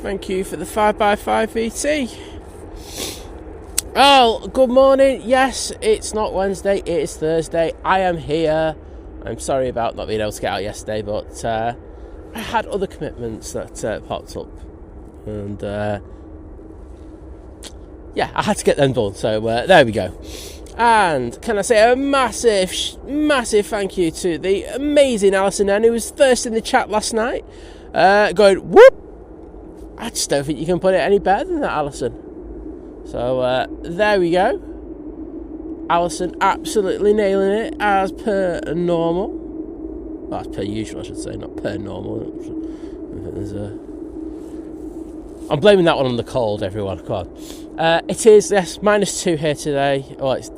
Thank you for the 5x5 VT. Oh, good morning. Yes, it's not Wednesday, it is Thursday. I am here. I'm sorry about not being able to get out yesterday, but I had other commitments that popped up. And yeah, I had to get them done. So there we go. And can I say a massive thank you to the amazing Alison N, who was first in the chat last night, going, whoop! I just don't think you can put it any better than that, Alison. So there we go. Alison absolutely nailing it as per normal. Well, as per usual, I should say, not per normal. I'm blaming that one on the cold, everyone. Come on. It is, yes, -2 here today. Oh, that's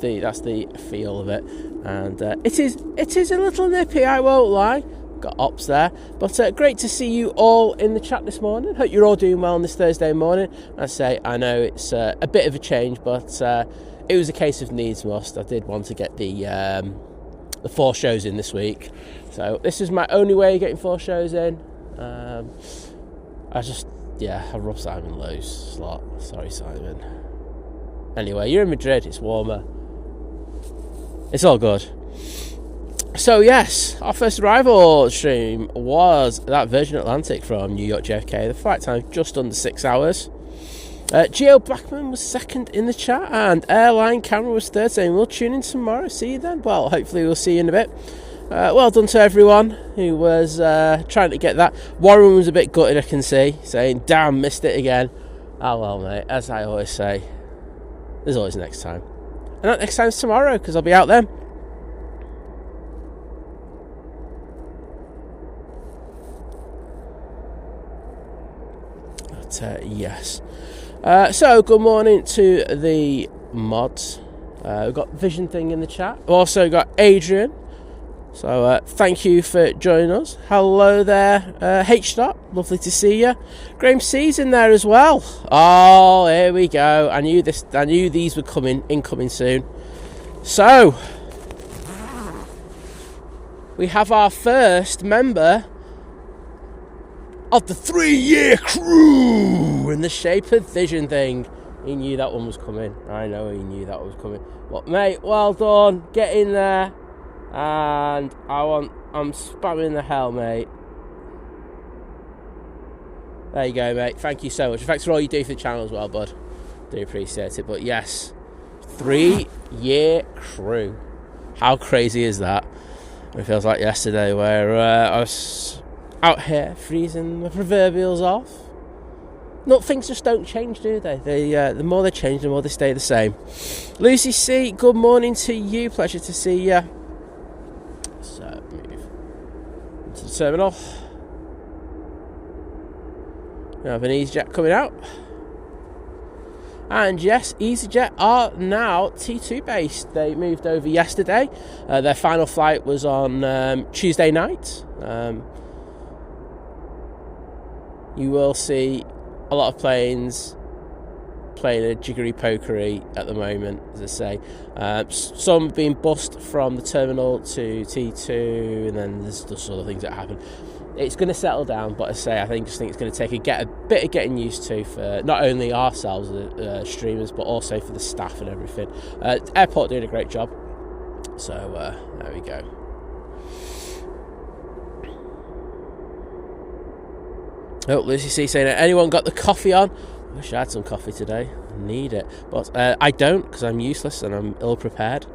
the feel of it. And it is a little nippy, I won't lie. Got ops there. But great to see you all in the chat this morning. Hope you're all doing well on this Thursday morning. I say, I know it's a bit of a change, but it was a case of needs must. I did want to get the 4 shows in this week. So this is my only way of getting 4 shows in. I rubbed Simon Lowe's slot. Sorry, Simon. Anyway, you're in Madrid, it's warmer. It's all good. So yes, our first arrival stream was that Virgin Atlantic from New York JFK. The flight time just under 6 hours. Geo Blackman was second in the chat, and Airline Cameron was third, saying we'll tune in tomorrow. See you then. Well, hopefully we'll see you in a bit. Well done to everyone who was trying to get that. Warren was a bit gutted, I can see, saying, damn, missed it again. Oh well, mate, as I always say, there's always next time. And that next time's tomorrow, because I'll be out then. But yes. So, good morning to the mods. We've got Vision Thing in the chat. We've also got Adrian. So thank you for joining us. Hello there, H-Dot. Lovely to see you. Graham C's in there as well. Oh, here we go. I knew these were incoming soon. So we have our first member of the 3-year crew in the shape of Vision Thing. He knew that one was coming. I know he knew that was coming. But mate, well done. Get in there. And I'm spamming the hell, mate. There you go, mate. Thank you so much. Thanks for all you do for the channel as well, bud. Do appreciate it. But yes, 3-year crew. How crazy is that? It feels like yesterday where I was out here freezing the proverbials off. No, things just don't change, do they? The more they change, the more they stay the same. Lucy C, good morning to you. Pleasure to see you. So, move into the terminal. We have an EasyJet coming out. And yes, EasyJet are now T2 based. They moved over yesterday. Their final flight was on Tuesday night. You will see a lot of planes playing a jiggery pokery at the moment, as I say. Some being bussed from the terminal to T2, and then there's the sort of things that happen. It's going to settle down, but as I say, I think it's going to take a bit of getting used to for not only ourselves, the streamers, but also for the staff and everything. Airport doing a great job. So there we go. Oh, Lucy C saying, anyone got the coffee on? I wish I had some coffee today. I need it. But I don't, because I'm useless and I'm ill-prepared.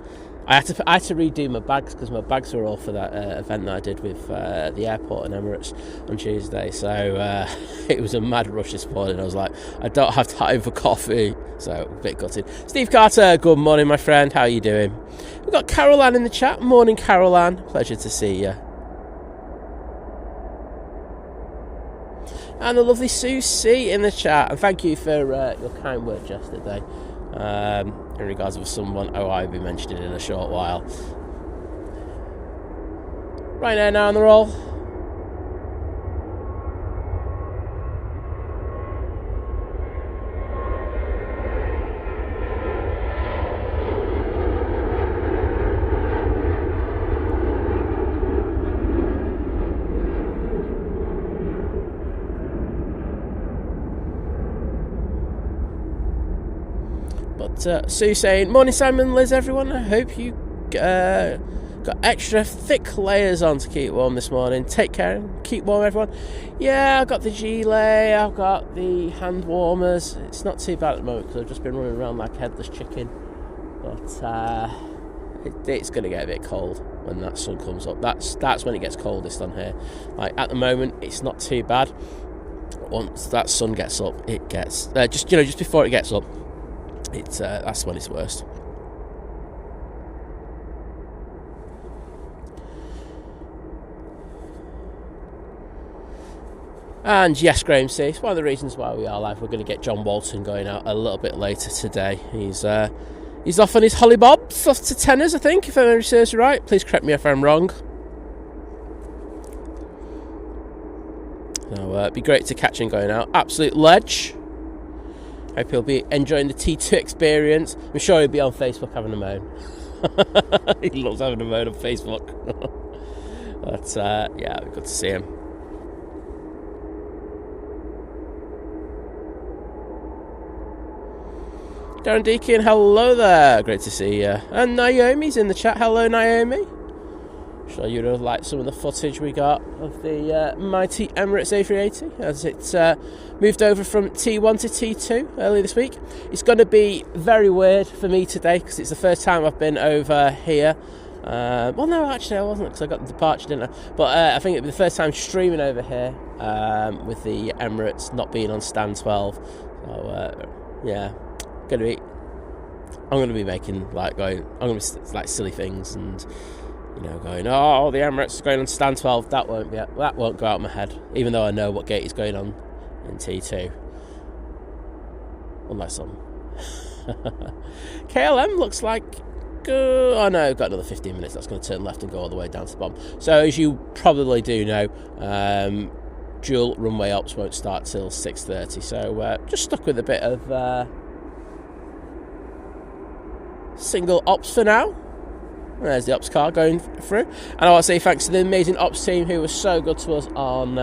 I had to redo my bags, because my bags were all for that event that I did with the airport in Emirates on Tuesday. So it was a mad rush this morning. I was like, I don't have time for coffee. So a bit gutted. Steve Carter, good morning, my friend. How are you doing? We've got Carol Ann in the chat. Morning, Carol Ann. Pleasure to see you. And the lovely Sue C in the chat, and thank you for your kind words yesterday in regards of someone I'll be mentioning in a short while. Ryanair now on the roll. got Sue saying, morning Simon, Liz, everyone. I hope you got extra thick layers on to keep warm this morning. Take care and keep warm, everyone. Yeah, I've got the gilet, I've got the hand warmers. It's not too bad at the moment because I've just been running around like a headless chicken. But it's going to get a bit cold when that sun comes up. That's when it gets coldest on here. Like at the moment, it's not too bad. Once that sun gets up, it gets just before it gets up, that's when it's worst. And yes, Graham says, one of the reasons why we are live, we're going to get John Walton going out a little bit later today. He's off on his hollybobs, off to tenors, I think, if memory serves you right. Please correct me if I'm wrong. So it'd be great to catch him going out. Absolute ledge. Hope he'll be enjoying the T2 experience. I'm sure he'll be on Facebook having a moan. He loves having a moan on Facebook. But yeah, good to see him. Darren Deakin, hello there. Great to see you. And Naomi's in the chat. Hello, Naomi. Sure you'd have liked some of the footage we got of the mighty Emirates A380 as it moved over from T1 to T2 earlier this week. It's going to be very weird for me today because it's the first time I've been over here. Well, no, actually I wasn't because I got the departure, didn't I? But I think it'll be the first time streaming over here with the Emirates not being on stand 12. So, yeah. I'm going to be making like silly things and going, oh, the Emirates is going on stand 12. That won't go out of my head, even though I know what gate is going on in T2. Unless some KLM looks like oh no, got another 15 minutes. That's going to turn left and go all the way down to the bottom. So as you probably do know, dual runway ops won't start till 6:30. So just stuck with a bit of single ops for now. There's the ops car going through, and I want to say thanks to the amazing ops team who was so good to us on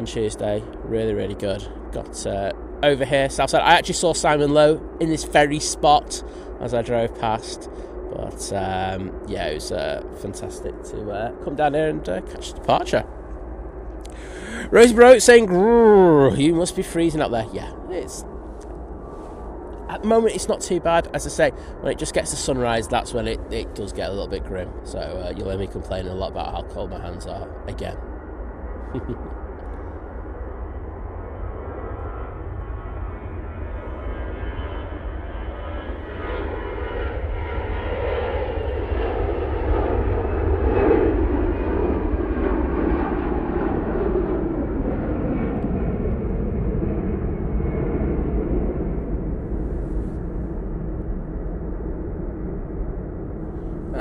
Tuesday. Really, really good. Got over here Southside. I actually saw Simon Lowe in this very spot as I drove past, but yeah, it was fantastic to come down here and catch the departure. Rosebro saying, you must be freezing up there. Yeah, it's at the moment it's not too bad. As I say, when it just gets to sunrise, that's when it does get a little bit grim. So you'll hear me complaining a lot about how cold my hands are again.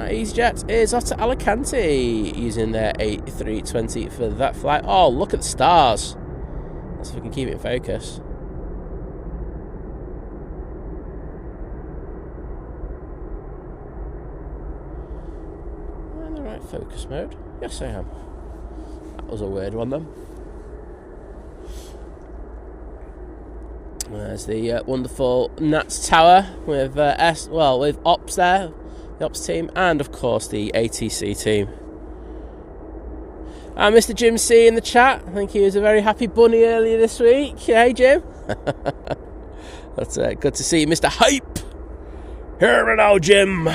EasyJet is off to Alicante using their A320 for that flight. Oh, look at the stars. Let's see if we can keep it in focus. Am I in the right focus mode? Yes, I am. That was a weird one then. There's the wonderful Nats Tower with with ops there. The ops team, and of course the ATC team. And Mr. Jim C in the chat. I think he was a very happy bunny earlier this week. Hey, Jim. That's good to see you, Mr. Hype. Here we now, Jim.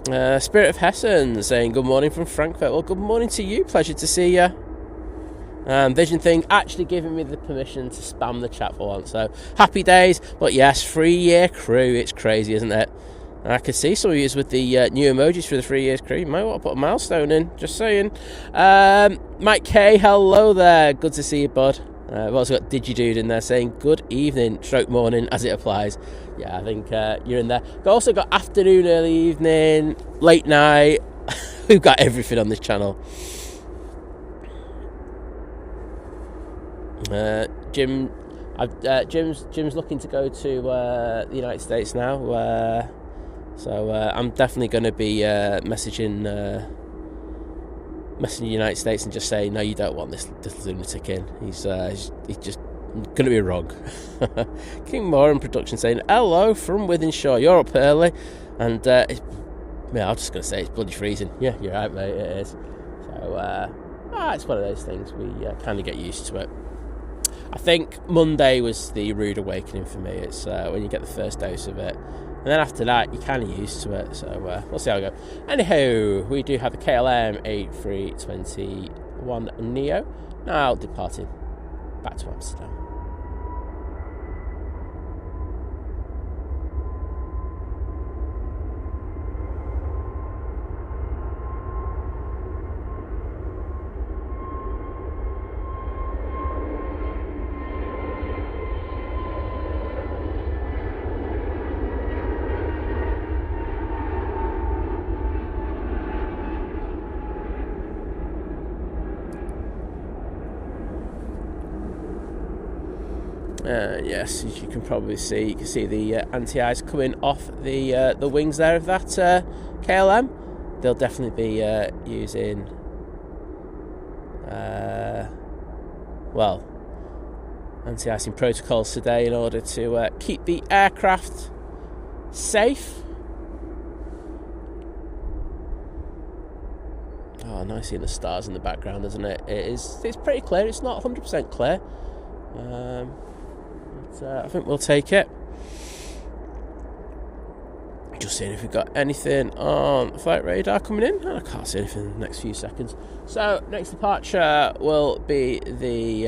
Spirit of Hessen saying good morning from Frankfurt. Well, good morning to you. Pleasure to see you. Vision Thing actually giving me the permission to spam the chat for once, so happy days. But yes, 3-year crew, it's crazy, isn't it? And I can see some of you with the new emojis for the 3 years crew. You might want to put a milestone in, just saying. Mike K, hello there, good to see you, bud. We've also got DigiDude in there saying good evening, stroke morning as it applies. Yeah, I think you're in there. We've also got afternoon, early evening, late night. We've got everything on this channel. Jim's looking to go to the United States now, so I'm definitely going to be messaging the United States and just saying, no, you don't want this lunatic in. He's just going to be wrong. King Moore in production saying, hello from Wythenshawe, you're up early. And I'm just going to say it's bloody freezing. Yeah, you're right, mate, it is. So, it's one of those things, we kind of get used to it. I think Monday was the rude awakening for me. It's when you get the first dose of it. And then after that, you're kind of used to it. So we'll see how we go. Anyhow, we do have the KLM A321 Neo now departing back to Amsterdam. Yes, as you can probably see, you can see the anti-ice coming off the wings there of that KLM. They'll definitely be using anti-icing protocols today in order to keep the aircraft safe. Oh, nice seeing the stars in the background, isn't it? It's pretty clear. It's not 100% clear. I think we'll take it. Just seeing if we've got anything on the flight radar coming in. I can't see anything in the next few seconds. So next departure will be the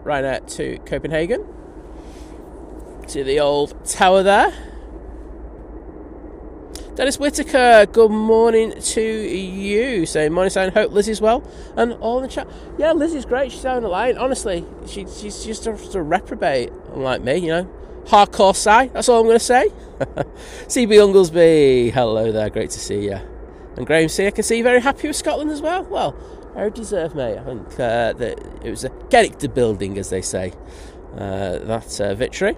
Ryanair to Copenhagen. See the old tower there. Dennis Whitaker, good morning to you. Saying morning, saying hope Lizzie's well. And all in the chat. Yeah, Lizzie's great. She's having a line. Honestly, she's just a reprobate, unlike me, you know. Hardcore Psy, that's all I'm going to say. CB Unglesby, hello there, great to see you. And Graham C, I can see you very happy with Scotland as well. Well, very deserved, mate. I think that it was a character building, as they say, that victory.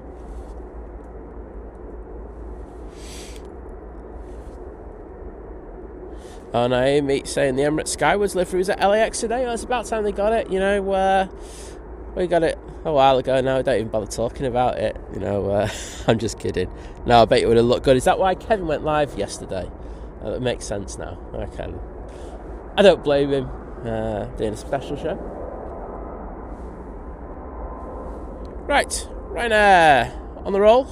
Oh, Naomi saying the Emirates Skywards livery was at LAX today. Oh, it's about time they got it, you know. We got it a while ago now. I don't even bother talking about it, you know. I'm just kidding. No, I bet it would have looked good. Is that why Kevin went live yesterday? It makes sense now. I don't blame him doing a special show. Right, Ryanair on the roll.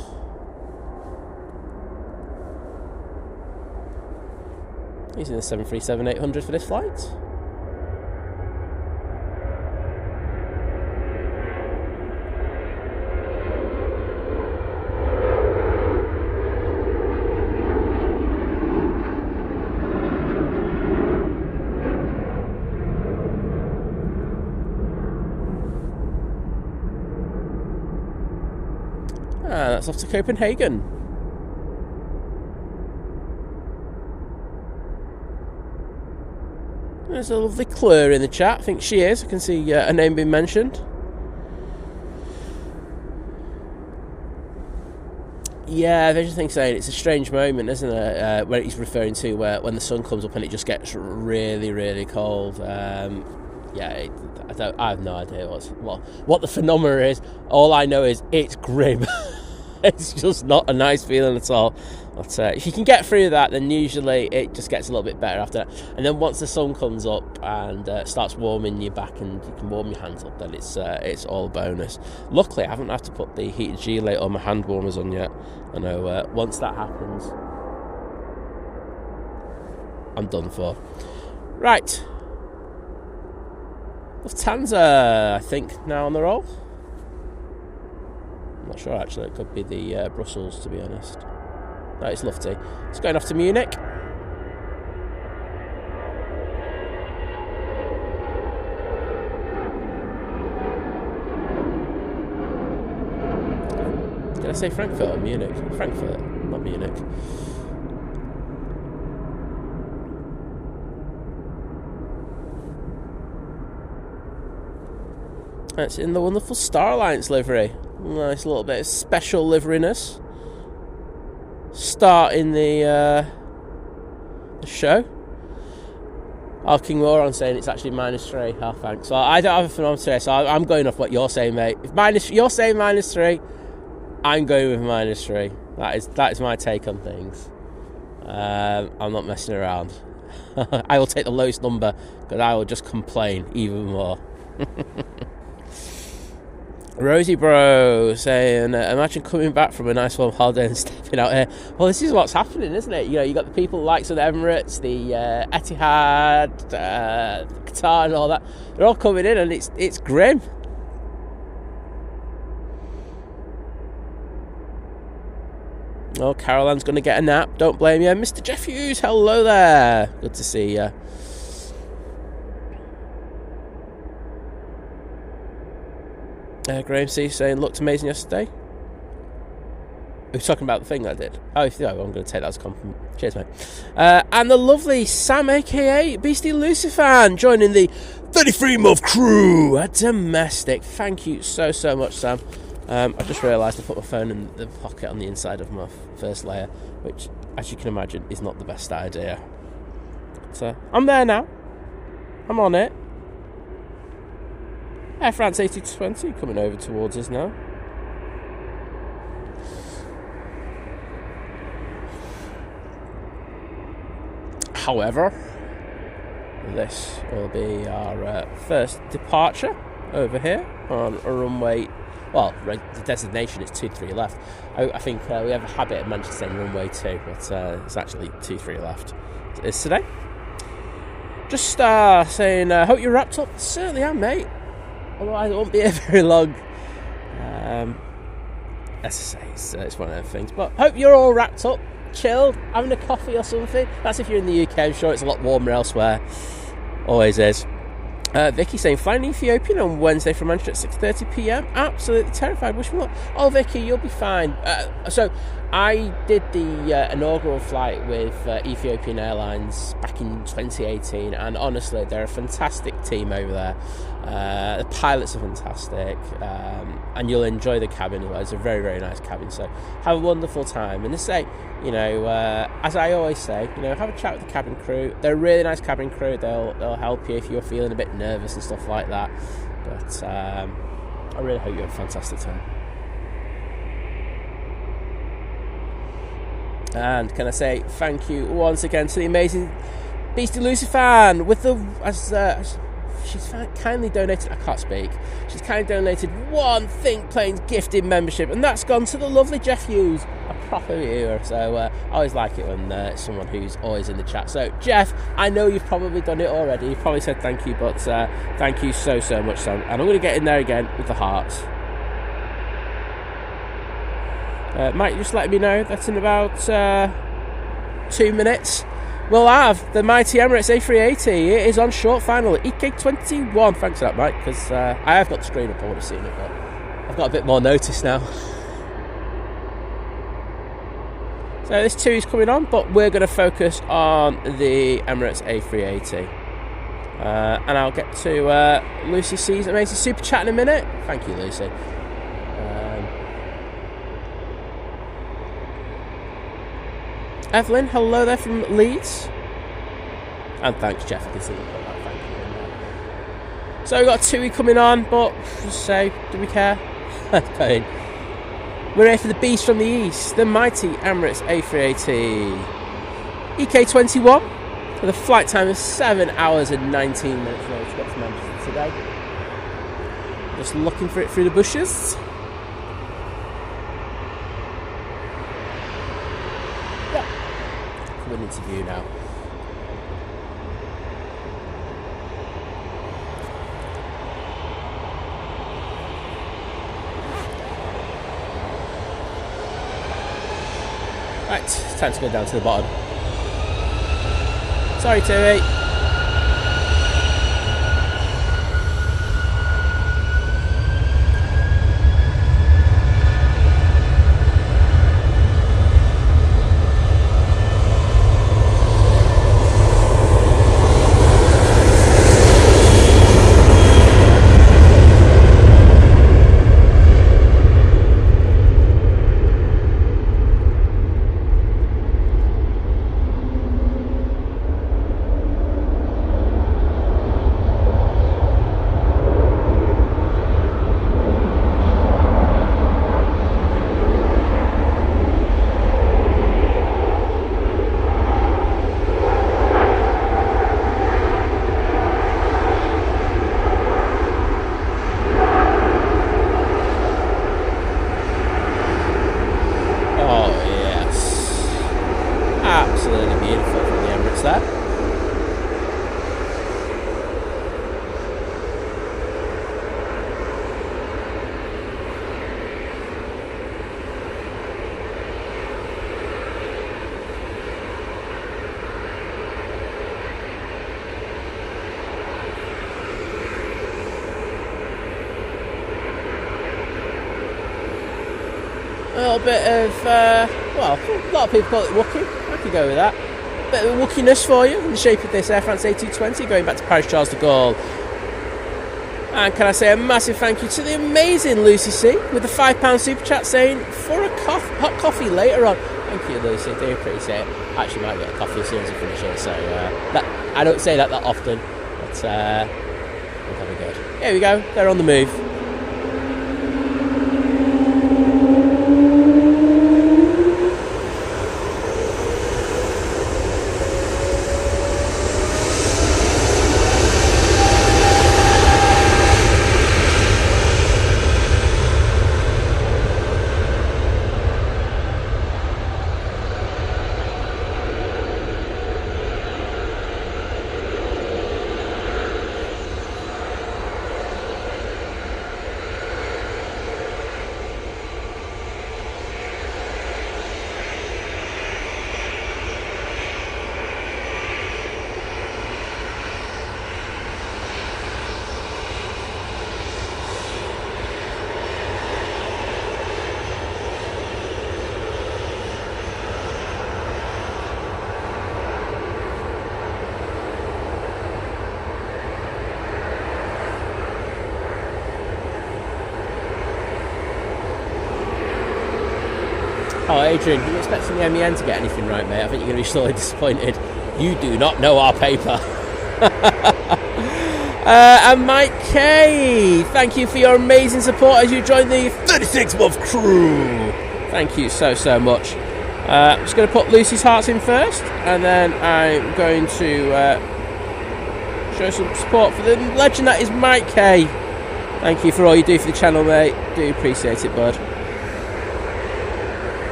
Using the 737-800 for this flight. That's off to Copenhagen. There's a lovely Claire in the chat. I think she is. I can see her name being mentioned. Yeah, there's a thing saying it's a strange moment, isn't it? Where he's referring to when the sun comes up and it just gets really, really cold. I have no idea what the phenomena is. All I know is it's grim. It's just not a nice feeling at all. But if you can get through that, then usually it just gets a little bit better after that. And then once the sun comes up and starts warming you back and you can warm your hands up, then it's all a bonus. Luckily, I haven't had to put the heated gilet or my hand warmers on yet. I know once that happens, I'm done for. Right. Lufthansa, I think, now on the roll. I'm not sure, actually. It could be the Brussels, to be honest. No, it's Lufty. It's going off to Munich. Did I say Frankfurt or Munich? Frankfurt, not Munich. It's in the wonderful Star Alliance livery. Nice little bit of special liveryness. Starting the show. Oh, King Moron saying it's actually -3. Oh, thanks. So I don't have a thermometer today, so I'm going off what you're saying, mate. If you're saying -3, I'm going with -3. That is my take on things. I'm not messing around. I will take the lowest number because I will just complain even more. Rosie Bro saying, imagine coming back from a nice warm holiday and stepping out here. Well, this is what's happening, isn't it? You know, you got the people likes of the Emirates, the Etihad, Qatar, and all that. They're all coming in, and it's grim. Oh, Caroline's going to get a nap. Don't blame you, Mr. Jeff Hughes. Hello there. Good to see you. Graham C saying, looked amazing yesterday. He was talking about the thing I did. Oh, I'm going to take that as a compliment. Cheers, mate. And the lovely Sam, a.k.a. Beastie Lucifan, joining the 33-month crew at Domestic. Thank you so much, Sam. I just realised I put my phone in the pocket on the inside of my first layer, which, as you can imagine, is not the best idea. But I'm there now. I'm on it. Air France A380 coming over towards us now. However, this will be our first departure over here on a runway. Well, the designation is 23 left. I think we have a habit of Manchester saying runway 2, but it's actually 23 left. It's today. Just saying, hope you're wrapped up. Certainly am, mate. Otherwise, it won't be here very long. As I say, it's one of those things. But hope you're all wrapped up, chilled, having a coffee or something. That's if you're in the UK. I'm sure it's a lot warmer elsewhere. Always is. Vicky saying, flying Ethiopian on Wednesday from Manchester at 6:30 p.m. Absolutely terrified. Wish me luck. Oh, Vicky, you'll be fine. So I did the inaugural flight with Ethiopian Airlines back in 2018, and honestly, they're a fantastic team over there. The pilots are fantastic, and you'll enjoy the cabin. It's a very, very nice cabin. So have a wonderful time. And to say, you know, as I always say, you know, have a chat with the cabin crew. They're a really nice cabin crew. They'll help you if you're feeling a bit nervous and stuff like that. But I really hope you have a fantastic time. And can I say thank you once again to the amazing Beastie Lucifan with the she's kindly donated. I can't speak. She's kindly donated one Think Planes gifted membership, and that's gone to the lovely Jeff Hughes, a proper viewer. So I always like it when it's someone who's always in the chat. So Jeff, I know you've probably done it already. You've probably said thank you, but thank you so much, Sam. And I'm going to get in there again with the hearts. Mike, just let me know that in about 2 minutes we'll have the mighty Emirates A380. It is on short final, EK21. Thanks for that, Mike, because I have got the screen up. I would have seen it, but I've got a bit more notice now. So this 2 is coming on, but we're going to focus on the Emirates A380. And I'll get to Lucy C's amazing super chat in a minute. Thank you, Lucy. Evelyn, hello there from Leeds. And thanks, Jeff. I can see you put that. Thank you. So we've got TUI coming on, but just say, do we care? We're here for the beast from the east, the mighty Emirates A380 EK21 with a flight time of 7 hours and 19 minutes. It's got to Manchester today. Just looking for it through the bushes. Interview now. Right, it's time to go down to the bottom. Sorry, TUI. little bit of, well, a lot of people call it wookie. I could go with that. A bit of wookiness for you in the shape of this Air France A220 going back to Paris Charles de Gaulle. And can I say a massive thank you to the amazing Lucy C with the £5 super chat saying, for a hot coffee later on. Thank you, Lucy. Do appreciate it. I actually might get a coffee as soon as I finish it, so I don't say that often, but it'll be good. Here we go. They're on the move. Oh, Adrian, you expecting the MEN to get anything right, mate? I think you're going to be sorely disappointed. You do not know our paper. And Mike K, thank you for your amazing support as you join the 36-month crew. Thank you so much. I'm just going to put Lucy's hearts in first, and then I'm going to show some support for the legend that is Mike K. Thank you for all you do for the channel, mate. Do appreciate it, bud.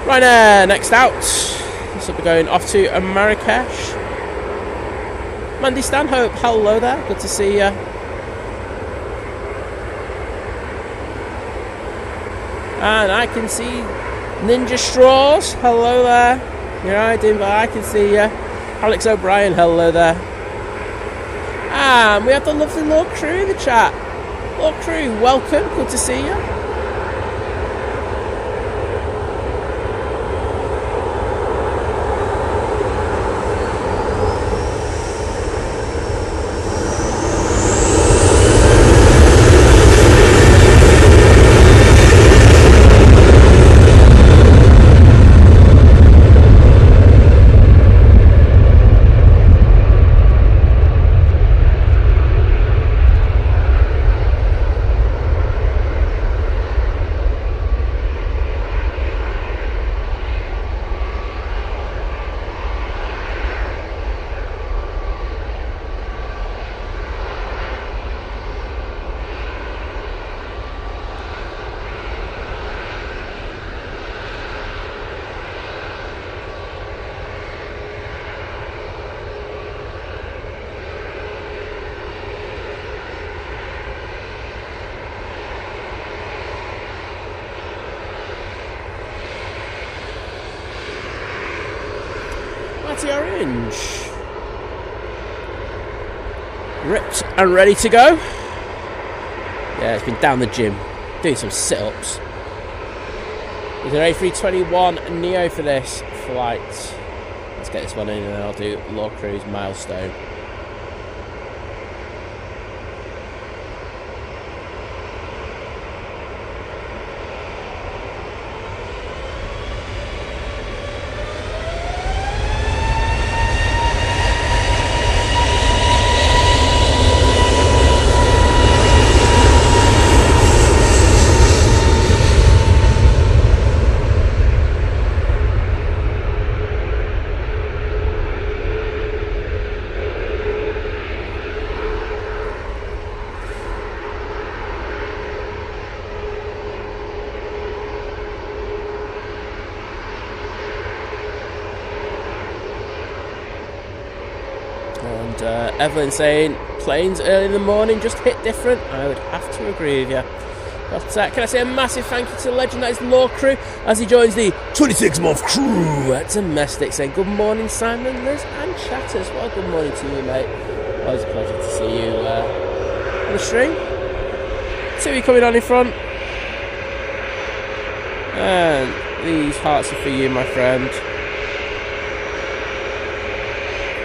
Ryanair next out. This will be going off to Marrakesh. Mandy Stanhope, hello there. Good to see you. And I can see Ninja Straws. Hello there. You're hiding, but I can see you. Alex O'Brien, hello there. And we have the lovely Lord Crew in the chat. Lord Crew, welcome. Good to see you. Orange. Ripped and ready to go. Yeah, it's been down the gym doing some sit-ups. There's an A321 Neo for this flight. Let's get this one in and then I'll do Law Crew's milestone. Evelyn saying planes early in the morning just hit different. I would have to agree with you. But can I say a massive thank you to the legend that is Law Crew as he joins the 26-month crew at domestic, saying good morning Simon, Liz and Chatters. Well, good morning to you, mate. Always a pleasure to see you on the stream. See you coming on in front. And these hearts are for you, my friend.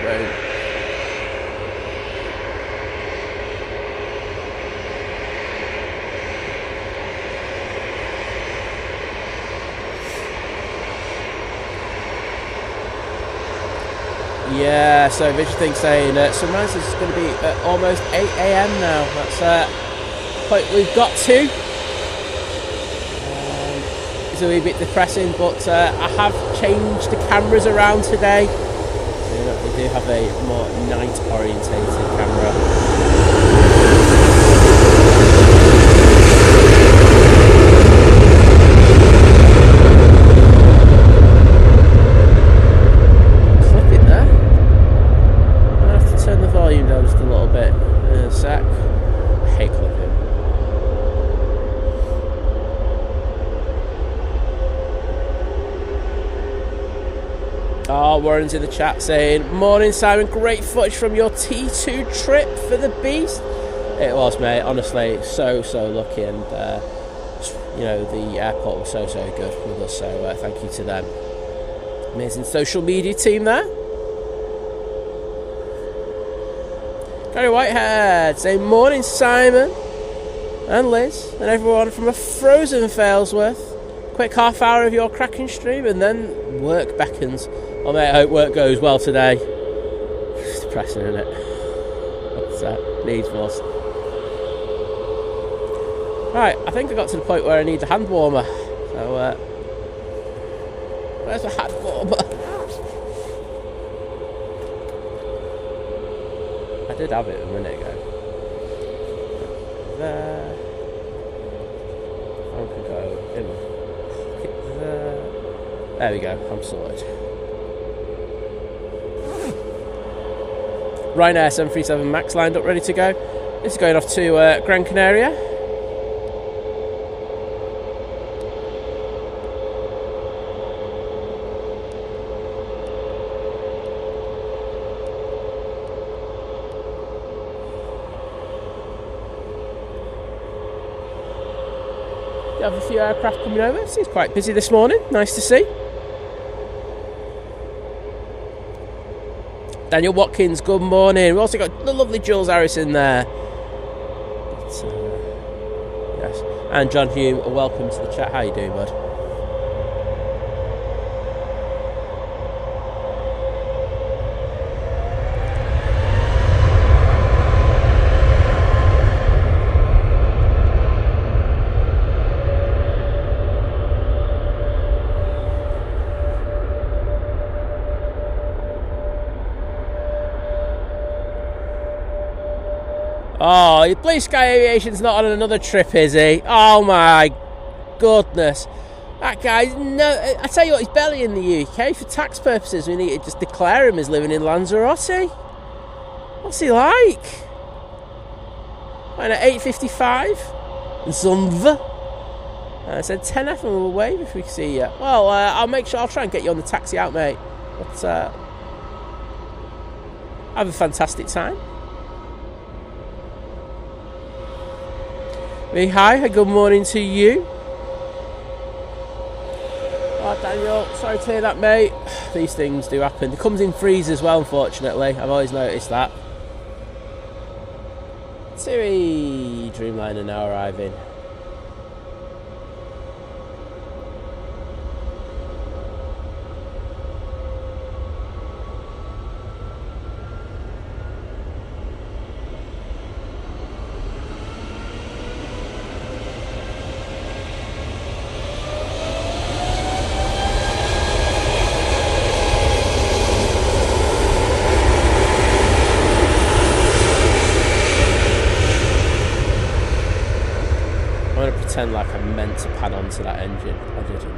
Right. Yeah, so Vision Thing saying sunrise is going to be at almost 8 AM now. That's point we've got to. It's a wee bit depressing, but I have changed the cameras around today. So we do have a more night orientated camera. Warren's in the chat saying, morning Simon, great footage from your T2 trip for the Beast. It was, mate, honestly, so lucky, and you know, the airport was so good with us, so thank you to them. Amazing social media team there. Gary Whitehead saying, morning Simon and Liz and everyone from a frozen Failsworth. Quick half hour of your cracking stream and then work beckons. Oh mate, I hope work goes well today. It's depressing, isn't it? What's that? Needs must. Right, I think I got to the point where I need a hand warmer. So, where's the hand warmer? I did have it a minute ago. There. I can go in. There we go, I'm sorted. Ryanair 737 MAX lined up, ready to go. This is going off to Gran Canaria. You have a few aircraft coming over. Seems quite busy this morning. Nice to see. Daniel Watkins, good morning. We've also got the lovely Jules Harrison there. But, yes. And John Hume, welcome to the chat. How you doing, bud? Oh, Blue Sky Aviation's not on another trip, is he? Oh my goodness. That guy's no. I tell you what, he's barely in the UK. For tax purposes, we need to just declare him as living in Lanzarote. What's he like? And at 8:55, Zunva. I said 10F and we'll wave if we can see you. Well, I'll make sure. I'll try and get you on the taxi out, mate. But have a fantastic time. Hi, good morning to you. Oh, Daniel, sorry to hear that, mate. These things do happen. It comes in threes as well, unfortunately. I've always noticed that. TUI Dreamliner now arriving. Like I meant to pan onto that engine. I didn't.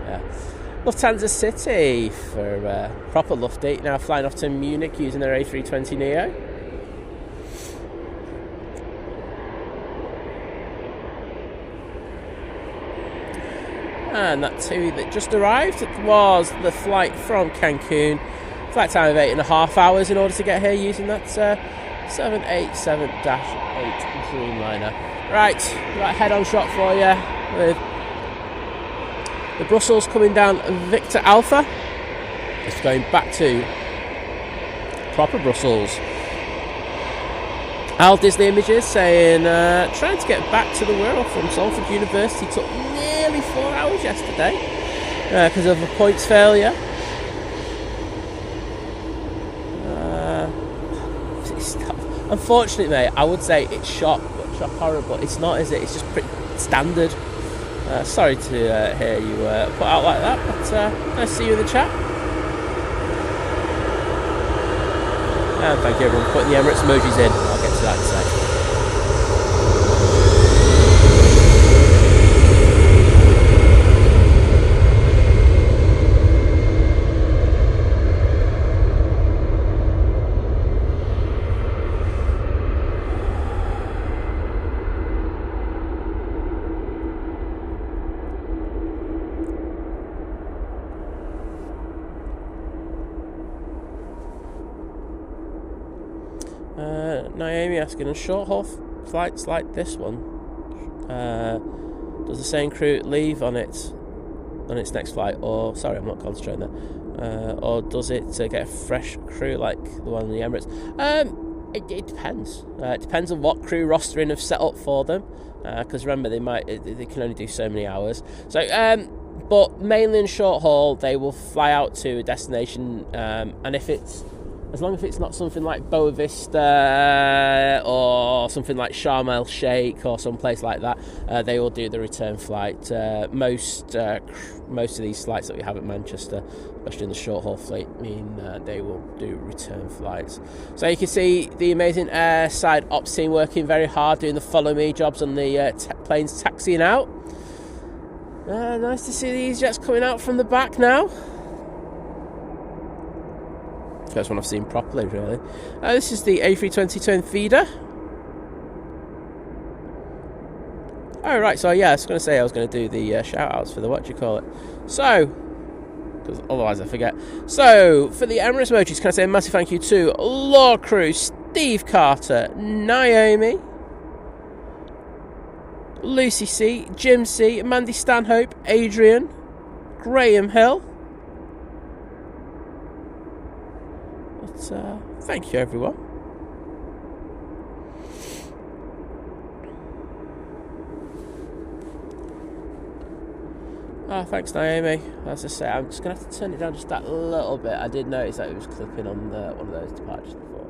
Yeah. Lufthansa City for proper Lufthansa now flying off to Munich using their A320neo. And that TUI that just arrived was the flight from Cancun. Flight time of 8.5 hours in order to get here using that 787-8 Dreamliner. Right, got a head-on shot for you with the Brussels coming down Victor Alpha. It's going back to proper Brussels. Al Disney Images saying, trying to get back to the world from Salford University took nearly 4 hours yesterday because of a points failure. Unfortunately, mate, I would say it's shock horror, but it's not, is it? It's just pretty standard. Sorry to hear you put out like that, but nice to see you in the chat. And thank you everyone for putting the Emirates emojis in. I'll get to that in a sec. Naomi asking, on short haul flights like this one, does the same crew leave on its next flight, or sorry, I'm not concentrating there, or does it get a fresh crew like the one in the Emirates? It depends. It depends on what crew rostering have set up for them, because remember they can only do so many hours. So, but mainly in short haul, they will fly out to a destination, and as long as it's not something like Boa Vista or something like Sharm el Sheikh or some place like that, they will do the return flight. Most of these flights that we have at Manchester, especially in the short haul fleet, mean they will do return flights. So you can see the amazing airside ops team working very hard, doing the follow me jobs on the planes taxiing out. Nice to see these jets coming out from the back now. First one I've seen properly, really. This is the A320 twin feeder. Oh, right, so yeah, I was going to do the shout-outs for the So, because otherwise I forget. So, for the Emirates emojis, can I say a massive thank you to Law Crew, Steve Carter, Naomi, Lucy C, Jim C, Mandy Stanhope, Adrian, Graham Hill. Thank you, everyone. Thanks, Naomi. As I say, I'm just going to have to turn it down just that little bit. I did notice that it was clipping on one of those departures before.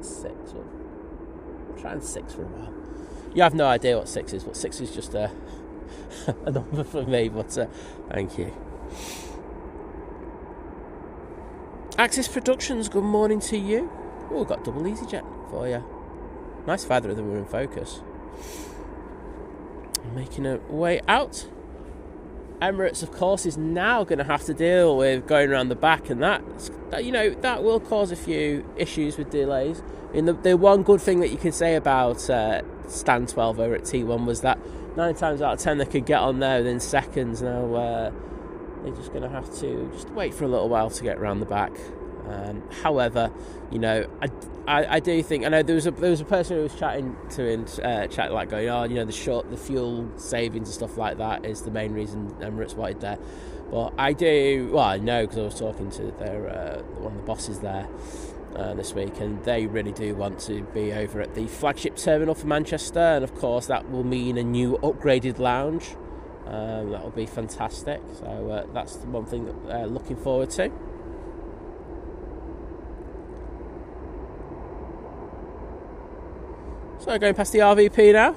6. I'm trying 6 for a while. You have no idea what 6 is, but 6 is just a number for me, but thank you. Axis Productions, good morning to you. Oh, we've got double EasyJet for you. Nice if either of them were in focus. Making a way out. Emirates, of course, is now going to have to deal with going around the back, and that will cause a few issues with delays. The one good thing that you can say about Stand 12 over at T1 was that 9 times out of 10 they could get on there within seconds. Now they're just going to have to just wait for a little while to get around the back. However, I do think, I know there was a person who was chatting to in chat, like going, the fuel savings and stuff like that is the main reason Emirates wanted there. But I know, because I was talking to their one of the bosses there this week, and they really do want to be over at the flagship terminal for Manchester, and of course that will mean a new upgraded lounge. That will be fantastic. So that's the one thing that they're looking forward to. So going past the RVP now.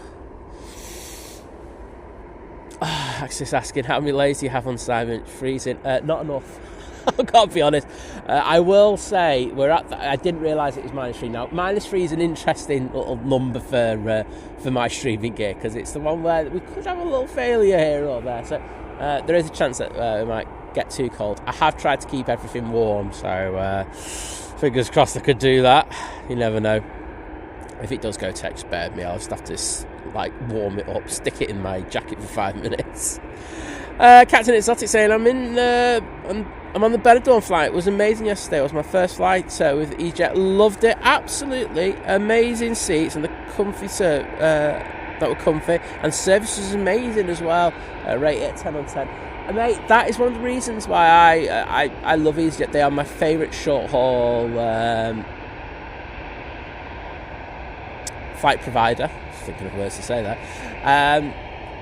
Axis asking, how many layers do you have on Simon? Freezing. Not enough. I've got to be honest. I will say we're at. I didn't realise it was -3 now. -3 is an interesting little number for my streaming gear, because it's the one where we could have a little failure here or there. So there is a chance that it might get too cold. I have tried to keep everything warm, so fingers crossed I could do that. You never know. If it does go to spare me, I'll just have to warm it up, stick it in my jacket for 5 minutes. Captain Exotic saying, I'm I'm on the Benidorm flight. It was amazing yesterday. It was my first flight with EasyJet. Loved it. Absolutely amazing seats and the comfy that were comfy, and service was amazing as well. Rate it 10 on 10. And mate, that is one of the reasons why I love EasyJet. They are my favourite short haul flight provider. Just thinking of words to say that.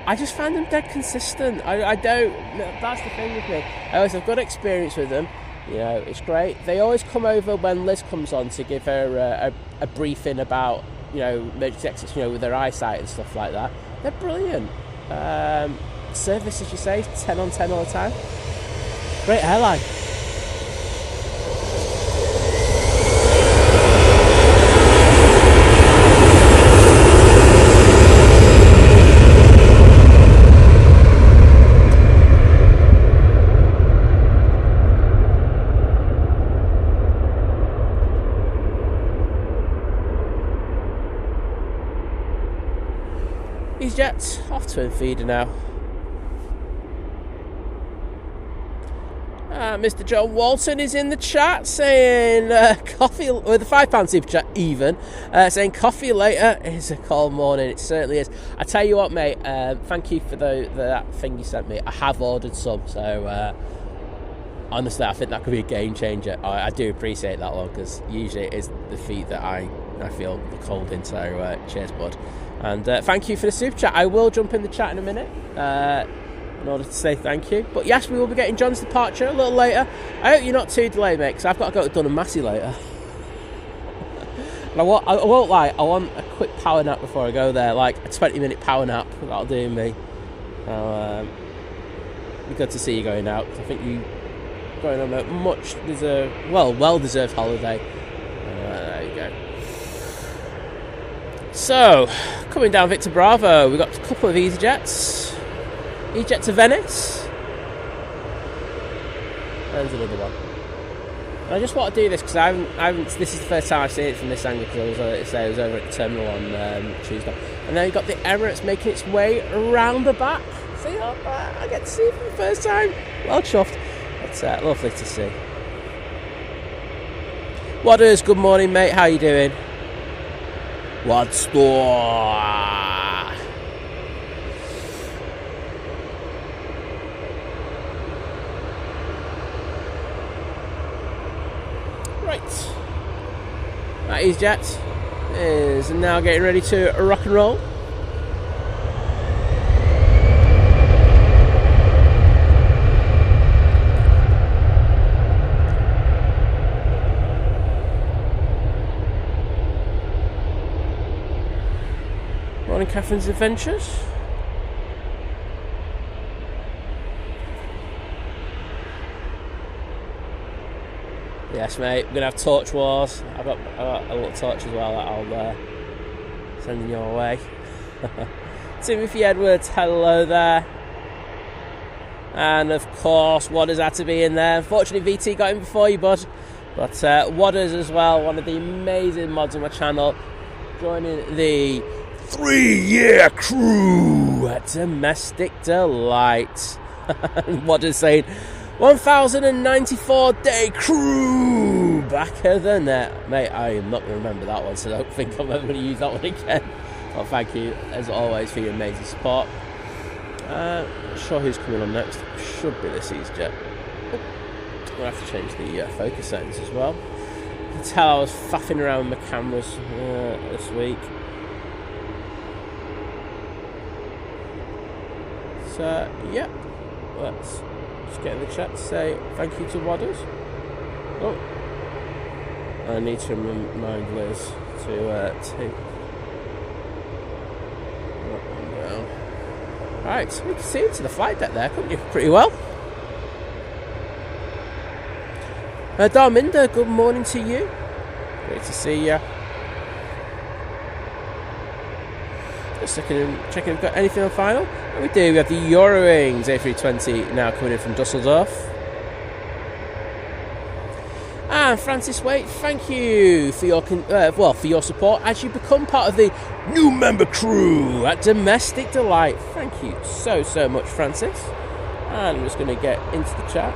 I just find them dead consistent. I don't. That's the thing with me. I always have good experience with them. You know, it's great. They always come over when Liz comes on to give her a briefing about, you know, emergency exits, you know, with their eyesight and stuff like that. They're brilliant. Service, as you say, 10 on 10 all the time. Great airline. EasyJet off to a feeder now. Mr. John Walton is in the chat saying coffee with a £5 super chat even, saying coffee later is a cold morning. It certainly is. I tell you what, mate, thank you for that thing you sent me. I have ordered some, so honestly I think that could be a game changer. I do appreciate that one, because usually it is the feet that I feel the cold in, so cheers bud. And thank you for the super chat. I will jump in the chat in a minute in order to say thank you. But yes, we will be getting John's departure a little later. I hope you're not too delayed, mate, because I've got to go to Dun and Massey later. And I won't lie, I want a quick power nap before I go there, like a 20-minute power nap. That'll do me. Be good to see you going out. I think you going on a much deserved, well-deserved holiday. There you go. So, coming down Victor Bravo, we've got a couple of EasyJets. EasyJet to Venice. There's another one. And I just want to do this because I haven't. This is the first time I've seen it from this angle, because I was over at the terminal on Tuesday. And then you've got the Emirates making its way around the back. See, I get to see it for the first time. Well chuffed. It's lovely to see. Wadders, good morning, mate. How you doing? What store? Right. That EasyJet is now getting ready to rock and roll. Morning, Catherine's Adventures. Yes, mate, we're going to have torch wars. I've got a little torch as well that I'll send your way. Timothy Edwards, hello there. And of course, Wadders had to be in there. Unfortunately, VT got in before you, bud. But Wadders as well, one of the amazing mods on my channel, joining the 3-year crew at Domestic Delight. Wadders saying, 1,094 day crew back of the net. Mate, I am not going to remember that one, so I don't think I'm ever going to use that one again. Well, thank you, as always, for your amazing support. Not sure who's coming on next. Should be this EasyJet. I'll have to change the focus settings as well. You can tell I was faffing around with my cameras this week. So, yeah, let's just get in the chat to say thank you to Wadders. Oh, I need to remind Liz to take that one down. Right, so we can see into the flight deck there, couldn't you? Pretty well. Darminda, good morning to you. Great to see you. Just checking if we've got anything on final. And we do. We have the Eurowings A320 now coming in from Dusseldorf. And Francis Waite, thank you for your for your support as you become part of the new member crew at Domestic Delight. Thank you so much, Francis. And I'm just going to get into the chat.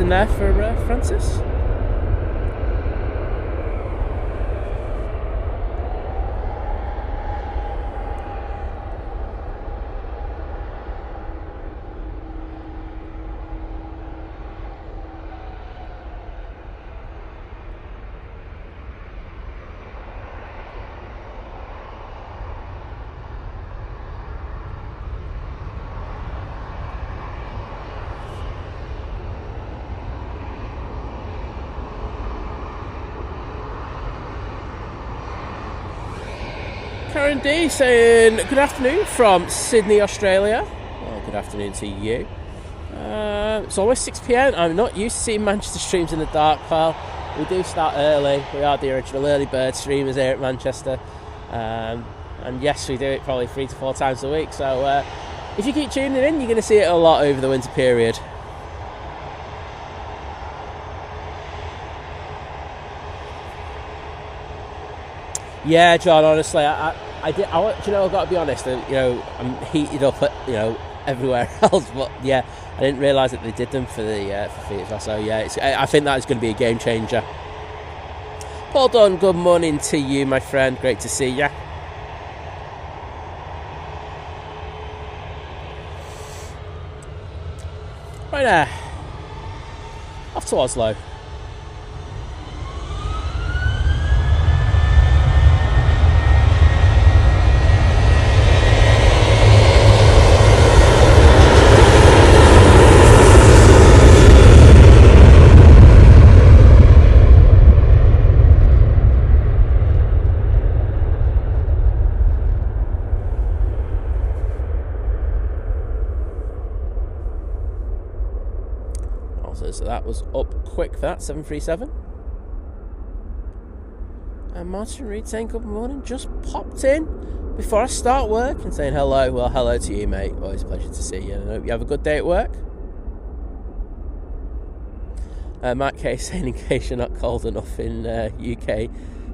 in there for Francis? Karen D saying good afternoon from Sydney, Australia. Well, good afternoon to you. It's always 6 p.m. I'm not used to seeing Manchester streams in the dark, pal. We do start early. We are the original early bird streamers here at Manchester. And yes, we do it probably 3 to 4 times a week. So if you keep tuning in, you're going to see it a lot over the winter period. Yeah, John. Honestly, I've got to be honest. I'm heated up at everywhere else, but yeah, I didn't realise that they did them for the for feet as well. So yeah, I think that is going to be a game changer. Paul Dunn, good morning to you, my friend. Great to see you. Right there, off to Oslo. So that was up quick for that, 737. And Martin Reed saying good morning, just popped in before I start work and saying hello. Well, hello to you, mate. Always a pleasure to see you. And I hope you have a good day at work. Matt K saying, in case you're not cold enough in the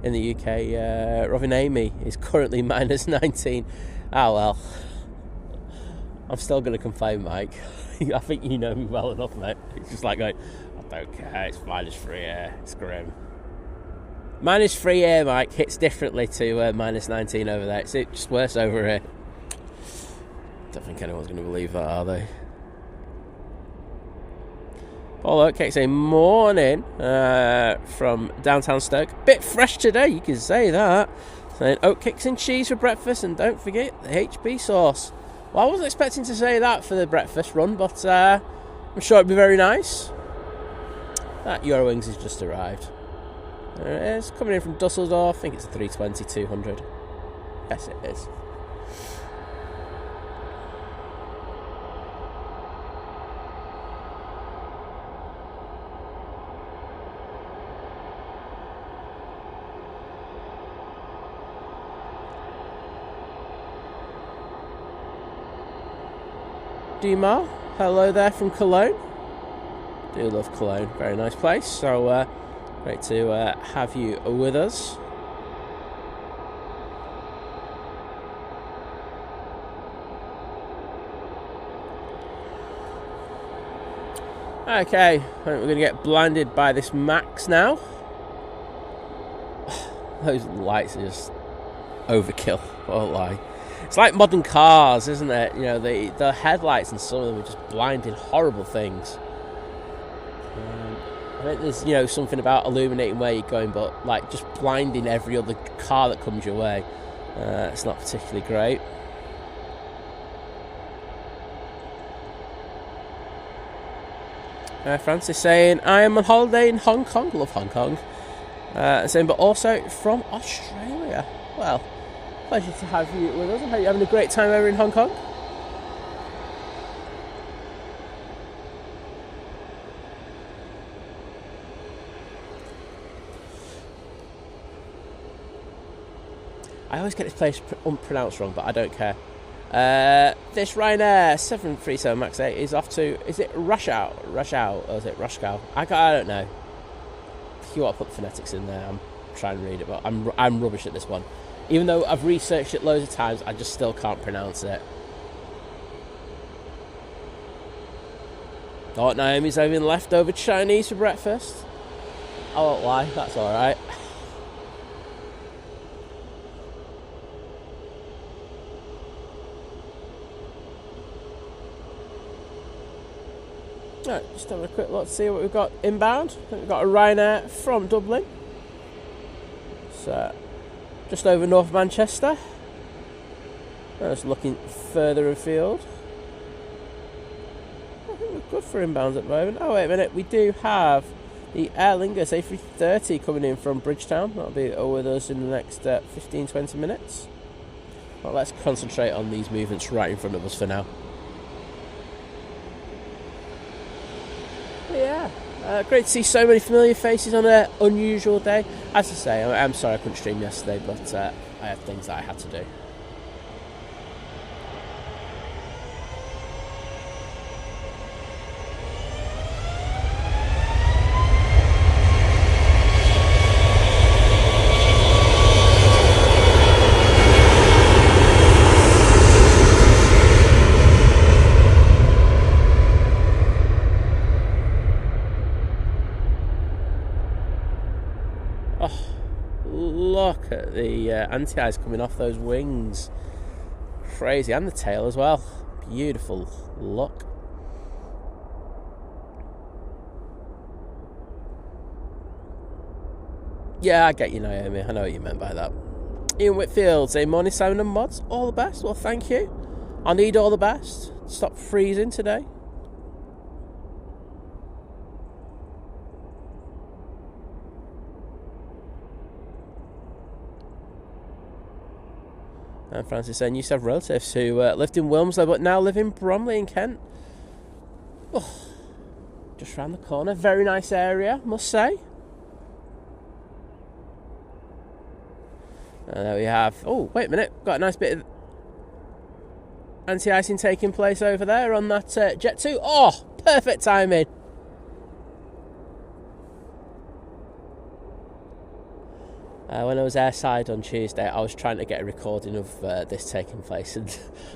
UK, Robin Amy is currently minus 19. Ah, well. I'm still going to complain, Mike. I think you know me well enough, mate. It's just like going, I don't care, it's minus 3 here, it's grim. Minus 3 here, Mike, hits differently to minus 19 over there. It's just worse over here. Don't think anyone's going to believe that, are they? Paul Oatcake saying morning from downtown Stoke. Bit fresh today, you can say that. Saying oatcakes and cheese for breakfast, and don't forget the HB sauce. Well, I wasn't expecting to say that for the breakfast run, but I'm sure it'd be very nice. That Eurowings has just arrived. There it is, coming in from Dusseldorf. I think it's a 320-200. Yes, it is. Dima, hello there from Cologne. Do love Cologne, very nice place. So great to have you with us. Okay, I think we're going to get blinded by this Max now. Those lights are just overkill, I won't lie. It's like modern cars, isn't it? You know, the headlights and some of them are just blinding horrible things. I think there's, something about illuminating where you're going, but like just blinding every other car that comes your way. It's not particularly great. Francis saying, I am on holiday in Hong Kong. Love Hong Kong. Saying, but also from Australia. Well, pleasure to have you with us. I hope you're having a great time over in Hong Kong. I always get this place unpronounced wrong, but I don't care. This Ryanair 737 MAX 8 is off to, is it Rushau, or is it Rushkow? I don't know. If you want to put the phonetics in there, I'm trying to read it, but I'm rubbish at this one. Even though I've researched it loads of times, I just still can't pronounce it. Thought Naomi's having leftover Chinese for breakfast. I won't lie, that's alright. Right, just having a quick look to see what we've got inbound. I think we've got a Ryanair from Dublin. So, just over North Manchester. Just looking further afield. I think we're good for inbounds at the moment. Oh, wait a minute. We do have the Aer Lingus A380 coming in from Bridgetown. That'll be with us in the next 15-20 minutes. Well, let's concentrate on these movements right in front of us for now. Yeah, great to see so many familiar faces on an unusual day. As I say, I'm sorry I couldn't stream yesterday, but I had things that I had to do. Look at the anti-icing coming off those wings. Crazy. And the tail as well. Beautiful look. Yeah, I get you, Naomi. I know what you meant by that. Ian Whitfield saying, morning, Simon and Mods. All the best. Well, thank you. I need all the best. Stop freezing today. And Francis saying, used to have relatives who lived in Wilmslow but now live in Bromley in Kent. Oh, just round the corner. Very nice area, must say. And there we have... Oh, wait a minute. Got a nice bit of anti-icing taking place over there on that Jet 2. Oh, perfect timing. When I was airside on Tuesday, I was trying to get a recording of this taking place, and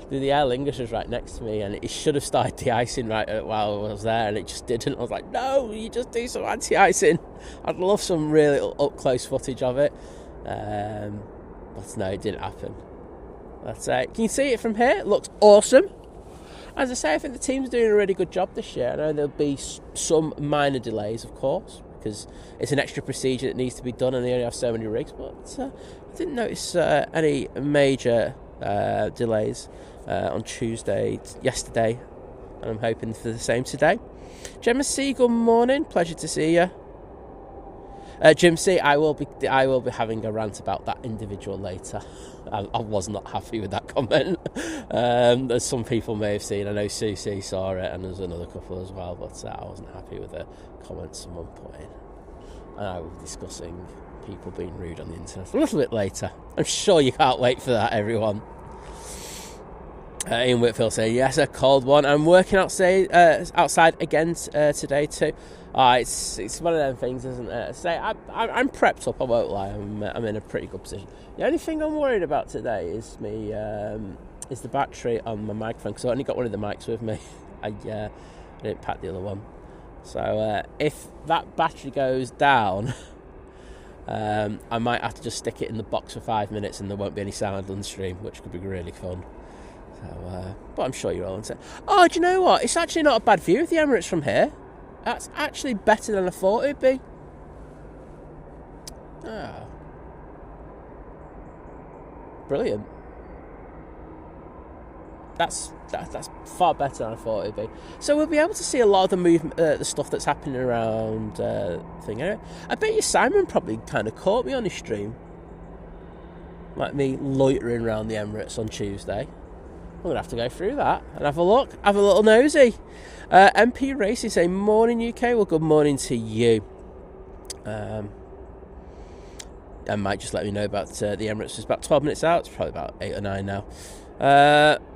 the Aer Lingus was right next to me, and it should have started de-icing right while I was there, and it just didn't. I was like, no, you just do some anti-icing. I'd love some really up-close footage of it, but no, it didn't happen. But, can you see it from here? It looks awesome. As I say, I think the team's doing a really good job this year. I know there'll be some minor delays, of course, because it's an extra procedure that needs to be done and they only have so many rigs, but I didn't notice any major delays on yesterday, and I'm hoping for the same today. Gemma C, good morning, pleasure to see you. Jim C, I will be having a rant about that individual later. I was not happy with that comment. As some people may have seen, I know Susie saw it, and there's another couple as well, but I wasn't happy with the comments someone put in. And I was discussing people being rude on the internet a little bit later. I'm sure you can't wait for that, everyone. Ian Whitfield saying, yes, a cold one. I'm working outside again today too. It's one of them things, isn't it? Say, I'm prepped up, I won't lie. I'm in a pretty good position. The only thing I'm worried about today is is the battery on my microphone, because I only got one of the mics with me. I didn't pack the other one. So if that battery goes down, I might have to just stick it in the box for 5 minutes and there won't be any sound on the stream, which could be really fun. So, but I'm sure you're all into it. Oh, do you know what? It's actually not a bad view of the Emirates from here. That's actually better than I thought it'd be. Oh. Brilliant. That's far better than I thought it'd be. So we'll be able to see a lot of the movement, the stuff that's happening around thing. I bet you Simon probably kind of caught me on his stream, like me loitering around the Emirates on Tuesday. I'm gonna have to go through that and have a look, have a little nosy. MP Racing saying, morning UK. Well, good morning to you. And Mike just let me know about the Emirates. It's about 12 minutes out. It's probably about 8 or 9 now.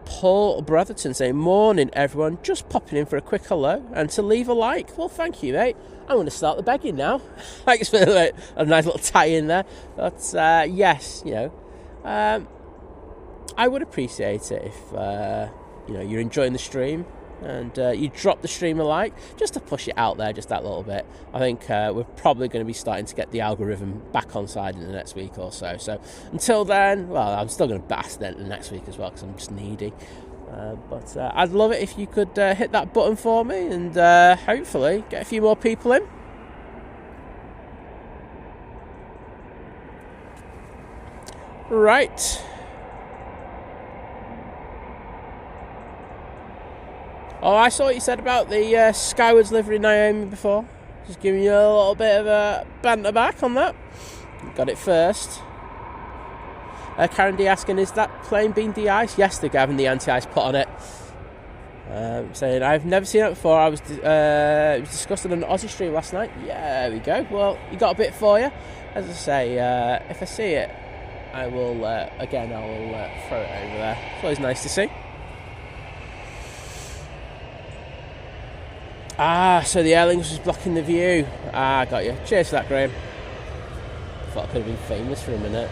Paul Brotherton saying, morning everyone, just popping in for a quick hello and to leave a like. Well, thank you, mate. I'm going to start the begging now. Thanks for a nice little tie in there. But yes, I would appreciate it if you're enjoying the stream and you drop the stream a like just to push it out there just that little bit. I think we're probably going to be starting to get the algorithm back on side in the next week or so. So until then, well, I'm still going to bask then the next week as well because I'm just needy. But I'd love it if you could hit that button for me and hopefully get a few more people in. Right. Oh, I saw what you said about the Skywards livery Naomi before. Just giving you a little bit of a banter back on that. Got it first. Karen D asking, is that plane being de-iced? Yes, they're having the anti-ice put on it. Saying, I've never seen it before. It was discussed on an Aussie stream last night. Yeah, there we go. Well, you got a bit for you. As I say, if I see it, I will, throw it over there. It's always nice to see. So the Aer Lingus was blocking the view. Got you. Cheers for that, Graham. Thought I could have been famous for a minute.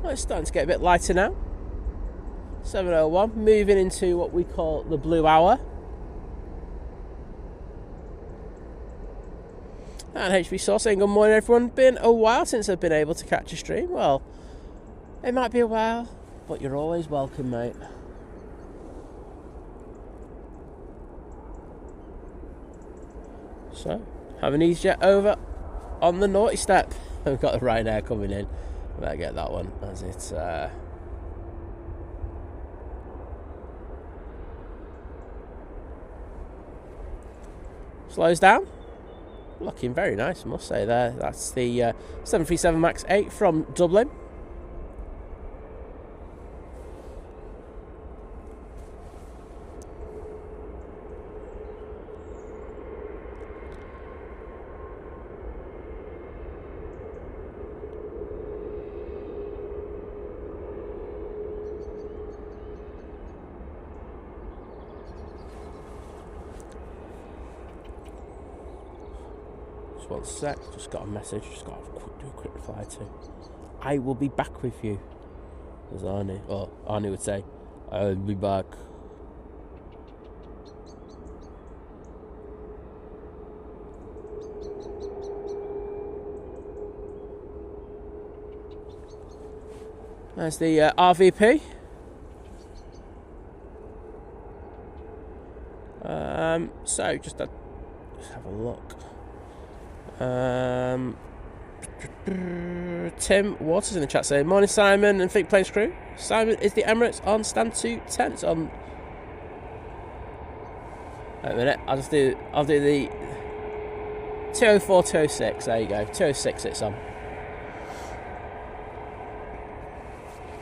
Well, it's starting to get a bit lighter now. 7:01, moving into what we call the blue hour. And HB Saw saying, good morning everyone. Been a while since I've been able to catch a stream. Well, it might be a while, but you're always welcome, mate. So, haven't eased yet over on the naughty step. We've got the Ryanair coming in. I better get that one as it slows down. Looking very nice, I must say there. That's the 737 MAX 8 from Dublin. One sec, just got a message, just got to do a quick reply to. I will be back with you, as Arnie would say, I'll be back. There's the RVP. So just have a look. Tim Waters in the chat saying, morning Simon and Think Planes crew. Simon, is the Emirates on stand 210? It's on. Wait a minute, I'll do the 204, 206. There you go, 206 it's on.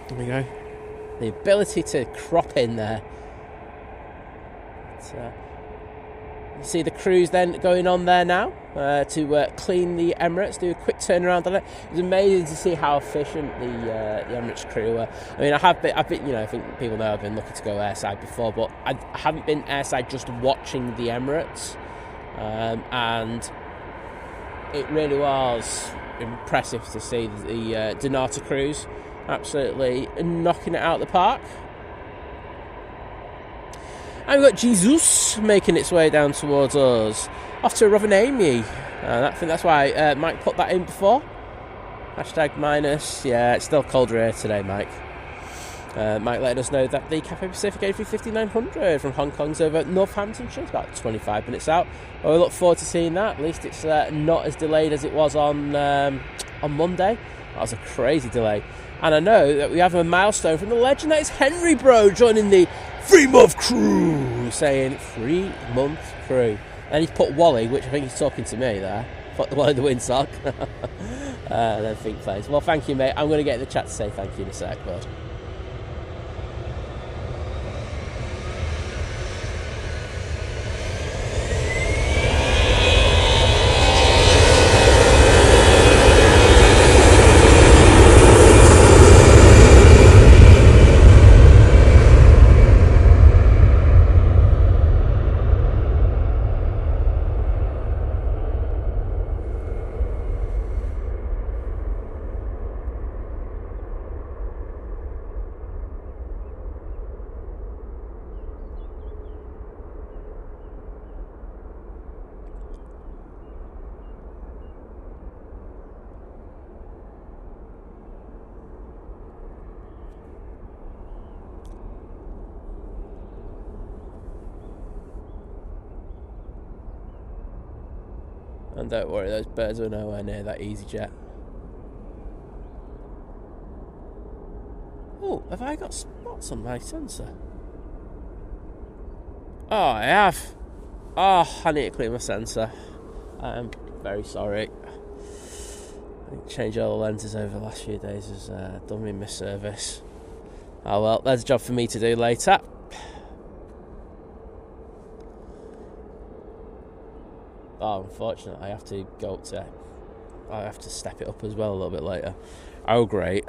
There we go. The ability to crop in there. You see the crews then going on there now to clean the Emirates, do a quick turnaround on it. It was amazing to see how efficient the Emirates crew were. I mean, I've been, I think people know I've been looking to go airside before, but I haven't been airside just watching the Emirates, and it really was impressive to see the Donata crews absolutely knocking it out of the park. And we've got Jesus making its way down towards us. Off to a rather namey. I think that's why Mike put that in before. Hashtag minus. Yeah, it's still colder here today, Mike. Mike letting us know that the Cathay Pacific A350-900 from Hong Kong's over at Northamptonshire. It's about 25 minutes out. Well, we look forward to seeing that. At least it's not as delayed as it was on Monday. That was a crazy delay. And I know that we have a milestone from the legend that is Henry Bro joining the 3-month crew, saying 3-month crew. And he's put Wally, which I think he's talking to me there. Put the Wally the windsock. And then think plays. Well, thank you, mate. I'm going to get in the chat to say thank you in a sec, bud. And don't worry, those birds are nowhere near that EasyJet. Oh, have I got spots on my sensor? Oh, I have. Oh, I need to clean my sensor. I'm very sorry. I think changing all the lenses over the last few days has done me misservice. Oh well, there's a job for me to do later. Oh, unfortunately, I have to go up to... I have to step it up as well a little bit later. Oh, great.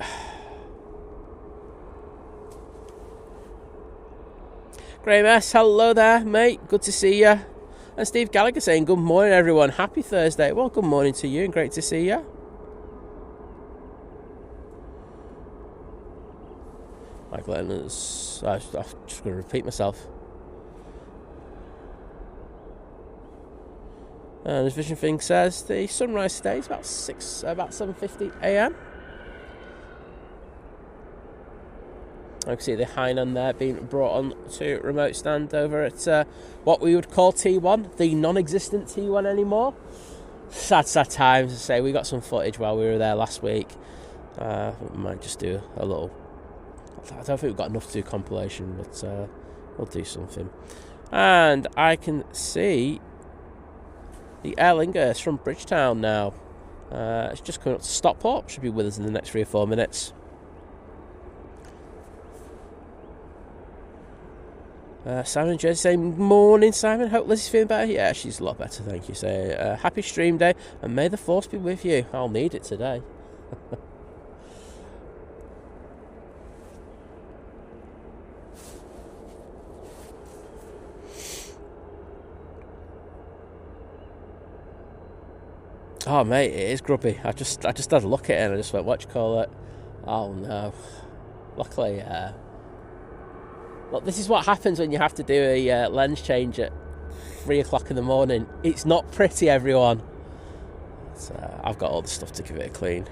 Graham S, hello there, mate. Good to see you. And Steve Gallagher saying, good morning, everyone. Happy Thursday. Well, good morning to you and great to see you. Michael Evans, I'm just going to repeat myself. And his vision thing says the sunrise today is about 7:50 a.m. I can see the Hainan there being brought on to remote stand over at what we would call T1, the non-existent T1 anymore. Sad times. To say we got some footage while we were there last week. We might just do a little. I don't think we've got enough to do compilation, but we'll do something. And I can see the Aer Lingus from Bridgetown now. It's just coming up to Stockport. Should be with us in the next 3 or 4 minutes. Simon and Jay saying, morning, Simon. Hope Lizzie's feeling better. Yeah, she's a lot better, thank you. So, happy stream day, and may the force be with you. I'll need it today. Oh mate, it is grubby. I just had a look at it and I just went, what do you call it? Oh no. Luckily, look, this is what happens when you have to do a lens change at 3 o'clock in the morning. It's not pretty, everyone. So, I've got all the stuff to give it a clean.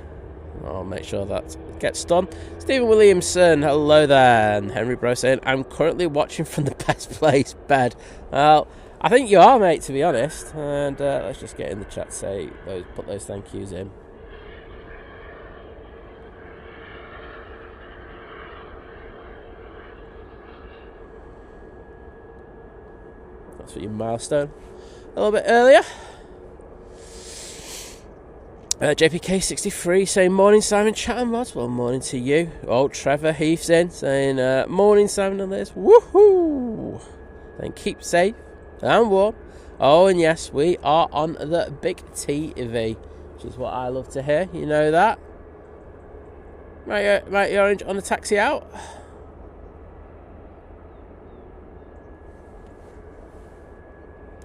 I'll make sure that gets done. Stephen Williamson, hello there. And Henry Bro saying, I'm currently watching from the best place, bed. Well, I think you are, mate, to be honest. And let's just get in the chat, put those thank yous in. That's for your milestone. A little bit earlier. JPK63 saying, morning, Simon, chat and mods. Well, morning to you. Oh, Trevor Heath's in saying, morning, Simon and Liz. Woohoo! Then keep safe and warm. Oh, and yes, we are on the big TV, which is what I love to hear. You know that. Right, Orange on the taxi out.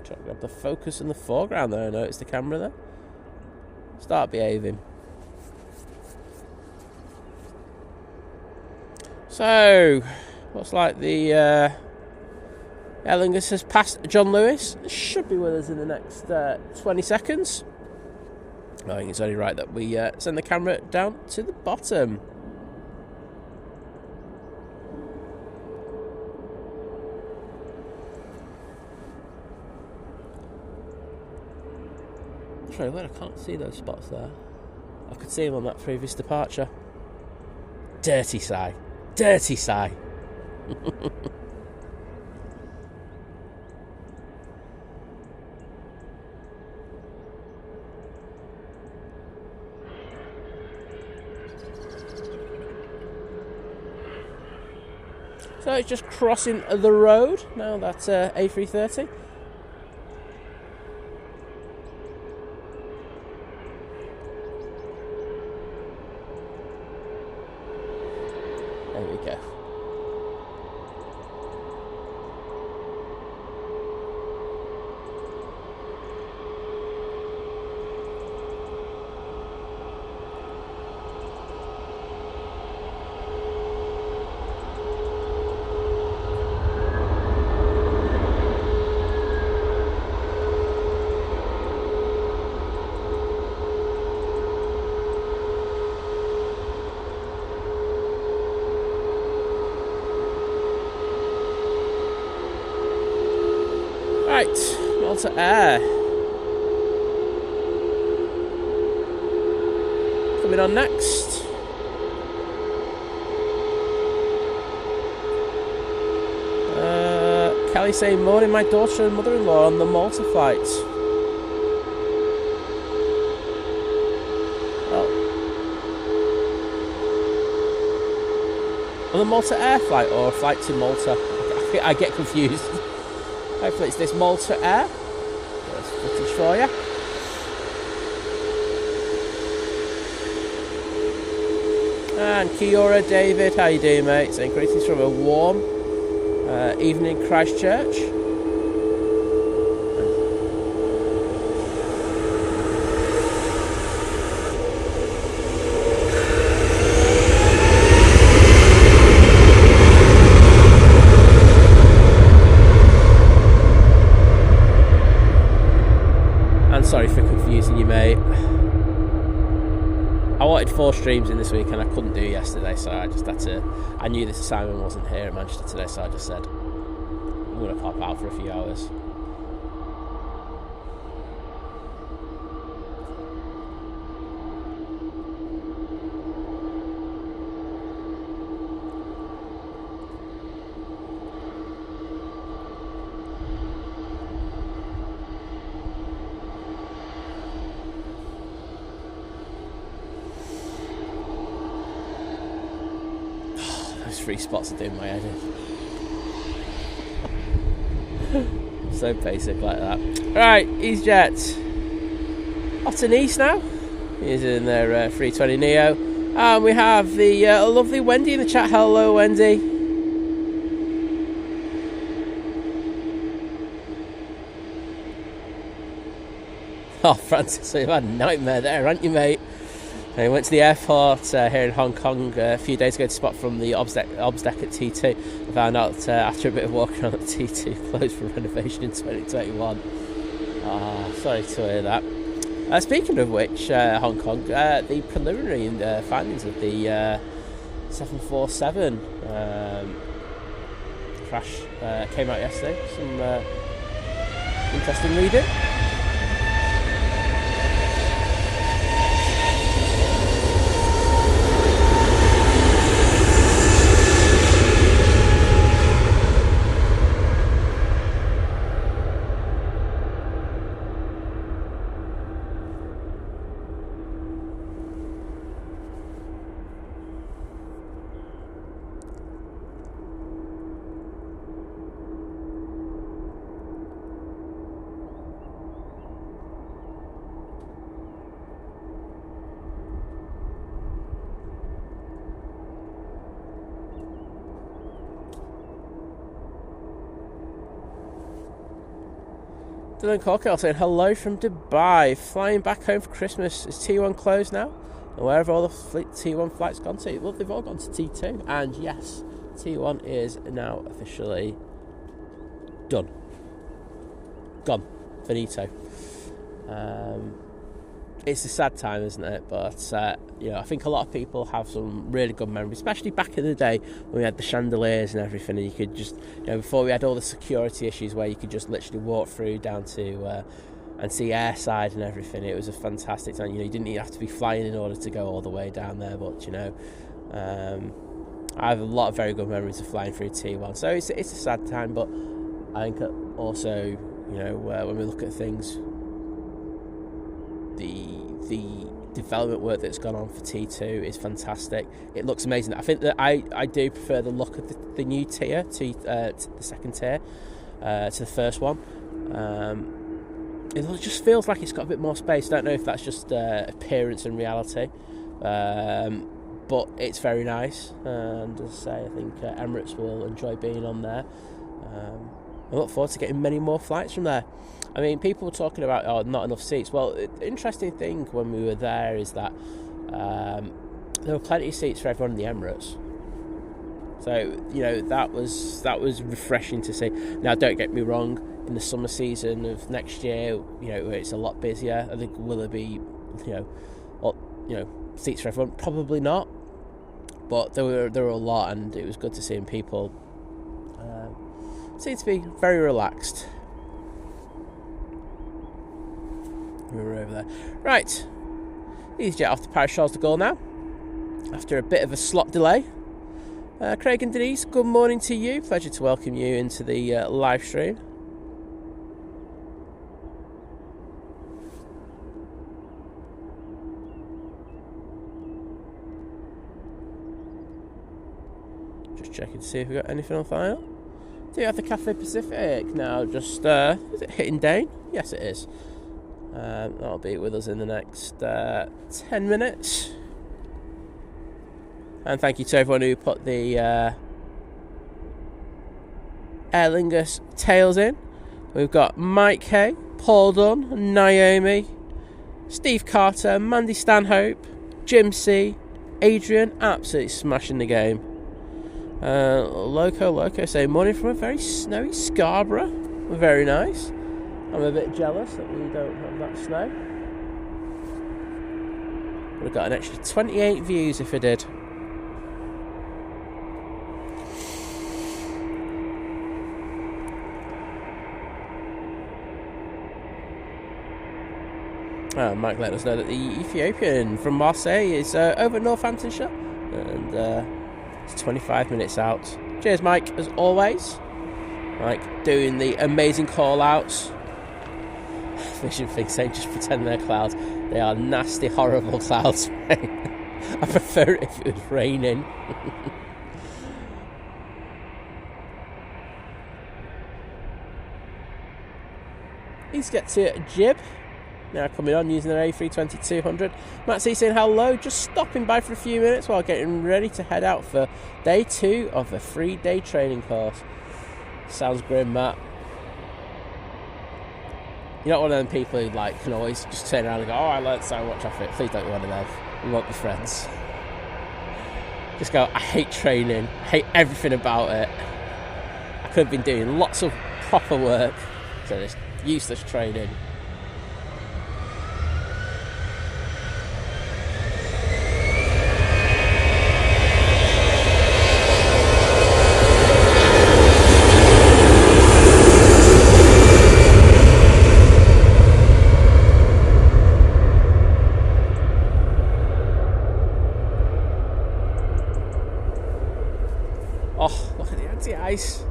Try to grab the focus in the foreground there. I noticed the camera there. Start behaving. So, looks like the Aer Lingus has passed John Lewis. Should be with us in the next 20 seconds. I think it's only right that we send the camera down to the bottom. Sorry, I can't see those spots there. I could see them on that previous departure. Dirty sigh. Dirty sigh. So it's just crossing the road. Now that's A330. There we go. Right, Malta Air. Coming on next. Kelly saying, morning, my daughter and mother-in-law on the Malta flight. On the Malta Air flight or a flight to Malta? I get confused. Hopefully it's this Malta Air. There's footage for you. And Kiora David, how you doing, mate? Saying greetings from a warm evening in Christchurch. Sorry for confusing you, mate. I wanted 4 streams in this week and I couldn't do yesterday, so I just had to. I knew this assignment wasn't here in Manchester today, so I just said I'm going to pop out for a few hours. Free spots are doing my head in. So basic like that. Right, EasyJet. Off to Nice now. He's in their 320 Neo. And we have the lovely Wendy in the chat. Hello, Wendy. Oh, Francis, you've had a nightmare there, haven't you, mate? I went to the airport here in Hong Kong a few days ago to spot from the obs deck at T2. I found out after a bit of walking around that T2 closed for renovation in 2021. Sorry to hear that. Speaking of which, Hong Kong, the preliminary findings of the 747 crash came out yesterday. Some interesting reading. Dylan Corkell saying hello from Dubai, flying back home for Christmas. Is T1 closed now? And where have all the T1 flights gone to? Well, they've all gone to T2, and yes, T1 is now officially done. Gone. Finito. It's a sad time, isn't it? But I think a lot of people have some really good memories, especially back in the day when we had the chandeliers and everything, and you could just, before we had all the security issues where you could just literally walk through down to and see airside and everything. It was a fantastic time. You didn't even have to be flying in order to go all the way down there. But I have a lot of very good memories of flying through T1. So it's a sad time, but I think also when we look at things, the development work that's gone on for T2 is fantastic. It looks amazing. I think that I do prefer the look of the new tier to the second tier to the first one. It just feels like it's got a bit more space. I don't know if that's just appearance and reality, but it's very nice. And as I say, I think Emirates will enjoy being on there. I look forward to getting many more flights from there. I mean, people were talking about not enough seats. Well, the interesting thing when we were there is that there were plenty of seats for everyone in the Emirates. So that was refreshing to see. Now, don't get me wrong. In the summer season of next year, where it's a lot busier, I think will there be, seats for everyone? Probably not. But there were a lot, and it was good to see people seem to be very relaxed. We were over there. Right, EasyJet off to Paris Charles de Gaulle now, after a bit of a slot delay. Craig and Denise, good morning to you. Pleasure to welcome you into the live stream. Just checking to see if we've got anything on file. Do you have the Cathay Pacific now? Just is it hitting down? Yes, it is. That'll be with us in the next 10 minutes. And thank you to everyone who put the Aer Lingus tails in. We've got Mike Hay, Paul Dunn, Naomi, Steve Carter, Mandy Stanhope, Jim C, Adrian, absolutely smashing the game. Loco saying morning from a very snowy Scarborough. Very nice. I'm a bit jealous that we don't have that snow. Would have got an extra 28 views if I did. Mike let us know that the Ethiopian from Marseille is over Northamptonshire, and it's 25 minutes out. Cheers, Mike, as always. Mike doing the amazing call-outs. Vision thing saying just pretend they're clouds. They are nasty, horrible clouds. I prefer it if it was raining. Let's get to Jib. Now coming on using an A320-200. Matt C saying hello, just stopping by for a few minutes while getting ready to head out for day 2 of the 3-day training course. Sounds grim, Matt. You're not one of them people who can always just turn around and go, I learned so much off it. Please don't be one of them. We won't be friends. Just go, I hate training. I hate everything about it. I could have been doing lots of proper work. So this useless training. Oh, look at the anti-ice.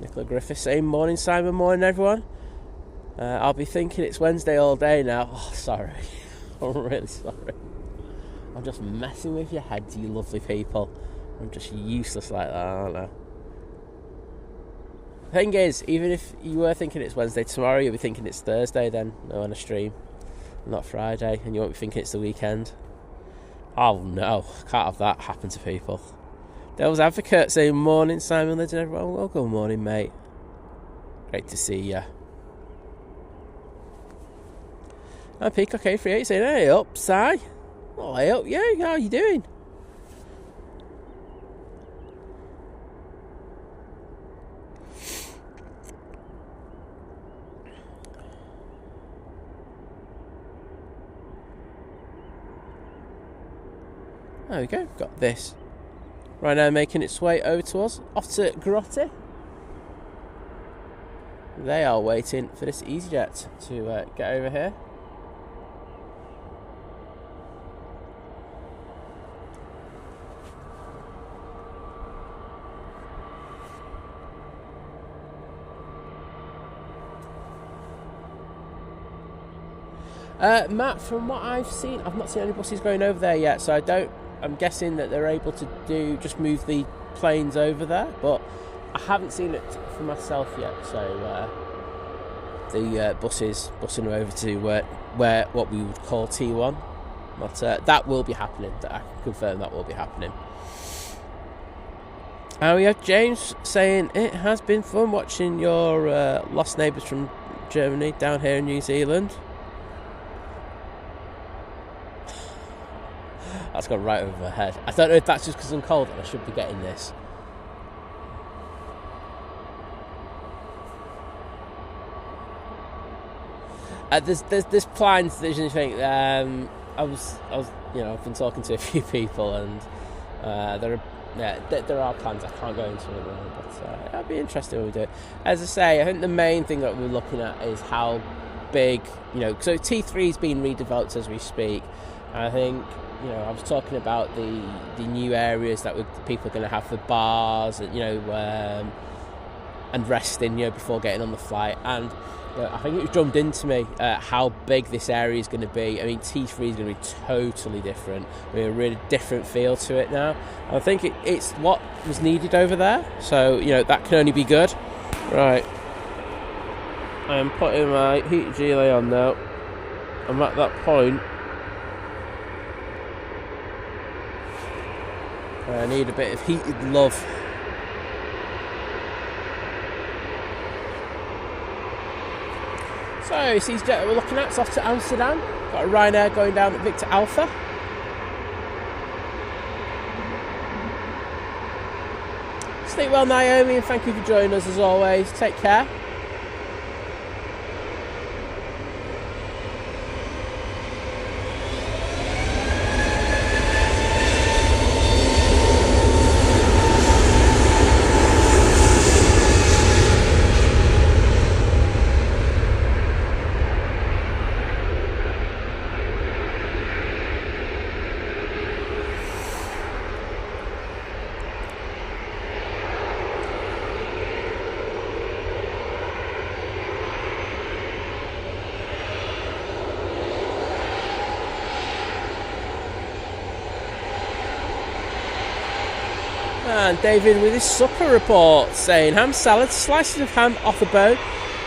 Nicola Griffith saying morning Simon, morning everyone. I'll be thinking it's Wednesday all day now. Oh, sorry. I'm really sorry. I'm just messing with your heads, you lovely people. I'm just useless like that, aren't I? The thing is, even if you were thinking it's Wednesday, tomorrow you'll be thinking it's Thursday then, on a stream, not Friday, and you won't be thinking it's the weekend. Oh no, can't have that happen to people. Devil's Advocate saying morning Simon, Legend, everyone. Well, good morning, mate. Great to see you. And Peacock A380 saying, hey up, Si. Oh, hey up, yeah, how are you doing? There we go, got this Right now making its way over to us, off to Grotte. They are waiting for this EasyJet to get over here. Matt, from what I've seen, I've not seen any buses going over there yet, so I'm guessing that they're able to just move the planes over there, but I haven't seen it for myself yet, so the buses bussing over to where what we would call T1, but that will be happening. I can confirm that will be happening. And we have James saying, it has been fun watching your lost neighbours from Germany down here in New Zealand. That's gone right over my head. I don't know if that's just because I'm cold and I should be getting this. There's plans. There's anything. I was, I've been talking to a few people, and there are plans. I can't go into it now, but it'll be interesting when we do it. As I say, I think the main thing that we're looking at is how big, so T3 is being redeveloped as we speak. And I think, I was talking about the new areas that people are going to have for bars, and and resting, before getting on the flight. And I think it was drummed into me how big this area is going to be. I mean, T3 is going to be totally different. We have a really different feel to it now. And I think it's what was needed over there. So, that can only be good. Right. I'm putting my heat gilet on now. I'm at that point. I need a bit of heated love. So, EasyJet we're looking at, it's off to Amsterdam. Got a Ryanair going down at Victor Alpha. Sleep well, Naomi, and thank you for joining us as always. Take care. And David with his supper report saying ham salad, slices of ham off the bone,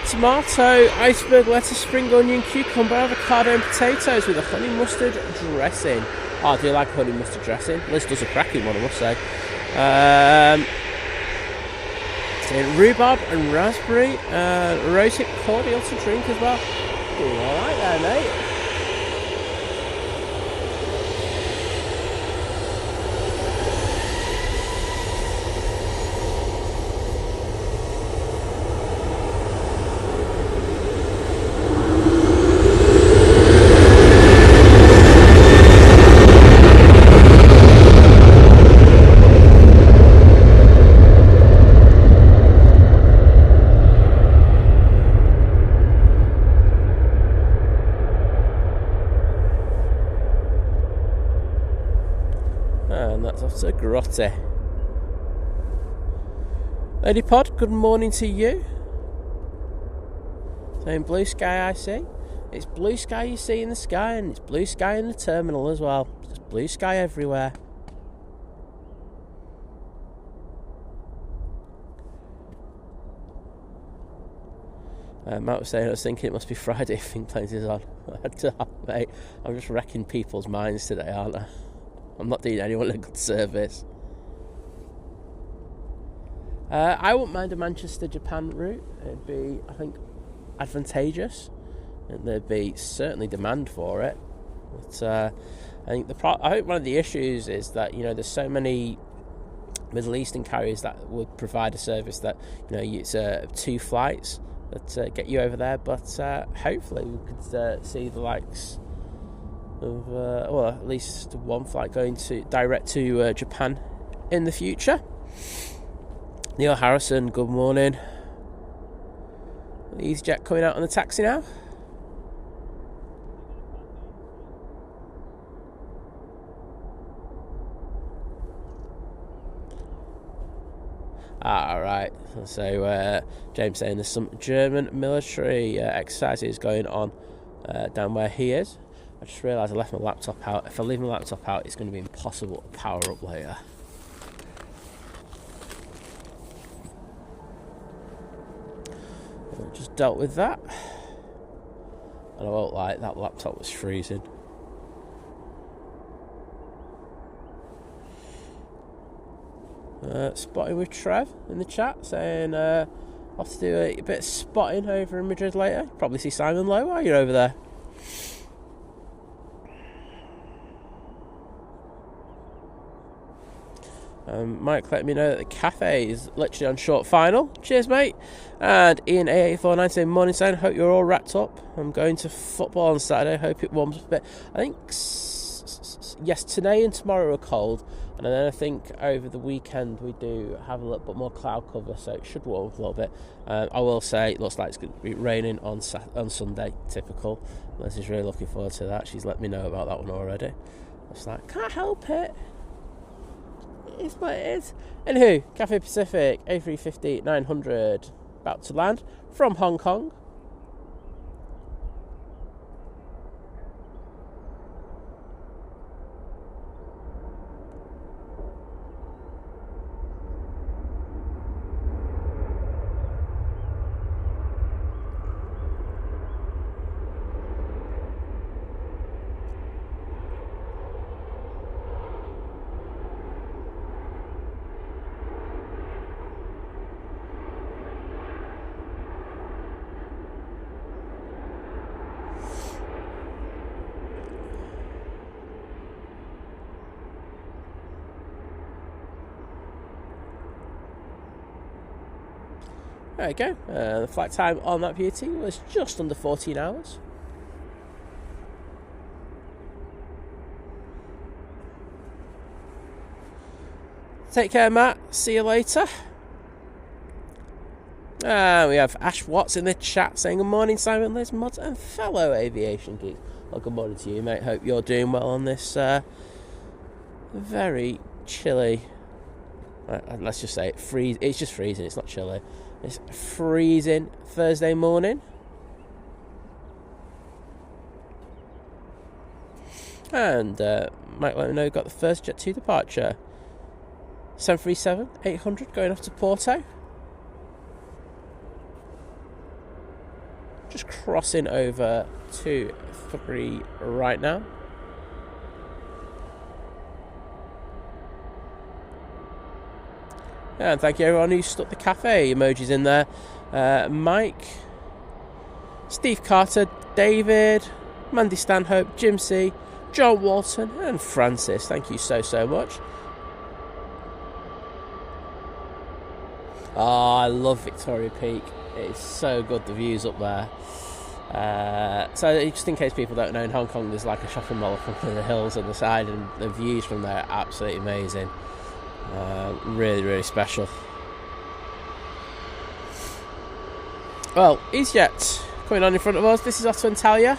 tomato, iceberg lettuce, spring onion, cucumber, avocado and potatoes with a honey mustard dressing. Oh, I do like honey mustard dressing. Liz does a cracking one, I must say. Saying rhubarb and raspberry, rosehip cordial to drink as well. Doing alright there, mate. Grotte. Lady Pod, good morning to you. Saying blue sky I see. It's blue sky you see in the sky, and it's blue sky in the terminal as well. Just blue sky everywhere. Matt was saying, I was thinking it must be Friday if Think Planes is on. Mate, I'm just wrecking people's minds today, aren't I? I'm not doing anyone a good service. I wouldn't mind a Manchester-Japan route. It'd be, I think, advantageous, and there'd be certainly demand for it. But I think I think one of the issues is that there's so many Middle Eastern carriers that would provide a service that it's 2 flights that get you over there. But hopefully we could see the likes of at least 1 flight going direct to Japan in the future. Neil Harrison, good morning. EasyJet coming out on the taxi now. Right. So James saying there's some German military exercises going on down where he is. I just realised I left my laptop out. If I leave my laptop out, it's going to be impossible to power up later. I just dealt with that. And I won't lie, that laptop was freezing. Spotting with Trev in the chat saying off to do a bit of spotting over in Madrid later. Probably see Simon Lowe while you're over there. Mike let me know that the cafe is literally on short final. Cheers, mate. And Ian A849 saying morning sound. Hope you're all wrapped up. I'm going to football on Saturday. Hope it warms up a bit. I think yes, today and tomorrow are cold. And then I think over the weekend we do have a little bit more cloud cover, so it should warm up a little bit. I will say it looks like it's going to be raining on Sunday, typical. Leslie's really looking forward to that. She's let me know about that one already. I was like, can't help it. It is what it is. Anywho, Cathay Pacific, A350-900, about to land from Hong Kong. There we go. The flight time on that beauty was just under 14 hours. Take care, Matt. See you later. We have Ash Watts in the chat saying good morning, Simon, Liz, Mods, and fellow aviation geeks. Well, good morning to you, mate. Hope you're doing well on this very chilly. Let's just say it's just freezing. It's not chilly. It's freezing Thursday morning. And Mike let me know got the first Jet 2 departure. 737-800 going off to Porto. Just crossing over to 3 right now. And thank you everyone who stuck the cafe emojis in there. Mike, Steve Carter, David, Mandy Stanhope, Jim C, John Walton and Francis. Thank you so much. Oh, I love Victoria Peak. It's so good, the views up there. So just in case people don't know, in Hong Kong there's like a shopping mall up in the hills on the side, and the views from there are absolutely amazing. Really special. Well, EasyJet coming on in front of us. This is off to Antalya.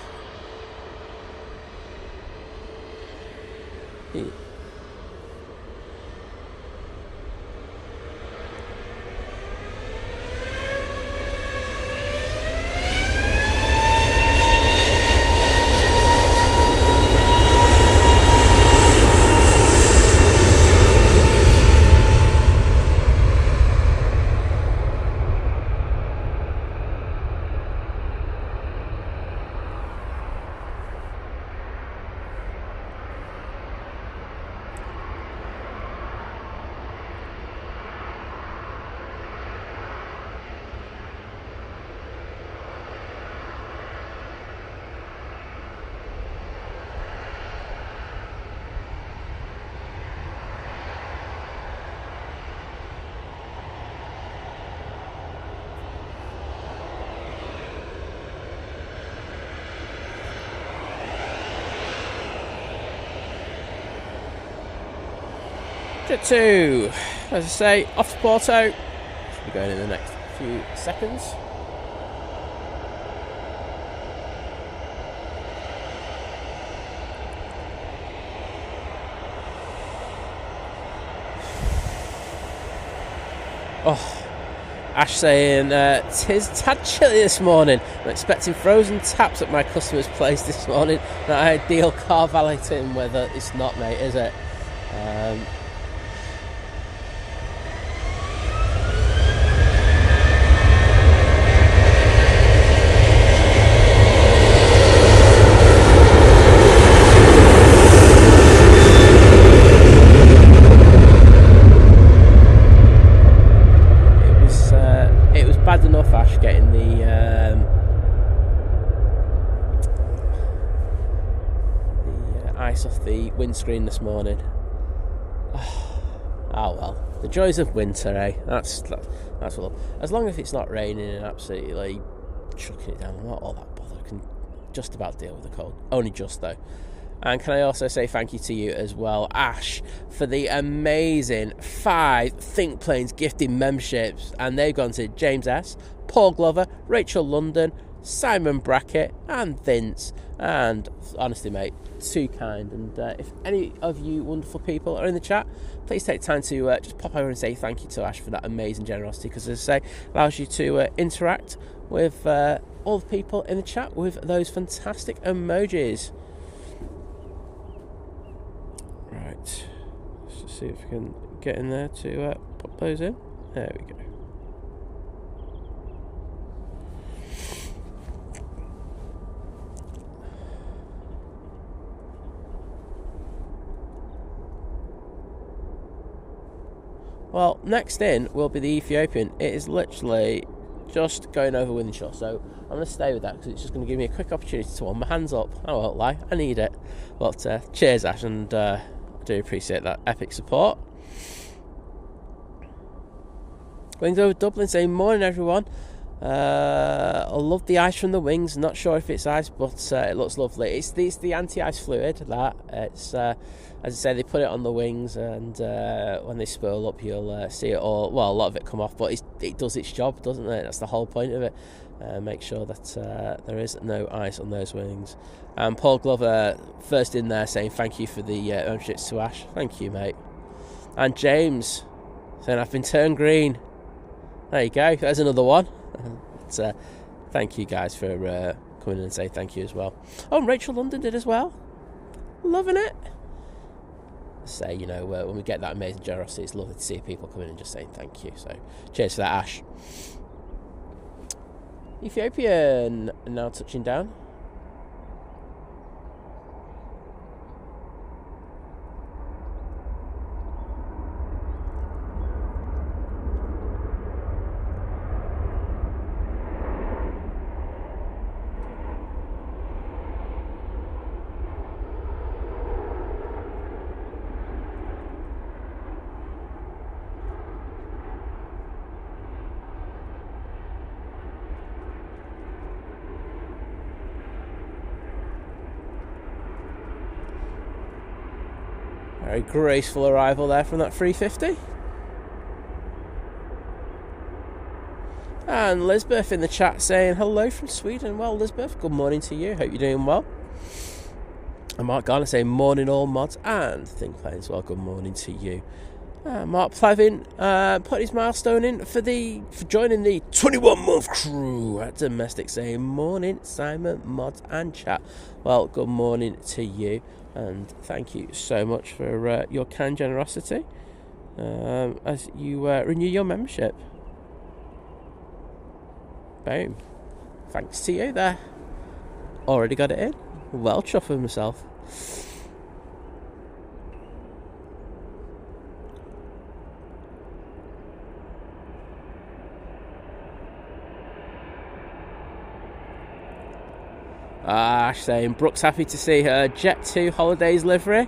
Jet 2, as I say, off to Porto. Should be going in the next few seconds. Oh, Ash saying, "'Tis tad chilly this morning. I'm expecting frozen taps at my customer's place this morning. Not ideal car valeting weather. It's not, mate, is it?" Bad enough, Ash, getting the ice off the windscreen this morning. Oh well, the joys of winter, eh? That's what. As long as it's not raining and absolutely chucking it down, I'm not all that bothered. I can just about deal with the cold. Only just though. And can I also say thank you to you as well, Ash, for the amazing 5 Think Planes gifting memberships. And they've gone to James S, Paul Glover, Rachel London, Simon Brackett, and Vince. And honestly, mate, too kind. And if any of you wonderful people are in the chat, please take time to just pop over and say thank you to Ash for that amazing generosity. Because as I say, allows you to interact with all the people in the chat with those fantastic emojis. Right, let's see if we can get in there to pop those in. There we go. Well, next in will be the Ethiopian. It is literally just going over Windsor, so I'm going to stay with that because it's just going to give me a quick opportunity to warm my hands up. I won't lie, I need it. But cheers, Ash, and I do appreciate that epic support. Wings over Dublin saying, "Morning everyone. I love the ice from the wings. Not sure if it's ice, but it looks lovely. It's the anti-ice fluid. That it's as I say, they put it on the wings, and when they spool up, you'll see it all. Well, a lot of it come off, but it does its job, doesn't it? That's the whole point of it. Make sure that there is no ice on those wings." And Paul Glover first in there saying thank you for the memberships to Ash. Thank you, mate. And James saying, "I've been turned green." There you go. There's another one. But, thank you guys for coming in and saying thank you as well. Oh, and Rachel London did as well. Loving it. Say, you know, when we get that amazing generosity, it's lovely to see people coming in and just saying thank you. So, cheers for that, Ash. Ethiopian now touching down. Very graceful arrival there from that 350. And Lisbeth in the chat saying hello from Sweden. Well, Lisbeth, good morning to you. Hope you're doing well. And Mark Garner saying morning all mods, and Think Plane as well. Good morning to you. Mark Plevin put his milestone in for joining the 21-month crew at Domestic, saying morning Simon, mods and chat. Well, good morning to you. And thank you so much for your kind generosity as you renew your membership. Boom. Thanks to you there. Already got it in. Well chuffed with myself. Ash saying Brooke's happy to see her Jet 2 holidays livery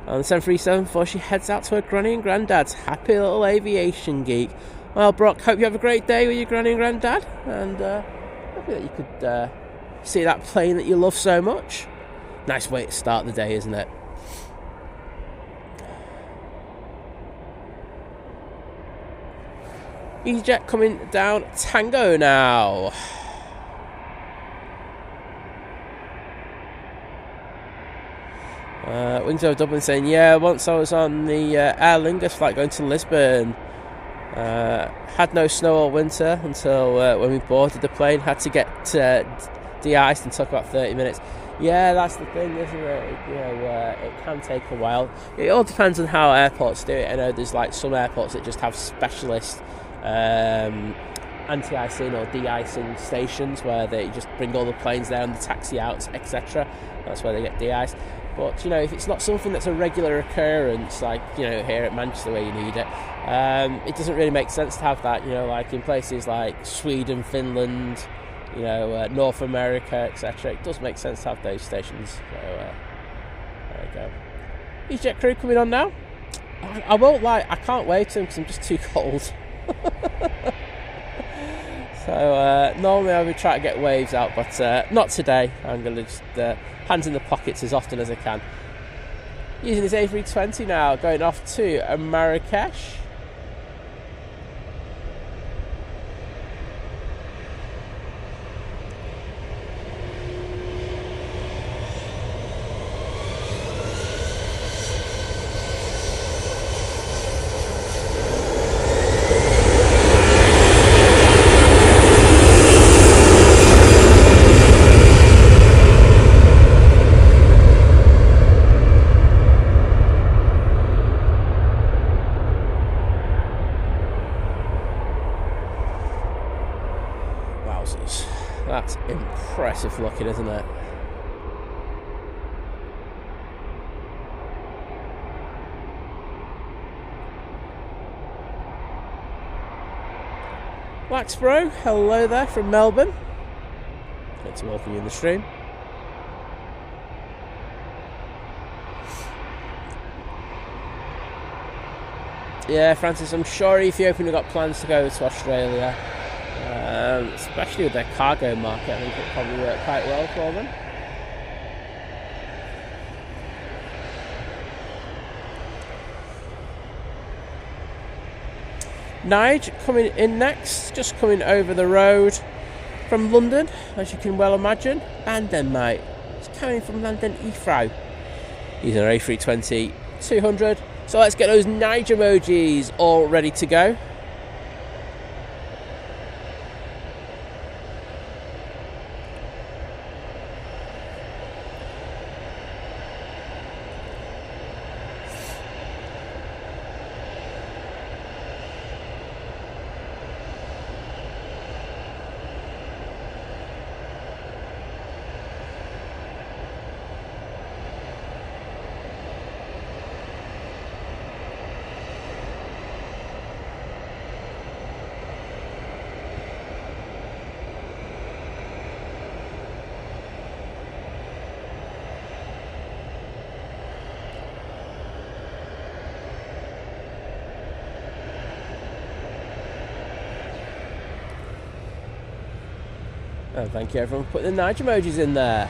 on the 737 before she heads out to her granny and granddad's. Happy little aviation geek. Well, Brooke, hope you have a great day with your granny and granddad, and happy that you could see that plane that you love so much. Nice way to start the day, isn't it? EasyJet coming down Tango now. Wings over Dublin saying, yeah, once I was on the Aer Lingus flight going to Lisbon, had no snow all winter until when we boarded the plane, had to get de-iced and took about 30 minutes. Yeah, that's the thing, isn't it? It can take a while. It all depends on how airports do it. I know there's like some airports that just have specialist anti-icing or de-icing stations where they just bring all the planes there and the taxi out, etc. That's where they get de-iced. But if it's not something that's a regular occurrence, like here at Manchester where you need it, it doesn't really make sense to have that. Like in places like Sweden, Finland, North America, etc. It does make sense to have those stations. So there you go. EasyJet crew coming on now. I won't lie, I can't wave to them because I'm just too cold. So normally I would try to get waves out, but not today. I'm going to just hands in the pockets as often as I can. Using this A320 now, going off to Marrakesh. That's impressive looking, isn't it? Waxbro, hello there from Melbourne. Great to welcome you in the stream. Yeah, Francis, I'm sure Ethiopian have got plans to go to Australia. Especially with their cargo market, I think it probably worked quite well for them. Nige coming in next, just coming over the road from London, as you can well imagine. London, mate. It's coming from London Heathrow. He's an A320 200. So let's get those Nige emojis all ready to go. And thank you everyone for putting the Nige emojis in there.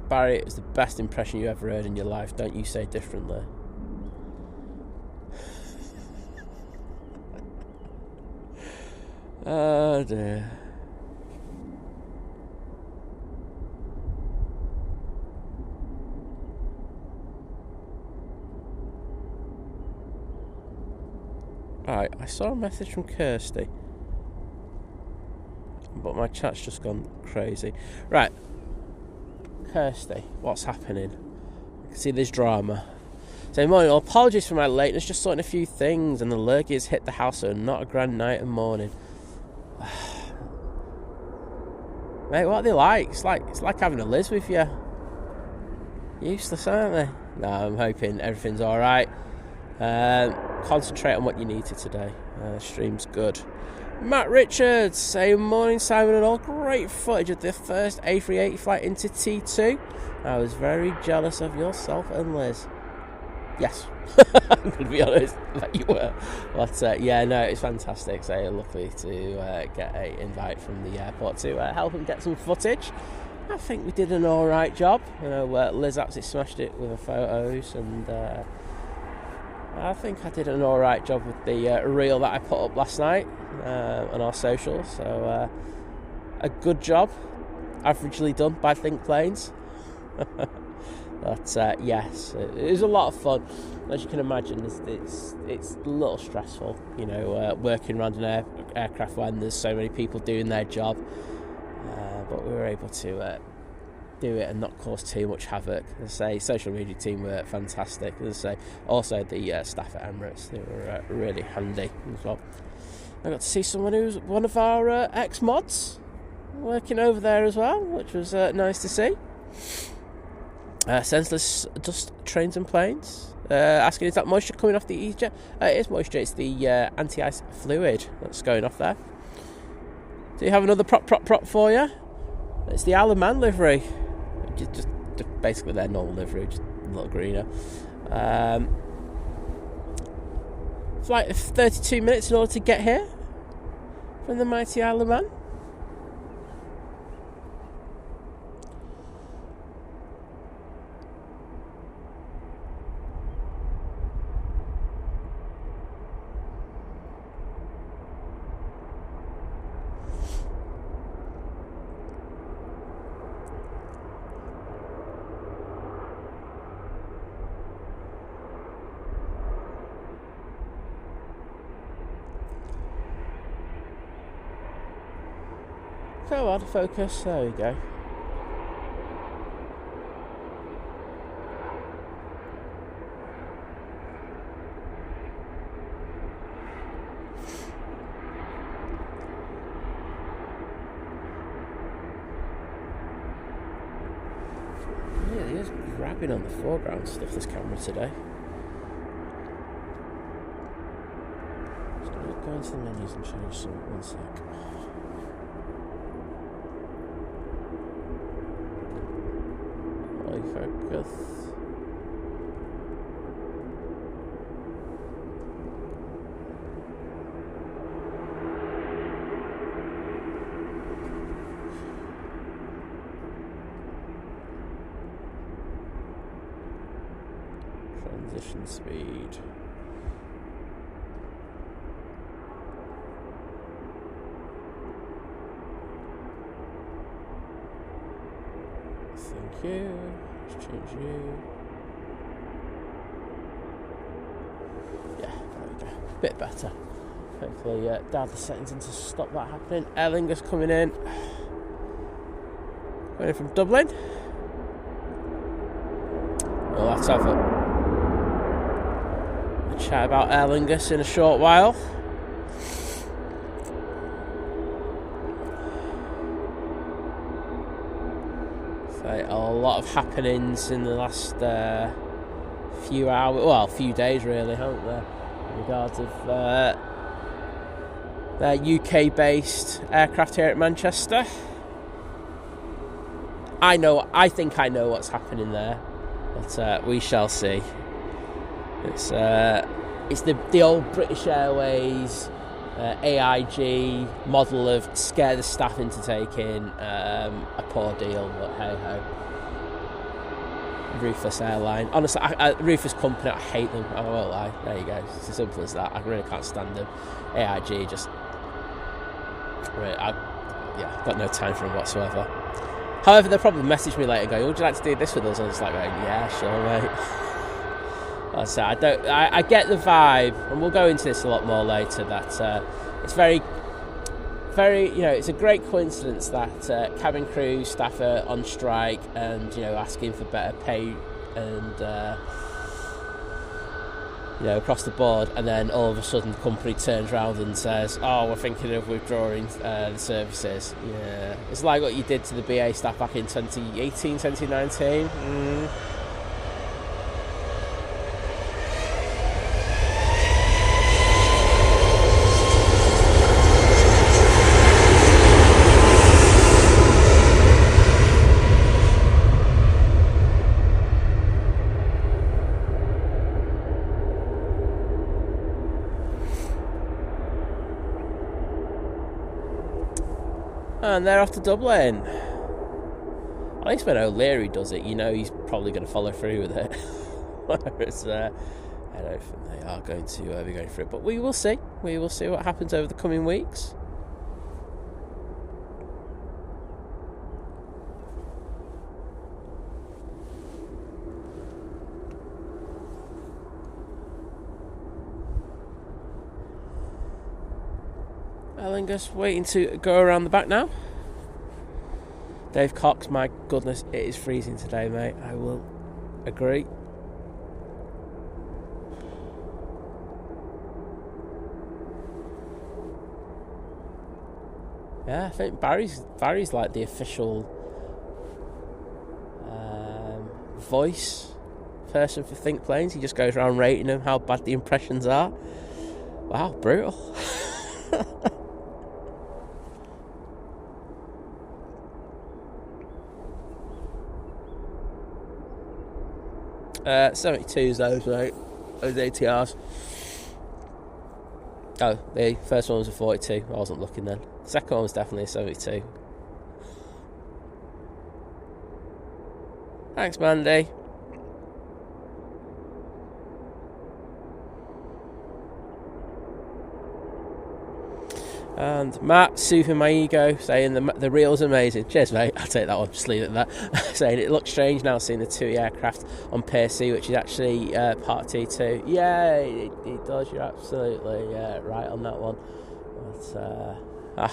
Barry, it was the best impression you ever heard in your life. Don't you say differently. Oh dear. Right, I saw a message from Kirsty, but my chat's just gone crazy. Right. Kirsty, what's happening? I can see this drama. So morning, apologies for my lateness, just sorting a few things and the lurgy has hit the house, so not a grand night and morning. Mate, what are they like? It's like having a Liz with you. Useless, aren't they? No, I'm hoping everything's alright. Concentrate on what you need to today. Stream's good. Matt Richards saying, morning Simon and all, great footage of the first A380 flight into T2. I was very jealous of yourself and Liz. Yes, I'm going to be honest that you were. But yeah, no, it's fantastic. So lucky to get an invite from the airport to help him get some footage. I think we did an alright job. You know, Liz absolutely smashed it with her photos, and I think I did an alright job with the reel that I put up last night on our socials. So a good job, averagely done by Think Planes. But yes, it was a lot of fun. As you can imagine, it's a little stressful, you know, working around an aircraft when there's so many people doing their job. But we were able to do it and not cause too much havoc. As I say, social media team were fantastic. As I say, also the staff at Emirates, they were really handy as well. I got to see someone who's one of our ex-mods working over there as well, which was nice to see. Senseless Dust Trains and Planes asking, is that moisture coming off the EasyJet? It is moisture. It's the anti-ice fluid that's going off there. Do you have another prop for you? It's the Isle of Man livery. Just basically their normal livery, just a little greener. Flight of 32 minutes in order to get here from the mighty Isle of Man. Come on, focus. There we go. Yeah, he is grabbing on the foreground stuff, this camera today. Just going to go into the menus and change some. One sec. Focus. Transition speed. Thank you. Let's change you. Yeah, there we go. Bit better. Hopefully dial the settings in to stop that happening. Aer Lingus coming in. Going in from Dublin. We'll have to have a chat about Aer Lingus in a short while. A lot of happenings in the last few hours, well, few days really, haven't there, in regards of their UK-based aircraft here at Manchester. I think I know what's happening there, but we shall see. It's the old British Airways AIG model of scare the staff into taking a poor deal, but hey ho. Ruthless airline. Honestly, ruthless company, I hate them, I won't lie. There you go, it's as simple as that. I really can't stand them. AIG just really, got no time for them whatsoever. However, they'll probably message me later going, would you like to do this with us? I was like, yeah, sure mate. So I get the vibe, and we'll go into this a lot more later, that it's very, very, it's a great coincidence that cabin crew staff are on strike and, asking for better pay and, across the board, and then all of a sudden the company turns around and says, oh, we're thinking of withdrawing the services. Yeah, it's like what you did to the BA staff back in 2018, 2019. And they're off to Dublin. At least when O'Leary does it, you know he's probably going to follow through with it. Whereas I don't think they are going to be going for it. But we will see. We will see what happens over the coming weeks. Aer Lingus waiting to go around the back now. Dave Cox, my goodness, it is freezing today, mate. I will agree. Yeah, I think Barry's like the official voice person for Think Planes. He just goes around rating them, how bad the impressions are. Wow, brutal. 72s those, mate. Those ATRs. Oh, the first one was a 42. I wasn't looking then. The second one was definitely a 72. Thanks, Mandy. And Matt, soothing my ego, saying the reel's amazing. Cheers, mate. I'll take that one. Just leave it at that. Saying it looks strange now seeing the TUI aircraft on Pier C, which is actually part of T2. Yeah, it does. You're absolutely right on that one. But,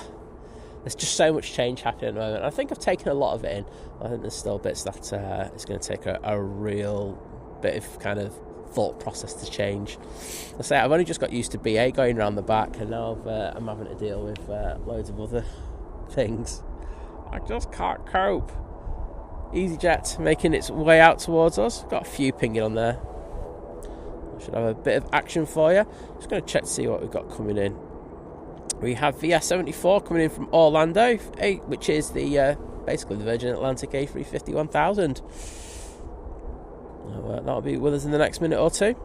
there's just so much change happening at the moment. I think I've taken a lot of it in. I think there's still bits that it's going to take a real bit of kind of thought process to change. I say I've only just got used to BA going around the back, and now I'm having to deal with loads of other things. I just can't cope. EasyJet making its way out towards us. Got a few pinging on there. I should have a bit of action for you. Just going to check to see what we've got coming in. We have VS74 coming in from Orlando, which is the basically the Virgin Atlantic A350 1000. That'll be with us in the next minute or two.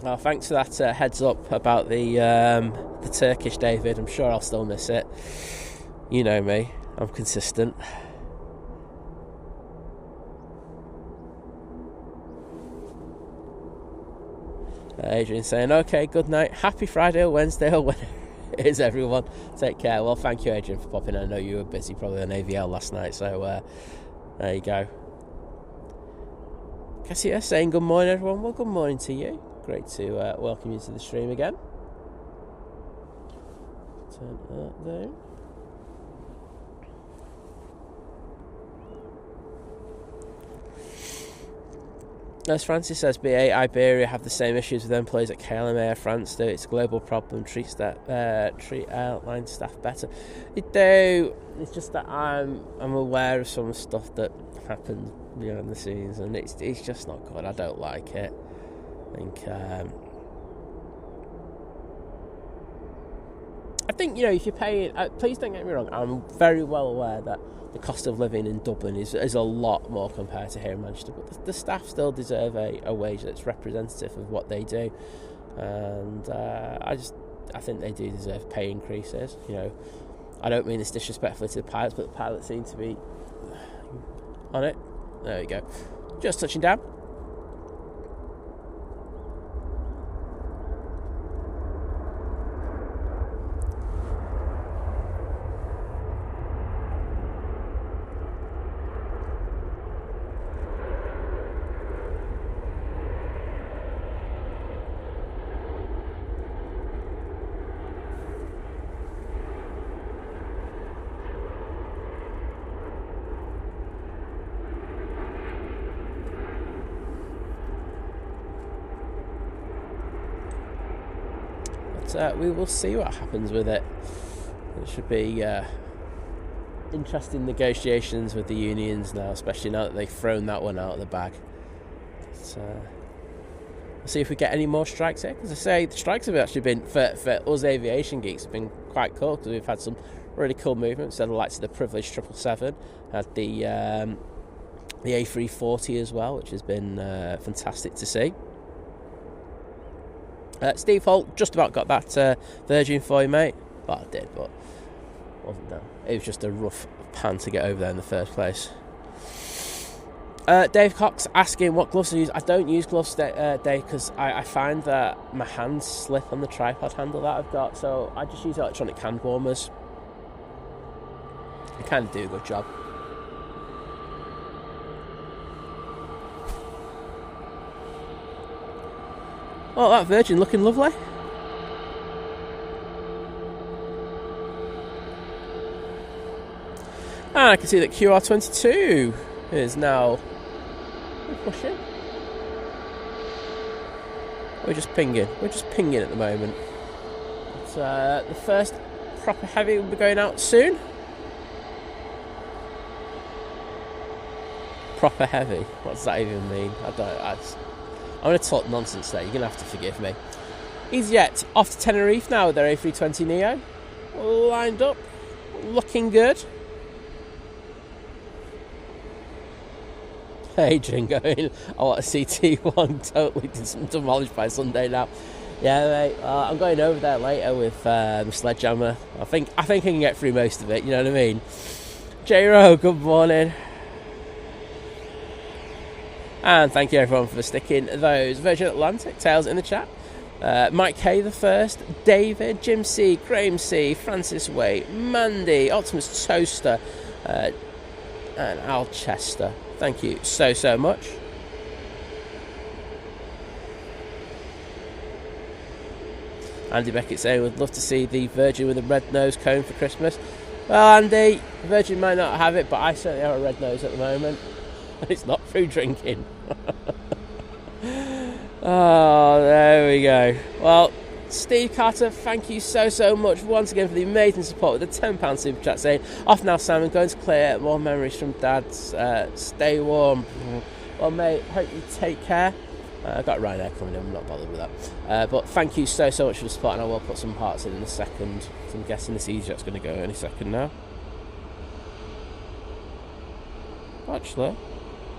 Oh, thanks for that heads up about the Turkish, David. I'm sure I'll still miss it. You know me, I'm consistent. Adrian saying, okay, good night, happy Friday or Wednesday or whenever it is, everyone. Take care. Well, thank you, Adrian, for popping in. I know you were busy probably on AVL last night, so there you go. Cassia saying good morning, everyone. Well, good morning to you. Great to welcome you to the stream again. Turn that down. As Francis says, BA Iberia have the same issues with employees at KLM Air France do. It's a global problem. Treat airline staff better. They do. It's just that I'm aware of some stuff that happens behind the scenes, and it's just not good. I don't like it. I think if you're paying, please don't get me wrong, I'm very well aware that the cost of living in Dublin is a lot more compared to here in Manchester, but the staff still deserve a wage that's representative of what they do, and I think they do deserve pay increases. I don't mean this disrespectfully to the pilots, but the pilots seem to be on it. There we go. Just touching down. We will see what happens with it. It should be interesting negotiations with the unions now, especially now that they've thrown that one out of the bag. We'll see if we get any more strikes here. Because I say, the strikes have actually been, for us aviation geeks, have been quite cool, because we've had some really cool movements. So the likes of the Privileged 777, had the the A340 as well, which has been fantastic to see. Steve Holt, just about got that Virgin for you, mate. Well, I did, but wasn't done. It was just a rough pan to get over there in the first place. Dave Cox asking what gloves I use. I don't use gloves, Dave, because I find that my hands slip on the tripod handle that I've got, so I just use electronic hand warmers. They kind of do a good job. Oh, that Virgin looking lovely. And I can see that QR22 is now pushing. We're just pinging. We're just pinging at the moment. It's, the first proper heavy will be going out soon. Proper heavy? What does that even mean? I'm going to talk nonsense there. You're going to have to forgive me. EasyJet off to Tenerife now with their A320neo. Lined up. Looking good. Adrian going, I want a CT1 totally demolished by Sunday now. Yeah, mate. I'm going over there later with the sledgehammer. I think I can get through most of it. You know what I mean? J-Ro, good morning. And thank you everyone for sticking those Virgin Atlantic tales in the chat. Mike K the first, David, Jim C, Graham C, Francis Way, Mandy, Optimus Toaster, and Al Chester. Thank you so much. Andy Beckett saying would love to see the Virgin with a red nose cone for Christmas. Well, Andy, Virgin might not have it, but I certainly have a red nose at the moment. And it's not through drinking. Oh, there we go. Well, Steve Carter, thank you so much once again for the amazing support with the £10 super chat saying, off now Simon, going to clear, more memories from Dad's, stay warm. Well mate, hope you take care. I've got Ryanair coming in, I'm not bothered with that. But thank you so much for the support, and I will put some parts in a second. So I'm guessing this EasyJet's going to go any second now. Actually,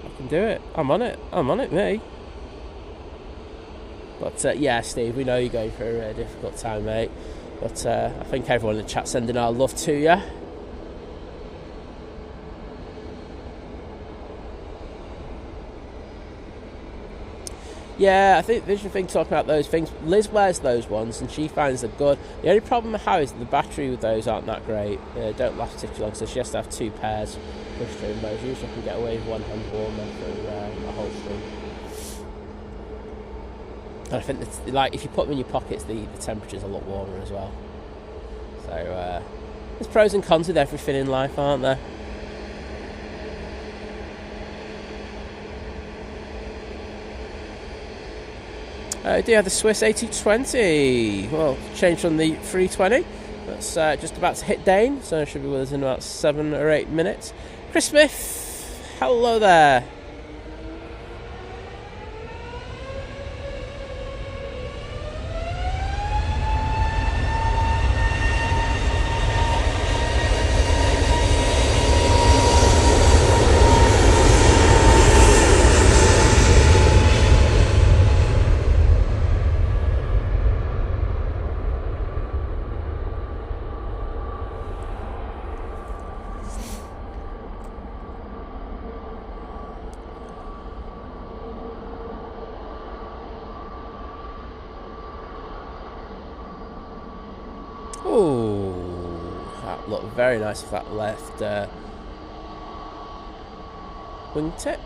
I can do it. I'm on it, me. But yeah, Steve, we know you're going through a difficult time, mate. But I think everyone in the chat sending our love to you. Yeah, I think Vision thing talking about those things. Liz wears those ones and she finds them good. The only problem I have is that the battery with those aren't that great. They don't last particularly long, so she has to have two pairs pushed through those. Usually I can get away with one hand warmer for a whole stream. And I think that, like, if you put them in your pockets, the temperature's a lot warmer as well. So there's pros and cons with everything in life, aren't there? I do have the Swiss A220. Well, changed from the 320. That's just about to hit Dane, so it should be with us in about 7 or 8 minutes. Chris Smith, hello there. Very nice flat left wingtip.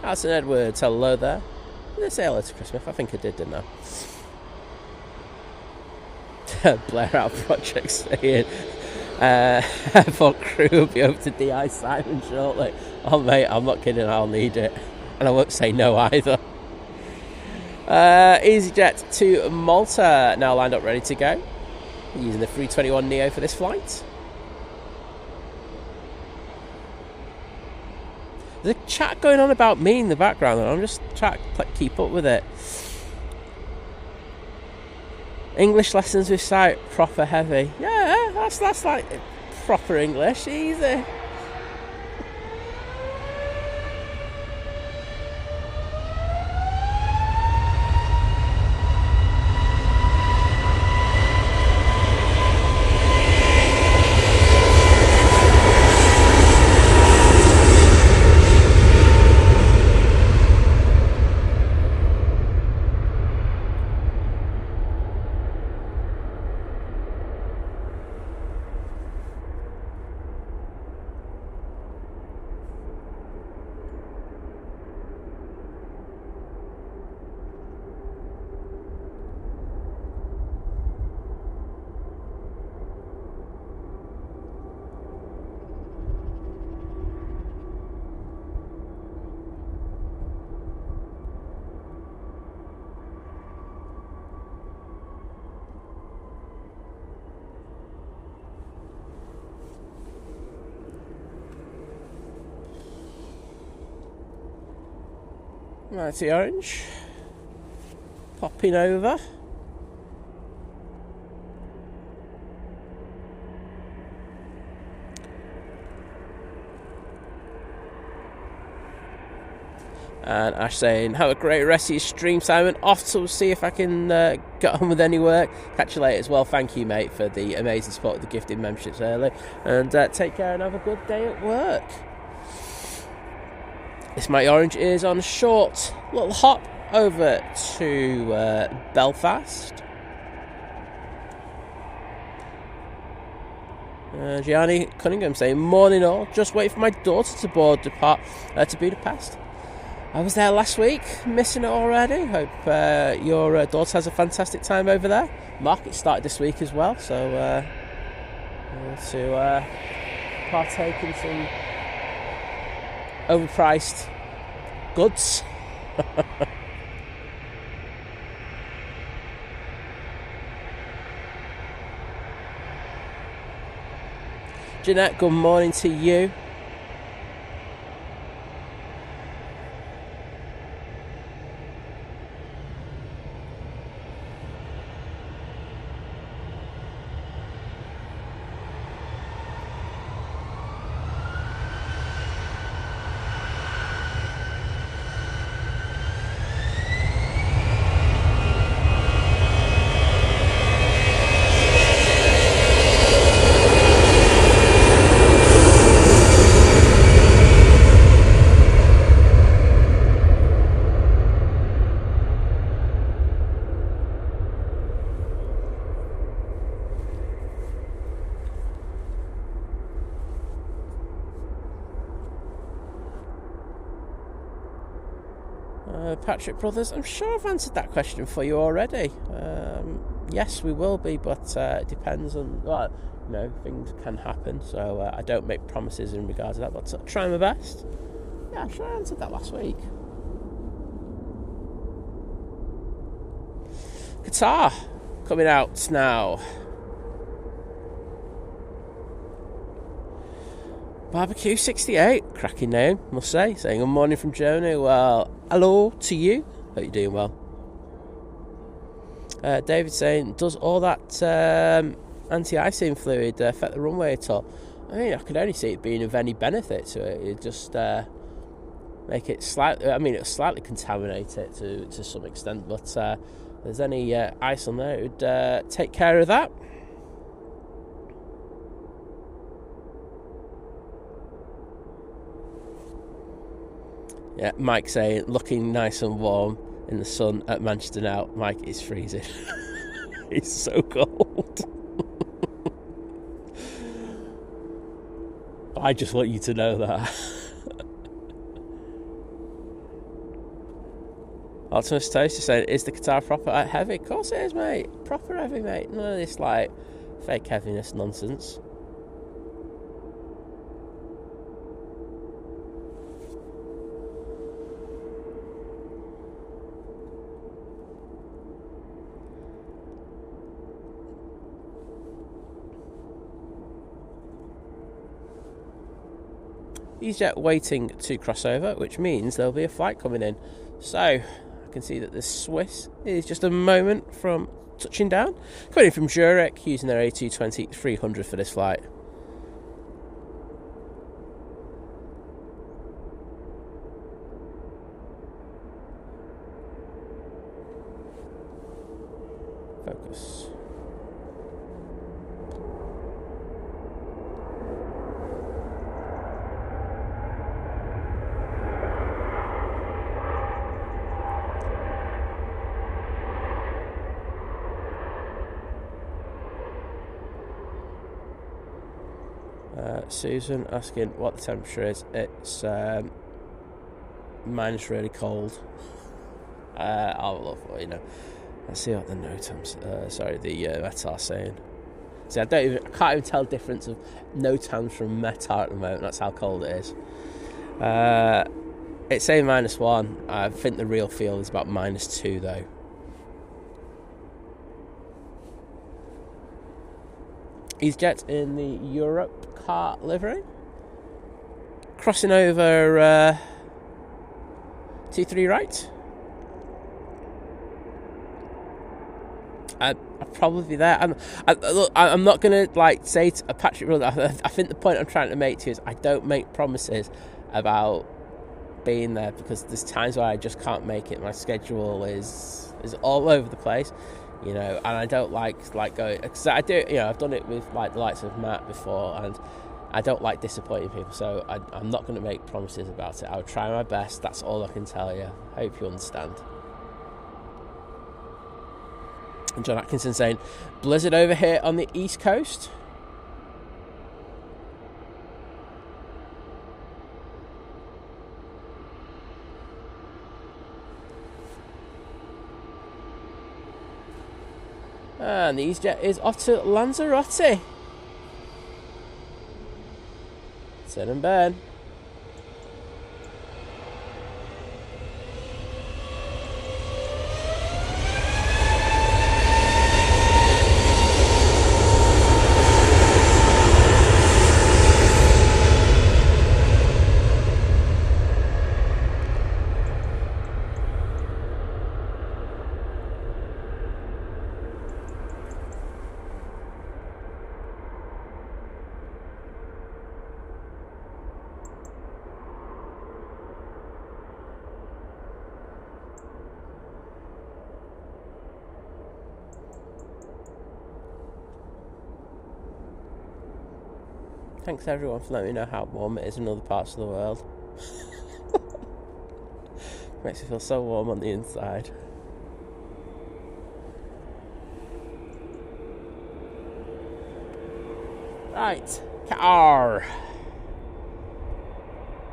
Alison Edwards, hello there. Did I say hello to Chris Smith? I think I did, didn't I? Blair Out Project saying airport crew will be over to DI Simon shortly. Oh mate, I'm not kidding, I'll need it. And I won't say no either. EasyJet to Malta now lined up ready to go, using the 321neo for this flight. There's a chat going on about me in the background and I'm just trying to keep up with it. English lessons with sight, proper heavy. Yeah, that's like proper English, easy. Mighty Orange popping over. And Ash saying, have a great rest of your stream, Simon. Off to see if I can get on with any work. Catch you later as well. Thank you, mate, for the amazing support of the gifted memberships early. And take care and have a good day at work. This Mighty Orange is on a short little hop over to Belfast. Gianni Cunningham saying, morning all, just wait for my daughter to board depart to Budapest. I was there last week, missing it already. Hope your daughter has a fantastic time over there. Market started this week as well, so to partake in some overpriced goods. Jeanette, good morning to you. Patrick Brothers, I'm sure I've answered that question for you already. Yes, we will be, but it depends on, well, you know, things can happen, so I don't make promises in regards to that, but I'll try my best. Yeah, I'm sure I answered that last week. Qatar coming out now. Barbecue 68, cracking name, must say. Saying good morning from Germany. Well, hello to you. Hope you're doing well. David saying, does all that anti-icing fluid affect the runway at all? I mean, I could only see it being of any benefit to it. It just make it slightly. I mean, it'll slightly contaminate it to some extent, but if there's any ice on there, it would take care of that. Yeah, Mike saying, looking nice and warm in the sun at Manchester now. Mike is freezing. He's so cold. I just want you to know that. Optimus Toast is saying, is the Qatar proper heavy? Of course it is, mate. Proper heavy, mate. None of this, like, fake heaviness nonsense. EasyJet waiting to cross over, which means there'll be a flight coming in. So, I can see that the Swiss is just a moment from touching down. Coming in from Zurich, using their A320-300 for this flight. Focus. Susan asking what the temperature is. It's minus really cold. I'll look for you know. Let's see what the NOTAM's the META are saying. See, I can't even tell the difference of NOTAMs from META at the moment. That's how cold it is. It's saying -1. I think the real feel is about -2 though. EasyJet in the Europe car livery. Crossing over T3 right. I'll probably be there. I'm not going to like say to a Patrick Rule. I think the point I'm trying to make to you is I don't make promises about being there because there's times where I just can't make it. My schedule is all over the place, you know, and I don't like going because I do, you know, I've done it with like the likes of Matt before, and I don't like disappointing people. So I'm not going to make promises about it. I'll try my best. That's all I can tell you. Hope you understand. And John Atkinson saying, blizzard over here on the East Coast. And the EasyJet is off to Lanzarote. Turn and burn. Thanks everyone for letting me know how warm it is in other parts of the world. Makes me feel so warm on the inside. Right, Qatar.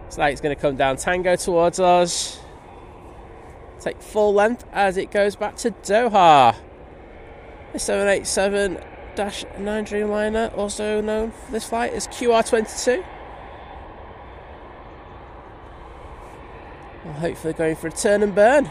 Looks like it's going to come down Tango towards us. Take full length as it goes back to Doha. The 787-9 Dreamliner, also known for this flight as QR22. Well, hopefully going for a turn and burn.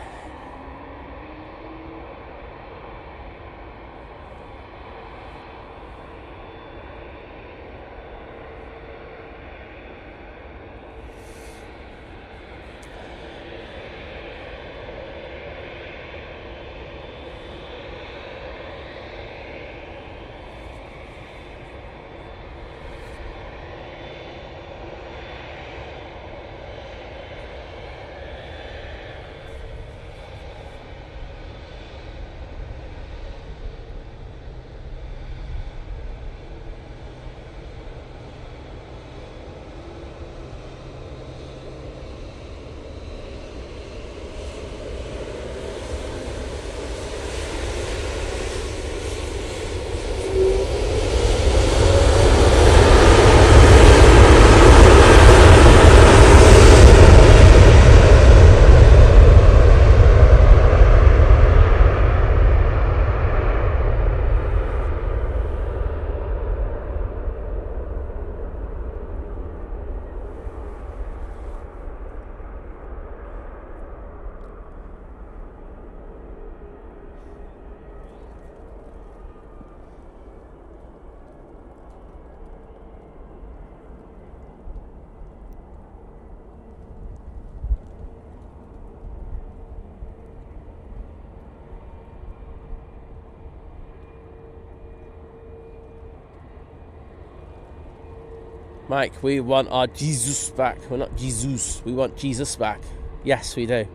Mike, we want our Jesus back. We're not Jesus. We want Jesus back. Yes, we do.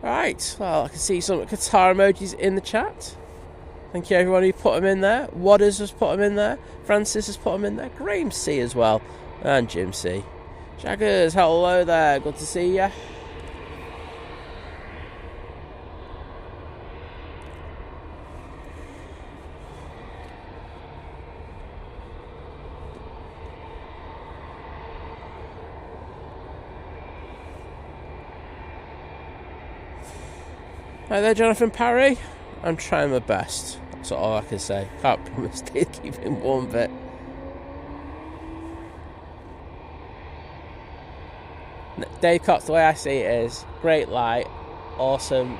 Right. Well, I can see some Qatar emojis in the chat. Thank you, everyone who put them in there. Wadders has put them in there. Francis has put them in there. Graham C as well. And Jim C. Jaggers, hello there. Good to see you. Hi there, Jonathan Parry. I'm trying my best. That's all I can say. Can't promise to keep him warm, but Dave Cox, the way I see it is great light, awesome,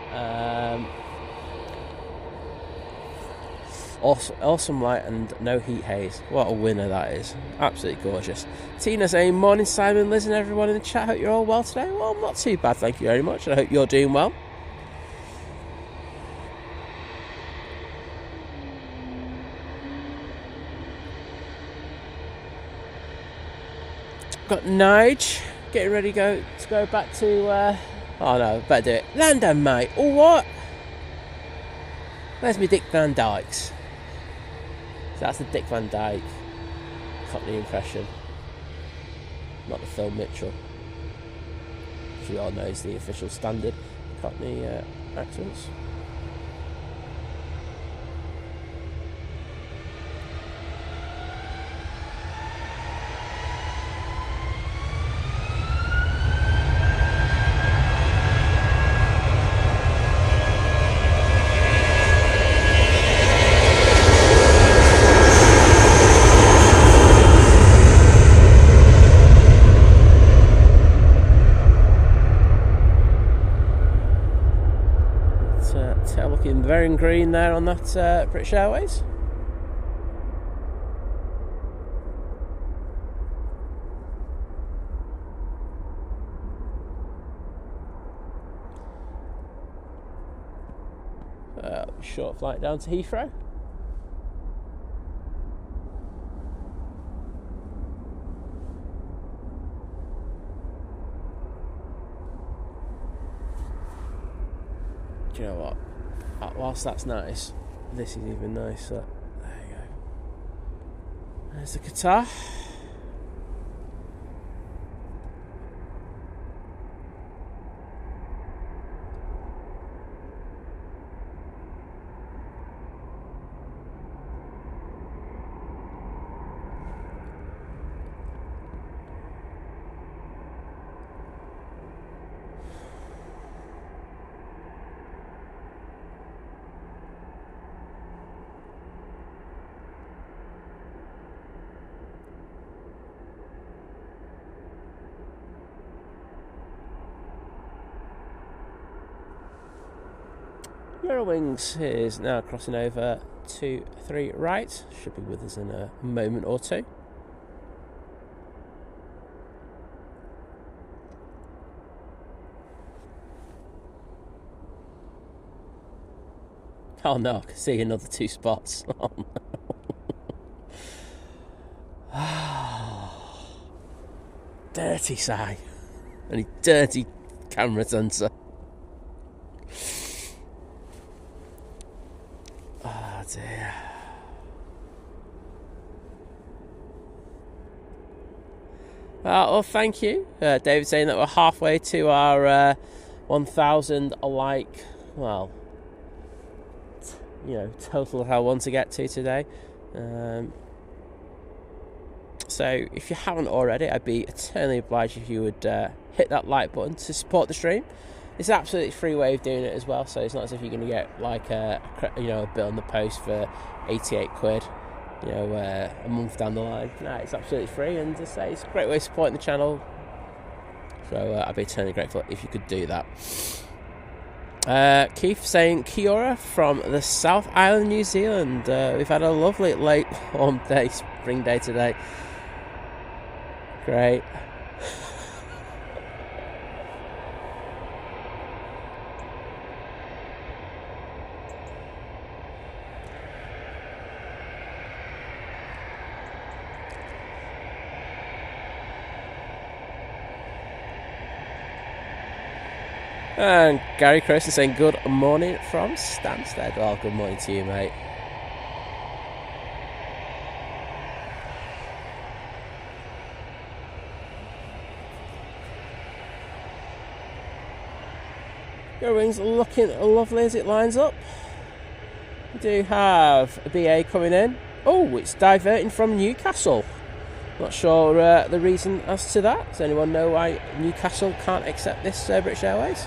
awesome light and no heat haze. What a winner that is. Absolutely gorgeous. Tina saying, morning Simon, Liz and everyone in the chat. Hope you're all well today. Well, not too bad, thank you very much. And I hope you're doing well. Got Nige getting ready to go back to oh no, better do it. London, mate. Oh, what? Where's me Dick Van Dykes? So that's the Dick Van Dyke Cockney impression, not the Phil Mitchell, which we all know is the official standard Cockney accents. Very green there on that British Airways. Short flight down to Heathrow. Do you know what? Whilst that's nice, this is even nicer. There you go. There's the Qatar. Aer Lingus is now crossing over 23 right. Should be with us in a moment or two. Oh no, I can see another 2 spots. Oh no. Dirty sigh. And a dirty camera sensor. Dear. Well, thank you. David saying that we're halfway to our 1,000 alike, well, total I want to get to today. So if you haven't already, I'd be eternally obliged if you would hit that like button to support the stream. It's an absolutely free way of doing it as well, so it's not as if you're going to get like a bill in the post for 88 quid, a month down the line. No, it's absolutely free, and to say it's a great way of supporting the channel. So I'd be eternally grateful if you could do that. Keith saying kia ora from the South Island, New Zealand. We've had a lovely late warm day, spring day today. Great. And Gary Crossan saying good morning from Stansted. Well, good morning to you, mate. Your wings looking lovely as it lines up. We do have a BA coming in. Oh, it's diverting from Newcastle. Not sure the reason as to that. Does anyone know why Newcastle can't accept this British Airways?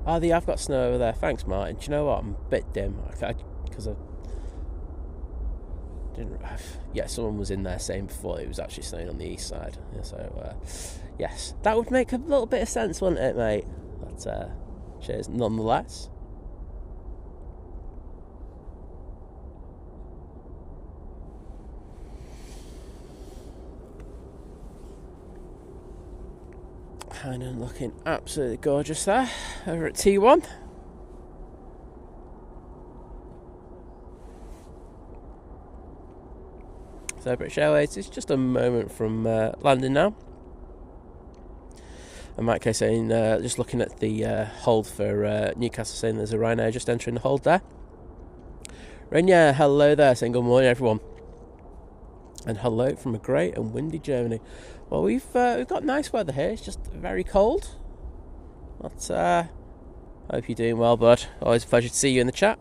Oh, I've got snow over there. Thanks, Martin. Do you know what? I'm a bit dim because I didn't. Yeah, someone was in there saying before it was actually snowing on the east side. So, yes, that would make a little bit of sense, wouldn't it, mate? But cheers, nonetheless. Kind of looking absolutely gorgeous there over at T1. So British Airways is just a moment from landing now. And Mike K saying, just looking at the hold for Newcastle, saying there's a Ryanair just entering the hold there. Ryanair, hello there, saying good morning everyone. And hello from a grey and windy Germany. Well, we've got nice weather here. It's just very cold. But hope you're doing well, bud. Always a pleasure to see you in the chat.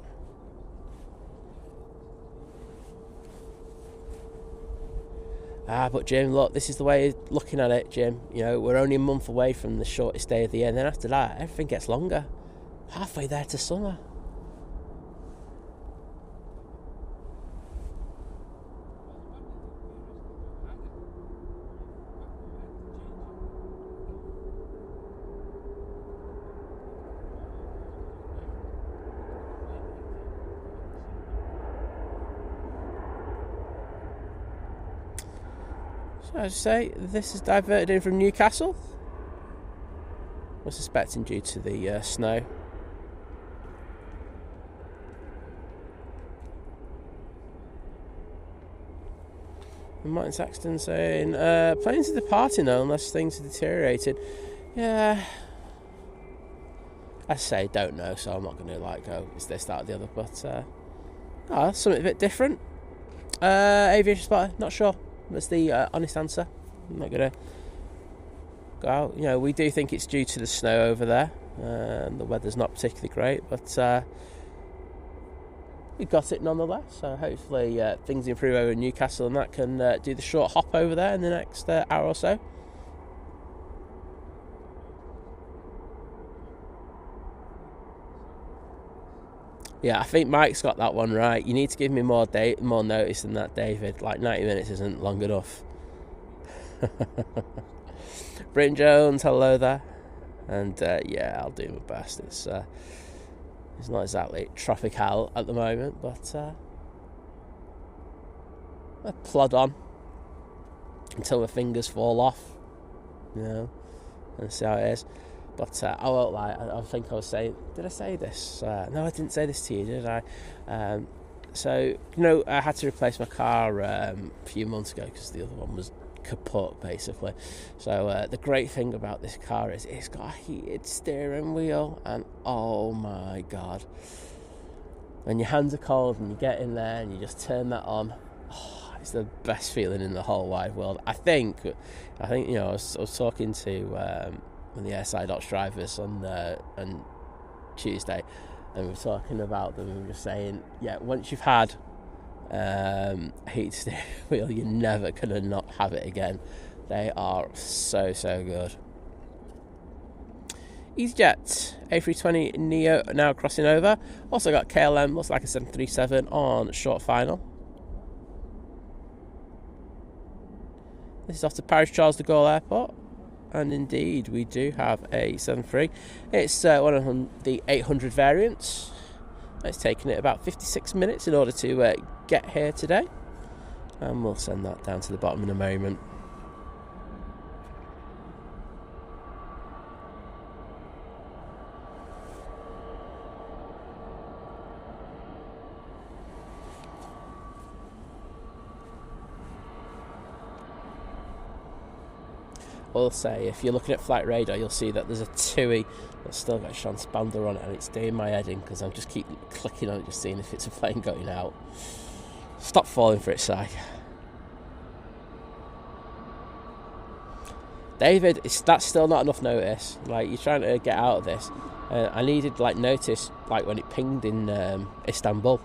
But Jim, look, this is the way you're looking at it, Jim. You know, we're only a month away from the shortest day of the year, and then after that, everything gets longer. Halfway there to summer. So as I say, this is diverted in from Newcastle. We're suspecting due to the snow. And Martin Saxton saying, planes are departing though unless things are deteriorated. Yeah. I say don't know, so I'm not going to go, is this, that or the other. But something a bit different. Aviation spotter, not sure. That's the honest answer. I'm not going to go out. You know, we do think it's due to the snow over there. The weather's not particularly great, but we got it nonetheless. So hopefully things improve over in Newcastle and that can do the short hop over there in the next hour or so. Yeah, I think Mike's got that one right. You need to give me more notice than that, David. Like 90 minutes isn't long enough. Britton Jones, hello there. And yeah, I'll do my best. It's not exactly tropical at the moment, but I plod on until my fingers fall off, you know, and see how it is. But I won't lie, I think I was saying, did I say this? No, I didn't say this to you, did I? So, you know, I had to replace my car a few months ago because the other one was kaput, basically. So the great thing about this car is it's got a heated steering wheel, and oh my God. When your hands are cold and you get in there and you just turn that on, it's the best feeling in the whole wide world. I think you know, I was talking to one of the airside ops drivers on Tuesday, and we were talking about them, and we were just saying, yeah, once you've had a heated steering wheel, you're never gonna not have it again. They are so good. EasyJet A320 Neo now crossing over. Also got KLM, looks like a 737 on short final. This is off to Paris Charles de Gaulle Airport, and indeed we do have a 73. It's one of the 800 variants. It's taken it about 56 minutes in order to get here today, and we'll send that down to the bottom in a moment. I'll say, if you're looking at flight radar, you'll see that there's a TUI that's still got a transponder on it, and it's doing my head in because I'm just keep clicking on it, just seeing if it's a plane going out. Stop falling for its sake. David, that's still not enough notice. Like, you're trying to get out of this. I needed notice when it pinged in Istanbul.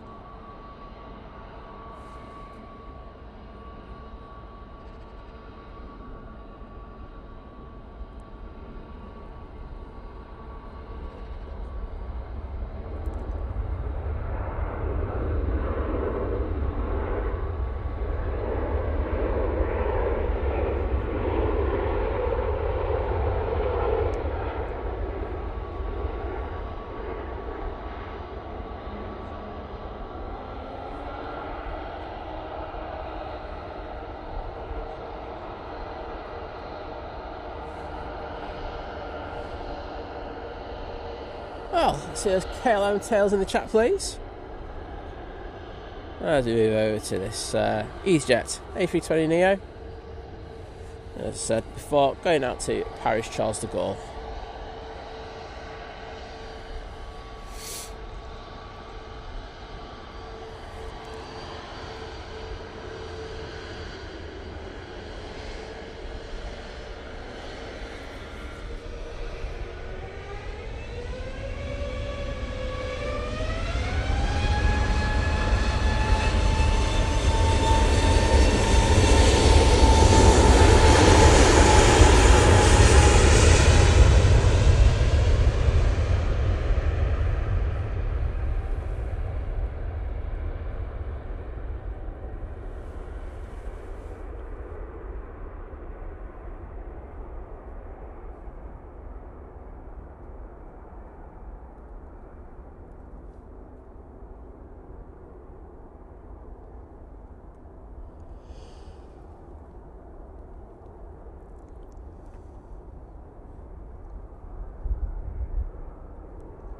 Well, let's see those KLM tails in the chat, please. As we move over to this EasyJet A320neo. As I said before, going out to Paris Charles de Gaulle.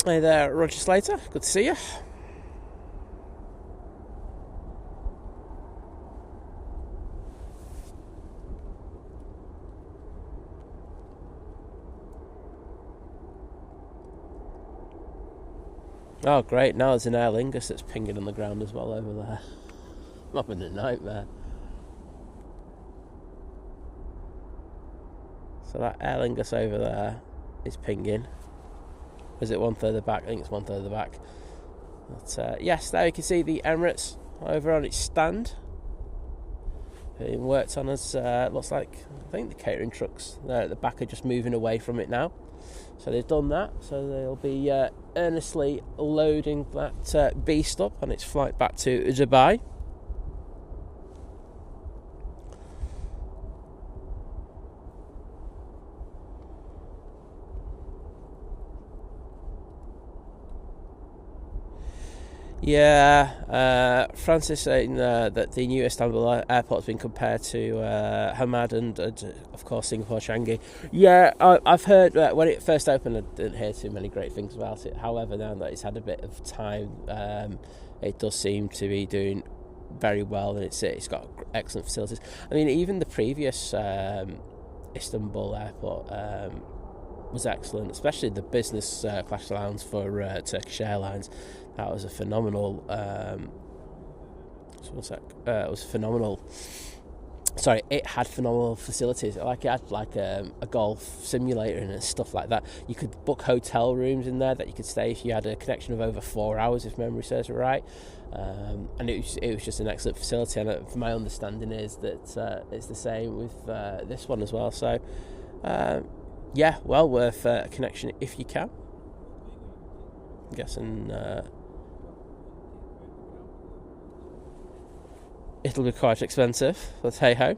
Hey there, Roger Slater. Good to see you. Oh, great. Now there's an Aer Lingus that's pinging on the ground as well over there. I'm having a nightmare. So that Aer Lingus over there is pinging. Is it 1/3 of the back? I think it's 1/3 of the back. But yes, there you can see the Emirates over on its stand. Being worked on as looks like, I think the catering trucks there at the back are just moving away from it now. So they've done that. So they'll be earnestly loading that beast up on its flight back to Dubai. Yeah, Francis saying that the new Istanbul airport has been compared to Hamad and of course Singapore Changi. Yeah, I've heard that when it first opened I didn't hear too many great things about it. However, now that it's had a bit of time, it does seem to be doing very well, and it's got excellent facilities. I mean, even the previous Istanbul airport was excellent, especially the business class lounge for Turkish Airlines. That was a phenomenal. It was phenomenal. Sorry, it had phenomenal facilities. Like, it had like a golf simulator and stuff like that. You could book hotel rooms in there that you could stay if you had a connection of over 4 hours, if memory serves it right. And it was just an excellent facility. And from my understanding is that it's the same with this one as well. So yeah, well worth a connection if you can. I'm guessing it'll be quite expensive, but hey ho.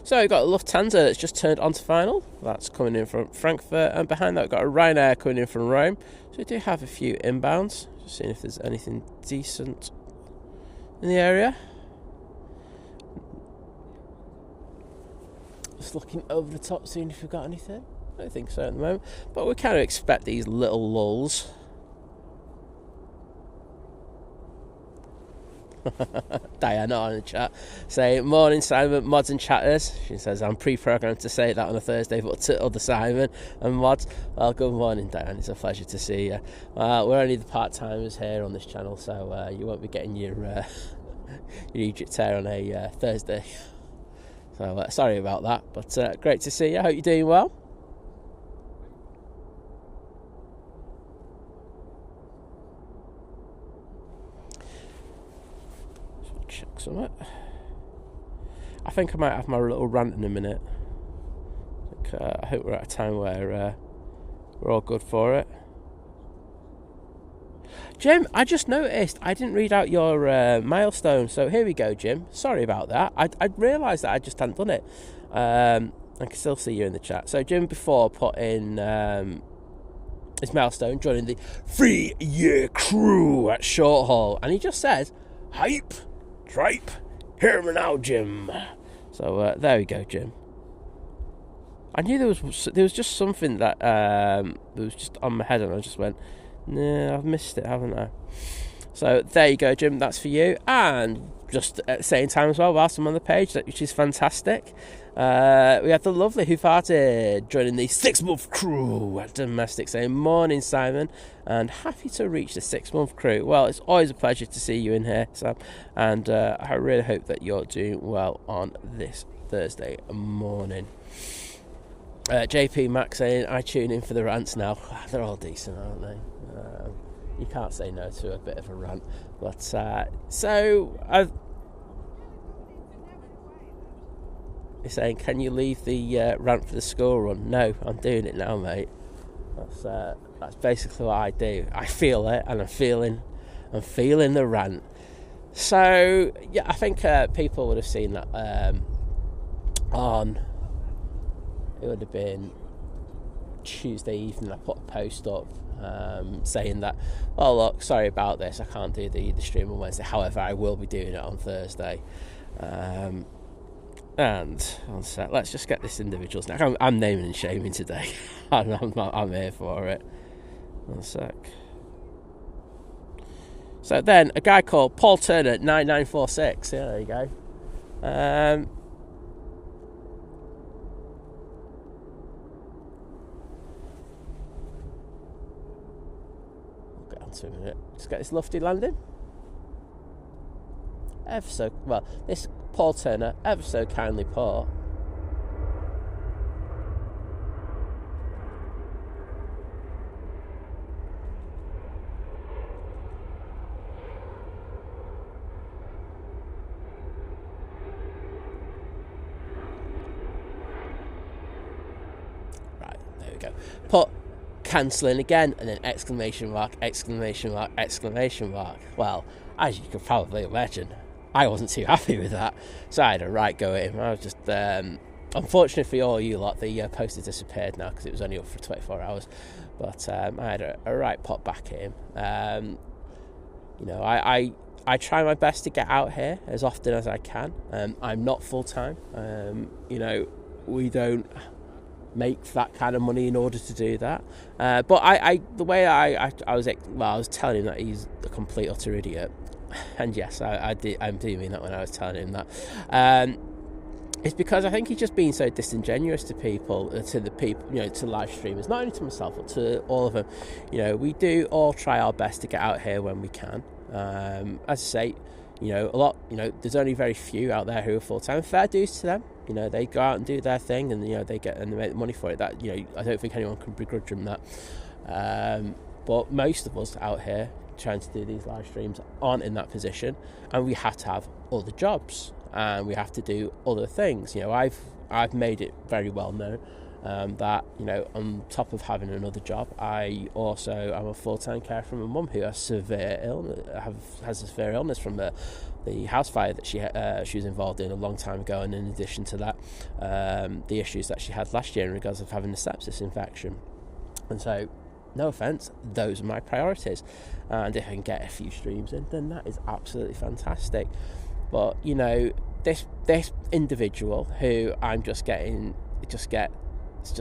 So we've got Lufthansa that's just turned onto final. That's coming in from Frankfurt, and behind that we've got a Ryanair coming in from Rome. So we do have a few inbounds. Just seeing if there's anything decent in the area. Just looking over the top, seeing if we've got anything. I don't think so at the moment, but we kind of expect these little lulls. Diana on the chat saying, morning Simon, mods and chatters. She says, I'm pre-programmed to say that on a Thursday, but to other Simon and mods, well, good morning Diana, it's a pleasure to see you. We're only the part-timers here on this channel, so you won't be getting your Egypt hair on a Thursday. So sorry about that, but great to see you. I hope you're doing well. Check something. I think I might have my little rant in a minute. I hope we're at a time where we're all good for it. Jim, I just noticed I didn't read out your milestone, so here we go, Jim. Sorry about that. I realised that I just hadn't done it. I can still see you in the chat. So Jim before put in his milestone, joining the 3-year crew at short haul, and he just said, hype, tripe, hear me now, Jim. So there we go, Jim. I knew there was just something that was just on my head, and I just went, no, I've missed it, haven't I? So there you go, Jim, that's for you. And just at the same time as well, whilst I'm on the page, which is fantastic, we have the lovely Who Farted joining the 6-month crew at Domestic, saying, morning Simon, and happy to reach the 6-month crew. Well, it's always a pleasure to see you in here, Sam, and I really hope that you're doing well on this Thursday morning. JP Max saying, I tune in for the rants now. They're all decent, aren't they? You can't say no to a bit of a rant. But he's saying, can you leave the rant for the school run? No, I'm doing it now, mate. That's basically what I do. I feel it, and I'm feeling the rant. So yeah, I think people would have seen that on. It would have been Tuesday evening. I put a post up saying that, oh look, sorry about this, I can't do the stream on Wednesday, however I will be doing it on Thursday. And one sec, let's just get this individual's name. I'm naming and shaming today. I'm here for it. One sec. So then a guy called Paul Turner 9946, yeah, there you go. To a minute. Just get this lofty landing. Ever so well, this Paul Turner ever so kindly put. Right, there we go. Put cancelling again, and then exclamation mark, exclamation mark, exclamation mark. Well, as you can probably imagine, I wasn't too happy with that, so I had a right go at him. I was just unfortunately for all you lot, the post has disappeared now because it was only up for 24 hours, but I had a right pop back at him. You know, I try my best to get out here as often as I can. I'm not full time. You know, we don't make that kind of money in order to do that, but the way I was telling him that he's a complete utter idiot, and yes, I do mean that when I was telling him that, it's because I think he's just being so disingenuous to people, to the people, you know, to live streamers, not only to myself but to all of them. You know, we do all try our best to get out here when we can. As I say, you know, a lot, you know, there's only very few out there who are full-time. Fair dues to them. You know, they go out and do their thing, and, you know, they make money for it. That, you know, I don't think anyone can begrudge them that. But most of us out here trying to do these live streams aren't in that position, and we have to have other jobs, and we have to do other things. You know, I've made it very well known that, you know, on top of having another job, I also am a full-time carer for my mum who has severe illness, has a severe illness from the house fire that she was involved in a long time ago, and in addition to that, the issues that she had last year in regards of having a sepsis infection. And so, no offence, those are my priorities, and if I can get a few streams in, then that is absolutely fantastic. But, you know, this individual who I'm just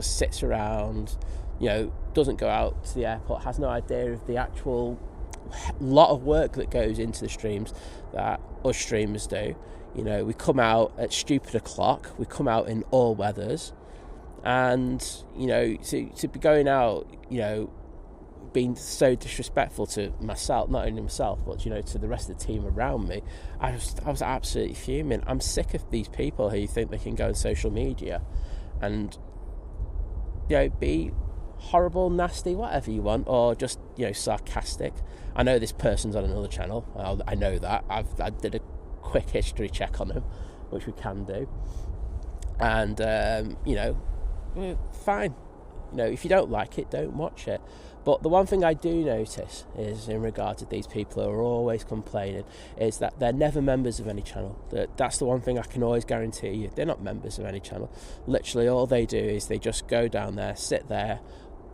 sits around, you know, doesn't go out to the airport, has no idea of the actual lot of work that goes into the streams that us streamers do. You know, we come out at stupid o'clock, we come out in all weathers, and, you know, to be going out, you know, being so disrespectful to myself, not only myself, but, you know, to the rest of the team around me, I was absolutely fuming. I'm sick of these people who think they can go on social media and, you know, be horrible, nasty, whatever you want, or just, you know, sarcastic. I know this person's on another channel. I know that. I did a quick history check on him, which we can do. And, you know, fine. You know, if you don't like it, don't watch it. But the one thing I do notice is, in regard to these people who are always complaining, is that they're never members of any channel. That's the one thing I can always guarantee you. They're not members of any channel. Literally all they do is they just go down there, sit there,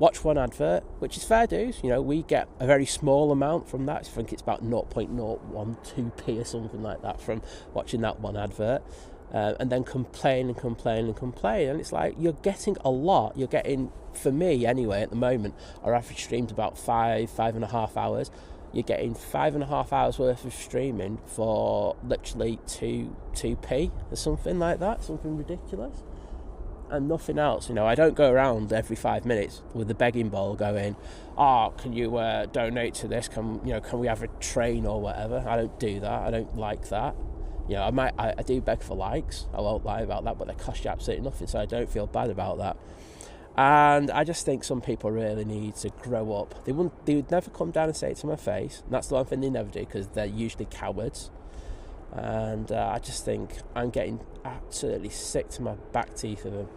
watch one advert, which is fair dues. You know, we get a very small amount from that. I think it's about 0.012p or something like that from watching that one advert. And then complain. And it's like, you're getting a lot. You're getting, for me anyway, at the moment, our average stream's about 5.5 hours. You're getting 5.5 hours worth of streaming for literally 2p or something like that, something ridiculous. And nothing else. You know, I don't go around every 5 minutes with a begging bowl going, can you donate to this? Can we have a train or whatever? I don't do that. I don't like that. You know, I do beg for likes, I won't lie about that, but they cost you absolutely nothing, so I don't feel bad about that. And I just think some people really need to grow up. They would never come down and say it to my face, and that's the one thing they never do, because they're usually cowards. And I just think I'm getting absolutely sick to my back teeth of them.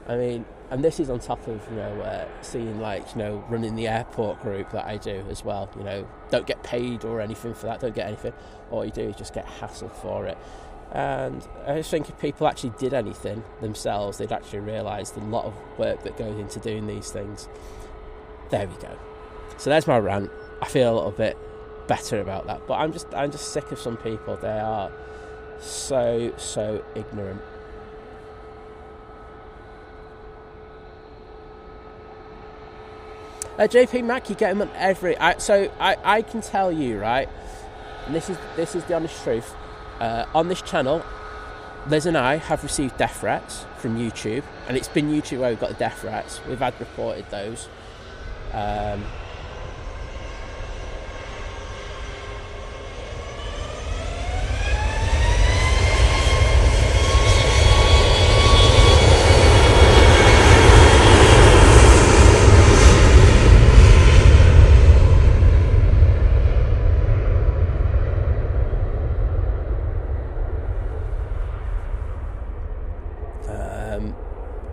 I mean, and this is on top of, you know, seeing, like, you know, running the airport group that I do as well. You know, don't get paid or anything for that, don't get anything. All you do is just get hassled for it. And I just think if people actually did anything themselves, they'd actually realise the lot of work that goes into doing these things. There we go. So there's my rant. I feel a little bit better about that. But I'm just sick of some people. They are so ignorant. JP Mack, you get him on every... I can tell you, right, and this is the honest truth, on this channel, Liz and I have received death threats from YouTube, and it's been YouTube where we've got the death threats. We've had reported those.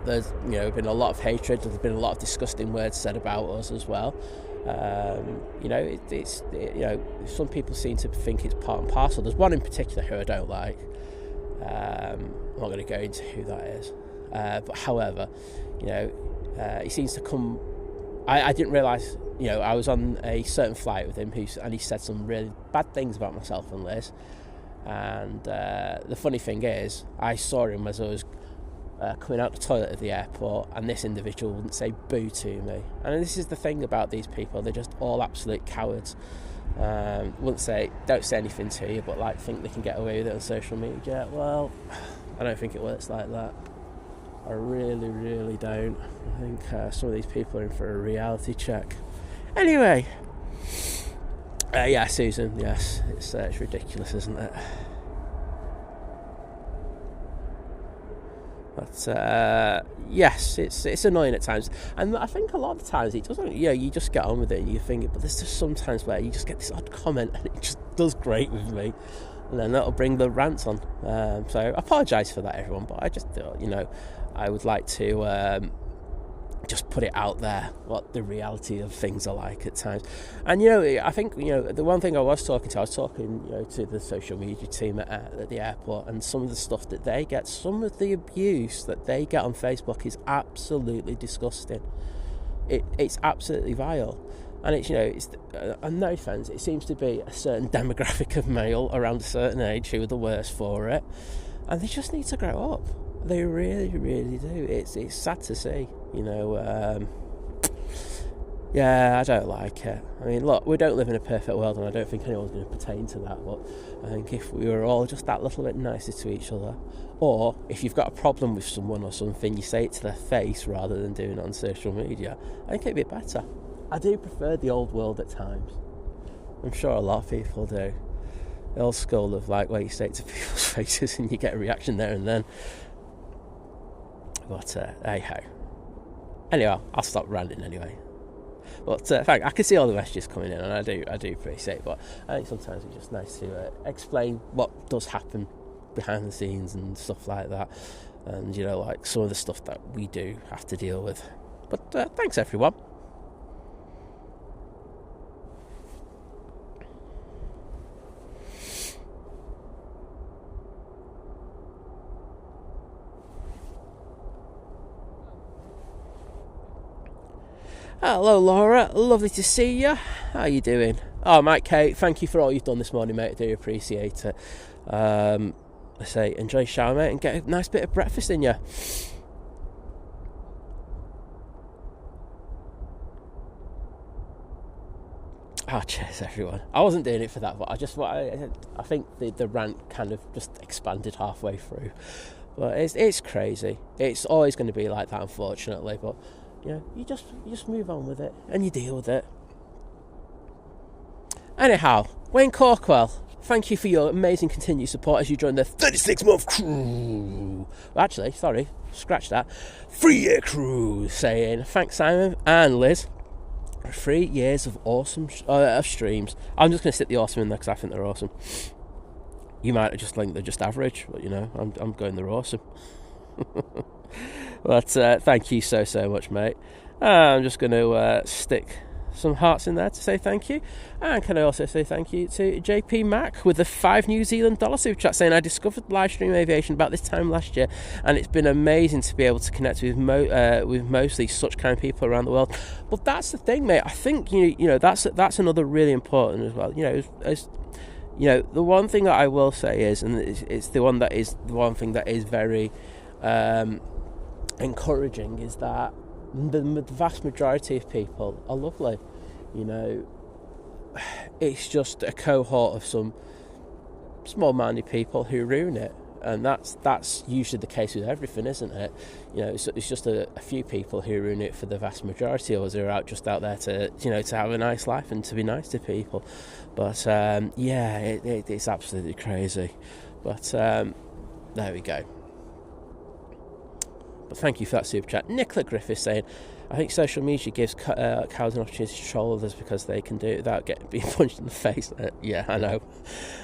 There's, you know, been a lot of hatred. There's been a lot of disgusting words said about us as well. You know, it's you know, some people seem to think it's part and parcel. There's one in particular who I don't like. I'm not going to go into who that is. But however, you know, he seems to come. I didn't realise. You know, I was on a certain flight with him, and he said some really bad things about myself and Liz. And the funny thing is, I saw him as I was coming out the toilet at the airport, and this individual wouldn't say boo to me. And this is the thing about these people, they're just all absolute cowards. Don't say anything to you, but like think they can get away with it on social media. Well, I don't think it works like that. I really don't. I think some of these people are in for a reality check. Anyway, yeah, Susan, yes, it's ridiculous, isn't it? But yes, it's annoying at times, and I think a lot of the times it doesn't. Yeah, you just get on with it and you think it. But there's just some times where you just get this odd comment and it just does great with me, and then that'll bring the rants on. So I apologise for that, everyone. But I just thought, you know, I would like to just put it out there what the reality of things are like at times. And, you know, I think, you know, the one thing I was talking, you know, to the social media team at the airport, and some of the stuff that they get, some of the abuse that they get on Facebook is absolutely disgusting. It's absolutely vile. And it's, you know, it's, and no offence, it seems to be a certain demographic of male around a certain age who are the worst for it, and they just need to grow up. They really, really do. It's sad to see, you know. Yeah, I don't like it. I mean, look, we don't live in a perfect world, and I don't think anyone's going to pertain to that, but I think if we were all just that little bit nicer to each other, or if you've got a problem with someone or something, you say it to their face rather than doing it on social media, I think it'd be better. I do prefer the old world at times. I'm sure a lot of people do. The old school of, like, where you say it to people's faces and you get a reaction there and then. But hey-ho. Anyway, I'll stop ranting anyway. But I can see all the messages coming in, and I do appreciate it. But I think sometimes it's just nice to explain what does happen behind the scenes and stuff like that, and, you know, like some of the stuff that we do have to deal with. But thanks, everyone. Hello, Laura. Lovely to see you. How are you doing? Oh, Mike Kate, thank you for all you've done this morning, mate. I do appreciate it. I say, enjoy shower, mate, and get a nice bit of breakfast in you. Oh, cheers, everyone. I wasn't doing it for that, but I think the rant kind of just expanded halfway through. But it's crazy. It's always going to be like that, unfortunately. But you know, you just move on with it and you deal with it. Anyhow, Wayne Corkwell, thank you for your amazing continued support as you join the 36-month crew. Well, actually, sorry, scratch that. 3-year crew, saying thanks, Simon and Liz, for 3 years of awesome of streams. I'm just going to stick the awesome in there because I think they're awesome. You might just think they're just average, but, you know, I'm going they're awesome. But thank you so much, mate. I'm just going to stick some hearts in there to say thank you. And can I also say thank you to JP Mac with the $5 New Zealand super chat, saying I discovered live stream aviation about this time last year, and it's been amazing to be able to connect with mostly such kind of people around the world. But that's the thing, mate. I think you know that's another really important as well. You know, as you know, the one thing that I will say is, and it's the one thing that is very encouraging, is that the vast majority of people are lovely. You know, it's just a cohort of some small-minded people who ruin it, and that's usually the case with everything, isn't it? You know, it's just a few people who ruin it for the vast majority of us who are just out there to, you know, to have a nice life and to be nice to people. But yeah, it's absolutely crazy. But there we go. But thank you for that super chat. Nicola Griffith saying, I think social media gives cowards an opportunity to troll others because they can do it without being punched in the face. Yeah, I know.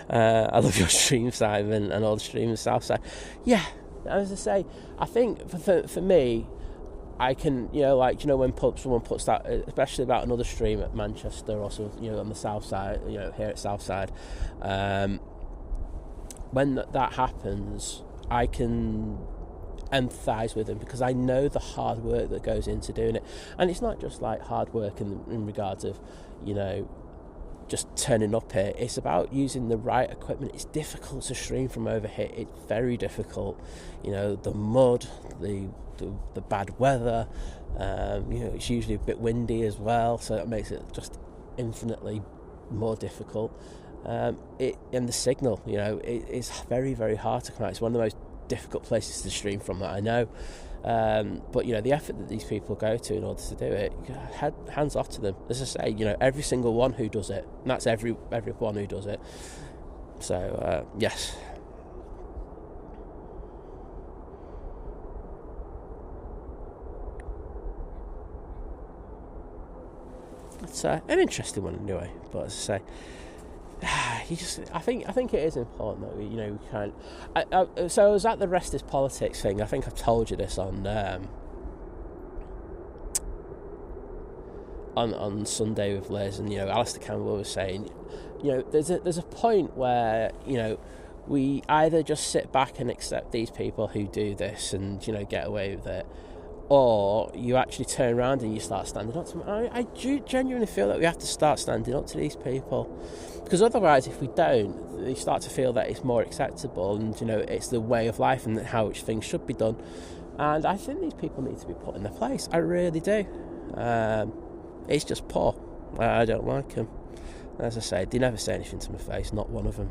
I love your stream, Simon, and all the streamers Southside. Yeah, as I say, I think for me, I can, you know, like, you know, when someone puts that, especially about another stream at Manchester or something, you know, on the south side, you know, here at Southside, when that happens, I can empathise with them because I know the hard work that goes into doing it. And it's not just like hard work in regards of, you know, just turning up here. It's about using the right equipment. It's difficult to stream from over here. It's very difficult. You know, the mud, the bad weather, you know, it's usually a bit windy as well, so that makes it just infinitely more difficult. And the signal, you know, it's very, very hard to come out. It's one of the most difficult places to stream from that I know, but you know, the effort that these people go to in order to do it, hands off to them. As I say, you know, every single one who does it, and that's everyone who does it. So yes. It's an interesting one anyway, but as I say, I think it is important that we, you know, we can't. So I was at the Rest is Politics thing. I think I've told you this on on Sunday with Liz, and Alistair Campbell was saying, there's a point where we either just sit back and accept these people who do this and get away with it, or you actually turn around and you start standing up to them. I genuinely feel that we have to start standing up to these people, because otherwise, if we don't, they start to feel that it's more acceptable and it's the way of life and how things should be done. And I think these people need to be put in their place. I really do. It's just poor. I don't like them. As I say, they never say anything to my face. Not one of them.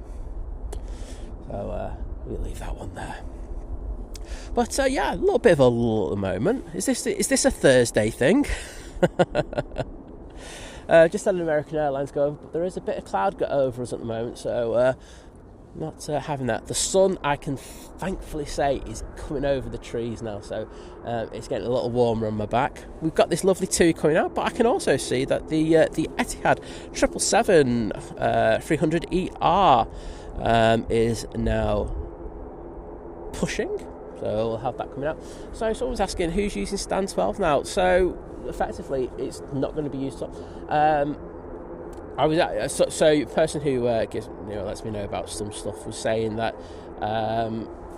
So we'll leave that one there. But a little bit of a lull at the moment. Is this a Thursday thing? Just had an American Airlines go over, but there is a bit of cloud got over us at the moment, so not having that. The sun, I can thankfully say, is coming over the trees now, so it's getting a little warmer on my back. We've got this lovely TUI coming out, but I can also see that the Etihad 777 300ER is now pushing. So we'll have that coming out. So someone's asking who's using stand 12 now. So effectively, it's not going to be used up. I was so the person who lets me know about some stuff was saying that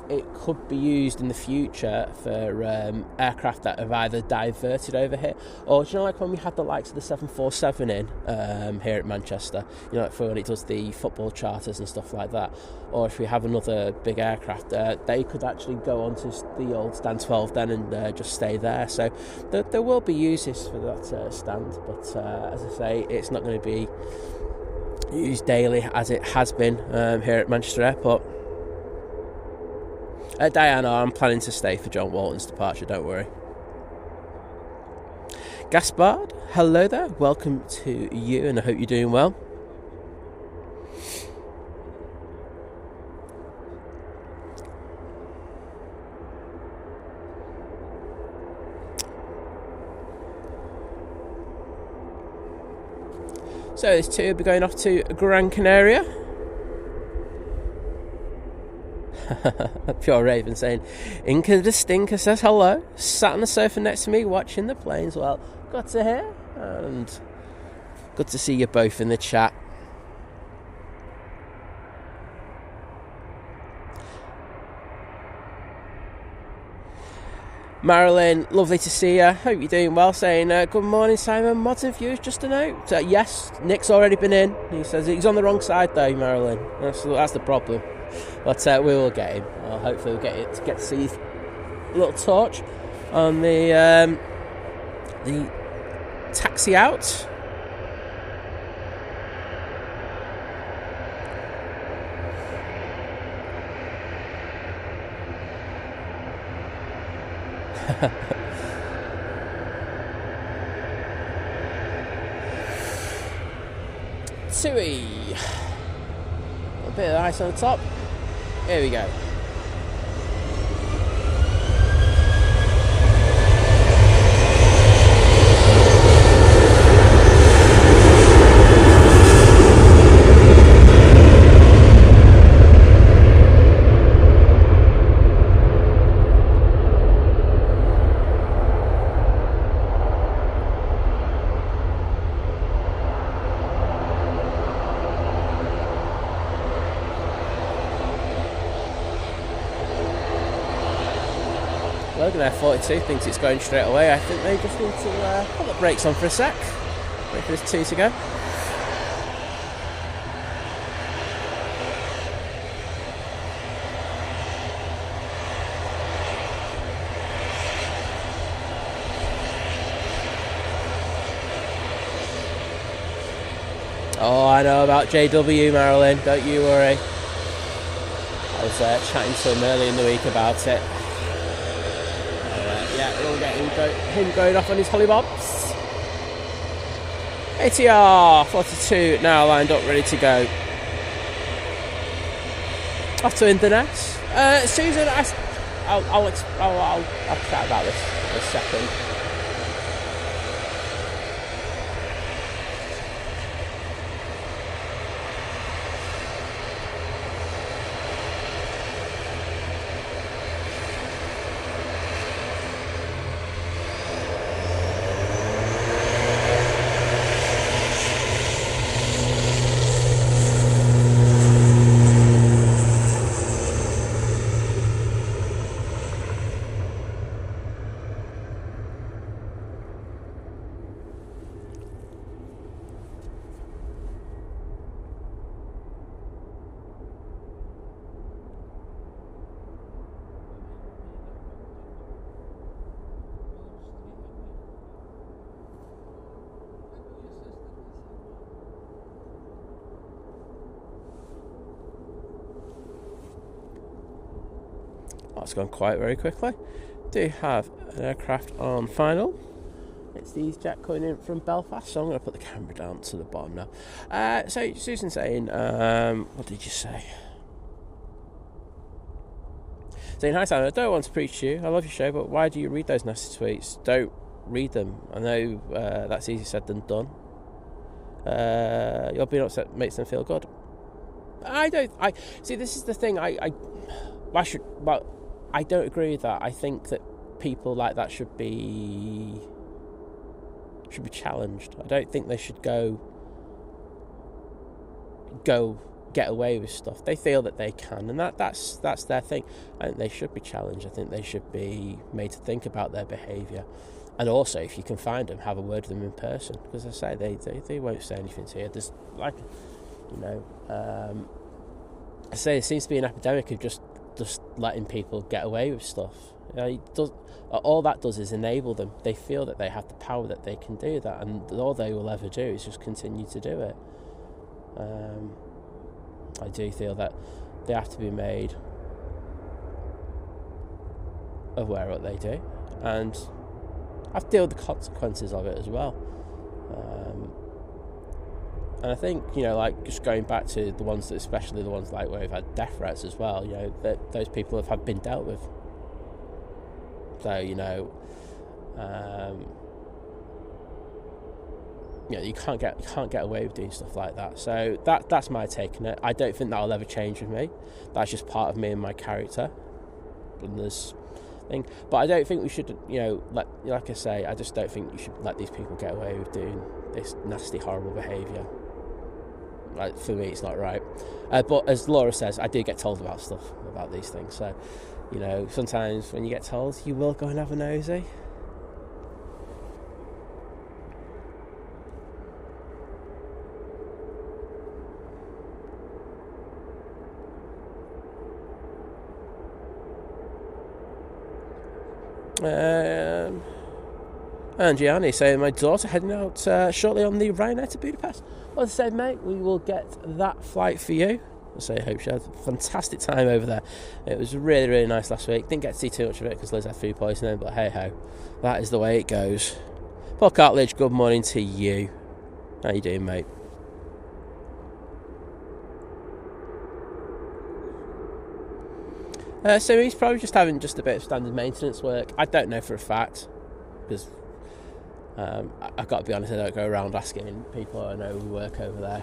it could be used in the future for aircraft that have either diverted over here, or like when we had the likes of the 747 in here at Manchester, like for when it does the football charters and stuff like that, or if we have another big aircraft, they could actually go onto the old stand 12 then and just stay there. So there will be uses for that stand, but as I say, it's not going to be used daily as it has been here at Manchester Airport. Diana, I'm planning to stay for John Walton's departure, don't worry. Gaspard, hello there, welcome to you, and I hope you're doing well. So this two will be going off to Gran Canaria. Pure Raven saying, Inca the Stinker says hello, sat on the sofa next to me watching the planes. Well, good to hear, and good to see you both in the chat. Marilyn, lovely to see you, hope you're doing well, saying good morning Simon, mods and views, just a note. Yes, Nick's already been in, he says he's on the wrong side though, Marilyn, that's the problem. But we will get him. Hopefully we'll get to see his little torch on the taxi out. TUI. A bit of ice on the top. Here we go. Air 42 thinks it's going straight away. I think they just need to put the brakes on for a sec. Wait for this two to go. Oh, I know about JW, Marilyn, don't you worry. I was chatting to him earlier in the week about it. Yeah, we'll get him going off on his hollybobs. ATR 42 now lined up, ready to go. Off to Inverness. Susan, I'll chat about this in a second. that's gone quite very quickly. Do have an aircraft on final. It's the EasyJet coming in from Belfast, so I'm going to put the camera down to the bottom now. So Susan saying, what did you say? Saying, hi Simon, I don't want to preach to you. I love your show, but why do you read those nasty tweets? Don't read them. I know that's easier said than done. You're being upset makes them feel good. I see. This is the thing. I don't agree with that. I think that people like that should be challenged. I don't think they should go get away with stuff. They feel that they can, and that's their thing. I think they should be challenged. I think they should be made to think about their behaviour. And also, if you can find them, have a word with them in person. Because I say they won't say anything to you. There's I say it seems to be an epidemic of just letting people get away with stuff. All that does is enable them. They feel that they have the power that they can do that, and all they will ever do is just continue to do it. I do feel that they have to be made aware of what they do, and have to deal with the consequences of it as well. And I think, like just going back to the ones that, especially the ones like where we've had death threats as well, that those people have been dealt with. So, you can't get away with doing stuff like that. So that's my take on it. I don't think that'll ever change with me. That's just part of me and my character. And there's thing, but I don't think we should, like I say, I just don't think you should let these people get away with doing this nasty, horrible behaviour. Like, for me, it's not right. But as Laura says, I do get told about stuff about these things. So, sometimes when you get told, you will go and have a nosy. And Gianni saying, my daughter heading out shortly on the Ryanair to Budapest. Well, as I said, mate, we will get that flight for you. I hope she had a fantastic time over there. It was really, really nice last week. Didn't get to see too much of it because Liz had food poisoning, but hey ho, that is the way it goes. Paul Cartledge, good morning to you. How you doing, mate? So he's probably just having just a bit of standard maintenance work. I don't know for a fact, because I've got to be honest, I don't go around asking people I know who work over there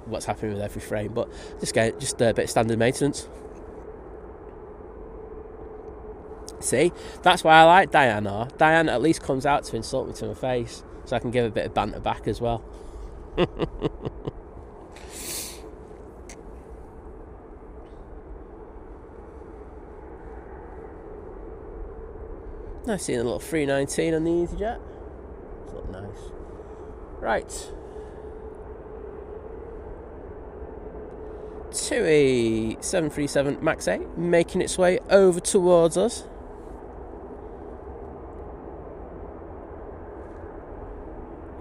what's happening with every frame, but just a bit of standard maintenance. See, that's why I like Diana. Diana at least comes out to insult me to my face, so I can give a bit of banter back as well. I've seen a little 319 on the EasyJet. It's look nice. Right. TUI 737 MAX 8 making its way over towards us.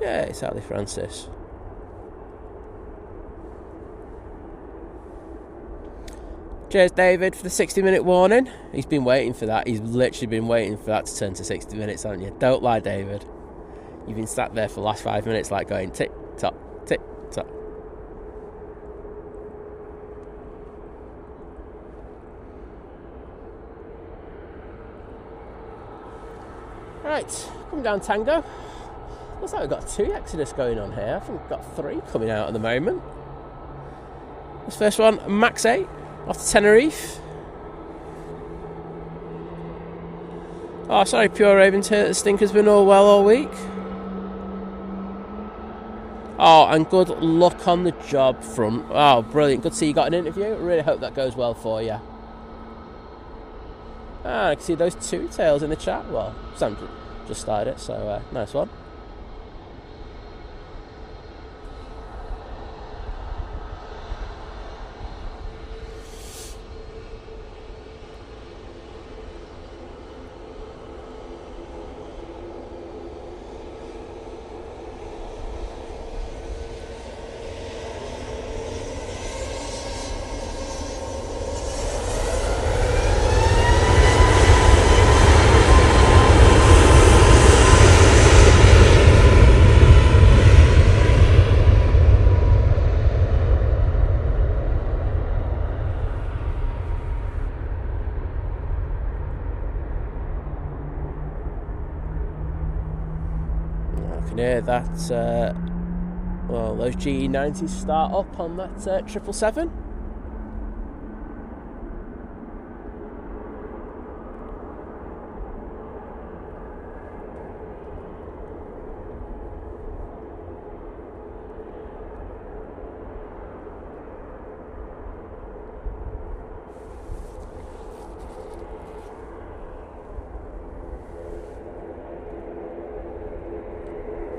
Yeah, it's Sally Francis. Cheers, David, for the 60-minute warning. He's been waiting for that. He's literally been waiting for that to turn to 60 minutes, haven't you? Don't lie, David. You've been sat there for the last 5 minutes like going tick-tock, tick-tock. Right, come down Tango. Looks like we've got 2 Exodus going on here. I think we've got 3 coming out at the moment. This first one, MAX 8. Off to Tenerife. Oh, sorry, Pure Ravens here. The stinker's been all well all week. Oh, and good luck on the job front. Oh, brilliant. Good to see you got an interview. I really hope that goes well for you. Ah, I can see those 2 tails in the chat. Well, Sam just started it, so nice one. I can hear that. Well, those GE90s start up on that 777.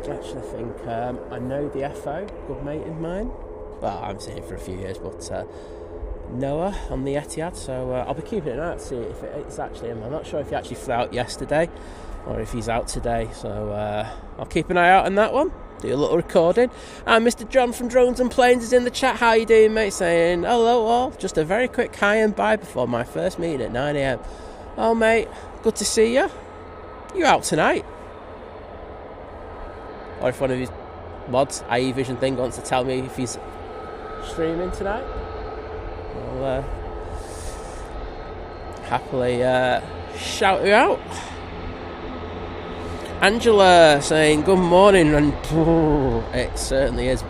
Actually, I think I know the FO, good mate of mine. Well, I haven't seen him for a few years, but Noah on the Etihad. So I'll be keeping an eye out to see if it's actually him. I'm not sure if he actually flew out yesterday or if he's out today. So I'll keep an eye out on that one. Do a little recording. And Mr. John from Drones and Planes is in the chat. How you doing, mate? Saying hello all. Just a very quick hi and bye before my first meeting at 9 a.m. Oh, mate, good to see you. You out tonight? Or if one of his mods, Aviation thing, wants to tell me if he's streaming tonight, I'll happily shout you out. Angela saying good morning, and it certainly is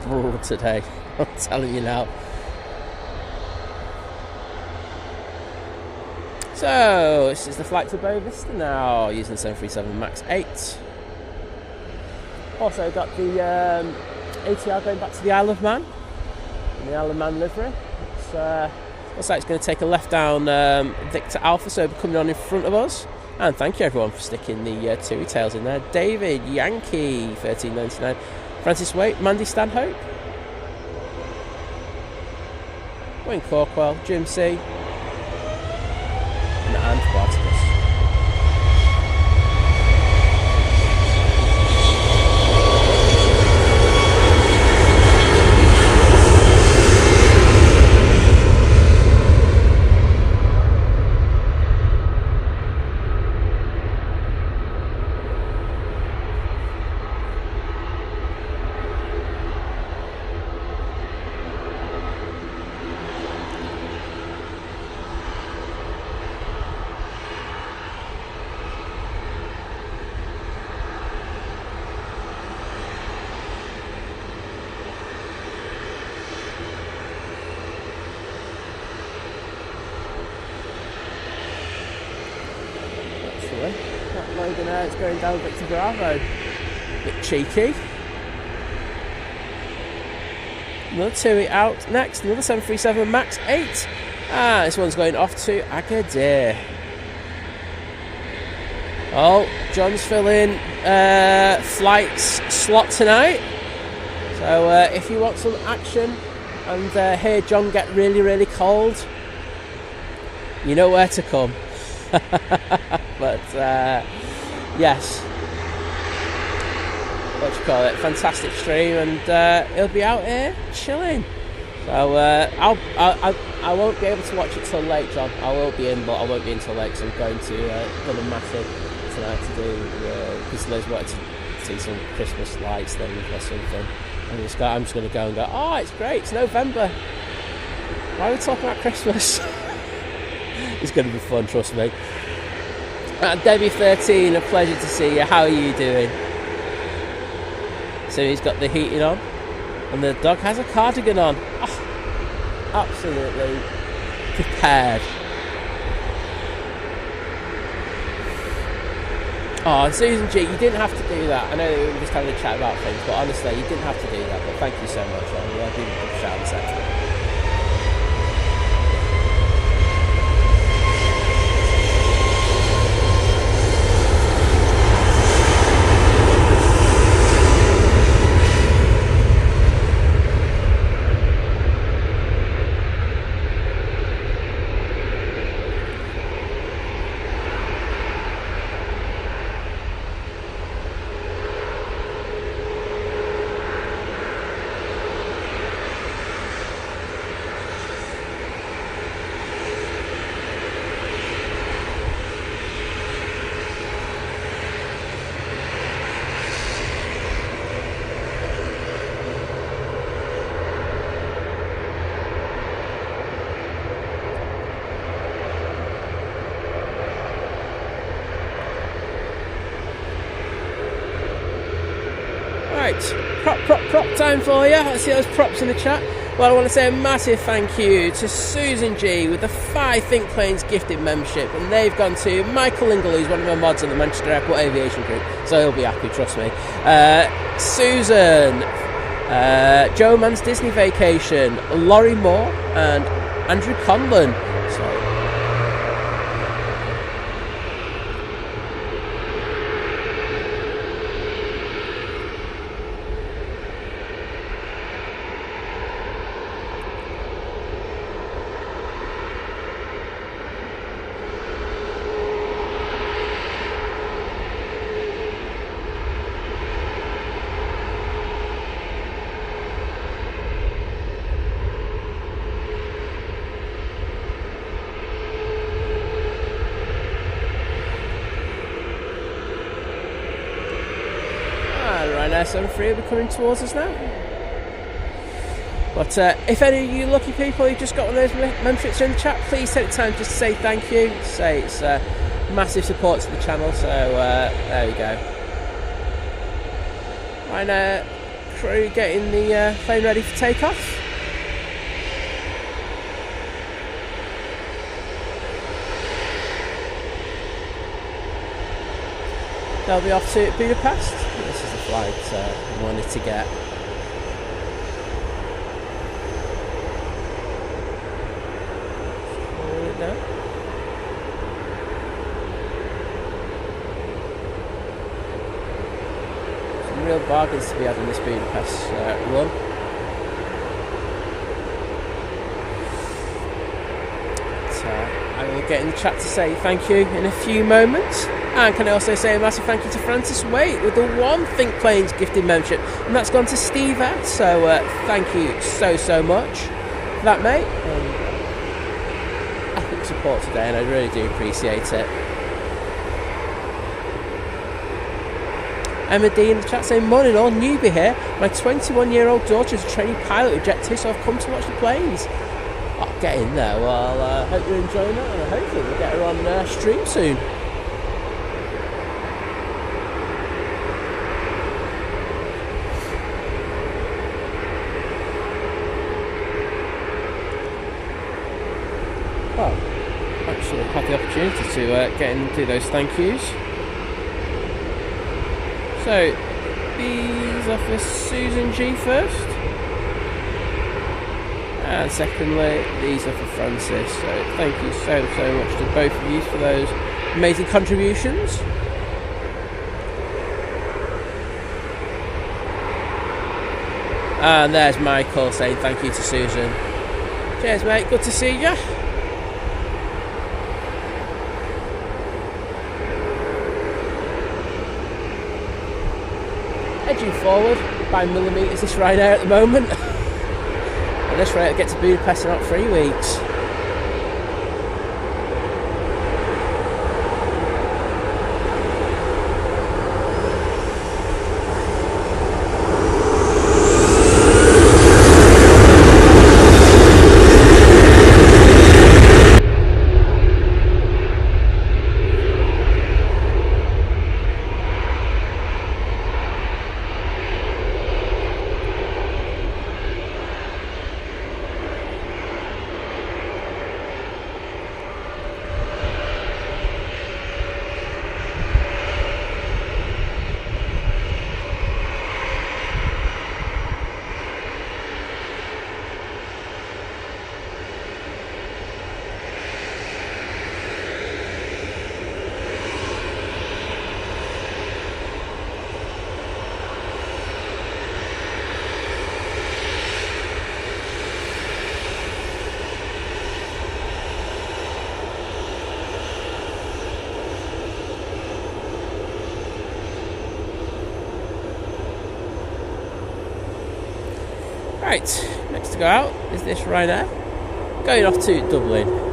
today. I'm telling you now. So this is the flight to Boa Vista now, using 737 MAX 8. Also got the ATR going back to the Isle of Man, in the Isle of Man livery. Looks like it's going to take a left down Victor Alpha, so coming on in front of us. And thank you everyone for sticking the two tails in there. David, Yankee, 1399. Francis Waite, Mandy Stanhope. Wayne Corkwell, Jim C. And Anne Spartacus. It's going down Victor Bravo. Bit cheeky. Another two out next. Another 737 MAX 8. This one's going off to Agadir. Oh, John's filling flights slot tonight. So if you want some action and hear John get really, really cold, you know where to come. But yes, what do you call it? Fantastic stream, and he'll be out here chilling. So I won't be able to watch it till late, John. I will be in, but I won't be in till late. So I'm going to run a massive tonight to do because Liz wanted to see some Christmas lights thing or something. And I'm just going to go and go. Oh, it's great! It's November. Why are we talking about Christmas? It's going to be fun, trust me. Debbie 13, a pleasure to see you. How are you doing? So he's got the heating on, and the dog has a cardigan on. Oh, absolutely prepared. Oh, and Susan G, you didn't have to do that. I know that we were just having a chat about things, but honestly, you didn't have to do that. But thank you so much. I'll give you a big shout out. Right, prop time for you. Let's see those props in the chat. Well, I want to say a massive thank you to Susan G with the 5 Think Planes gifted membership, and they've gone to Michael Lingle, who's one of my mods in the Manchester Airport Aviation group, so he'll be happy, trust me. Susan, Joe Man's Disney Vacation, Laurie Moore, and Andrew Conlon. So, Ryanair 737 will be coming towards us now. But if any of you lucky people who just got one of those memberships in the chat, please take the time just to say thank you. Say it's massive support to the channel, so there we go. Ryanair crew getting the plane ready for takeoff. They'll be off to Budapest. This is the flight I wanted to get. Some real bargains to be had in this Budapest run. I will get in the chat to say thank you in a few moments. And can I also say a massive thank you to Francis Waite with the 1 Think Planes gifted membership, and that's gone to Steve Ed. So thank you so much for that, mate. Epic support today, and I really do appreciate it. Emma D in the chat saying, morning all, newbie here. My 21-year-old daughter is a trainee pilot with Jet 2, so I've come to watch the planes. Oh, get in there. Well, I hope you're enjoying that, and hopefully we'll get her on stream soon. Well, actually had the opportunity to get in and do those thank yous. So, these are for Susan G first. And secondly, these are for Francis. So thank you so much to both of you for those amazing contributions. And there's Michael saying thank you to Susan. Cheers, mate. Good to see you. Edging forward by millimetres this Ryanair at the moment. At this rate, I get to Budapest in about 3 weeks. Right, next to go out is this Ryanair, going off to Dublin.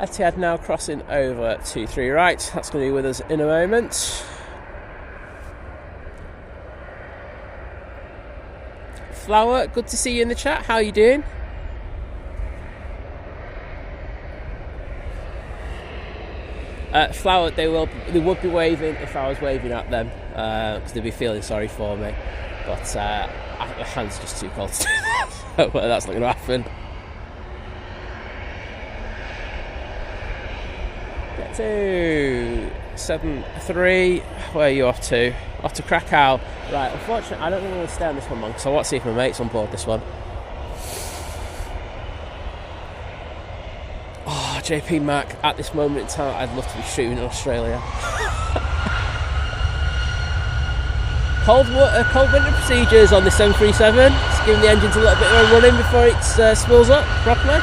Etihad now crossing over to 3 right. That's going to be with us in a moment. Flower, good to see you in the chat. How are you doing? Flower, they would be waving if I was waving at them, because they'd be feeling sorry for me. But my hands are just too cold to do that. So that's not going to happen. Get to 7-3. Where are you off to? Off to Krakow. Right, unfortunately, I don't really want to stay on this one long, so I want to see if my mate's on board this one. Oh, JP Mac, at this moment in time, I'd love to be shooting in Australia. Cold winter procedures on the 737. Just giving the engines a little bit of a run-in before it spools up properly.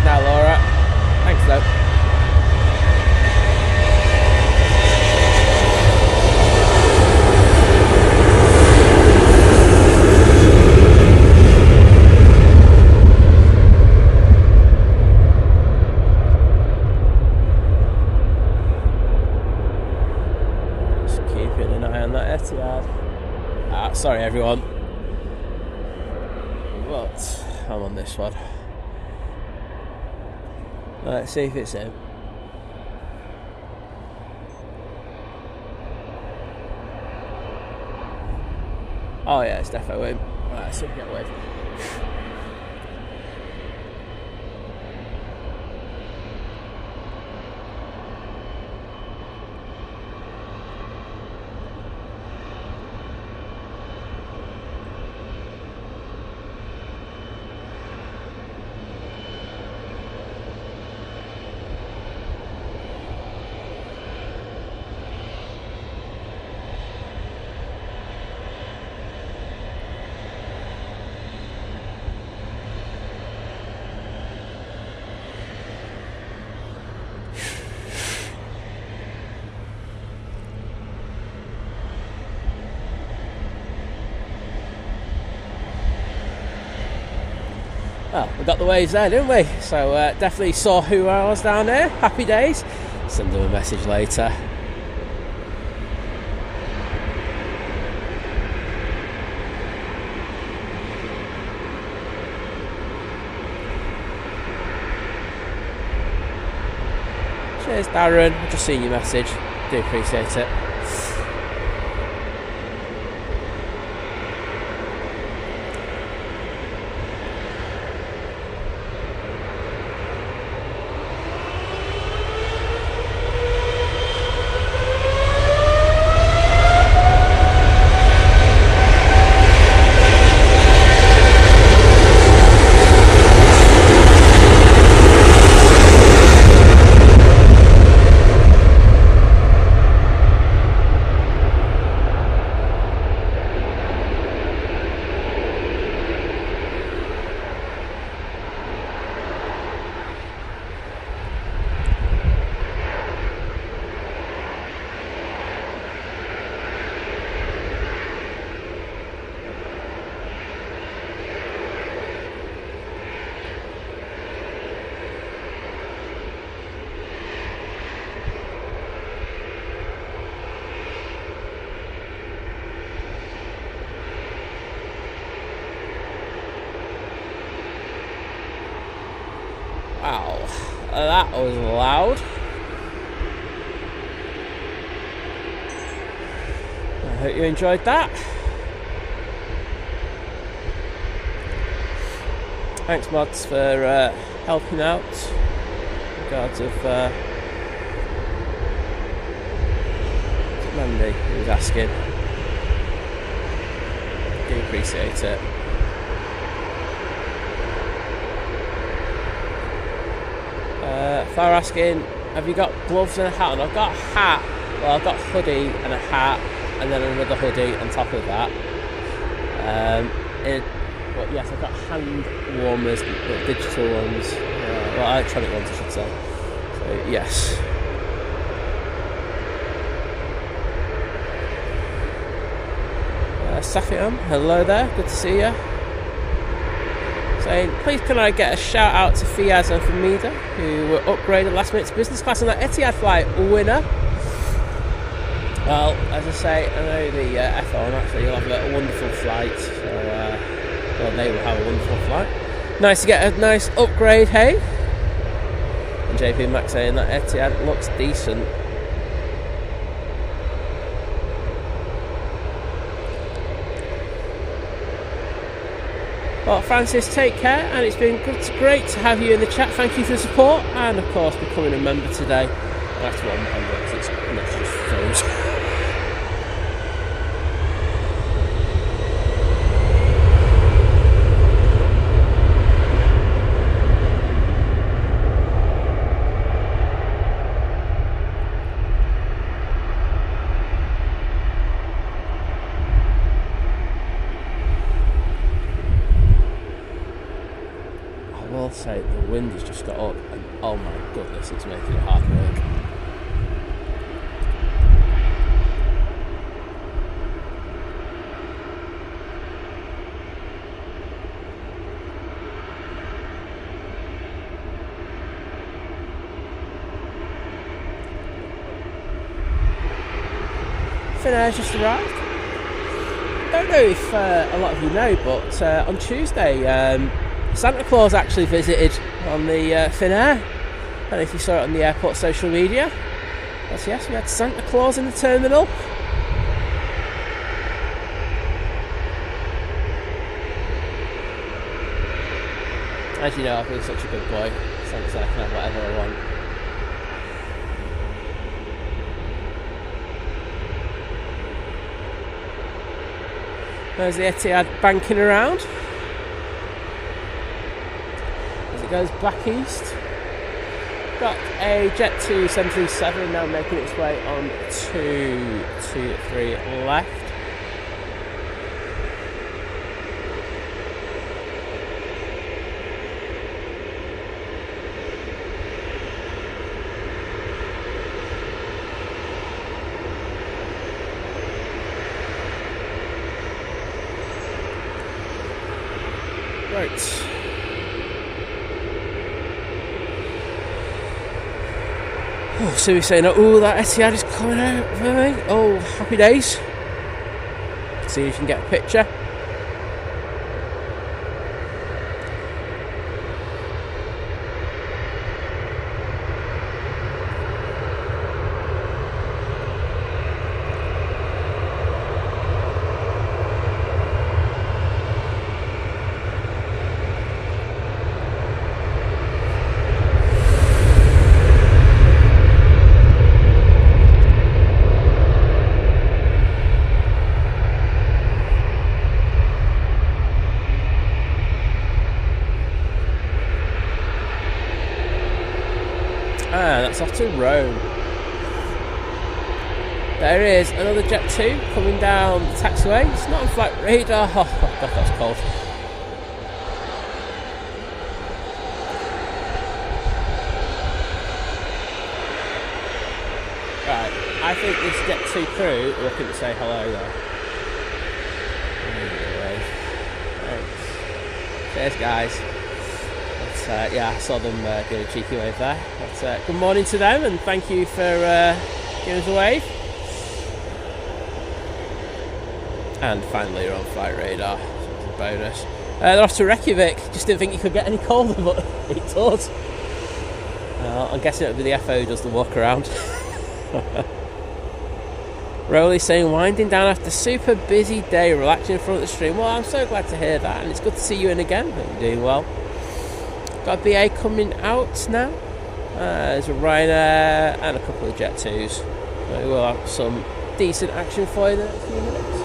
Now, Laura. Thanks, though. Just keeping an eye on that Etihad. Sorry, everyone. But I'm on this one. Let's see if it's him. Oh yeah, it's definitely him. Right, let's see if we get away from him. Well, we got the waves there, didn't we? So definitely saw who I was down there. Happy days. Send them a message later. Cheers, Darren. I've just seen your message. Do appreciate it. Wow, that was loud. I hope you enjoyed that. Thanks, mods, for helping out. In regards of Mandy, who was asking. Do appreciate it. Fire asking, have you got gloves and a hat on? I've got a hat, well, I've got a hoodie and a hat, and then another hoodie on top of that. But yes, I've got hand warmers, digital ones, well, electronic ones, I should say. So yes. Safian, hello there, good to see you. Saying, please can I get a shout out to Fiaz and Famida, who were upgraded last minute to business class on that Etihad flight winner. Well, as I say, I know the F1 actually will have a wonderful flight, so well, they will have a wonderful flight. Nice to get a nice upgrade, hey? And JP Max saying that Etihad looks decent. Well, Francis, take care, and it's been great to have you in the chat. Thank you for the support, and of course becoming a member today. That's one member, because it's not just phones. Say the wind has just got up, and oh my goodness, it's making it hard work. Finnair's just arrived. I don't know if a lot of you know, but on Tuesday Santa Claus actually visited on the Finnair. I don't know if you saw it on the airport social media. But yes, we had Santa Claus in the terminal. As you know, I've been such a good boy since I can have whatever I want. There's the Etihad banking around. It goes back east. Got a Jet 2 737 now making its way on 223 left. Right. Oh, so we're saying, oh, that Etihad is coming out for me. Oh, happy days. See if you can get a picture. That's off to Rome. There is another Jet 2 coming down the taxiway. It's not on flight radar. Oh god, that's cold. Right, I think this Jet 2 crew are looking to say hello though. Thanks. Cheers guys. Yeah, I saw them give a cheeky wave there. But, good morning to them, and thank you for giving us a wave. And finally, you're on flight radar. So it's a bonus. They're off to Reykjavik. Just didn't think you could get any colder, but it does. I'm guessing it'll be the FO who does the walk around. Rowley saying, winding down after a super busy day, relaxing in front of the stream. Well, I'm so glad to hear that, and it's good to see you in again. Hope you're doing well. Got a BA coming out now. There's a Ryanair and a couple of Jet 2s. So we'll have some decent action for you in the next few minutes.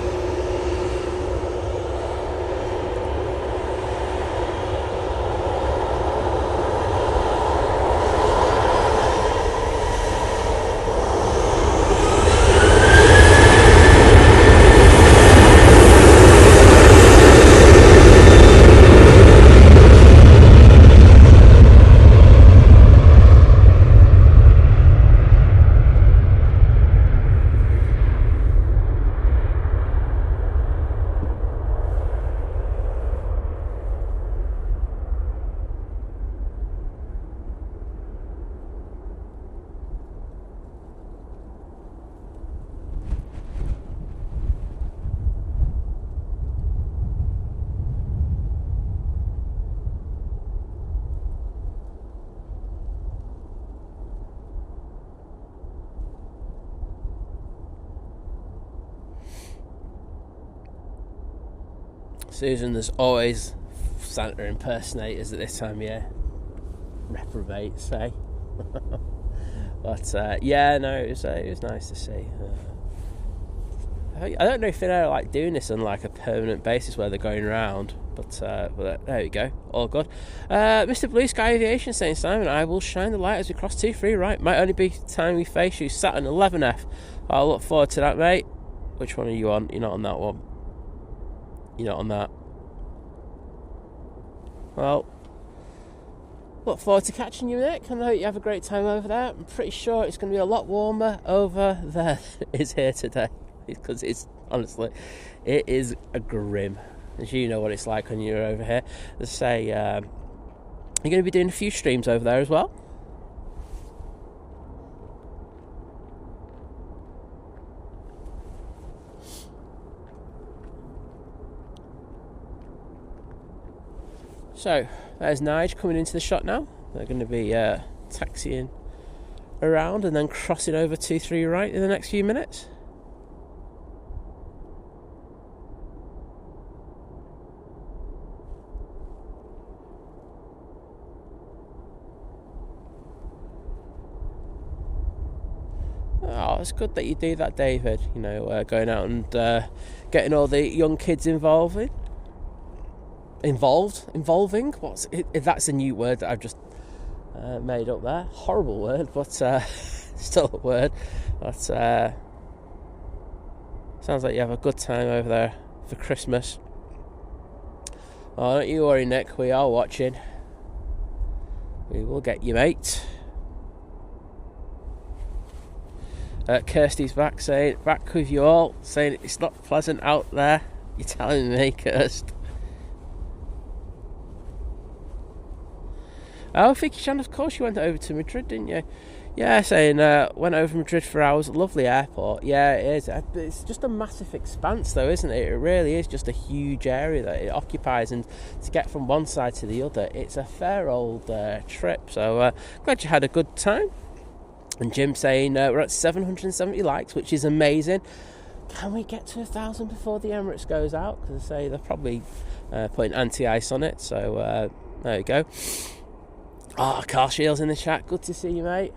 Susan, there's always Santa impersonators at this time of year. Reprobates, say. But yeah, no, it was nice to see. I don't know if they're like doing this on like a permanent basis where they're going around, but there we go, all good. Mr. Blue Sky Aviation saying, Simon, I will shine the light as we cross 2-3 right. Might only be time we face you. Saturn 11F. I'll look forward to that, mate. Which one are you on? You're not on that one. You're not on that. Well, look forward to catching you, Nick. I hope you have a great time over there. I'm pretty sure it's going to be a lot warmer over there than it is here today. Because it's honestly, it is a grim. As you know what it's like when you're over here. Let's say you're going to be doing a few streams over there as well. So there's Nige coming into the shot now. They're going to be taxiing around and then crossing over 2-3 right in the next few minutes. Oh, it's good that you do that, David. You know, going out and getting all the young kids involving. Involving? What's it? That's a new word that I've just made up there. Horrible word, but still a word. But sounds like you have a good time over there for Christmas. Oh, don't you worry, Nick. We are watching. We will get you, mate. Kirsty's back with you all, saying it's not pleasant out there. You're telling me, Kirst. Oh, Vicky Chan, of course you went over to Madrid, didn't you? Yeah, saying went over Madrid for hours. Lovely airport. Yeah, it is. It's just a massive expanse, though, isn't it? It really is just a huge area that it occupies, and to get from one side to the other, it's a fair old trip. So glad you had a good time. And Jim saying we're at 770 likes, which is amazing. Can we get to 1,000 before the Emirates goes out? Because I say they're probably putting anti-ice on it. So there you go. Oh, Carl Shields in the chat. Good to see you, mate.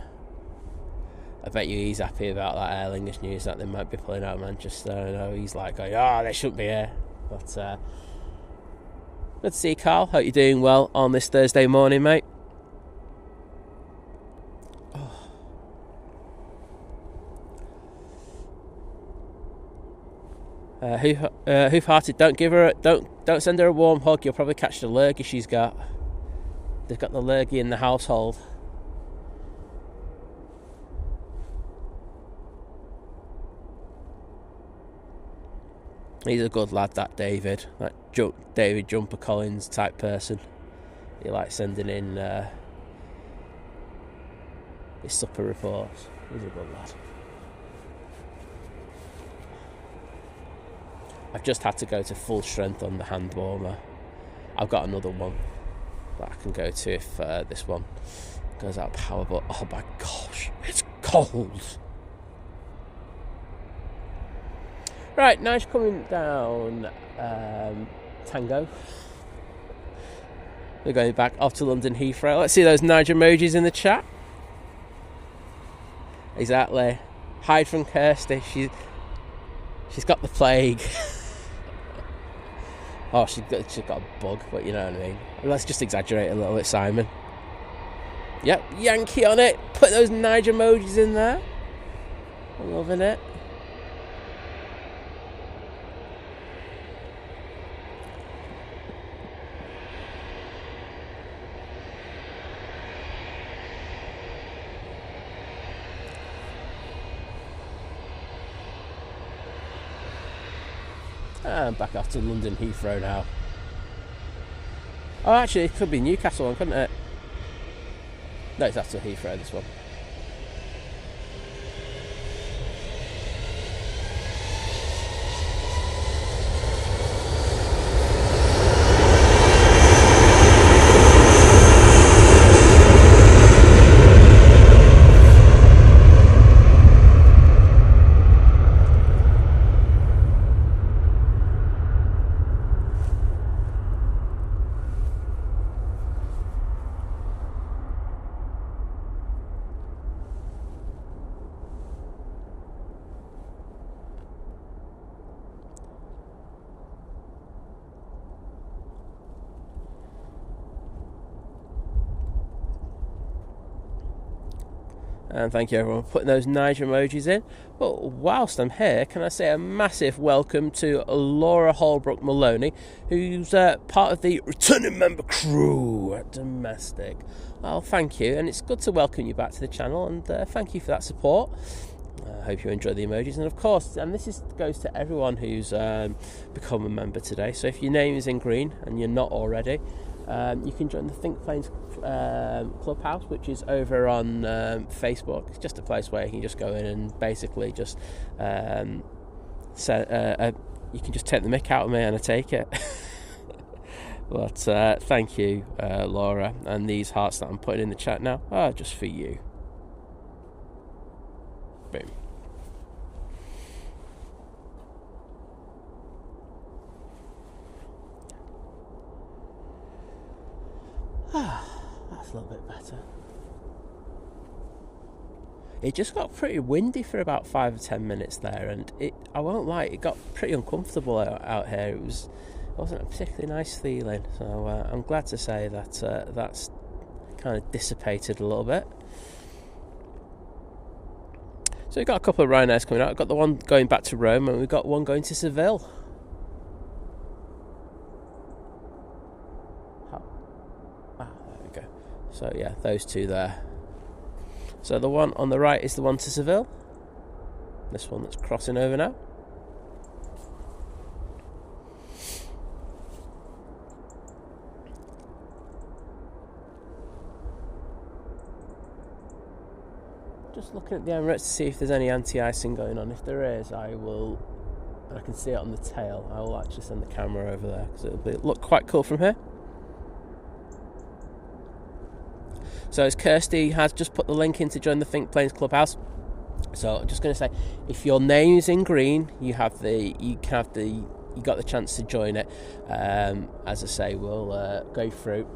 I bet you he's happy about that Aer Lingus news that they might be pulling out of Manchester. I know he's like going, they shouldn't be here. But good to see you, Carl. Hope you're doing well on this Thursday morning, mate. Hoof-hearted, don't send her a warm hug. You'll probably catch the lurgy she's got. They've got the lurgy in the household. He's a good lad, that David. That David Jumper Collins type person. He likes sending in his supper reports. He's a good lad. I've just had to go to full strength on the hand warmer. I've got another one that I can go to if this one goes out of power, but oh my gosh, it's cold. Right, nice coming down Tango. We're going back off to London Heathrow. Let's see those Nige emojis in the chat. Exactly. Hide from Kirsty. She's got the plague. Oh, she's got a bug, but you know what I mean. Let's just exaggerate a little bit, Simon. Yep, Yankee on it. Put those Nige emojis in there. I'm loving it. And back off to London Heathrow now. Oh, actually, it could be Newcastle one, couldn't it? No, it's after Heathrow, this one. And thank you everyone for putting those Nige emojis in. But whilst I'm here, can I say a massive welcome to Laura Holbrook Maloney, who's part of the returning member crew at Domestic. Well, thank you, and it's good to welcome you back to the channel, and thank you for that support. I hope you enjoy the emojis, and of course, and this goes to everyone who's become a member today. So if your name is in green and you're not already, you can join the Think Planes Clubhouse, which is over on Facebook. It's just a place where you can just go in and basically just you can just take the mick out of me, and I take it. But thank you, Laura, and these hearts that I'm putting in the chat now are just for you. Boom. That's a little bit better. It just got pretty windy for about 5 or 10 minutes there, and I won't lie, it got pretty uncomfortable out here. It wasn't a particularly nice feeling, so I'm glad to say that that's kind of dissipated a little bit. So we've got a couple of Ryanairs coming out. We've got the one going back to Rome, and we've got one going to Seville. There we go. So yeah, those two there. So the one on the right is the one to Seville. This one that's crossing over now. Just looking at the Emirates to see if there's any anti-icing going on. If there is, I can see it on the tail. I will actually send the camera over there because it'll look quite cool from here. So as Kirsty has just put the link in to join the Think Planes Clubhouse. So I'm just going to say, if your name is in green, you got the chance to join it. As I say, we'll go through,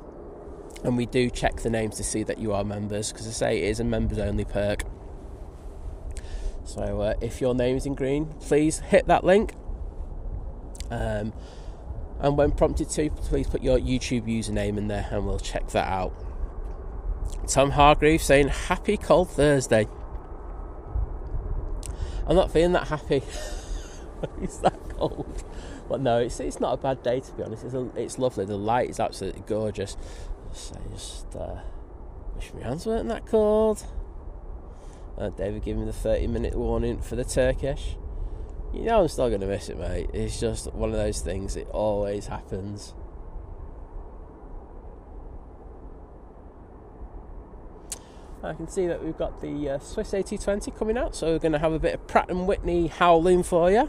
and we do check the names to see that you are members, because I say it is a members only perk. So if your name is in green, please hit that link, and when prompted to, please put your YouTube username in there and we'll check that out. Tom Hargreaves saying happy cold Thursday. I'm not feeling that happy. It's that cold. But no, it's not a bad day, to be honest. It's lovely. The light is absolutely gorgeous. Just wish my hands weren't that cold. David giving me the 30-minute warning for the Turkish. You know I'm still going to miss it, mate. It's just one of those things. It always happens. I can see that we've got the Swiss A380 coming out, so we're going to have a bit of Pratt & Whitney howling for you.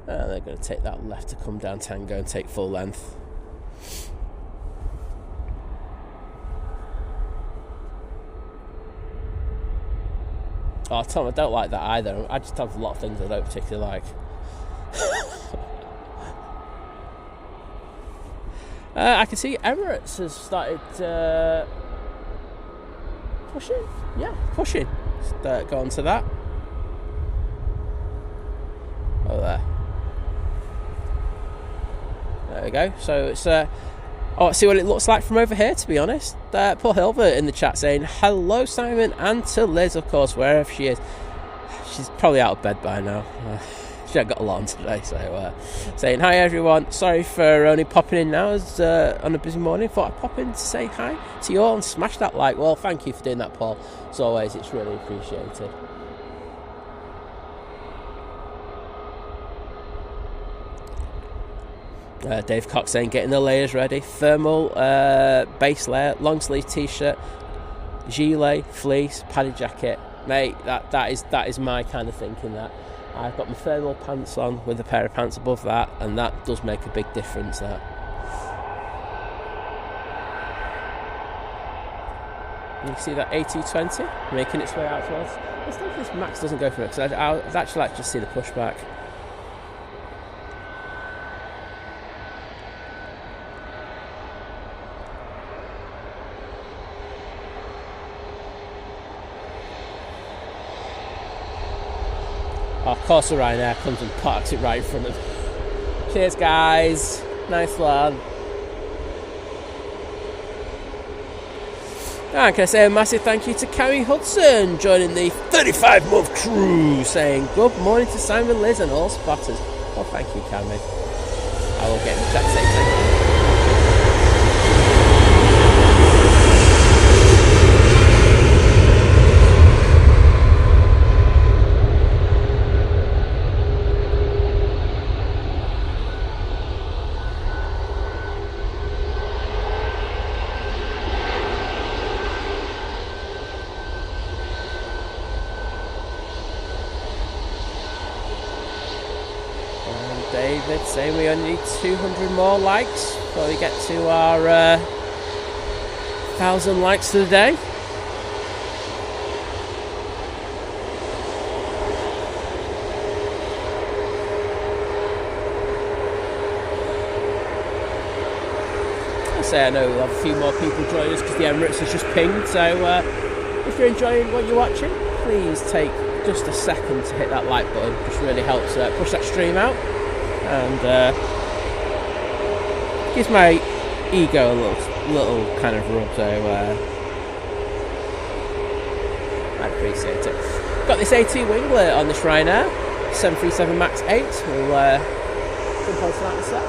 And they're going to take that left to come down Tango and take full length. Oh, Tom, I don't like that either. I just have a lot of things I don't particularly like. I can see Emirates has started pushing. Yeah, pushing. Let's go on to that. Oh, there we go. So it's let's see what it looks like from over here, to be honest. Paul Hilbert in the chat saying hello Simon, and to Liz, of course, wherever she is. She's probably out of bed by now. She hasn't got a lot on today, so saying hi everyone. Sorry for only popping in now as on a busy morning. Thought I'd pop in to say hi to you all and smash that like. Well, thank you for doing that, Paul. As always, it's really appreciated. Dave Cox saying getting the layers ready. Thermal base layer, long sleeve t-shirt, gilet, fleece, padded jacket. Mate, that is my kind of thinking. That I've got my thermal pants on with a pair of pants above that, and that does make a big difference. That. You see that A220 making its way out towards. Let's see if this Max doesn't go for it, because I'd actually like to see the pushback. Of course, the Ryanair comes and parks it right in front of me. Cheers, guys. Nice one. And can I say a massive thank you to Carrie Hudson joining the 35-month crew, saying good morning to Simon, Liz, and all spotters. Well, thank you, Cammy. I will get in the chat to say thank you. David saying we only need 200 more likes before we get to our 1,000 likes for the day. I know we'll have a few more people join us because the Emirates has just pinged, so if you're enjoying what you're watching, please take just a second to hit that like button. It just really helps push that stream out. And gives my ego a little kind of rub, so I appreciate it. Got this AT winglet on this Ryanair 737 MAX 8. We'll jump onto that in a sec.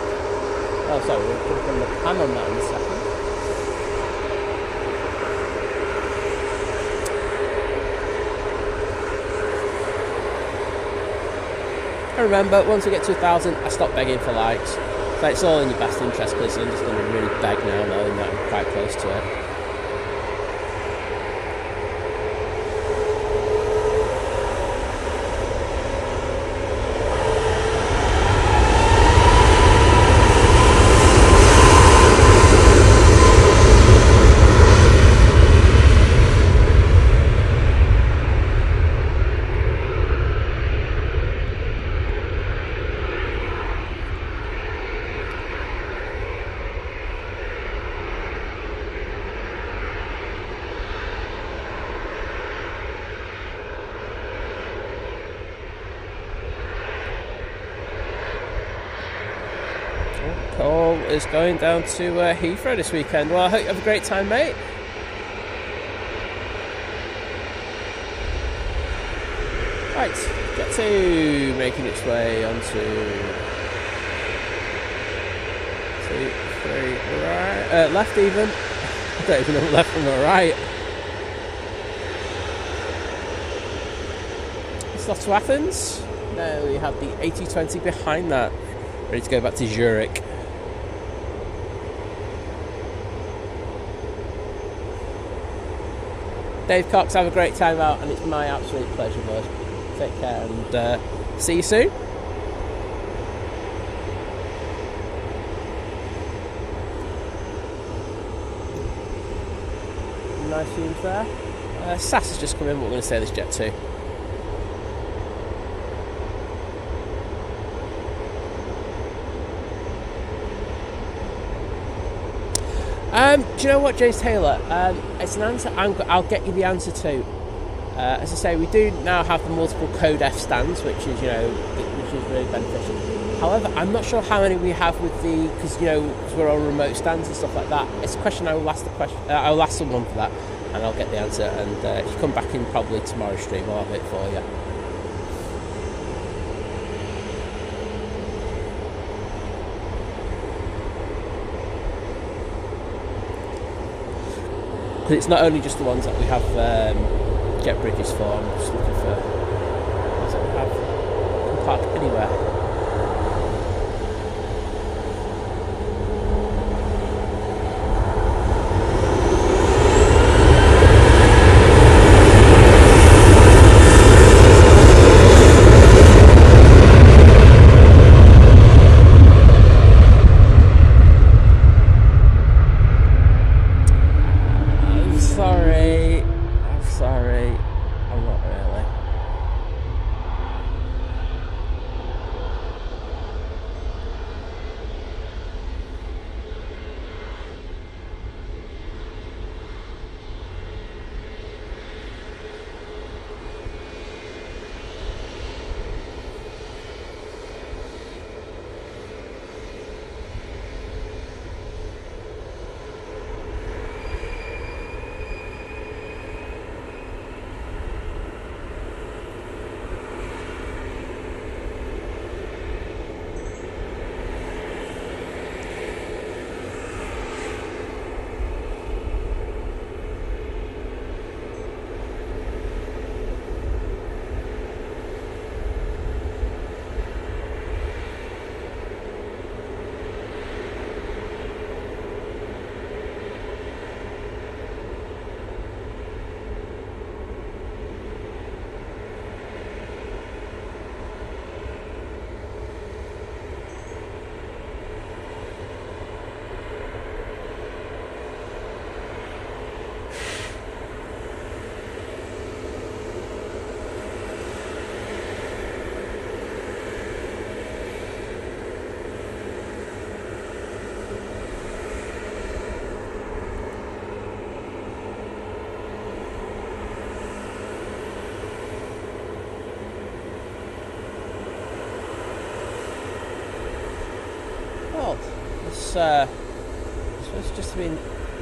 Oh, sorry, we'll jump on the pan on that in a second. And remember, once we get to 1,000, I stop begging for likes. So it's all in your best interest, because I'm just going to really beg now, knowing that I'm quite close to it. Cole is going down to Heathrow this weekend. Well, I hope you have a great time, mate. Right, Jet 2 making its way onto 2, 3, right, left even. I don't even know left from the right. It's off to Athens. Now we have the A380 behind that, ready to go back to Zurich. Dave Cox, have a great time out, and it's my absolute pleasure, bud. Take care, and see you soon. Nice views there. SAS has just come in, but we're going to say this Jet 2. Do you know what, James Taylor? It's an answer I'll get you the answer to. As I say, we do now have the multiple code F stands, which is really beneficial. However, I'm not sure how many we have with the, because we're on remote stands and stuff like that. It's a question I will ask I'll ask someone for that, and I'll get the answer. And if you come back in probably tomorrow's stream, I'll have it for you. Because it's not only just the ones that we have jet bridges for. I'm just looking for ones that we have can park anywhere. supposed just to be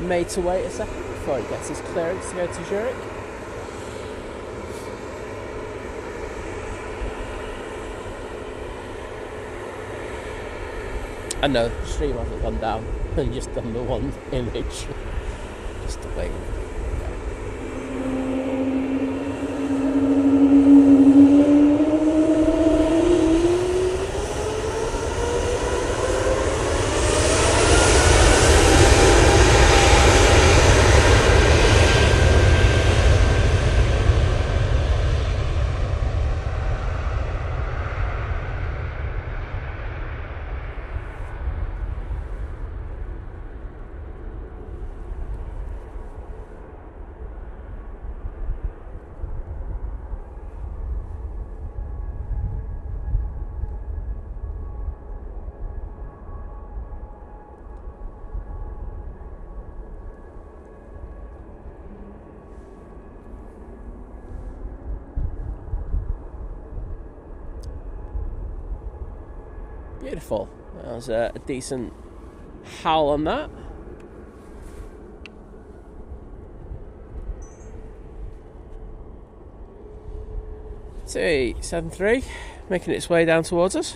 made to wait a second before it gets his clearance to go to Zurich. And no, the stream hasn't gone down. And just done the one image. Just to wait. Beautiful. That was a decent howl on that. T73 making its way down towards us.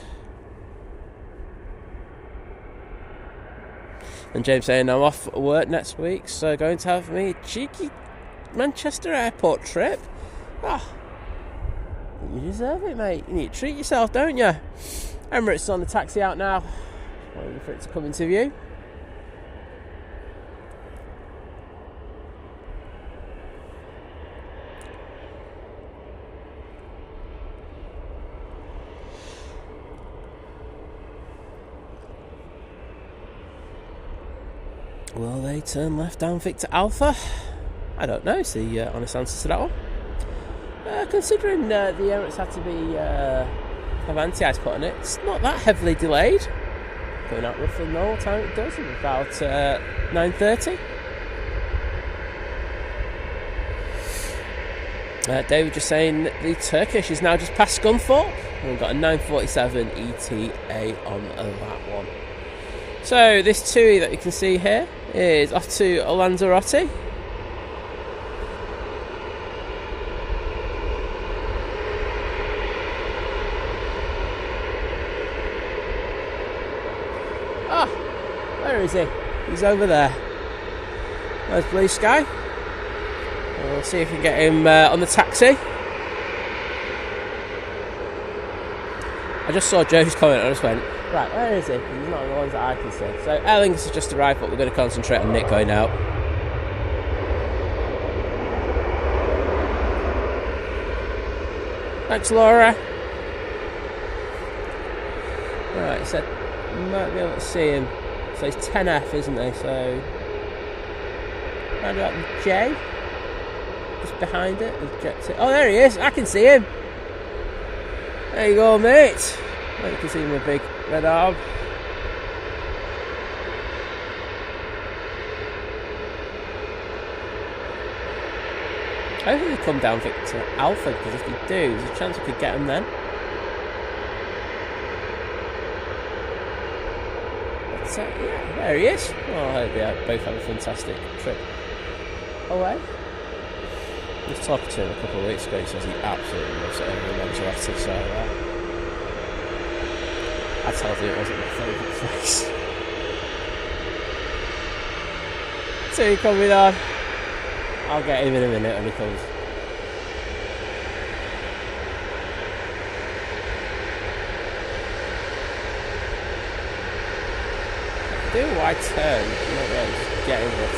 And James saying I'm off work next week, so going to have me a cheeky Manchester airport trip. Oh, you deserve it, mate. You need to treat yourself, don't you? Emirates is on the taxi out now, waiting for it to come into view. Will they turn left down Victor Alpha? I don't know, is the honest answer to that one. Considering the Emirates had to be have anti-ice put on it, it's not that heavily delayed. Going out roughly the normal time it does, in about 9:30. David just saying that the Turkish is now just past Scunthorpe. And we've got a 947 ETA on that one. So this TUI that you can see here is off to Lanzarote. Where is he? He's over there. There's blue sky. We'll see if we can get him on the taxi. I just saw Joe's comment and I just went, right, where is he? He's not on the ones that I can see. So Aer Lingus has just arrived, but we're going to concentrate on Nick going out. Thanks, Laura. Right, so you might be able to see him. So he's 10F, isn't he? So round about the J, just behind it. Oh, there he is! I can see him. There you go, mate. Oh, you can see him with a big red arm. I hope they come down Victor Alpha, because if they do, there's a chance we could get him then. Yeah, there he is. Oh, I hope they both have a fantastic trip away. I was talking to him a couple of weeks ago. He says he absolutely loves it over in Lanzarote, so I told him it wasn't my favourite place. So he coming on. I'll get him in a minute when he comes. Do a wide turn, just get over it.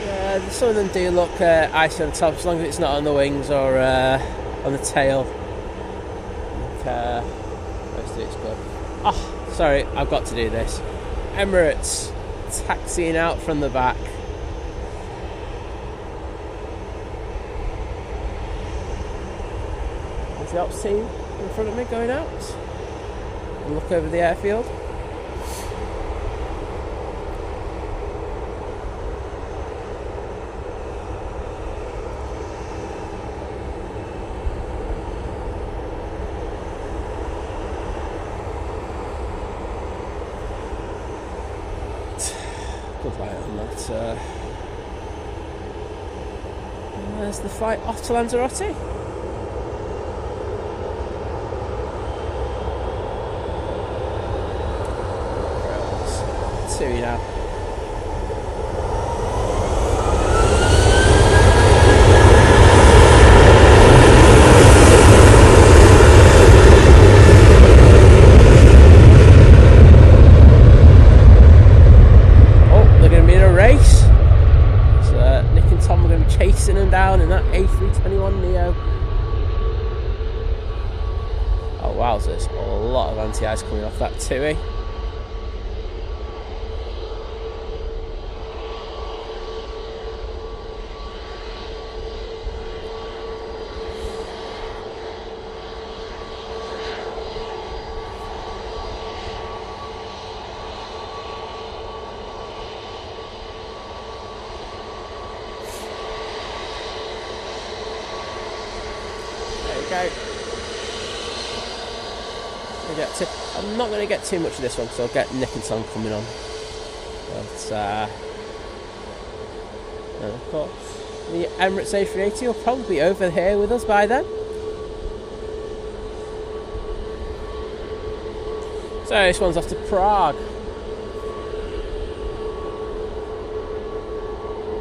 Yeah, some of them do look icy on the top, as long as it's not on the wings or on the tail. Most of it's good. Oh, sorry, I've got to do this. Emirates taxiing out from the back. There's the ops team in front of me going out. And look over the airfield. good light on that. And there's the flight off to Lanzarote. Two now. Chasing them down in that A321 Neo. Oh wow, so there's a lot of anti-ice coming off that TUI. I'm not going to get too much of this one because I'll get Nick and Tom coming on. But, and of course, the Emirates A380 will probably be over here with us by then. So this one's off to Prague.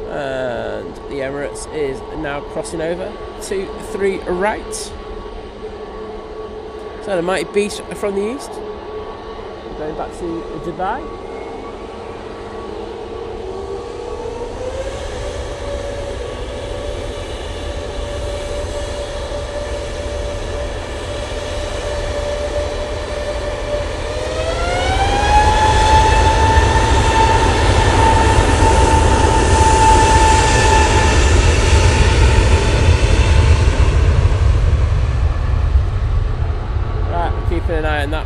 And the Emirates is now crossing over 3 right. So the mighty beast from the east. We're going back to Dubai. An eye on that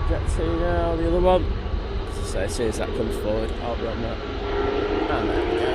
jet 2 now, the other one. So as soon as that comes forward, I'll be on that. And there we go.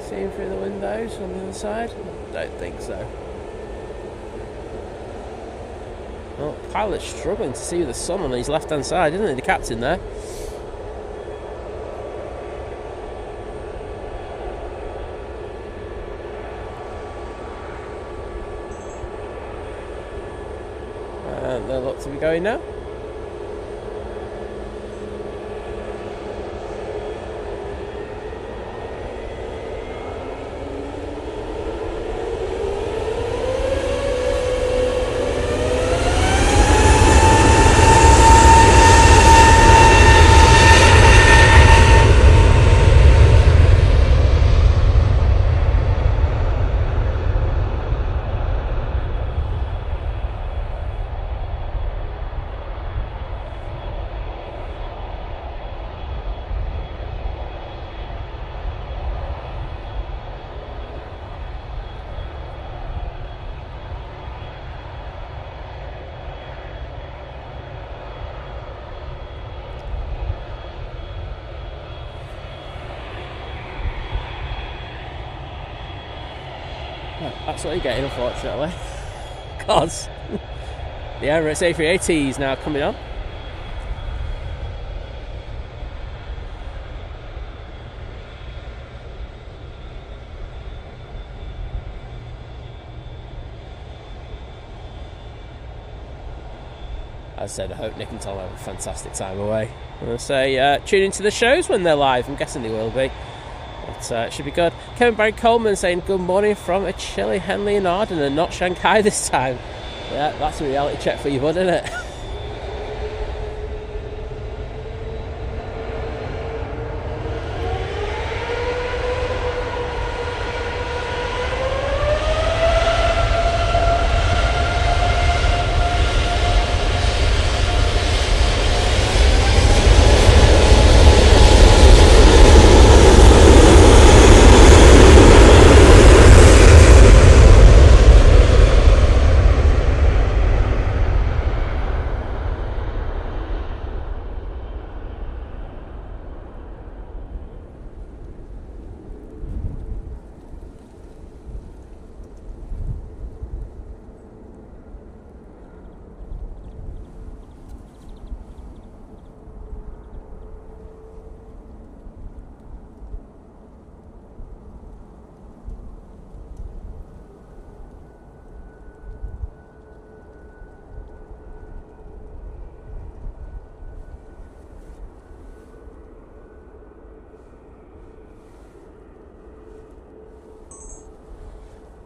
See him through the windows on the other side? I don't think so. Well, pilot's struggling to see the sun on his left hand side, isn't he? The captain there. And they look to be going now. That's what you're getting, unfortunately. Because the Emirates A380 is now coming on. As I said, I hope Nick and Tom have a fantastic time away. I'm going to say tune into the shows when they're live. I'm guessing they will be. But it should be good. Kevin Barry Coleman saying good morning from a chilly Henley and Arden and not Shanghai this time. Yeah, that's a reality check for you, bud, isn't it?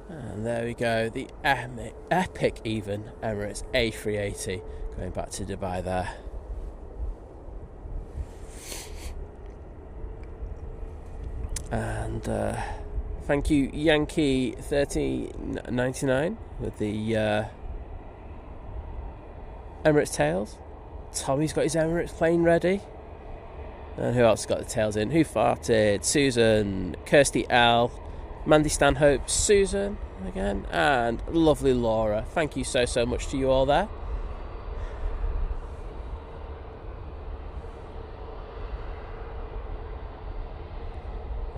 And there we go, the epic even Emirates A380 going back to Dubai there. And thank you Yankee 1399 with the Emirates tails. Tommy's got his Emirates plane ready. And who else got the tails in? Who farted? Susan, Kirsty L, Mandy Stanhope, Susan again, and lovely Laura. Thank you so much to you all there.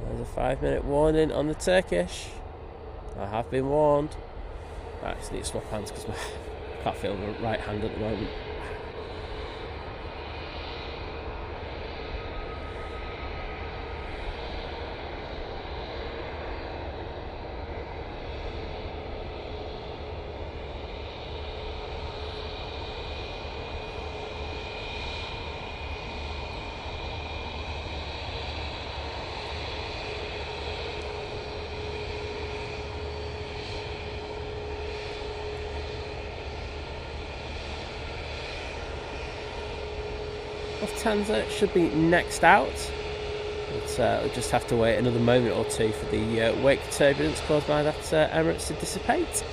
There's a 5-minute warning on the Turkish. I have been warned. I actually need to swap hands because I can't feel the right hand at the moment. Lufthansa should be next out, but we'll just have to wait another moment or two for the wake turbulence caused by that Emirates to dissipate.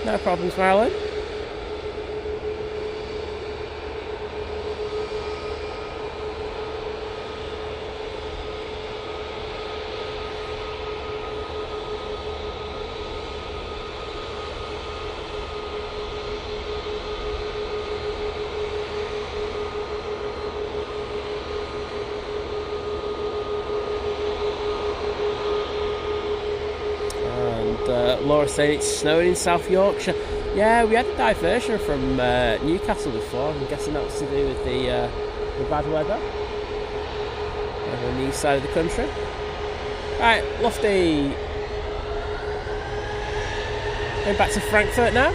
No problems, Marilyn. Laura saying it's snowing in South Yorkshire. Yeah, we had a diversion from Newcastle before. I'm guessing that was to do with the bad weather over on the east side of the country. Right, Lofty. Going back to Frankfurt now.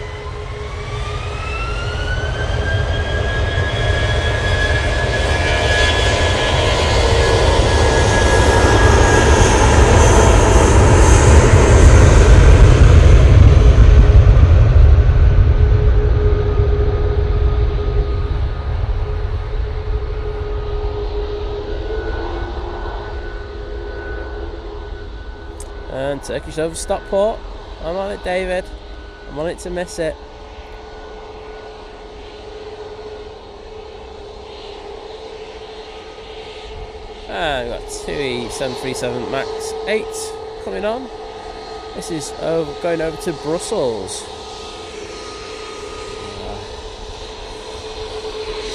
And Turkish over Stockport. I'm on it, David. I'm on it to miss it. And we've got 2E737 Max 8 coming on. This is going over to Brussels.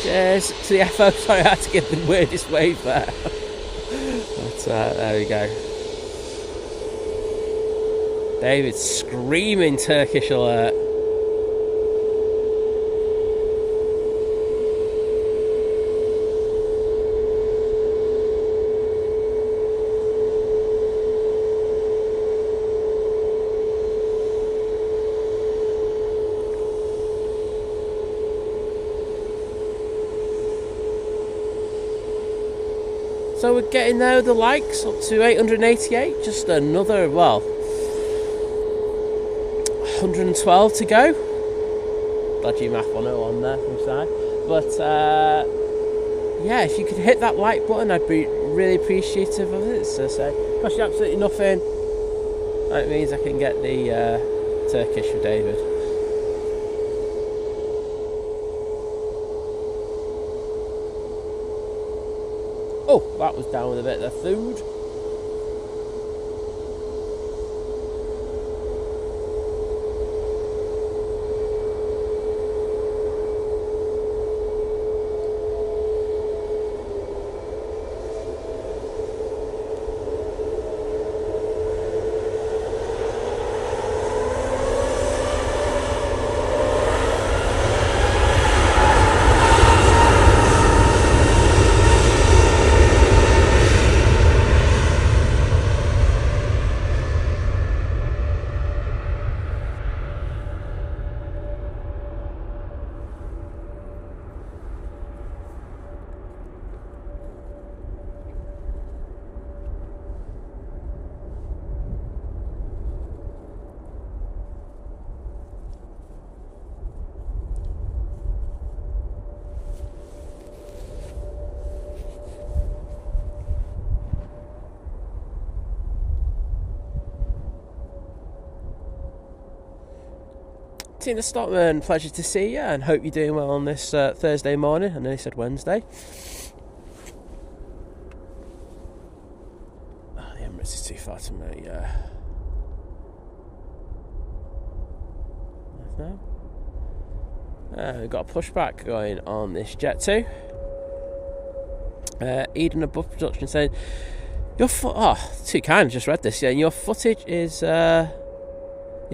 Cheers to the FO. Sorry, I had to give the weirdest wave there. But there we go. David screaming Turkish alert. So we're getting there with the likes up to 888, just another, 112 to go. Dodgy math 101 there from side. But yeah, if you could hit that like button, I'd be really appreciative of it. So cost you absolutely nothing. That means I can get the Turkish for David. Oh, that was down with a bit of food. Tina Stockman, pleasure to see you, and hope you're doing well on this Thursday morning. I know you said Wednesday. Oh, the Emirates is too far to me, No. We've got a pushback going on this jet too. Eden above production saying, too kind, just read this. Yeah, your footage is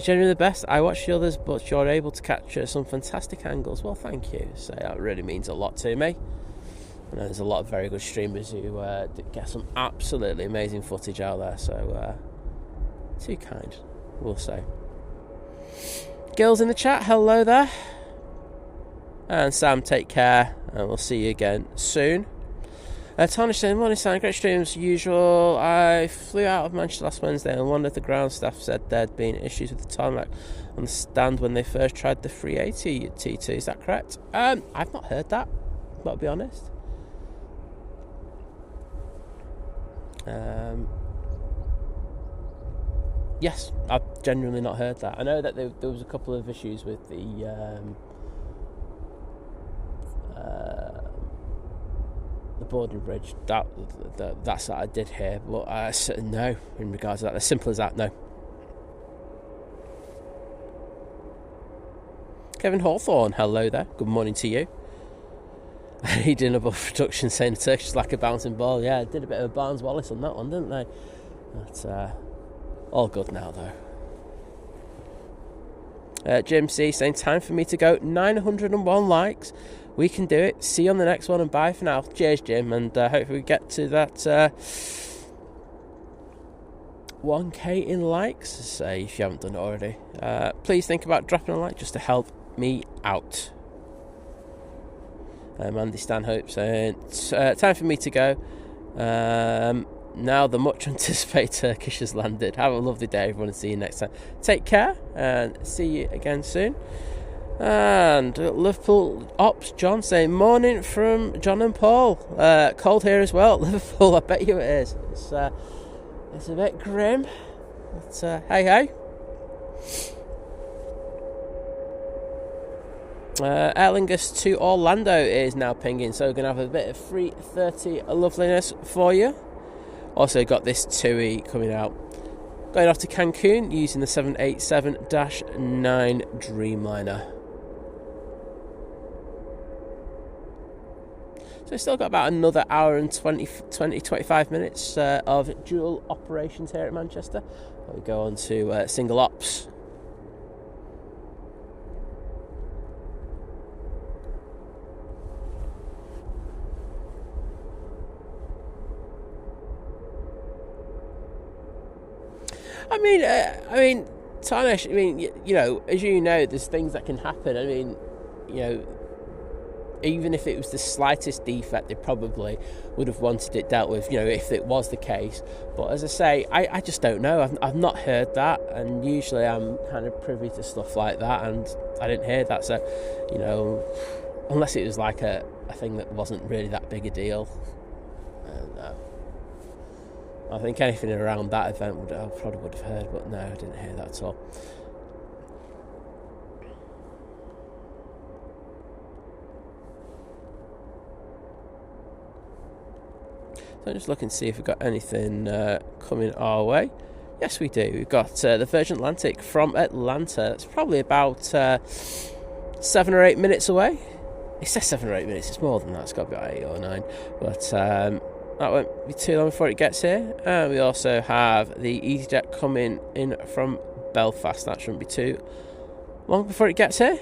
generally the best. I watch the others, but you're able to capture some fantastic angles. Well, thank you. So that really means a lot to me. I know there's a lot of very good streamers who get some absolutely amazing footage out there. So too kind, we'll say. Girls in the chat, hello there. And Sam, take care, and we'll see you again soon. Tarnish saying, morning Sam, great streams usual. I flew out of Manchester last Wednesday, and one of the ground staff said there'd been issues with the tarmac on the stand when they first tried the 380 T2. Is that correct? I've not heard that, got to be honest. Yes, I've genuinely not heard that. I know that there was a couple of issues with the boarding bridge. That's what I did hear, but no, in regards to that, as simple as that, no. Kevin Hawthorne, hello there, good morning to you. He did above production saying the Turkish like a bouncing ball. Yeah, did a bit of Barnes Wallace on that one, didn't they? But all good now though. Jim C saying, time for me to go. 901 likes. We can do it. See you on the next one, and bye for now. Cheers, Jim, and hopefully we get to that 1k in likes. Say if you haven't done it already. Please think about dropping a like just to help me out. Andy Stanhope saying, time for me to go. Now the much anticipated Turkish has landed. Have a lovely day, everyone, and see you next time. Take care, and see you again soon. And Liverpool Ops John saying, morning from John and Paul. Cold here as well. Liverpool, I bet you it is. It's a bit grim, but hey. Aer Lingus to Orlando is now pinging, so we're going to have a bit of 3:30 loveliness for you. Also got this TUI coming out. Going off to Cancun using the 787-9 Dreamliner. So we've still got about another hour and 25 minutes of dual operations here at Manchester. We go on to single ops. I mean, Tarnish, you know, as you know, there's things that can happen. I mean, you know, even if it was the slightest defect, they probably would have wanted it dealt with, you know, if it was the case. But as I say, I just don't know. I've not heard that, and usually I'm kind of privy to stuff like that, and I didn't hear that. So, you know, unless it was like a thing that wasn't really that big a deal. I think anything around that event I probably would have heard, but no, I didn't hear that at all. So I'm just looking to see if we've got anything coming our way. Yes, we do. We've got the Virgin Atlantic from Atlanta. It's probably about 7 or 8 minutes away. It says 7 or 8 minutes. It's more than that. It's got to be about 8 or 9. But that won't be too long before it gets here. And we also have the EasyJet coming in from Belfast. That shouldn't be too long before it gets here.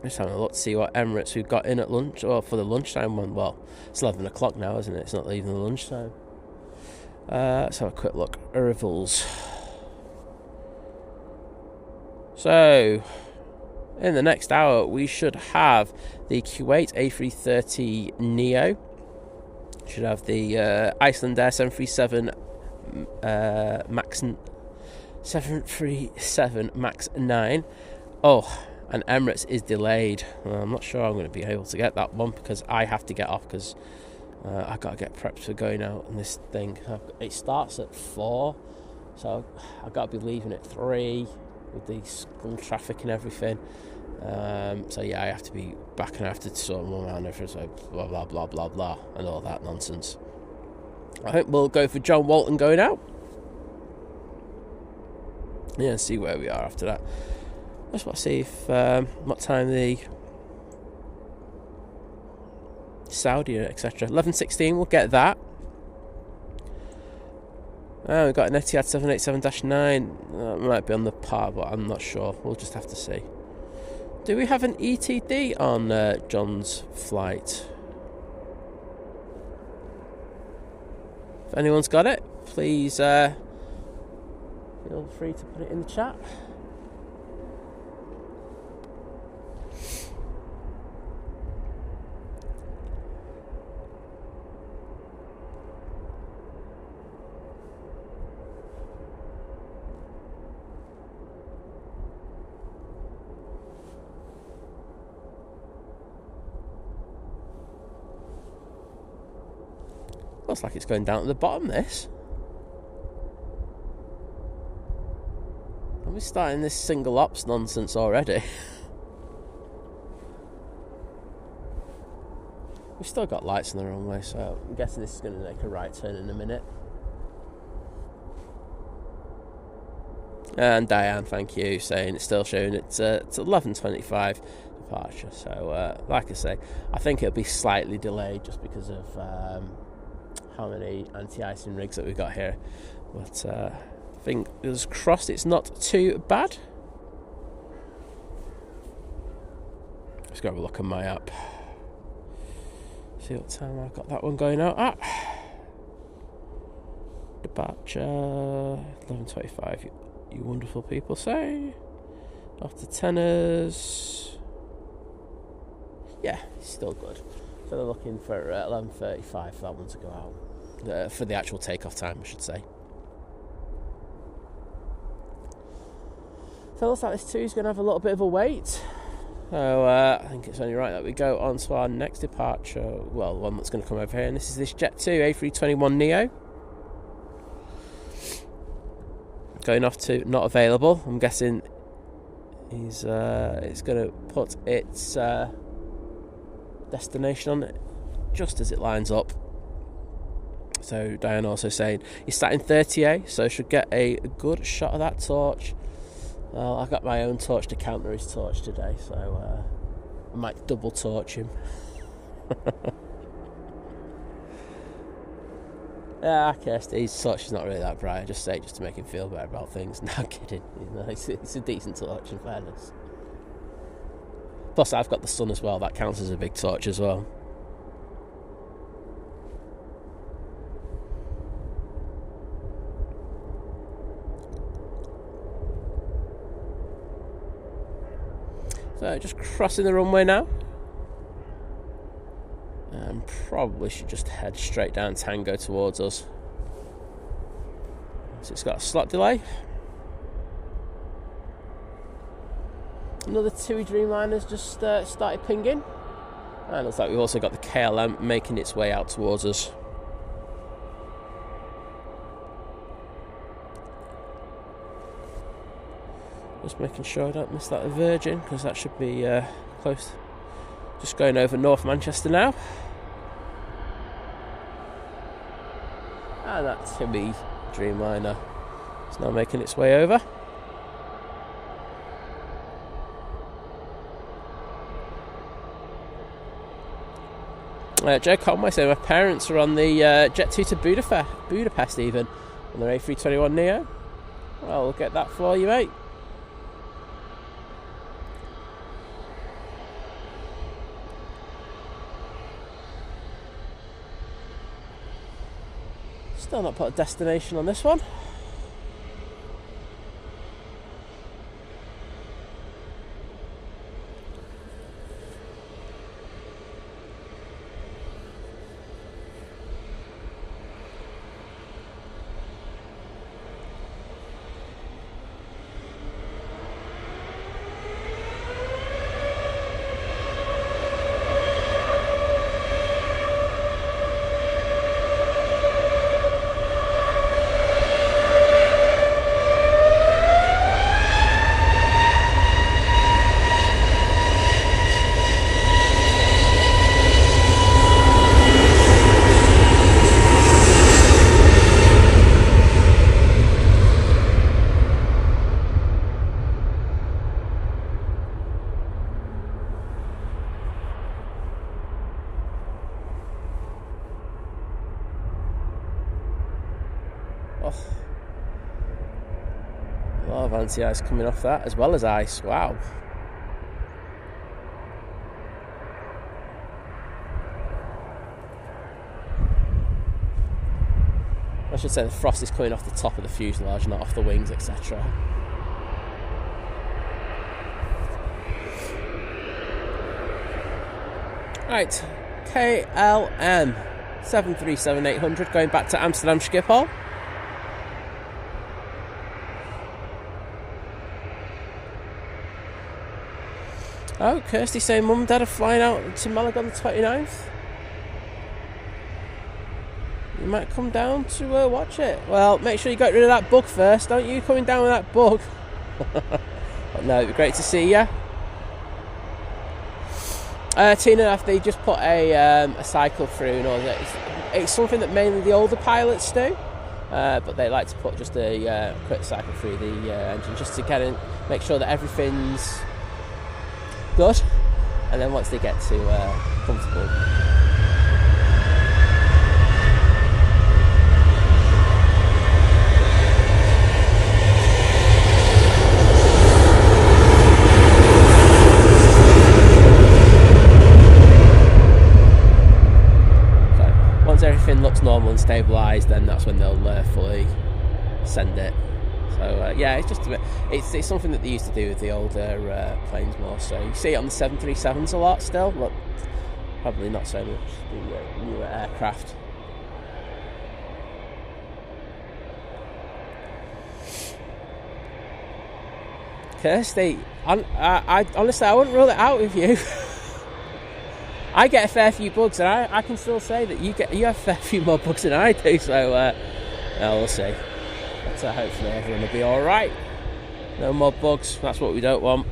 Just having a look to see what Emirates we've got in at lunch, or for the lunchtime one. Well, it's 11 o'clock now, isn't it? It's not even the lunchtime. Let's have a quick look. Arrivals. So, in the next hour, we should have the Kuwait A330 Neo. Should have the Iceland Air 737 Max 9. Oh, and Emirates is delayed. I'm not sure I'm going to be able to get that one because I have to get off because I've got to get prepped for going out on this thing. It starts at 4, so I've got to be leaving at 3. with the school traffic and everything. So yeah, I have to be back and I have to sort them around everything, so blah blah blah blah blah and all that nonsense. I think we'll go for John Walton going out. Yeah, see where we are after that. I just want to see if what time the Saudi etc. 11:16. We'll get that. Oh, we've got an Etihad 787-9. That might be on the par, but I'm not sure. We'll just have to see. Do we have an ETD on John's flight? If anyone's got it, please feel free to put it in the chat. Looks like it's going down to the bottom, this. Are we starting this single ops nonsense already? We've still got lights on the runway, so I'm guessing this is going to make a right turn in a minute. And Diane, thank you, saying it's still showing it's 11:25 departure. So, like I say, I think it'll be slightly delayed just because of how many anti-icing rigs that we've got here. But I think it was crossed, it's not too bad. Let's go have a look at my app. See what time I've got that one going out at. Departure 11:25. You wonderful people say. After tenors. Yeah, it's still good. So they're looking for 11:35 for that one to go out. For the actual takeoff time, I should say. So it looks like this 2 is going to have a little bit of a wait. So I think it's only right that we go on to our next departure. Well, one that's going to come over here. And this is this Jet2 A321neo. Going off to not available. I'm guessing it's going to put its destination on it just as it lines up. So Diane also saying he's sat in 30A, so should get a good shot of that torch. Well, I've got my own torch to counter his torch today, so I might double torch him. Yeah, Kirsty, his torch is not really that bright. I just say it just to make him feel better about things. No, I'm kidding. You know, it's a decent torch, in fairness. Plus, I've got the sun as well. That counts as a big torch as well. So, just crossing the runway now. And probably should just head straight down Tango towards us. So it's got a slot delay. Another TUI Dreamliner's just started pinging. And it looks like we've also got the KLM making its way out towards us. Just making sure I don't miss that Virgin, because that should be close. Just going over North Manchester now. And that TUI Dreamliner is now making its way over. Joe Conway saying my parents are on the Jet2 to Budapest even, on their A321neo. Well, we'll get that for you, mate. Still not put a destination on this one. lot of anti-ice coming off that, as well as ice. Wow. I should say the frost is coming off the top of the fuselage, not off the wings, etc. Right, KLM 737-800 going back to Amsterdam Schiphol. Oh, Kirsty saying Mum and Dad are flying out to Malaga on the 29th. You might come down to watch it. Well, make sure you get rid of that bug first. Don't you coming down with that bug. But no, it'd be great to see you. Tina, they just put a cycle through. It's something that mainly the older pilots do, but they like to put just a quick cycle through the engine just to kind of make sure that everything's good, and then once they get to comfortable. Everything looks normal and stabilised, then that's when they'll fully send it. So yeah, it's just it's something that they used to do with the older planes more. So you see it on the 737s a lot still, but probably not so much the newer aircraft. Kirsty, I honestly I wouldn't rule it out with you. I get a fair few bugs, and I can still say that you have a fair few more bugs than I do. So we'll see. But hopefully everyone will be all right. No more bugs. That's what we don't want.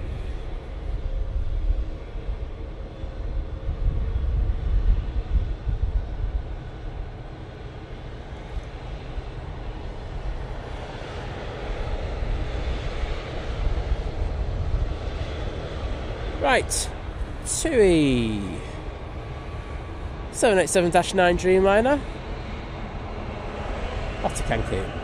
Right, TUI 787-9 Dreamliner off to Cancun.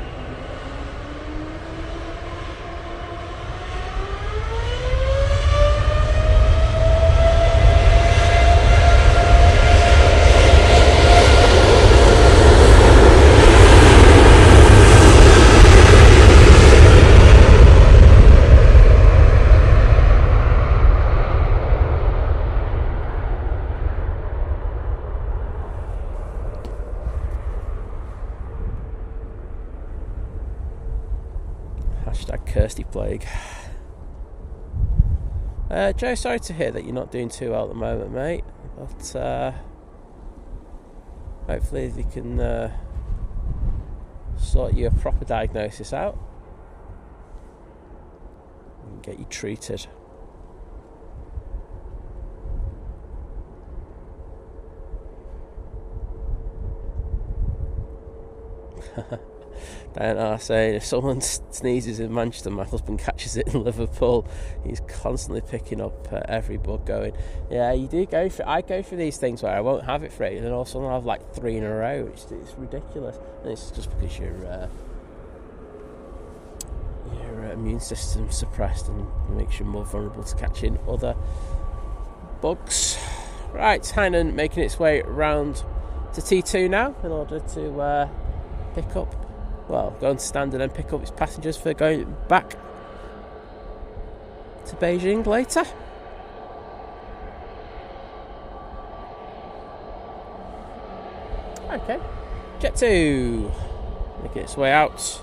Kirsty Plague. Joe, sorry to hear that you're not doing too well at the moment, mate. But hopefully they can sort you a proper diagnosis out and get you treated. Diana saying, if someone sneezes in Manchester, my husband catches it in Liverpool. He's constantly picking up every bug going. Yeah, you do go for. I go for these things where I won't have it for ages, and all of a sudden I'll have like 3 in a row. It's ridiculous, and it's just because your immune system's suppressed and makes you more vulnerable to catching other bugs. Right, Hainan making its way round to T2 now in order to pick up. Well, go and stand and then pick up its passengers for going back to Beijing later. Okay, Jet 2 making its way out.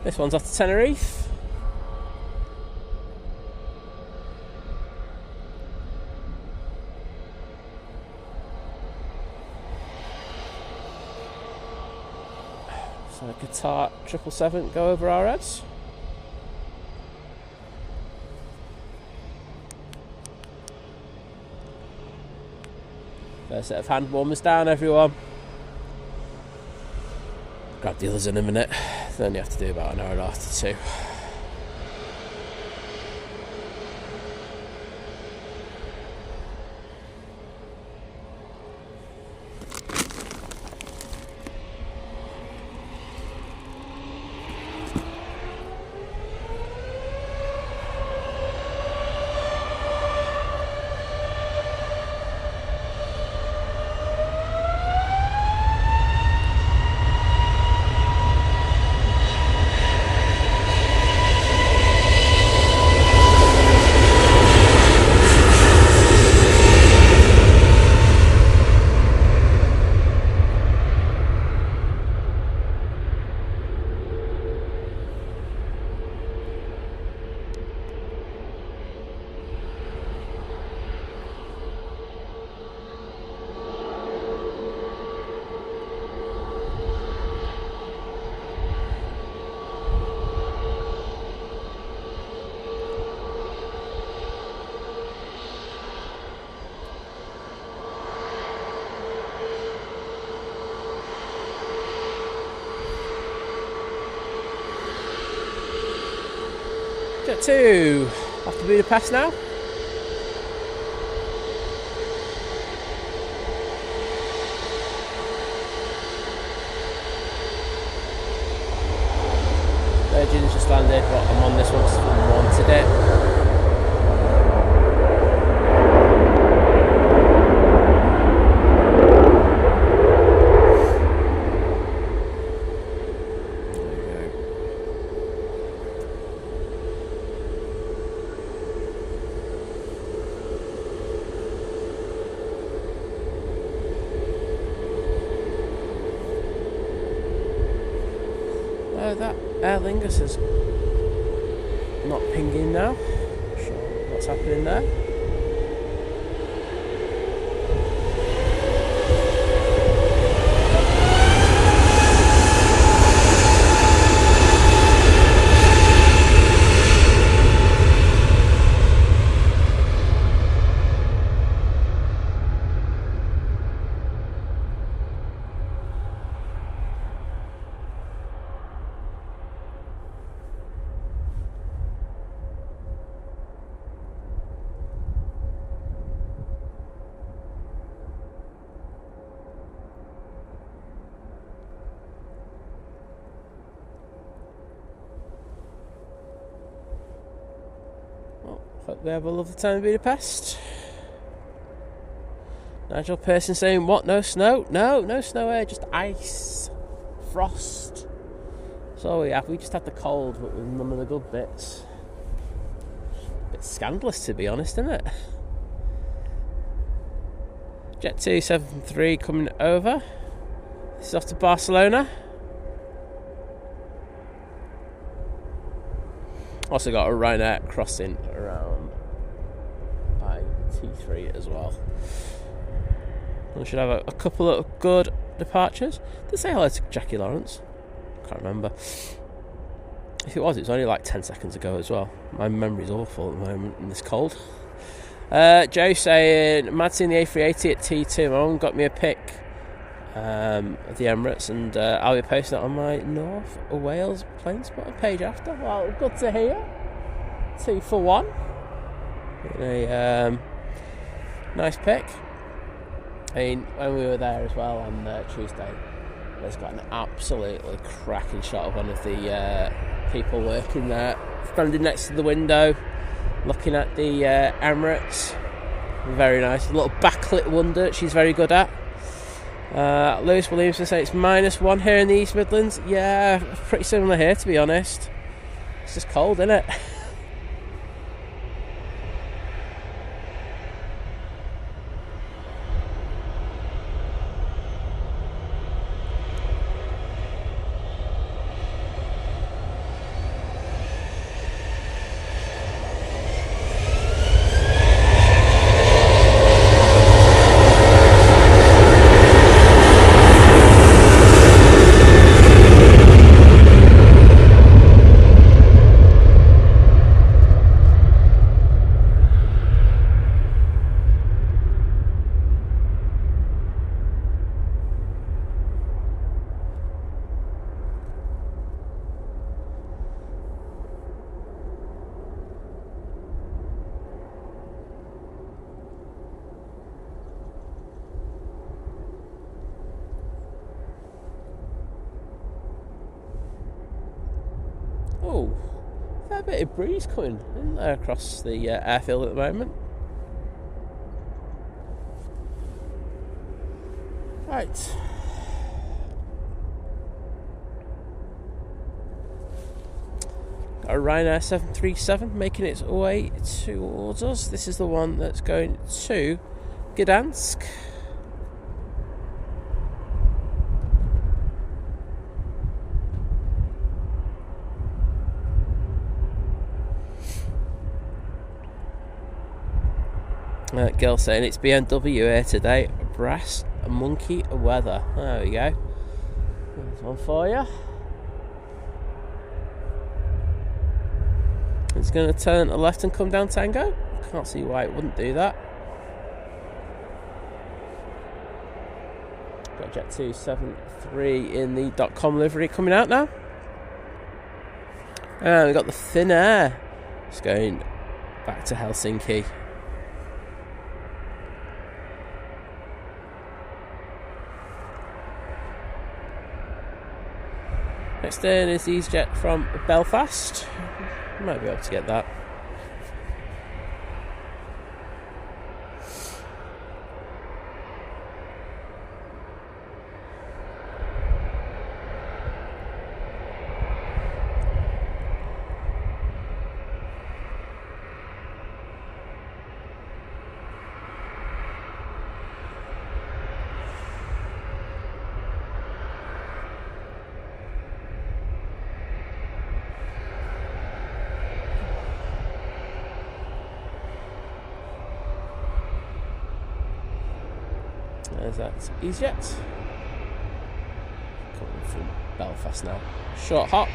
This one's off to Tenerife. So Qatar 777 go over our heads. First set of hand warmers down, everyone. Grab the others in a minute. Then you have to do about an hour and a half to 2. Jet 2, off to Budapest now. Virgin's just landed, but I'm on this one because someone wanted it. That Aer Lingus is not pinging now. Not sure what's happening there. Hope we have a lovely time in Budapest. Nigel Pearson saying, what, no snow? No snow here, just ice, frost. So yeah, we just had the cold, but with none of the good bits. A bit scandalous, to be honest, isn't it? Jet 273 coming over. This is off to Barcelona. Also got a Ryanair crossing around by T3 as well. We should have a couple of good departures. Did I say hello to Jackie Lawrence? Can't remember. If it was only like 10 seconds ago as well. My memory's awful at the moment in this cold. Joe saying, mad seeing the A380 at T2. My mum got me a pic of the Emirates, and I'll be posting it on my North Wales plane spotter page after. Well, good to hear. 2 for 1. A nice pic. I mean, when we were there as well on Tuesday, there's got an absolutely cracking shot of one of the people working there, standing next to the window, looking at the Emirates. Very nice. A little backlit wonder that she's very good at. Lewis Williamson saying it's -1 here in the East Midlands. Yeah, pretty similar here, to be honest. It's just cold, isn't it? Oh, fair bit of breeze coming in there across the airfield at the moment. Right. Got a Ryanair 737 making its way towards us. This is the one that's going to Gdansk. Girl saying it's BMW here today. Brass monkey weather. There we go. There's one for you. It's going to turn to left and come down Tango. Can't see why it wouldn't do that. Got Jet 273 in the .com livery coming out now. And we've got the thin air It's going back to Helsinki. Next in is EasyJet from Belfast. Might be able to get that. There's that EasyJet. Coming from Belfast now. Short hop.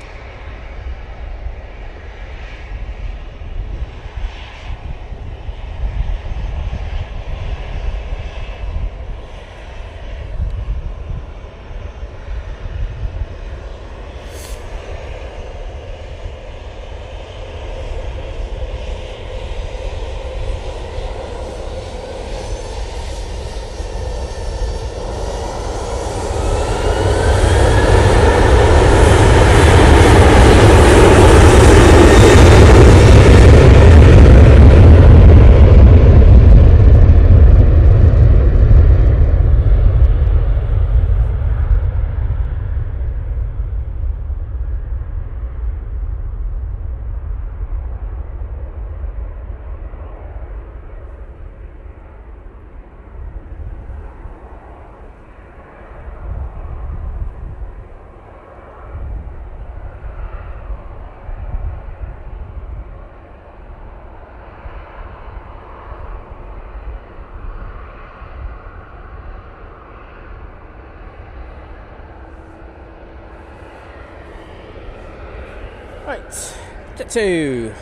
Right, Jet 2.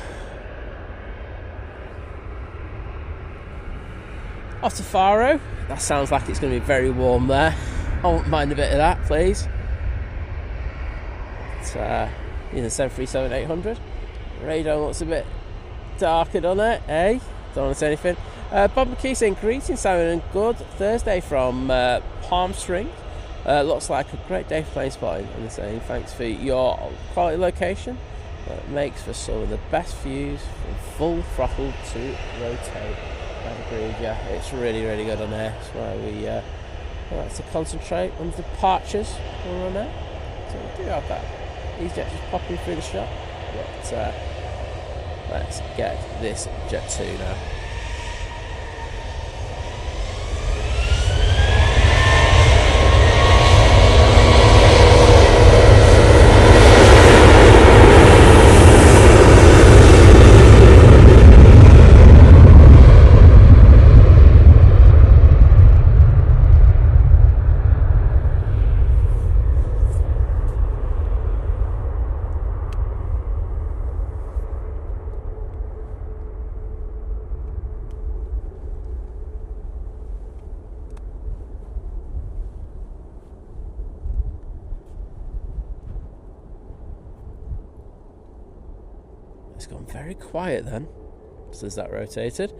Off to Faro. That sounds like it's going to be very warm there. I won't mind a bit of that, please. It's in the 737-800. Radar looks a bit darker, doesn't it? Eh? Don't want to say anything. Bob McKee saying, greetings, Simon, and good Thursday from Palm Springs. Looks like a great day for plane spotting. And they're saying, thanks for your quality location. That makes for some of the best views from full throttle to rotate. I agree with you. It's really, really good on there. That's why we like to concentrate on departures when we're on there. So we do have that. EasyJet just popping through the shot. But let's get this Jet 2 now. It's gone very quiet then, so there's that rotated.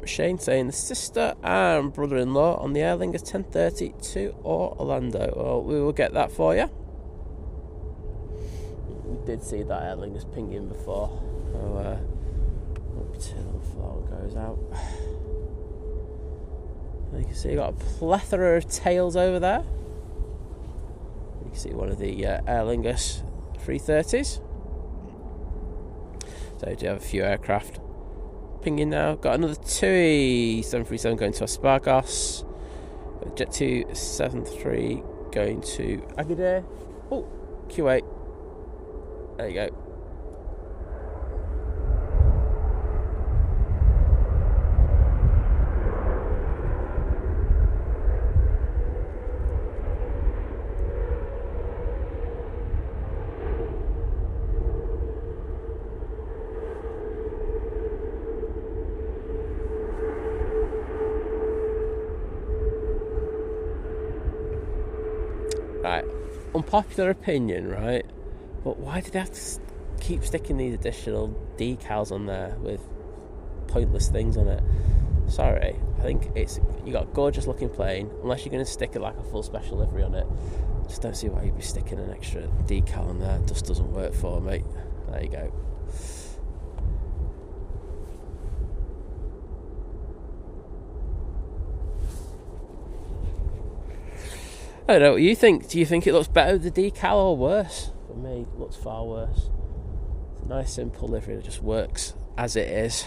Shane saying, the sister and brother-in-law on the Aer Lingus 1030 to Orlando. Well, we will get that for you. We did see that Aer Lingus ping in before. So, up till the floor goes out. You can see you've got a plethora of tails over there. You can see one of the Aer Lingus 330s. So we do have a few aircraft pinging now. Got another TUI 737 going to Aspargos. Got Jet 273 going to Agadir. Oh, Q8. There you go. Right, unpopular opinion, right? But why did they have to keep sticking these additional decals on there with pointless things on it. Sorry, I think you got a gorgeous looking plane. Unless you're going to stick it like a full special livery on it, just don't see why you'd be sticking an extra decal on there. It just doesn't work for me. There you go. I don't know what you think. Do you think it looks better with the decal or worse? For me, it looks far worse. It's a nice simple livery that just works as it is.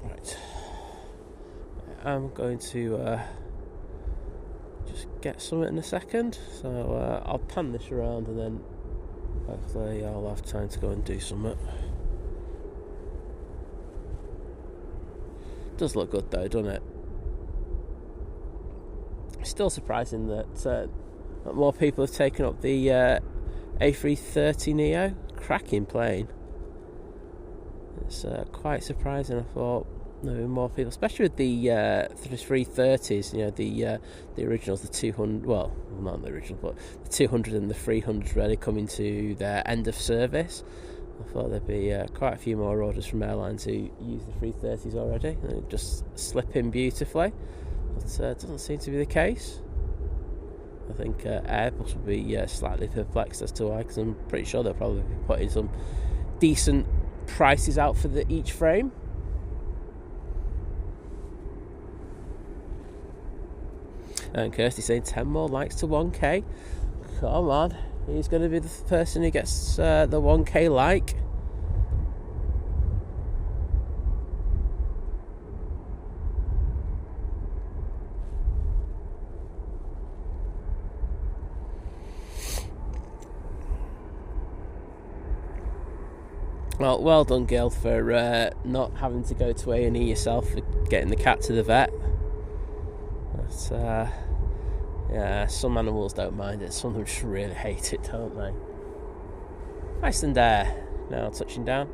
Right. I'm going to just get something in a second, so I'll pan this around and then hopefully I'll have time to go and do something. Does look good though, doesn't it? It's still surprising that more people have taken up the A380 Neo. Cracking plane. It's quite surprising. I thought there were more people, especially with the 330s. You know, the originals, the 200. Well, not the original, but the 200 and the 300 really coming to their end of service. I thought there'd be quite a few more orders from airlines who use the 330s already, and it just slip in beautifully. But it doesn't seem to be the case. I think Airbus will be slightly perplexed as to why, because I'm pretty sure they'll probably be putting some decent prices out for each frame. And Kirsty saying 10 more likes to 1k. Come on, he's going to be the person who gets the 1k like. Well done, Gil, for not having to go to A&E yourself for getting the cat to the vet. But, yeah, some animals don't mind it. Some of them just really hate it, don't they? Iceland Air now touching down.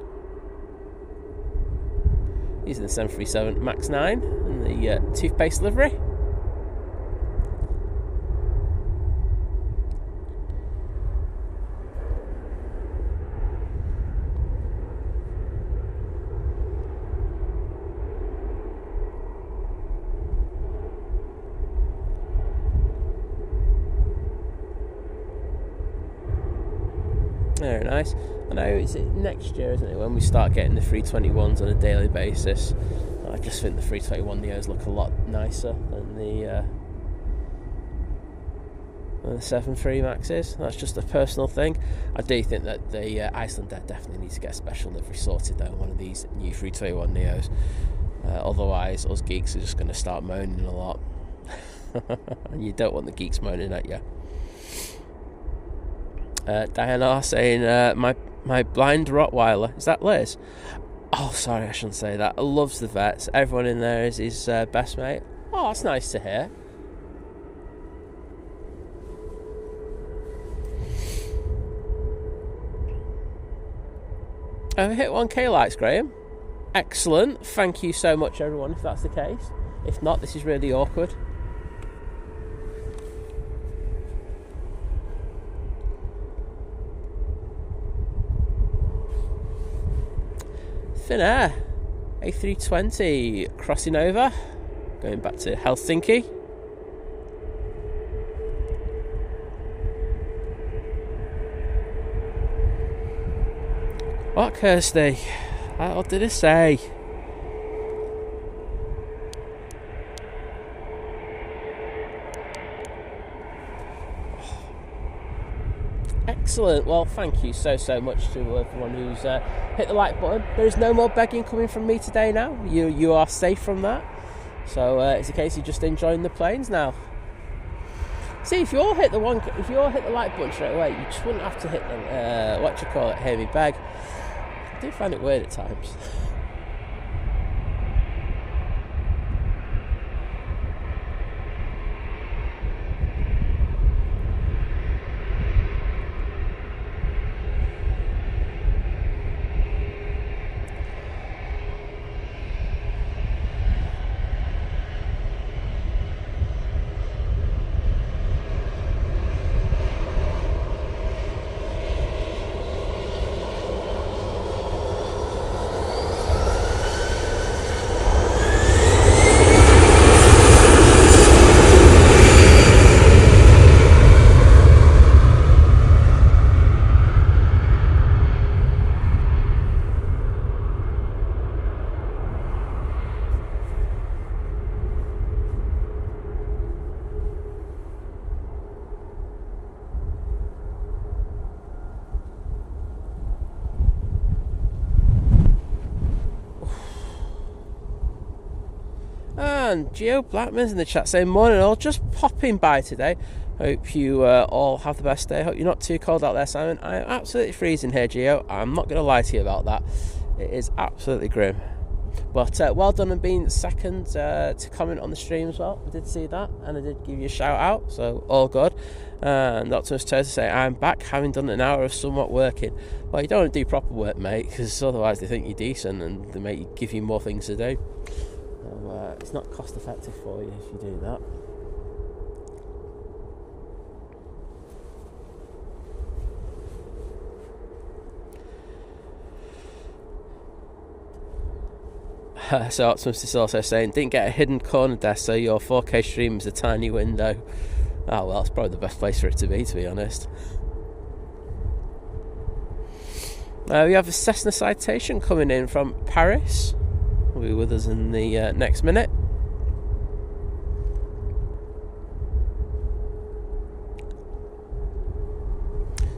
Using the 737 MAX 9 and the toothpaste livery. Very nice. I know it's next year, isn't it, when we start getting the 321s on a daily basis. I just think the 321 Neos look a lot nicer than the 73 Maxes. That's just a personal thing. I do think that the Iceland Air definitely needs to get a special livery sorted though on one of these new 321 Neos. Otherwise, us geeks are just going to start moaning a lot. And you don't want the geeks moaning at you. Diana saying, my blind Rottweiler. Is that Liz? Oh, sorry, I shouldn't say that. I loves the vets. Everyone in there is his best mate. Oh, that's nice to hear. I've hit 1k likes, Graham. Excellent. Thank you so much, everyone, if that's the case. If not, this is really awkward. Finnair A320 crossing over, going back to Helsinki. What, Kirsty? What did it say? Excellent. Well, thank you so much to everyone who's hit the like button. There is no more begging coming from me today now. You are safe from that. So it's a case of just enjoying the planes now. See, if you all hit the like button straight away, you just wouldn't have to hit the hear me beg. I do find it weird at times. And Geo Blackman's in the chat saying, morning all, just popping by today. Hope you all have the best day. Hope you're not too cold out there, Simon. I am absolutely freezing here, Geo. I'm not going to lie to you about that. It is absolutely grim. But well done on being second to comment on the stream as well. I did see that, and I did give you a shout out, so all good. And Optimus Turtle say, I'm back, having done an hour of somewhat working. Well, you don't want to do proper work, mate, because otherwise they think you're decent and they give you more things to do. So, it's not cost effective for you if you do that. So Optimus is also saying, didn't get a hidden corner desk, so your 4K stream is a tiny window. Oh well, it's probably the best place for it to be honest. We have a Cessna citation coming in from Paris. Will be with us in the next minute.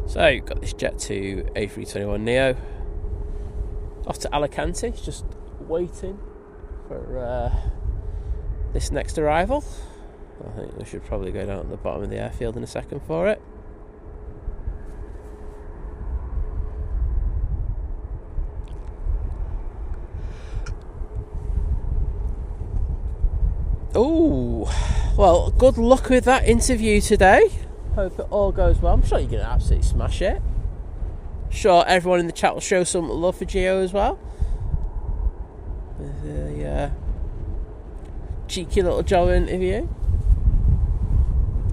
So you've got this jet to A321neo off to Alicante. It's just waiting for this next arrival. I think we should probably go down at the bottom of the airfield in a second for it. Oh, well, good luck with that interview today. Hope it all goes well. I'm sure you're going to absolutely smash it. Sure, everyone in the chat will show some love for Geo as well. The cheeky little job interview.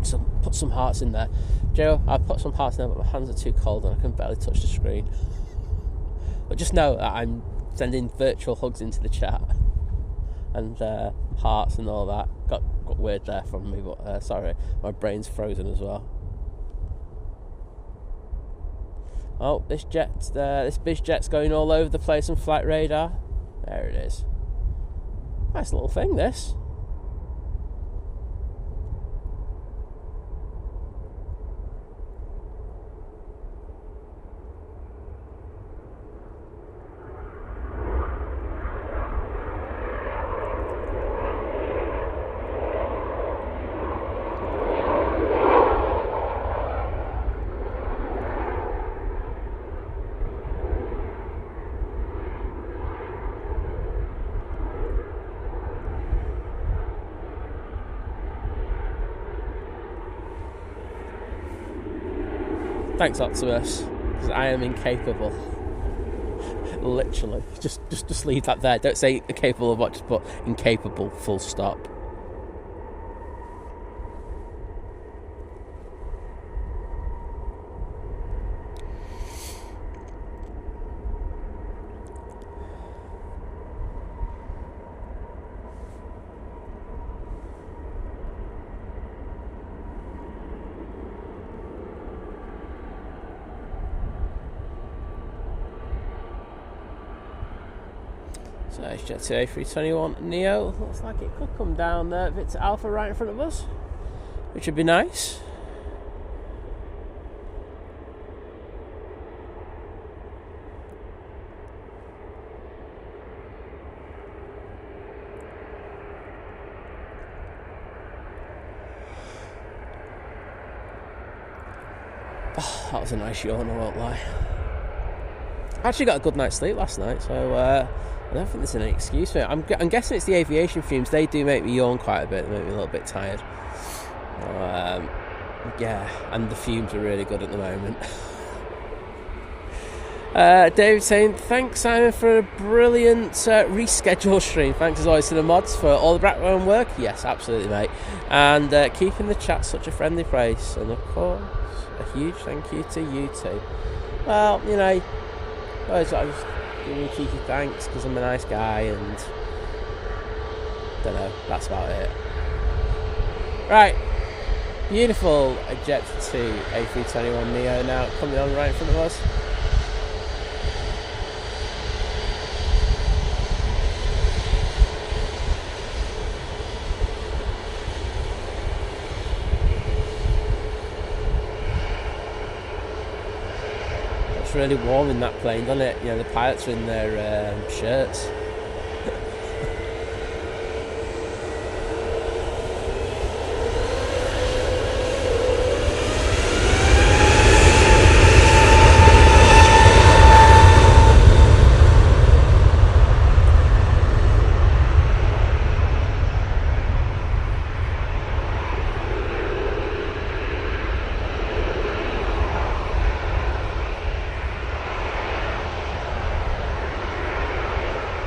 So put some hearts in there, Joe. I put some hearts in there, but my hands are too cold and I can barely touch the screen. But just know that I'm sending virtual hugs into the chat and hearts and all that. Got weird there from me, but sorry, my brain's frozen as well. Oh, this biz jet's going all over the place on flight radar. There it is. Nice little thing, this. Thanks, Optimus, because I am incapable. Literally. Just leave that there. Don't say incapable of what, just put incapable, full stop. So it's jet to A321neo. Looks like it could come down Victor Alpha right in front of us, which would be nice. Oh, that was a nice yawn, I won't lie. I actually got a good night's sleep last night, so I don't think there's any excuse for it. I'm guessing it's the aviation fumes. They do make me yawn quite a bit. They make me a little bit tired. Yeah, and the fumes are really good at the moment. David saying, thanks Simon for a brilliant reschedule stream. Thanks as always to the mods for all the background work. Yes, absolutely, mate. And keeping the chat such a friendly place. And of course, a huge thank you to you too. Well, you know, I just give me cheeky thanks because I'm a nice guy, and don't know, that's about it. Right, beautiful jet to A321neo now coming on right in front of us. It's really warm in that plane, doesn't it? You know, the pilots are in their shirts.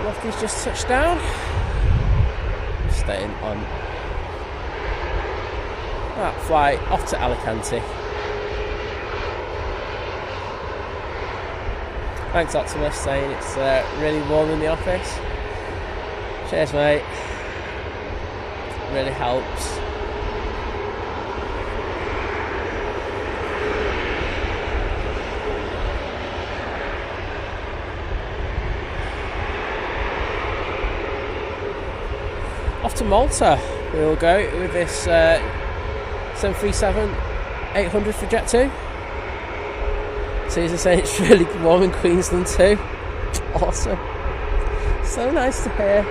Lofty's just touched down. Staying on that flight off to Alicante. Thanks Optimus, saying it's really warm in the office. Cheers mate. Really helps. Off to Malta we'll go with this 737-800 for Jet 2. Caesar saying it's really warm in Queensland too. Awesome. So nice to hear.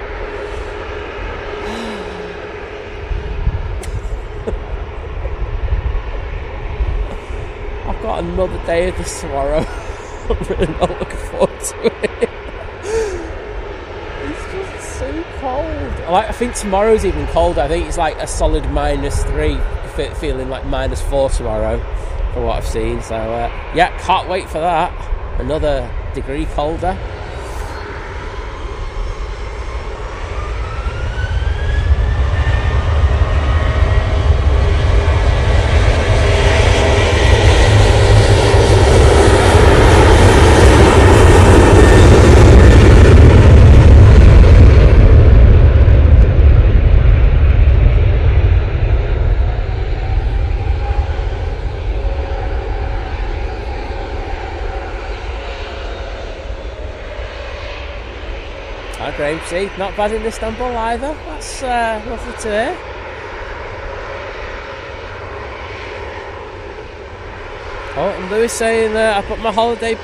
I've got another day of this tomorrow. I'm really not looking forward to it. It's just so cold. I think tomorrow's even colder. I think it's like a solid -3, feeling like -4 tomorrow from what I've seen. So yeah, can't wait for that. Another degree colder. Graham, see, not bad in Istanbul either. That's lovely to hear. Oh, and Lewis saying I put my holiday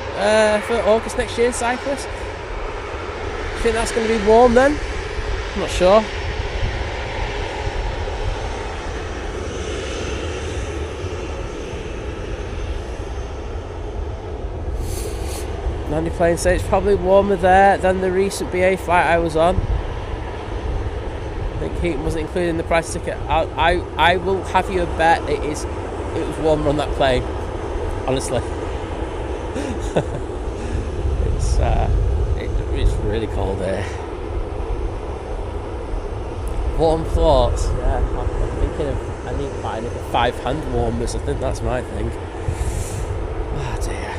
for August next year in Cyprus. I think that's going to be warm then. I'm not sure. Nanny Plane says it's probably warmer there than the recent BA flight I was on. I think heat wasn't included in the price ticket. I will have you a bet it was warmer on that plane. Honestly. It's really cold here. Warm thoughts. Yeah, I'm thinking of I need to buy 5-hand warmers. I think that's my thing. Oh dear.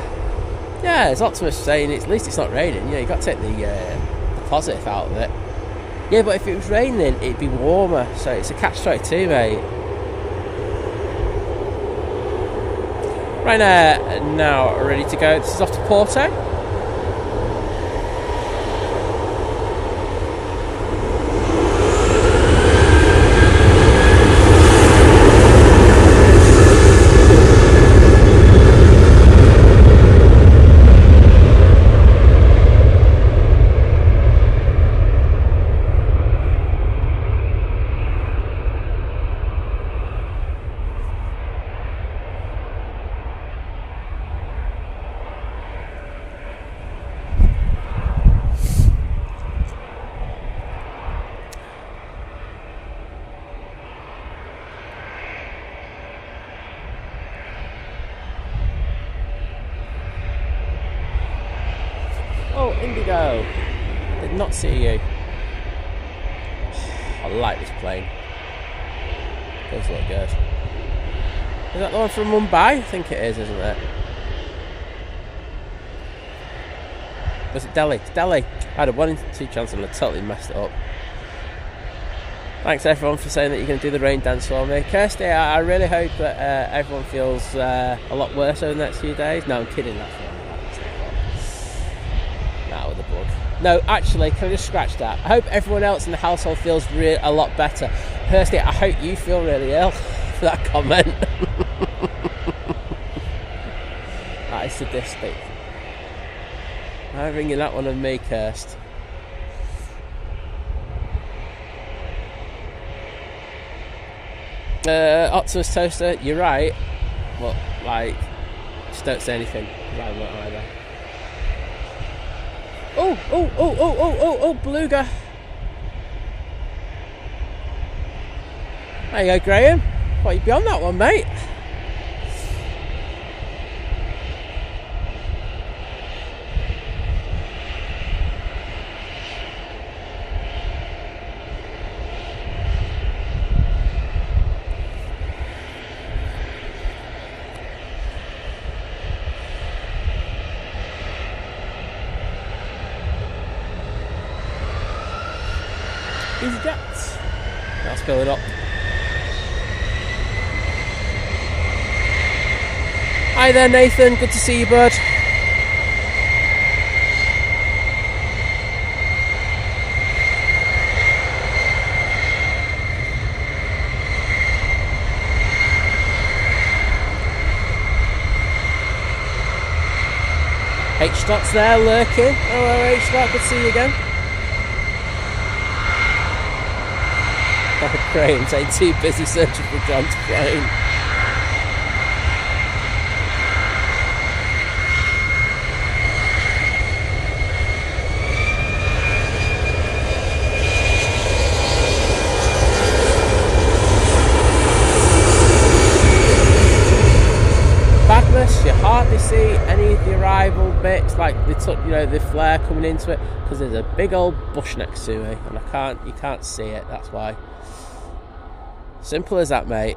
Yeah, as Optimus saying, at least it's not raining. You know, you got to take the positive out of it. Yeah, but if it was raining, it'd be warmer. So it's a catch-22, mate. Ryanair now ready to go. This is off to Porto. Indigo, did not see you. I like this plane. Does look good. Is that the one from Mumbai? I think it is, isn't it? Was it Delhi? It's Delhi. I had a 1 in 2 chance and I totally messed it up. Thanks everyone for saying that you're going to do the rain dance for me. Kirsty, I really hope that everyone feels a lot worse over the next few days. No, I'm kidding, that's wrong. With the bug. No, actually, can I just scratch that? I hope everyone else in the household feels a lot better. Kirsty, I hope you feel really ill for that comment. That is sadistic. I'm ringing that one of me, Kirst. Optimus Toaster, you're right. But, like, just don't say anything. I won't either. Oh, beluga. There you go, Graham. What, you be on that one, mate? EasyJet. That's filling up. Hi there, Nathan. Good to see you, bud. H-Dot's there lurking. Hello, H-Dot. Good to see you again. Graham saying too busy searching for John's plane. Badness, you hardly see any of the arrival bits, like the flare coming into it, because there's a big old bush next to me, and you can't see it. That's why. Simple as that, mate.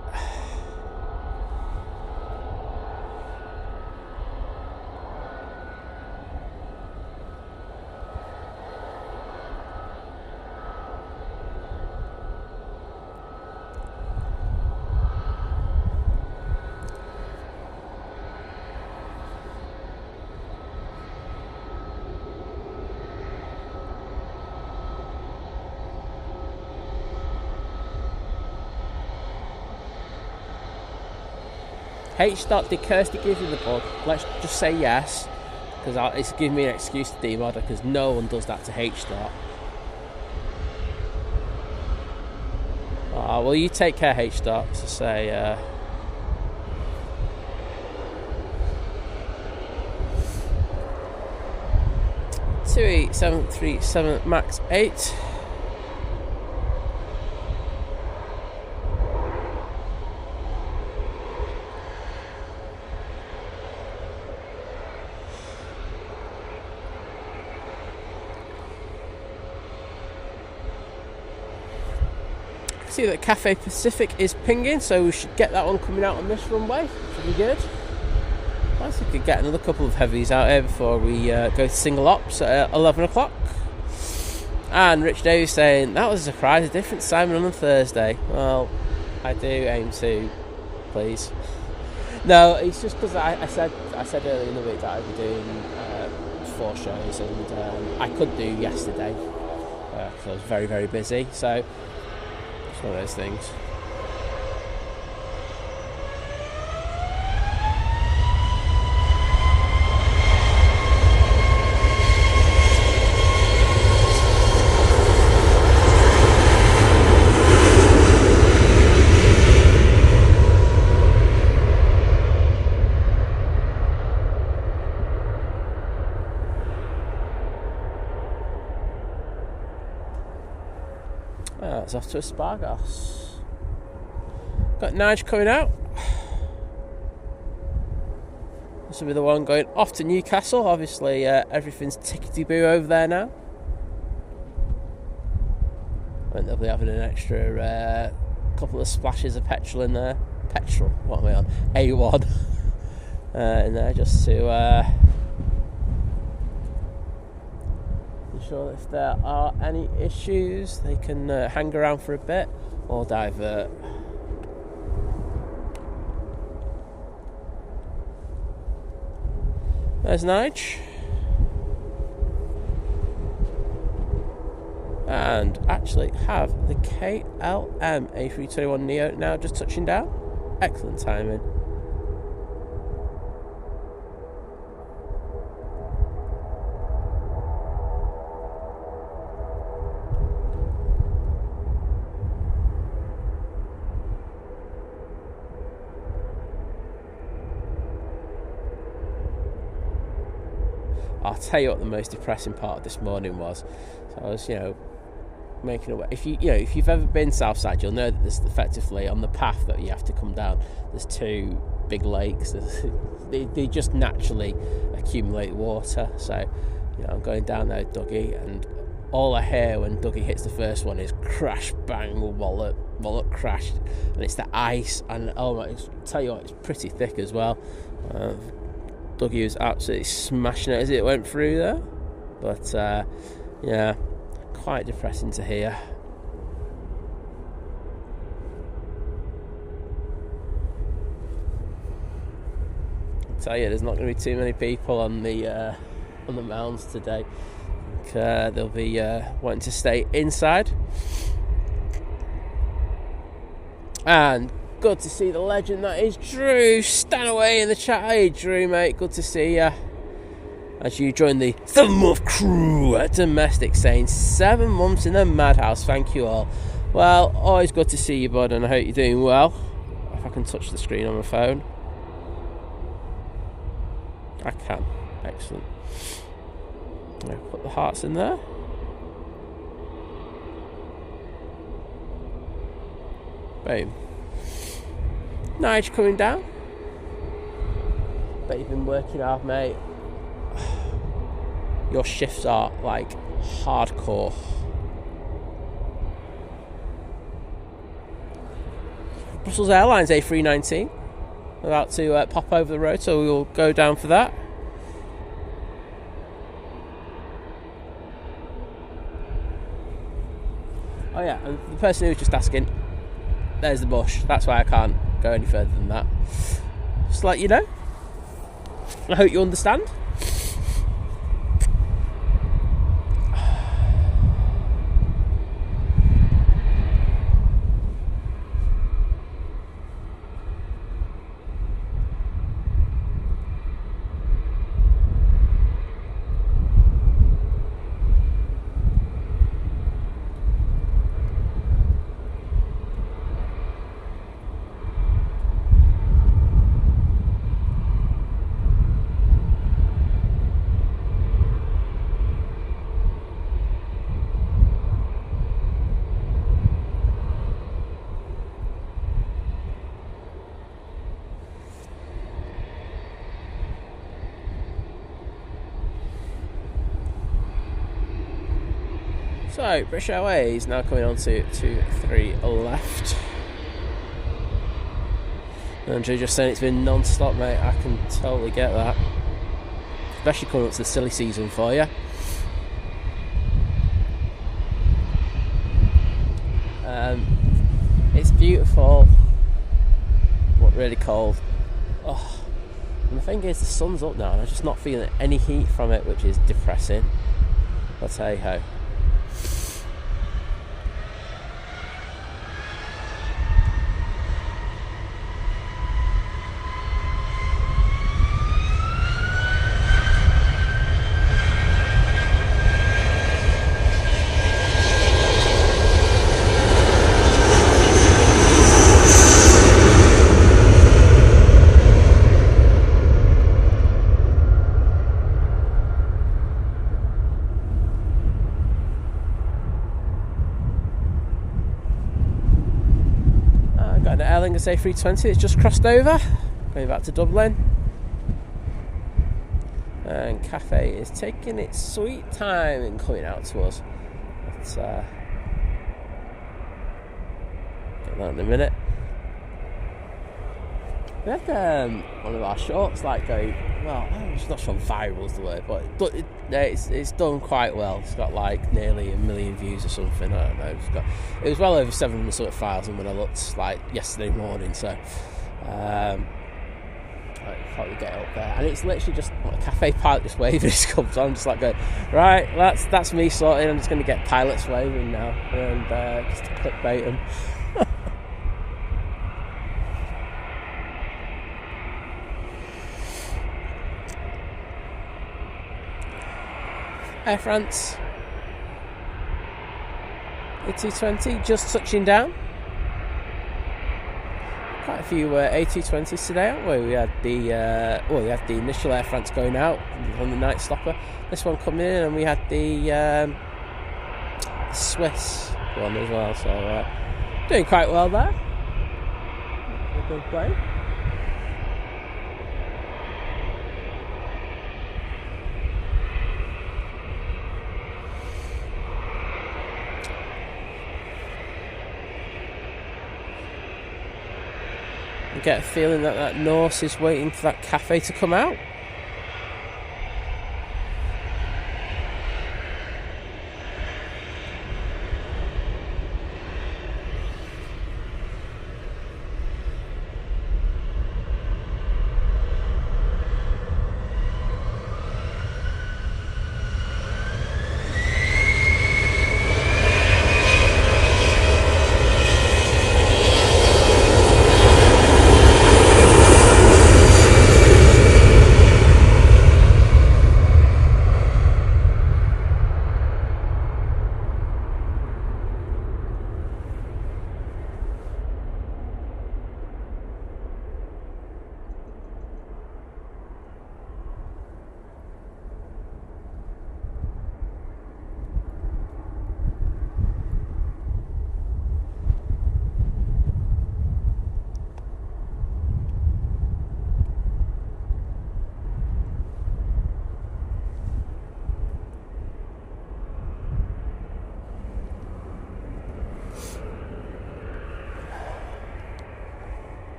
H-Dot, did Kirsty give you the bug? Let's just say yes, because it's giving me an excuse to demod her, because no one does that to H-Dot. Well, you take care, H-Dot, to say... 28737 max 8. See that Cathay Pacific is pinging, so we should get that one coming out on this runway. Should be good. Nice, we could get another couple of heavies out here before we go to single ops at 11 o'clock. And Rich Davies saying, that was a surprise, a different Simon on Thursday. Well, I do aim to, please. No, it's just because I said earlier in the week that I'd be doing 4 shows, and I could do yesterday because I was very, very busy. So it's one of those things. It's off to Espargos. Got Nige coming out. This will be the one going off to Newcastle. Obviously, everything's tickety-boo over there now. And they'll be having an extra couple of splashes of petrol in there. Petrol, what am I on? A1 in there, just to ensure if there are any issues, they can hang around for a bit or divert. There's Nige. And actually have the KLM A321 Neo now just touching down. Excellent timing. I'll tell you what the most depressing part of this morning was. So I was, making a way. If you've ever been Southside, you'll know that there's effectively on the path that you have to come down. There's 2 big lakes. They just naturally accumulate water. So, I'm going down there with Dougie, and all I hear when Dougie hits the first one is crash, bang, wallet crashed, and it's the ice. And oh my, tell you what, it's pretty thick as well. Dougie was absolutely smashing it as it went through there, but yeah, quite depressing to hear. tell you, there's not going to be too many people on the mounds today. They'll be wanting to stay inside. And good to see the legend that is Drew Stanaway in the chat. Hey Drew, mate, good to see you. As you join the Muff crew at Domestic, saying 7 months in the madhouse. Thank you all. Well, always good to see you, bud, and I hope you're doing well. If I can touch the screen on my phone. I can. Excellent. I'll put the hearts in there. Boom. Nige coming down. Bet you've been working hard, mate. Your shifts are like hardcore. Brussels Airlines A380 about to pop over the road, so we will go down for that. Oh yeah, and the person who was just asking, there's the bush. That's why I can't go any further than that. Just to let you know. I hope you understand. So, British Airways now coming on to 2-3 left. Andrew just saying it's been non-stop, mate. I can totally get that. Especially coming up to the silly season for you. It's beautiful, but really cold. Oh, and the thing is, the sun's up now and I'm just not feeling any heat from it, which is depressing. But hey ho. Aer Lingus A380 it's just crossed over, going back to Dublin, and Cathay is taking its sweet time in coming out to us. Let's get that in a minute. We had one of our shorts like go, well, it's not sure viral is the word, but it's done quite well. It's got like nearly 1 million views or something. I don't know. It was well over 700 sort of files, and when I looked like yesterday morning, so I probably get it up there. And it's literally just a Cathay pilot just waving his comes on, just like going, right, that's me sorted. I'm just going to get pilots waving now and just to clickbait them. Air France A220 just touching down. Quite a few A220s today, haven't we? We had the initial Air France going out on the night stopper. This one coming in, and we had the Swiss one as well. So doing quite well there. A good plane. I get a feeling that Norse is waiting for that Cathay to come out.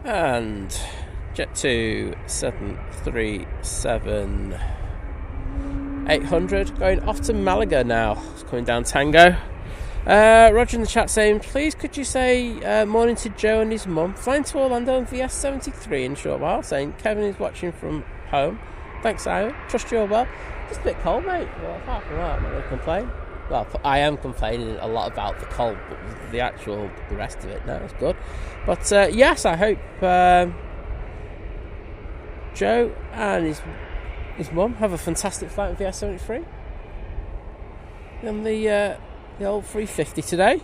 And Jet 2 737 800 going off to Malaga now. It's coming down Tango. Roger in the chat saying, please could you say morning to Joe and his mum. Flying to Orlando on VS73 in a short while. Saying Kevin is watching from home. Thanks, Simon. Trust you're well. Just a bit cold, mate. Well, apart from that, I'm not going to complain. Well, I am complaining a lot about the cold, but the rest of it, no, it's good. But yes, I hope Joe and his mum have a fantastic flight in VS73 and the old 350 today.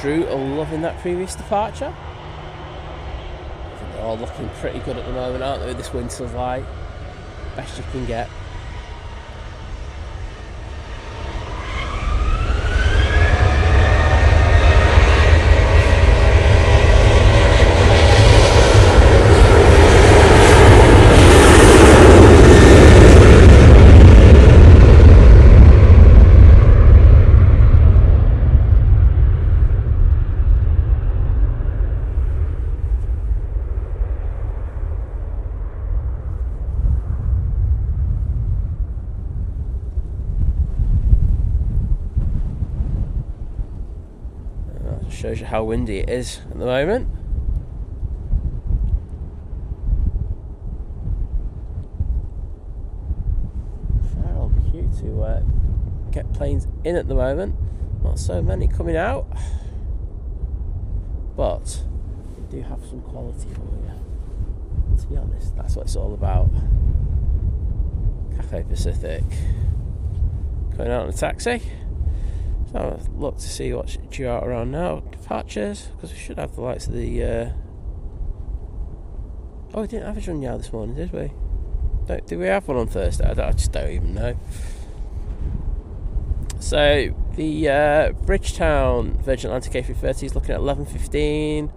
Drew are loving that previous departure. I think they're all looking pretty good at the moment, aren't they, with this winter's light? Best you can get. Shows you how windy it is at the moment. Fair old queue to get planes in at the moment. Not so many coming out, but we do have some quality for you. To be honest, that's what it's all about. Cathay Pacific going out in a taxi. So I'll look to see what's due out around now. Departures, because we should have the lights of the oh, we didn't have a Junyao this morning, did we? Did we have one on Thursday? I just don't even know. So the Bridgetown Virgin Atlantic A330 is looking at 11:15.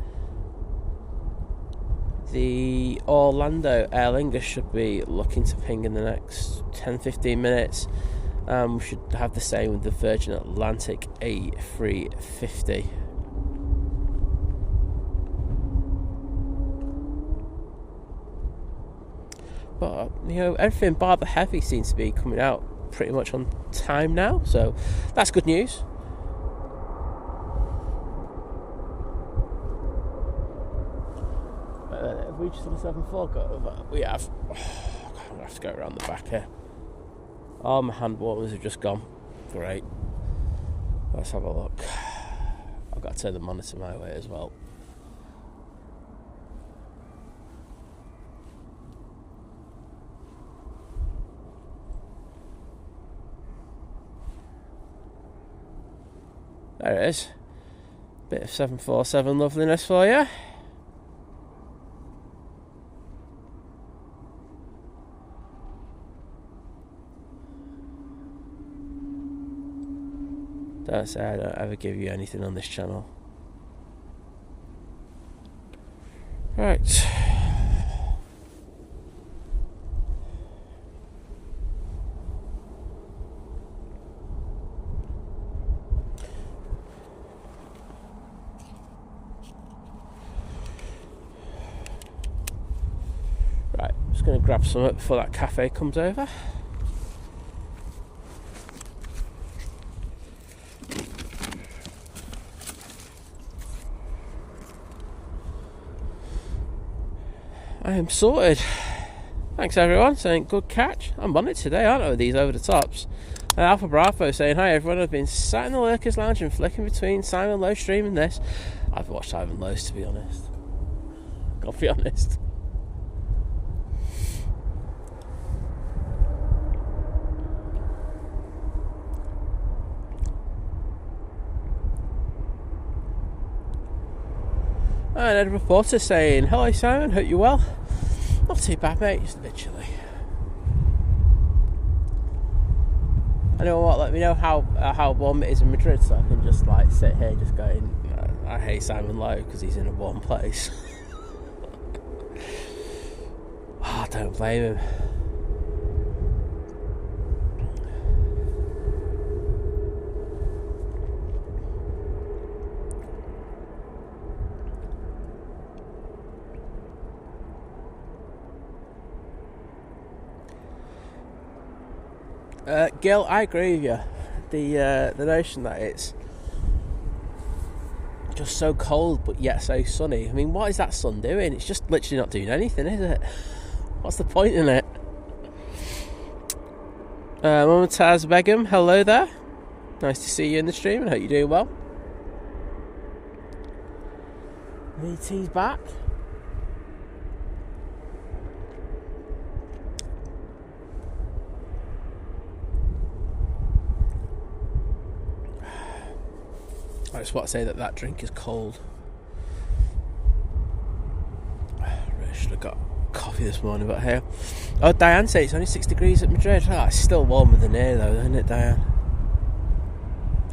The Orlando Aer Lingus should be looking to ping in the next 10-15 minutes. We should have the same with the Virgin Atlantic A350. But, you know, everything bar the heavy seems to be coming out pretty much on time now, so that's good news. Have we just done a 7.4 got over? We have. I'm going to have to go around the back here. Oh, my hand warmers have just gone. Great. Let's have a look. I've got to turn the monitor my way as well. There it is. Bit of 747 loveliness for you. Don't say I don't ever give you anything on this channel. Right. Right, I'm just going to grab some before that cafe comes over. I am sorted. Thanks everyone, saying good catch. I'm on it today, aren't I, with these over the tops. Alpha Bravo saying, hi everyone, I've been sat in the Lurkers Lounge and flicking between Simon Lowe streaming this. I've watched Simon Lowe's, to be honest. Gotta be honest. And Ed Reporter saying, hello Simon, hope you're well. Not too bad, mate, just a bit chilly. Anyone what? Let me know how warm it is in Madrid, so I can just like sit here, just going. I hate Simon Lowe because he's in a warm place. I don't blame him. Gil, I agree with you. The notion that it's just so cold but yet so sunny. I mean, what is that sun doing? It's just literally not doing anything, is it? What's the point in it? Mumtaz Begum, hello there. Nice to see you in the stream and hope you're doing well. VT's back. I just want to say that drink is cold. Really should have got coffee this morning, but hey. Oh, Diane says it's only 6 degrees at Madrid. Oh, it's still warmer than here though, isn't it, Diane?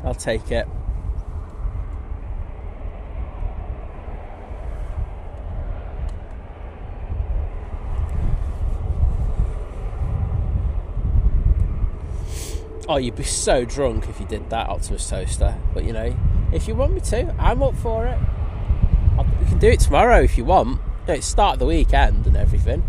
I'll take it. Oh, you'd be so drunk if you did that, Optimus Toaster. But, you know, if you want me to, I'm up for it. We can do it tomorrow if you want. You know, it's start of the weekend and everything.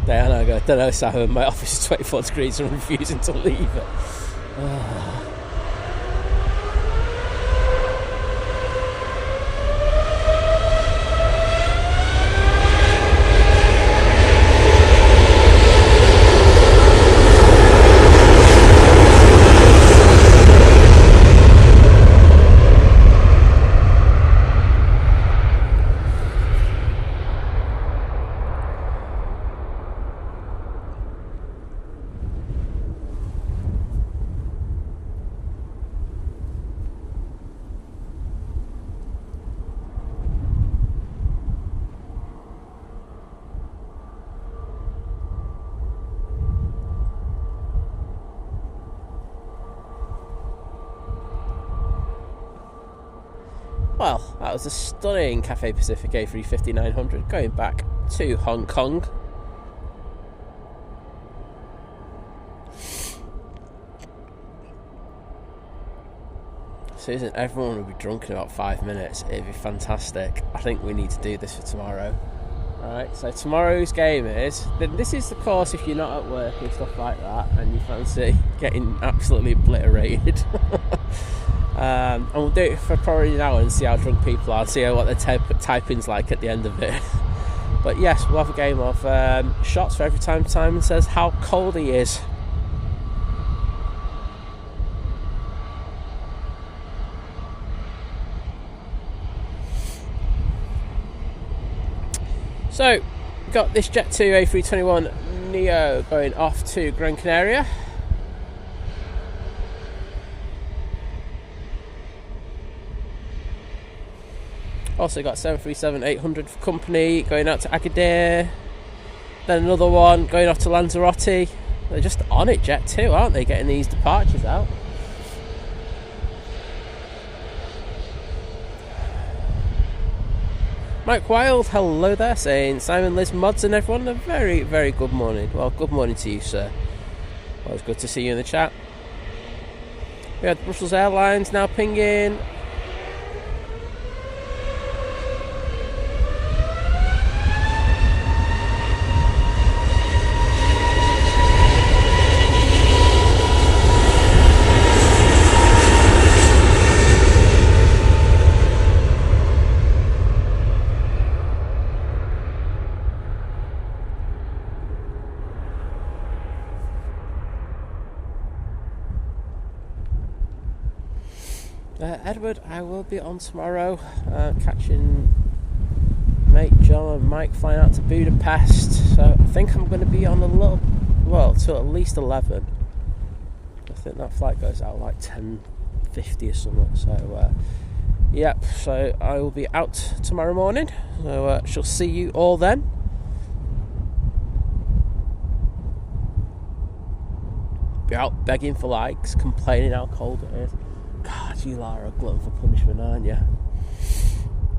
Diana, I go, I don't know, Simon, my office is 24 degrees and I'm refusing to leave it. Well, that was a stunning Cathay Pacific A350-900 going back to Hong Kong. Susan, everyone will be drunk in about 5 minutes. It'd be fantastic. I think we need to do this for tomorrow. Alright, so tomorrow's game is... This is the course if you're not at work and stuff like that and you fancy getting absolutely obliterated. And we'll do it for probably an hour and see how drunk people are, see what the typing's like at the end of it. But yes, we'll have a game of shots for every time Simon says how cold he is. So, we've got this Jet 2 A321 Neo going off to Gran Canaria. Also got 737-800 for company going out to Agadir. Then another one going off to Lanzarote. They're just on it, Jet 2, aren't they, getting these departures out? Mike Wild, hello there, saying Simon, Liz, Mods and everyone, a very, very good morning. Well, good morning to you, sir. Well, it's good to see you in the chat. We had Brussels Airlines now pinging. Edward, I will be on tomorrow, catching mate John and Mike flying out to Budapest. So I think I'm going to be on till at least 11. I think that flight goes out like 10:50 or something. So yep, so I will be out tomorrow morning. So shall see you all then. Be out begging for likes, complaining how cold it is. God, you are a glutton for punishment, aren't you?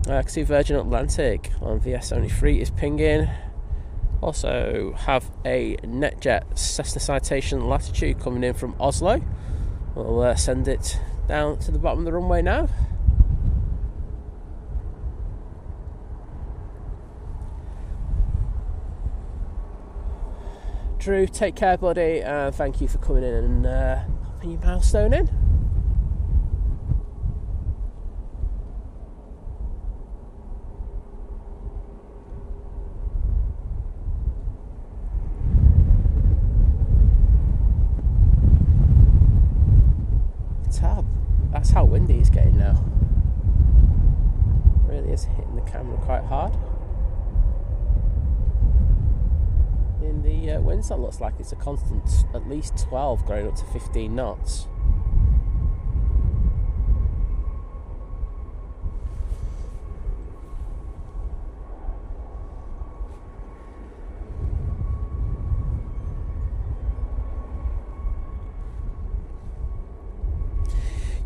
I can see Virgin Atlantic on VS73 is pinging. Also have a NetJet Cessna Citation Latitude coming in from Oslo. We'll send it down to the bottom of the runway now. Drew, take care, buddy, and thank you for coming in and popping your milestone in. That's how windy it's getting now. It really is hitting the camera quite hard. In the winds, that looks like it's a constant at least 12 going up to 15 knots.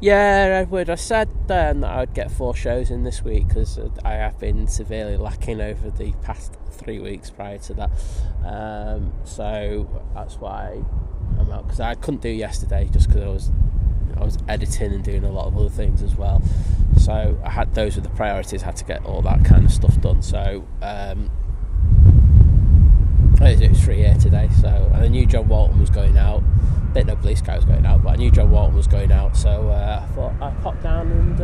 Yeah, Edward, I said that I would get 4 shows in this week because I have been severely lacking over the past 3 weeks prior to that. So that's why I'm out, because I couldn't do yesterday just because I was editing and doing a lot of other things as well. So I had those were the priorities. I had to get all that kind of stuff done. So it was free here today. So I knew John Walton was going out. Didn't know Blue Sky was going out, but I knew John Walton was going out, so I thought I'd pop down and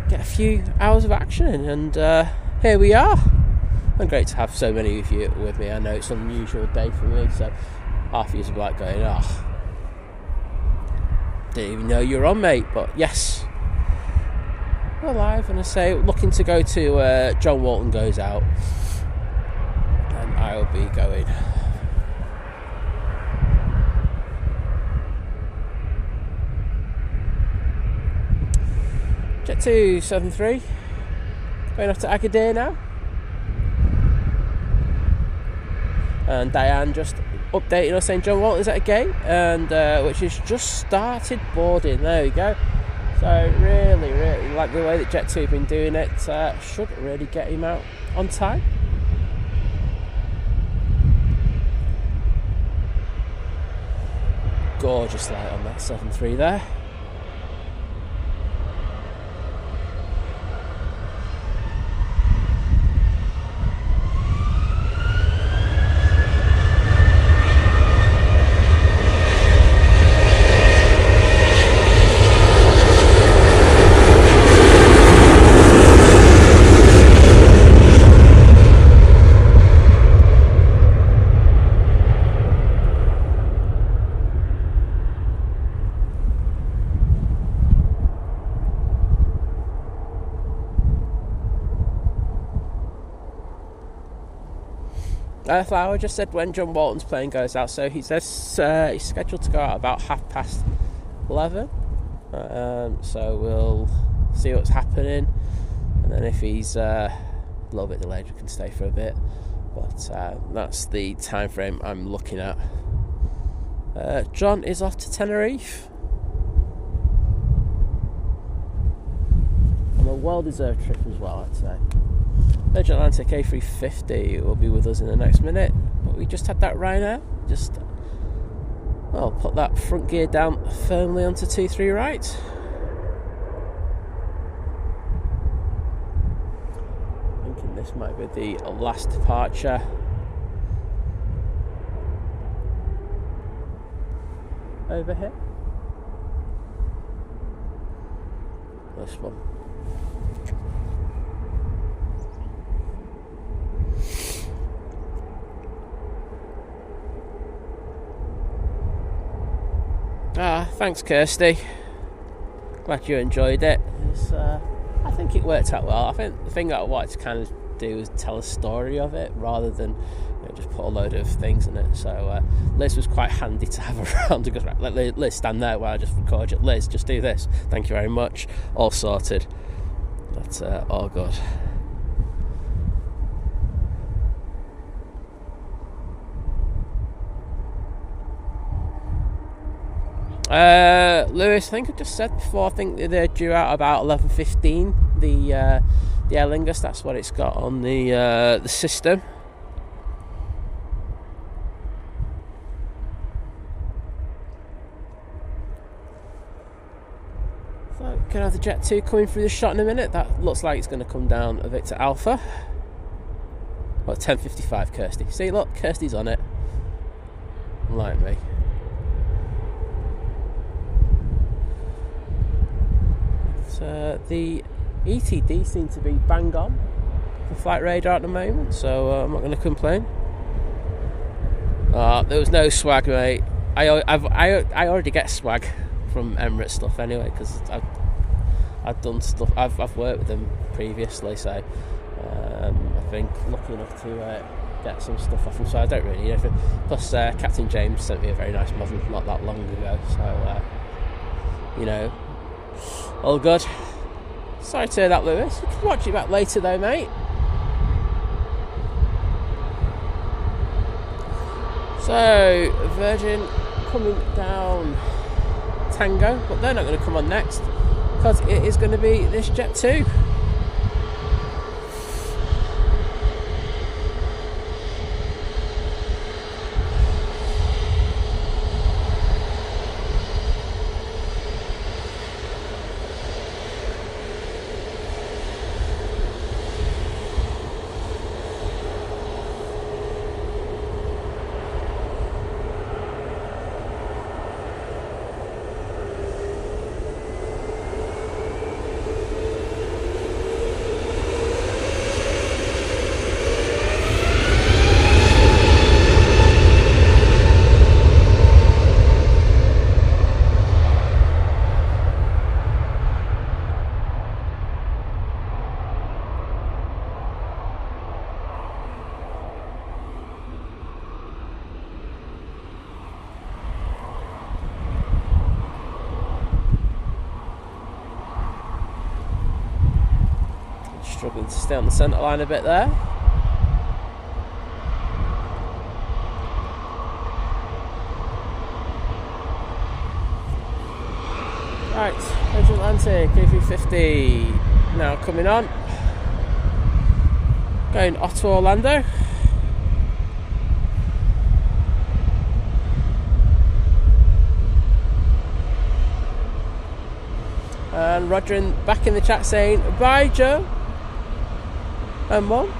get a few hours of action, and here we are. And great to have so many of you with me. I know it's an unusual day for me, so half of you are like going, didn't even know you were on, mate, but yes, we're live, and I say looking to go to John Walton goes out, and I'll be going. Jet 273 going off to Agadir now, and Diane just updating us saying John Walton's at a gate, and which has just started boarding. There we go. So really like the way that Jet 2 have been doing it. Should really get him out on time. Gorgeous light on that 73 there. Flower just said when John Walton's plane goes out, so he says he's scheduled to go out about 11:30. So we'll see what's happening, and then if he's a little bit delayed, we can stay for a bit. But that's the time frame I'm looking at. John is off to Tenerife on a well-deserved trip as well, I'd say. Virgin Atlantic A380 will be with us in the next minute, but we just had that Ryanair. Put that front gear down firmly onto 2-3 right. Thinking this might be the last departure. Over here. This one. Thanks, Kirsty. Glad you enjoyed it. I think it worked out well. I think the thing that I wanted to kind of do was tell a story of it rather than just put a load of things in it. So Liz was quite handy to have around because let Liz stand there while I just record it. Liz, just do this. Thank you very much. All sorted. That's all good. Lewis, I think I just said before, I think they're due out about 11:15. The Aer Lingus, that's what it's got on the system. So, gonna have the Jet 2 coming through the shot in a minute. That looks like it's going to come down a Victor Alpha. Well, 10:55, Kirsty. See, look, Kirsty's on it. Like me. The ETD seem to be bang on for flight radar at the moment, so I'm not going to complain. There was no swag, mate. I already get swag from Emirates stuff anyway because I've done stuff. I've worked with them previously, so I've been lucky enough to get some stuff off them. So I don't really need anything. Plus, Captain James sent me a very nice model not that long ago, so all good. Sorry to hear that, Lewis. We can watch it back later though, mate. So, Virgin coming down Tango, but they're not going to come on next because it is going to be this Jet 2. Struggling to stay on the centre line a bit there. Right, Virgin Atlantic A350 now coming on. Going Ottawa Orlando. And Roger back in the chat saying, bye Joe. And one,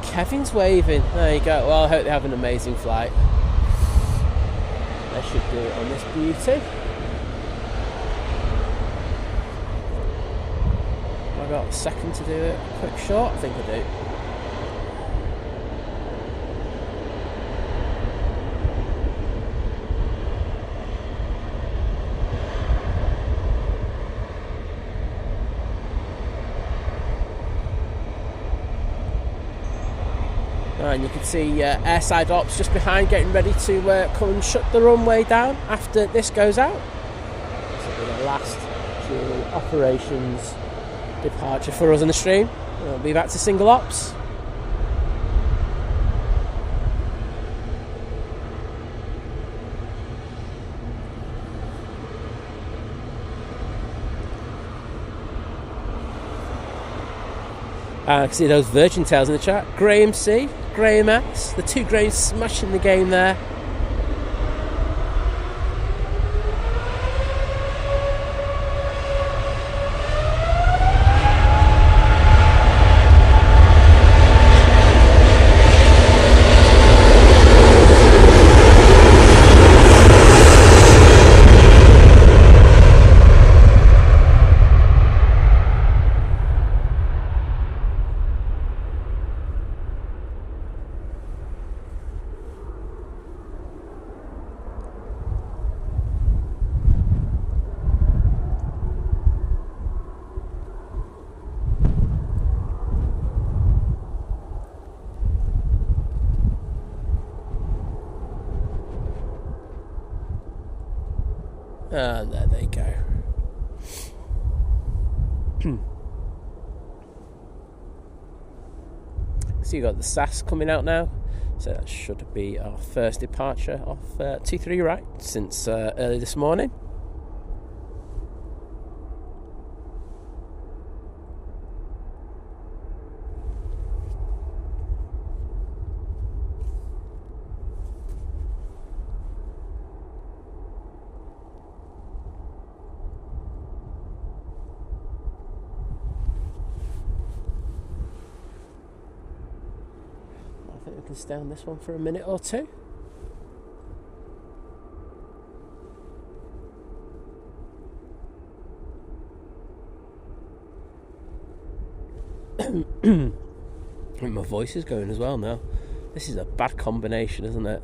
Kevin's waving. There you go. Well, I hope they have an amazing flight. They should do it on this beauty. Have I got a second to do a quick shot? I think I do. And you can see airside ops just behind getting ready to come and shut the runway down after this goes out. This will be the last dual operations departure for us on the stream. We'll be back to single ops. I can see those Virgin tails in the chat. Graham C, Graham X, the two Grahams smashing the game there. And there they go. So you got the SAS coming out now. So that should be our first departure of 23 right since early this morning. I think we can stay on this one for a minute or two. I think my voice is going as well now. This is a bad combination, isn't it?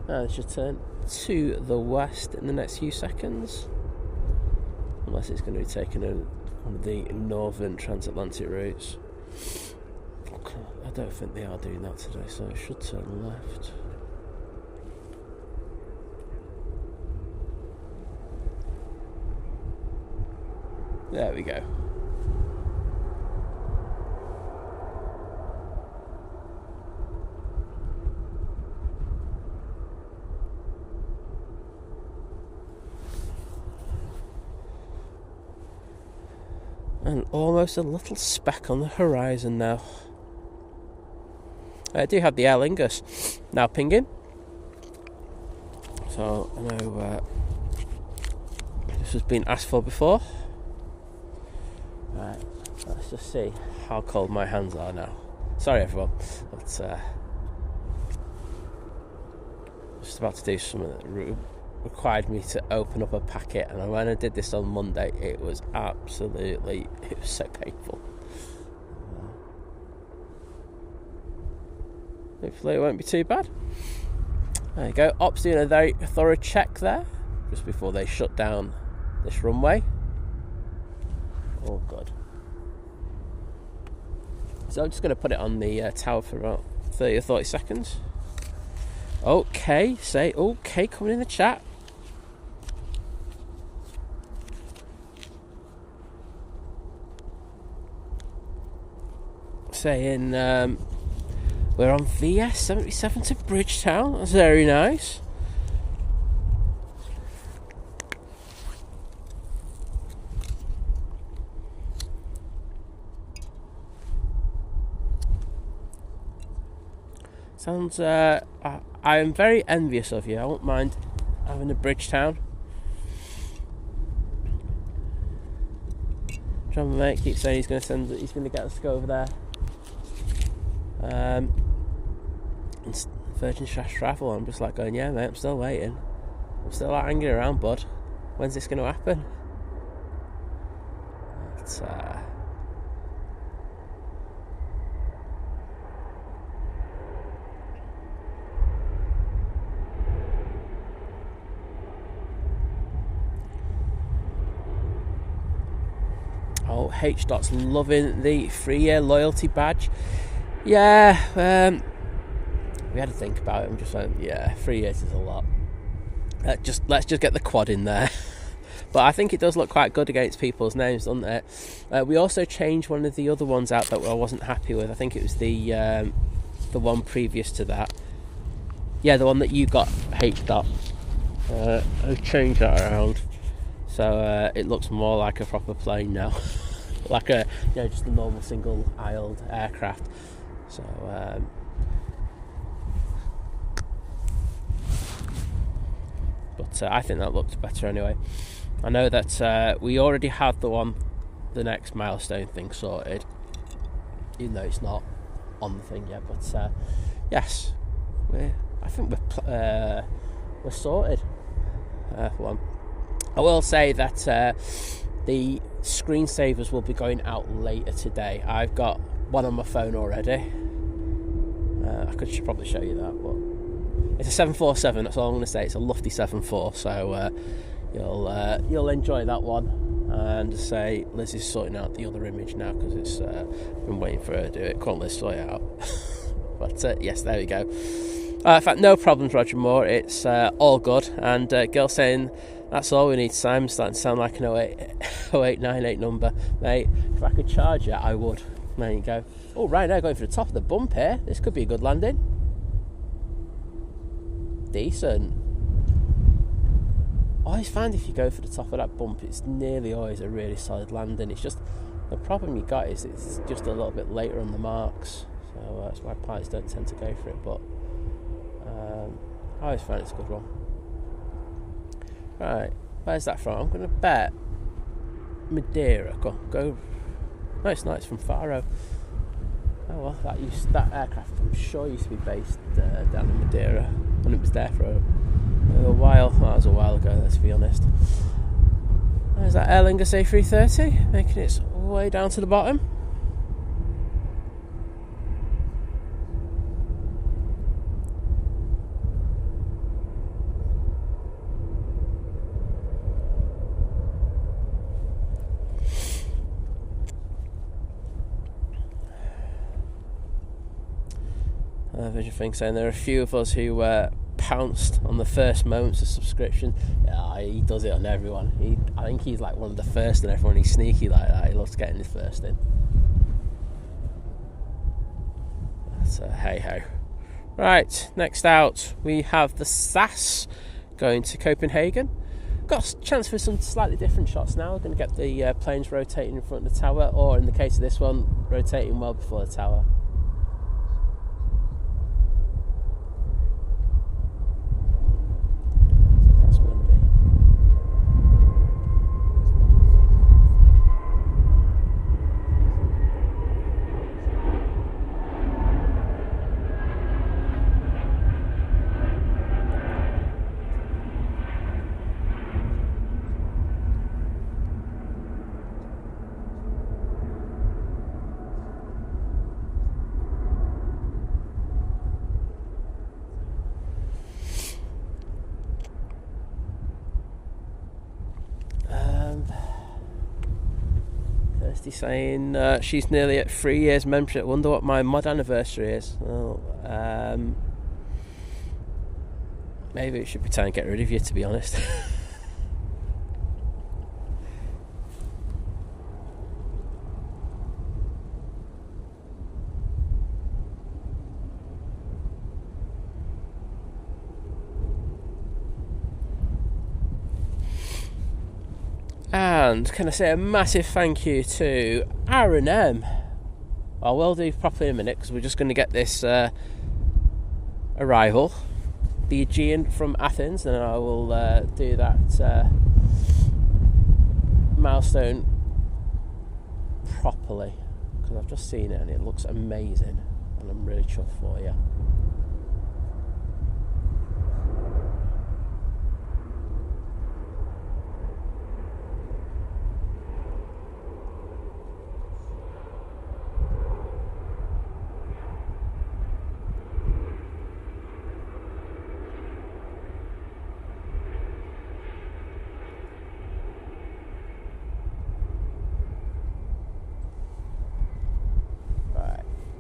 I should turn to the west in the next few seconds, unless it's going to be taking one of the northern transatlantic routes. I don't think they are doing that today, so I should turn left. There we go. And almost a little speck on the horizon now. I do have the Aer Lingus now pinging. So I know this has been asked for before. Right, let's just see how cold my hands are now. Sorry everyone, but just about to do something that required me to open up a packet, and when I did this on Monday, it was so painful. Hopefully it won't be too bad. There you go. Ops doing a very thorough check there just before they shut down this runway. All good. So I'm just going to put it on the tower for about 30 or 40 seconds. Okay, say okay, coming in the chat. Saying we're on VS77 to Bridgetown. That's very nice. Sounds I am very envious of you. I won't mind having a Bridgetown. John mate keeps saying he's going to get us to go over there. Virgin Trash Travel. I'm just like going, yeah mate, I'm still waiting. I'm still like hanging around, bud. When's this going to happen? But, oh, H. Dot's loving the 3-year loyalty badge. Yeah, we had to think about it. I'm just like, yeah, 3 years is a lot. Let's just get the quad in there. But I think it does look quite good against people's names, doesn't it? We also changed one of the other ones out that I wasn't happy with. I think it was the one previous to that. Yeah, the one that you got, H. Dot. I've changed that around, so it looks more like a proper plane now, like just a normal single-aisled aircraft. So but I think that looked better anyway. I know that we already had the next milestone thing sorted, even though it's not on the thing yet. But yes, I think we're sorted. One. I will say that the screensavers will be going out later today. I've got one on my phone already. I should probably show you that, but It's a 747. That's all I'm going to say. It's a lofty 747. So you'll enjoy that one. And say Liz is sorting out the other image now because it's been waiting for her to do it. Come on, Liz, sort it out. But yes, there we go. In fact, no problems, Roger Moore. It's all good. And girl saying that's all we need. Simon starting to sound like an 0898 number, mate. If I could charge you, I would. There you go. Oh, Ryanair going for the top of the bump here. This could be a good landing. Decent. I always find if you go for the top of that bump, it's nearly always a really solid landing. It's just the problem you got is it's just a little bit later on the marks, so that's why pilots don't tend to go for it. But I always find it's a good one. Right, where's that from? I'm going to bet Madeira. Go. No, it's not. It's from Faro. Oh well, that aircraft I'm sure used to be based down in Madeira, and it was there for a while. Well, that was a while ago, let's be honest. There's that Aer Lingus A380 making its way down to the bottom. Vision thing saying there are a few of us who pounced on the first moments of subscription. Yeah, he does it on everyone. I think he's like one of the first and everyone. He's sneaky like that. He loves getting his first in. But hey ho. Right, next out we have the SAS going to Copenhagen. Got a chance for some slightly different shots now. We're going to get the planes rotating in front of the tower, or in the case of this one, rotating well before the tower. Saying she's nearly at 3 years membership. Wonder what my mod anniversary is. Well, maybe it should be time to get rid of you, to be honest. And can I say a massive thank you to Aaron M. I will do properly in a minute because we're just going to get this arrival, the Aegean from Athens, and I will do that milestone properly because I've just seen it and it looks amazing and I'm really chuffed for you.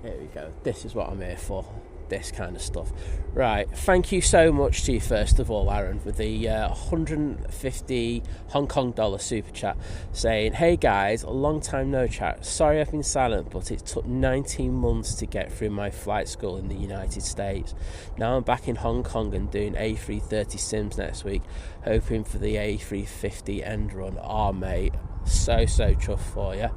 Here we go. This is what I'm here for. This kind of stuff. Right. Thank you so much to you, first of all, Aaron, with the 150 Hong Kong dollar super chat saying, "Hey guys, a long time no chat. Sorry I've been silent, but it took 19 months to get through my flight school in the United States. Now I'm back in Hong Kong and doing A330 sims next week, hoping for the A350 end run." Oh, mate. So chuffed for you.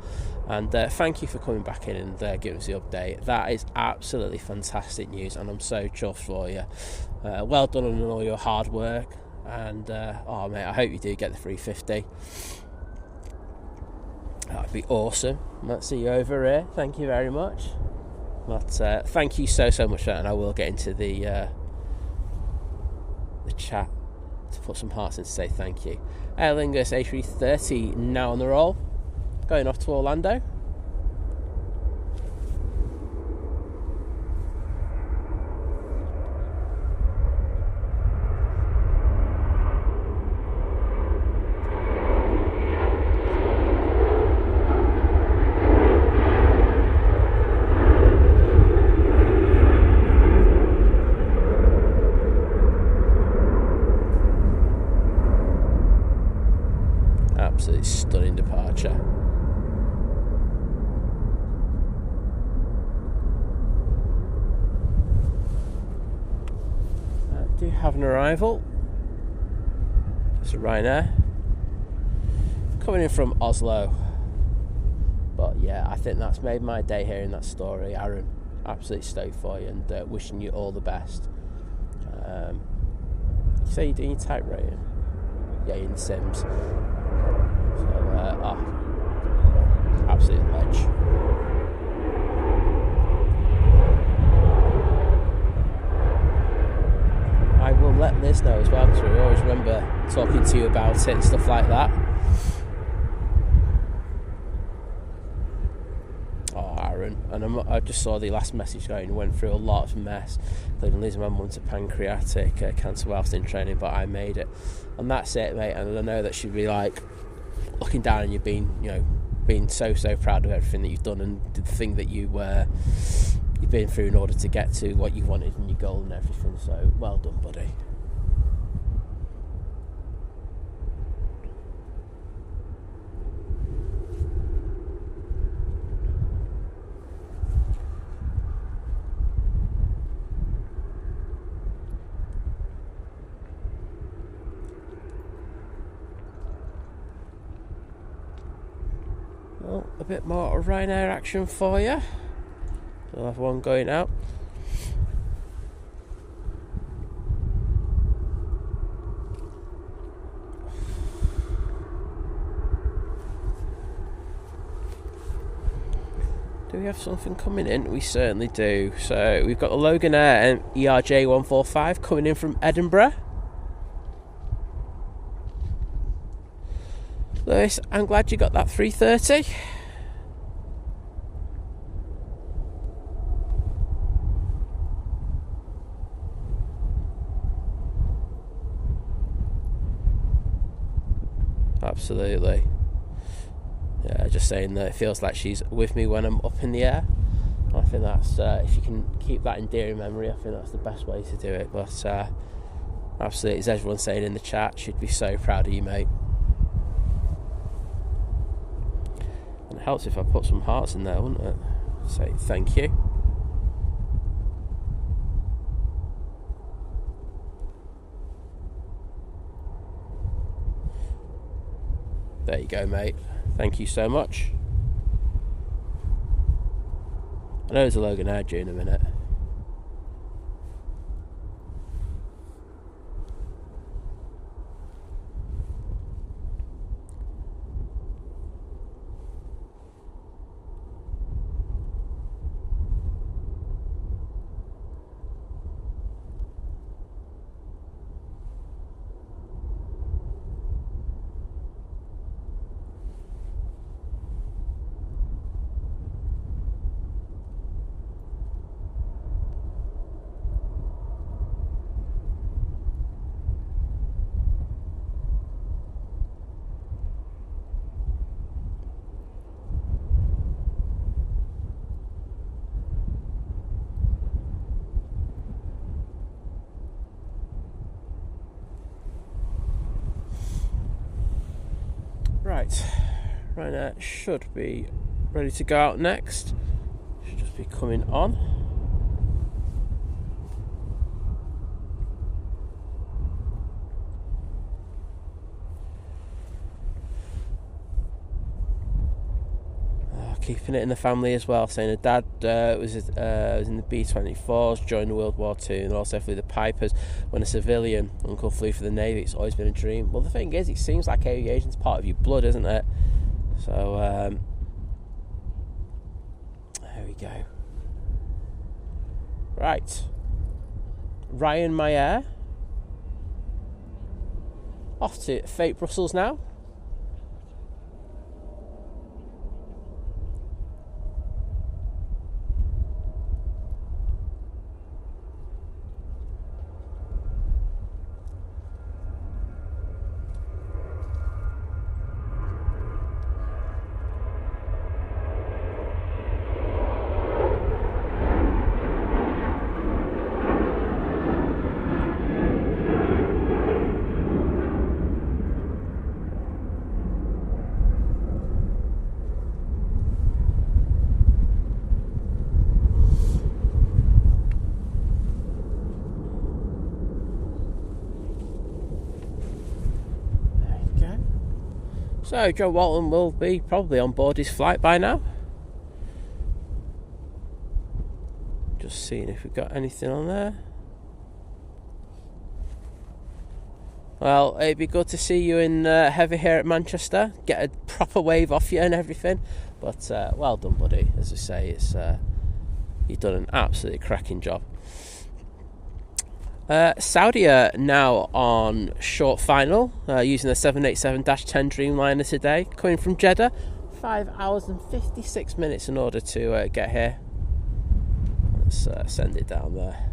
And thank you for coming back in and giving us the update. That is absolutely fantastic news, and I'm so chuffed for you. Well done on all your hard work. And oh mate, I hope you do get the 350. That'd be awesome. Might see you over here. Thank you very much. But thank you so much for that, and I will get into the chat to put some hearts in to say thank you. Aer Lingus A330 now on the roll, going off to Orlando. Absolutely stunning departure. I do have an arrival. It's a Ryanair coming in from Oslo. But yeah, I think that's made my day hearing that story. Aaron, absolutely stoked for you, and wishing you all the best. You say you're doing your type rating? Yeah, you're in the Sims. So, absolute ledge. I will let Liz know as well, because we always remember talking to you about it and stuff like that. And I just saw the last message going, went through a lot of mess, including losing my mum to pancreatic cancer whilst in training, but I made it, and that's it, mate. And I know that she'd be like looking down on you, being so proud of everything that you've done and the thing that you've been through in order to get to what you wanted and your goal and everything. So well done, buddy. Well, a bit more Ryanair action for you. We'll have one going out. Do we have something coming in? We certainly do. So we've got the Loganair ERJ145 coming in from Edinburgh. Lewis, I'm glad you got that 330. Absolutely. Yeah, just saying that it feels like she's with me when I'm up in the air. I think that's, if you can keep that endearing memory, I think that's the best way to do it. But absolutely, as everyone's saying in the chat, she'd be so proud of you, mate. And it helps if I put some hearts in there, wouldn't it? Say thank you. There you go, mate. Thank you so much. I know there's a Loganair due in a minute. Right, Ryanair should be ready to go out next. Should just be coming on. Keeping it in the family as well, saying her dad was in the B-24s during World War II, and also flew the Pipers when a civilian. Uncle flew for the Navy. It's always been a dream. Well, the thing is, it seems like aviation's part of your blood, isn't it? So there we go. Right, Ryan Meyer off to Fate Brussels now. So John Walton will be probably on board his flight by now. Just seeing if we've got anything on there. Well, it'd be good to see you in heavy here at Manchester. Get a proper wave off you and everything. But well done, buddy. As I say, it's you've done an absolutely cracking job. Saudi are now on short final, using the 787-10 Dreamliner today, coming from Jeddah. 5 hours and 56 minutes in order to get here. Let's send it down there.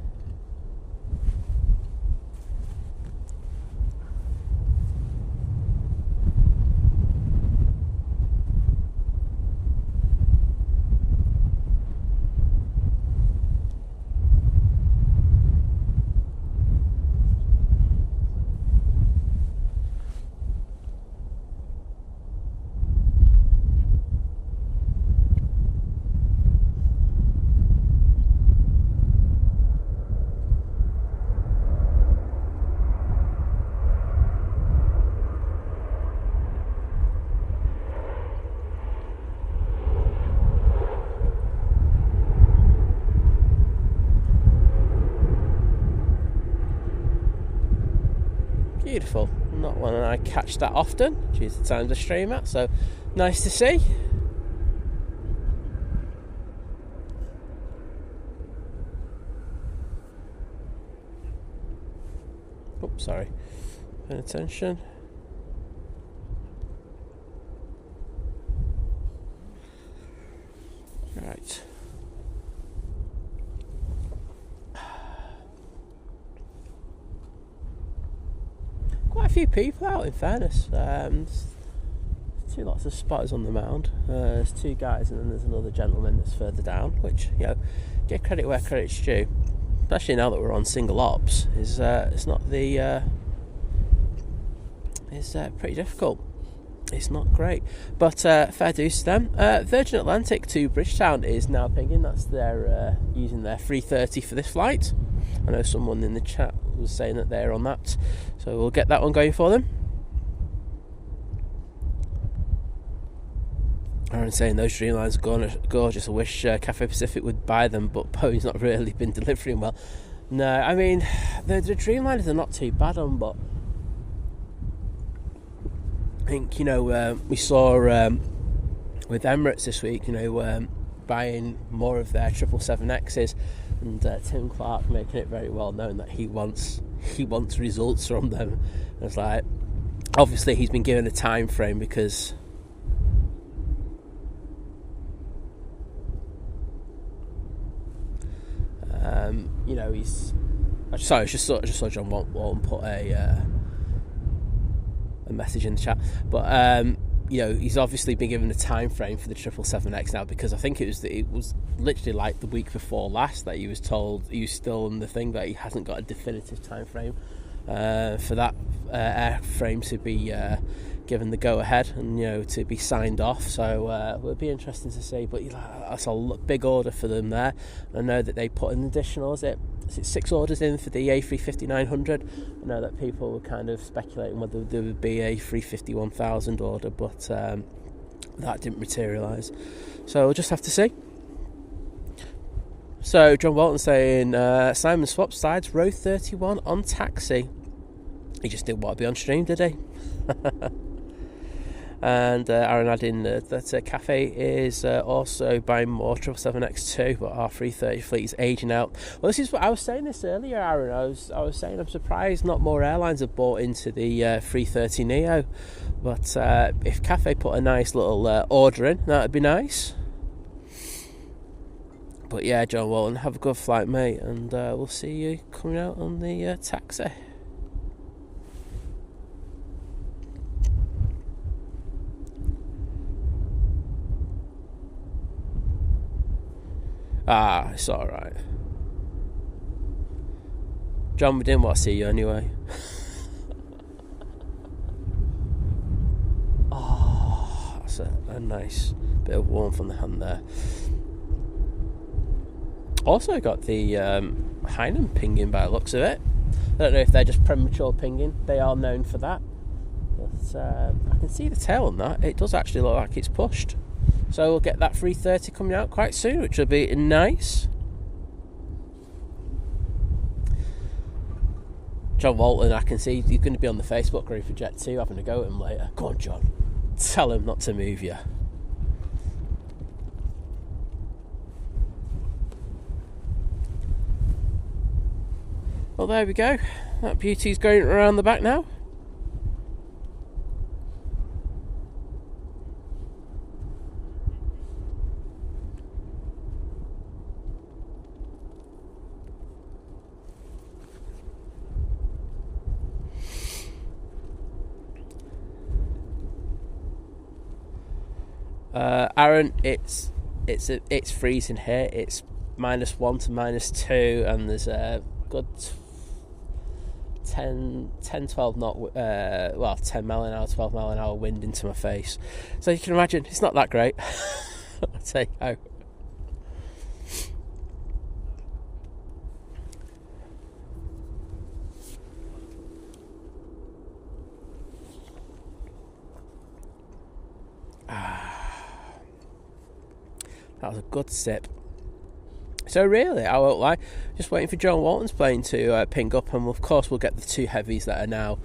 Beautiful. Not one I catch that often due to the times I stream at, so nice to see. Oops, sorry. Pay attention. Right. Quite a few people out, in fairness. Two lots of spotters on the mound. There's two guys and then there's another gentleman that's further down, which, you know, get credit where credit's due. Especially now that we're on single ops, it's not the it's pretty difficult. It's not great, but fair dues to them. Virgin Atlantic to Bridgetown is now pinging. That's their using their 330 for this flight. I know someone in the chat was saying that they're on that, so we'll get that one going for them. Aaron's saying those Dreamliners are gorgeous. I wish Cathay Pacific would buy them, but Boeing's not really been delivering well. No, I mean, the Dreamliners are not too bad on, but I think, you know, we saw with Emirates this week, you know, buying more of their 777Xs, and Tim Clark making it very well known that he wants results from them. And it's like, obviously he's been given a time frame because you know, I just saw John Walton put a message in the chat, but you know, he's obviously been given a time frame for the 777X now, because I think it was literally like the week before last that he was told he was still in the thing, that he hasn't got a definitive time frame for that airframe to be given the go ahead and, you know, to be signed off. So it'll be interesting to see, but that's a big order for them there. I know that they put an additional, is it 6 orders in for the A350-900. I know that people were kind of speculating whether there would be a 350-1000 order, but that didn't materialise, so we'll just have to see. So John Walton saying Simon swapped sides row 31 on taxi. He just didn't want to be on stream, did he? And Aaron adding that Cathay is also buying more 777X2, but our 330 fleet is aging out. Well, this is what I was saying this earlier, Aaron. I was saying I'm surprised not more airlines have bought into the 330neo. But if Cathay put a nice little order in, that'd be nice. But yeah, John Walton, have a good flight, mate, and we'll see you coming out on the taxi. Ah, it's alright. John, we didn't want to see you anyway. Oh, that's a nice bit of warmth on the hand there. Also got the Hainan pinging by the looks of it. I don't know if they're just premature pinging. They are known for that. I can see the tail on that. It does actually look like it's pushed. So we'll get that 330 coming out quite soon, which will be nice. John Walton, I can see he's going to be on the Facebook group for Jet 2, having a go at him later. Go on, John. Tell him not to move you. Well, there we go. That beauty's going around the back now. Aaron, it's freezing here. It's -1 to -2, and there's a good 10-12 knot, 10 mile an hour, 12 mile an hour wind into my face. So you can imagine it's not that great. I'll take out. That was a good sip. So really, I won't lie, just waiting for John Walton's plane to ping up, and of course we'll get the two heavies that are now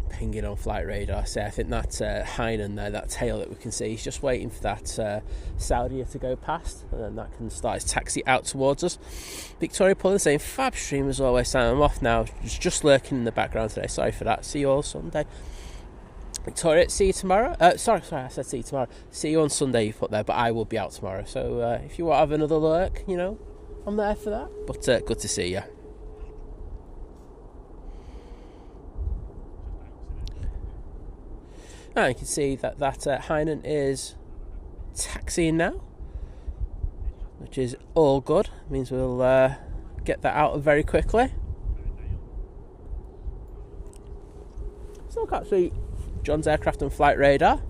pinging on flight radar. So I think that Hainan there, that tail that we can see, he's just waiting for that Saudi to go past, and then that can start his taxi out towards us. Victoria Pullen saying, fab stream as always, Sam. I'm off now, just lurking in the background today, sorry for that, see you all Sunday. Victoria, see you tomorrow. Sorry, I said see you tomorrow. See you on Sunday, you put there, but I will be out tomorrow. So if you want to have another lurk, you know, I'm there for that. But good to see you. Now you can see that Hainan is taxiing now, which is all good. It means we'll get that out very quickly. Still can't see John's aircraft and flight radar,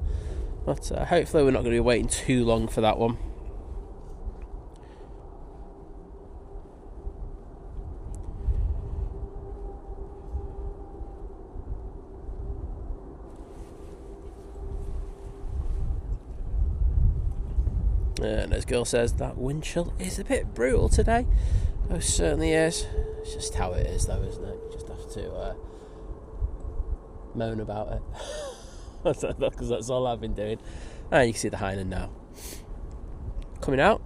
but hopefully we're not going to be waiting too long for that one. And as Girl says, that wind chill is a bit brutal today. Oh, it certainly is. It's just how it is though, isn't it? You just have to moan about it. Because that's all I've been doing. And you can see the Hainan now coming out.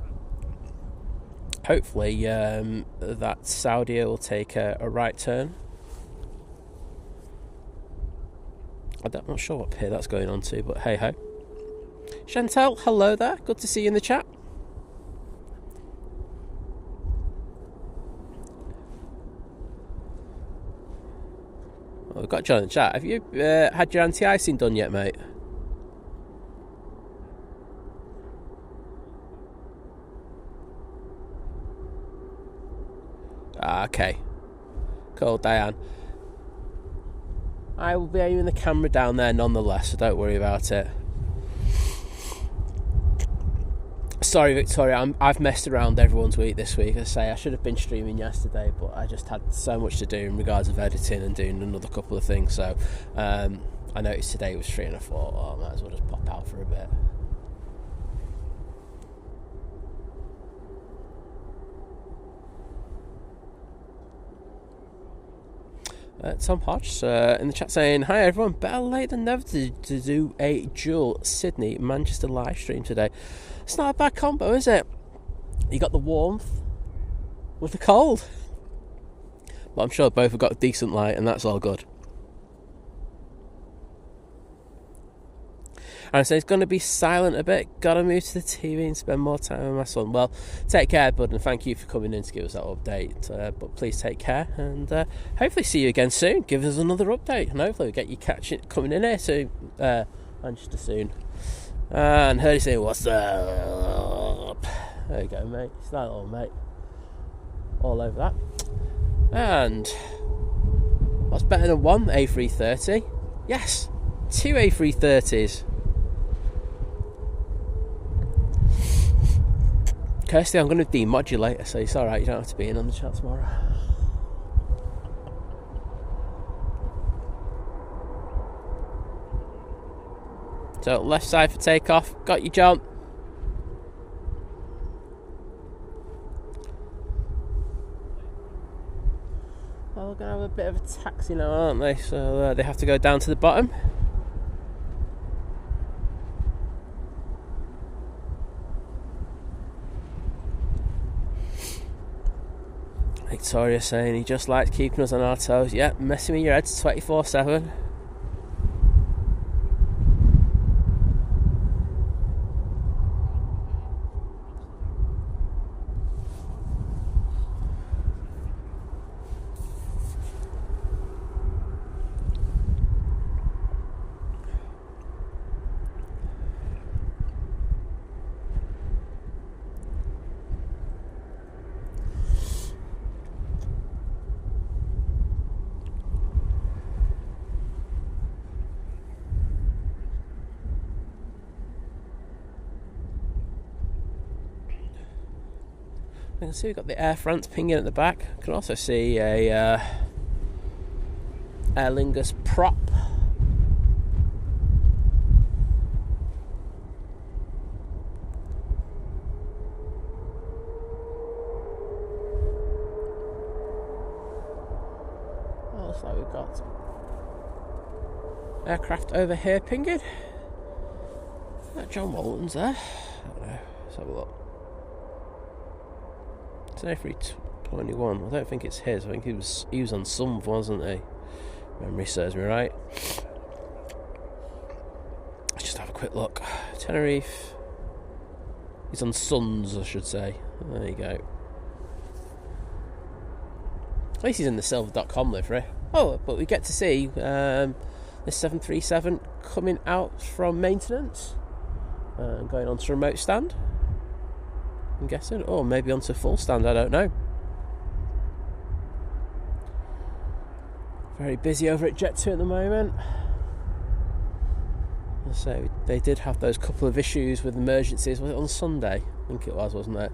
Hopefully that Saudi will take a right turn. I'm not sure what pier that's going on to, but hey ho. Chantel, hello there, good to see you in the chat. We've got John in the chat. Have you had your anti-icing done yet, mate? Okay. Cool, Diane. I will be aiming the camera down there nonetheless, so don't worry about it. Sorry, Victoria, I've messed around everyone's week this week. As I say, I should have been streaming yesterday, but I just had so much to do in regards of editing and doing another couple of things. So I noticed today was free, and I thought, oh, I might as well just pop out for a bit. Tom Hodge in the chat saying, hi everyone, better late than never to do a dual Sydney-Manchester live stream today. It's not a bad combo, is it? You got the warmth with the cold. But I'm sure both have got decent light, and that's all good. And so it's going to be silent a bit. Gotta move to the TV and spend more time with my son. Well, take care, bud, and thank you for coming in to give us that update. But please take care, and hopefully see you again soon. Give us another update, and hopefully we'll get you coming in here soon, Manchester soon. And heard you say, what's up? There you go, mate. It's that little mate. All over that. And what's better than one A330? Yes, two A330s. Kirsty, I'm going to demodulate, so it's alright, you don't have to be in on the chat tomorrow. So left side for takeoff. Got you, John. Well, we're going to have a bit of a taxi now, aren't they? So they have to go down to the bottom. Victoria saying he just likes keeping us on our toes. Yeah, messing with your heads 24/7. You can see we've got the Air France pinging at the back. You can also see a Aer Lingus prop. Oh, looks like we've got aircraft over here pinging. Is that John Walton's there? I don't know. Let's have a look. It's an A321. I don't think it's his. I think he was on some, wasn't he? Memory serves me right. Let's just have a quick look. Tenerife. He's on Suns, I should say. There you go. At least he's in the silver.com livery. Oh, but we get to see the 737 coming out from maintenance and going on to remote stand, I'm guessing, or maybe onto full stand, I don't know. Very busy over at Jet2 at the moment. So they did have those couple of issues with emergencies. Was it on Sunday? I think it was, wasn't it?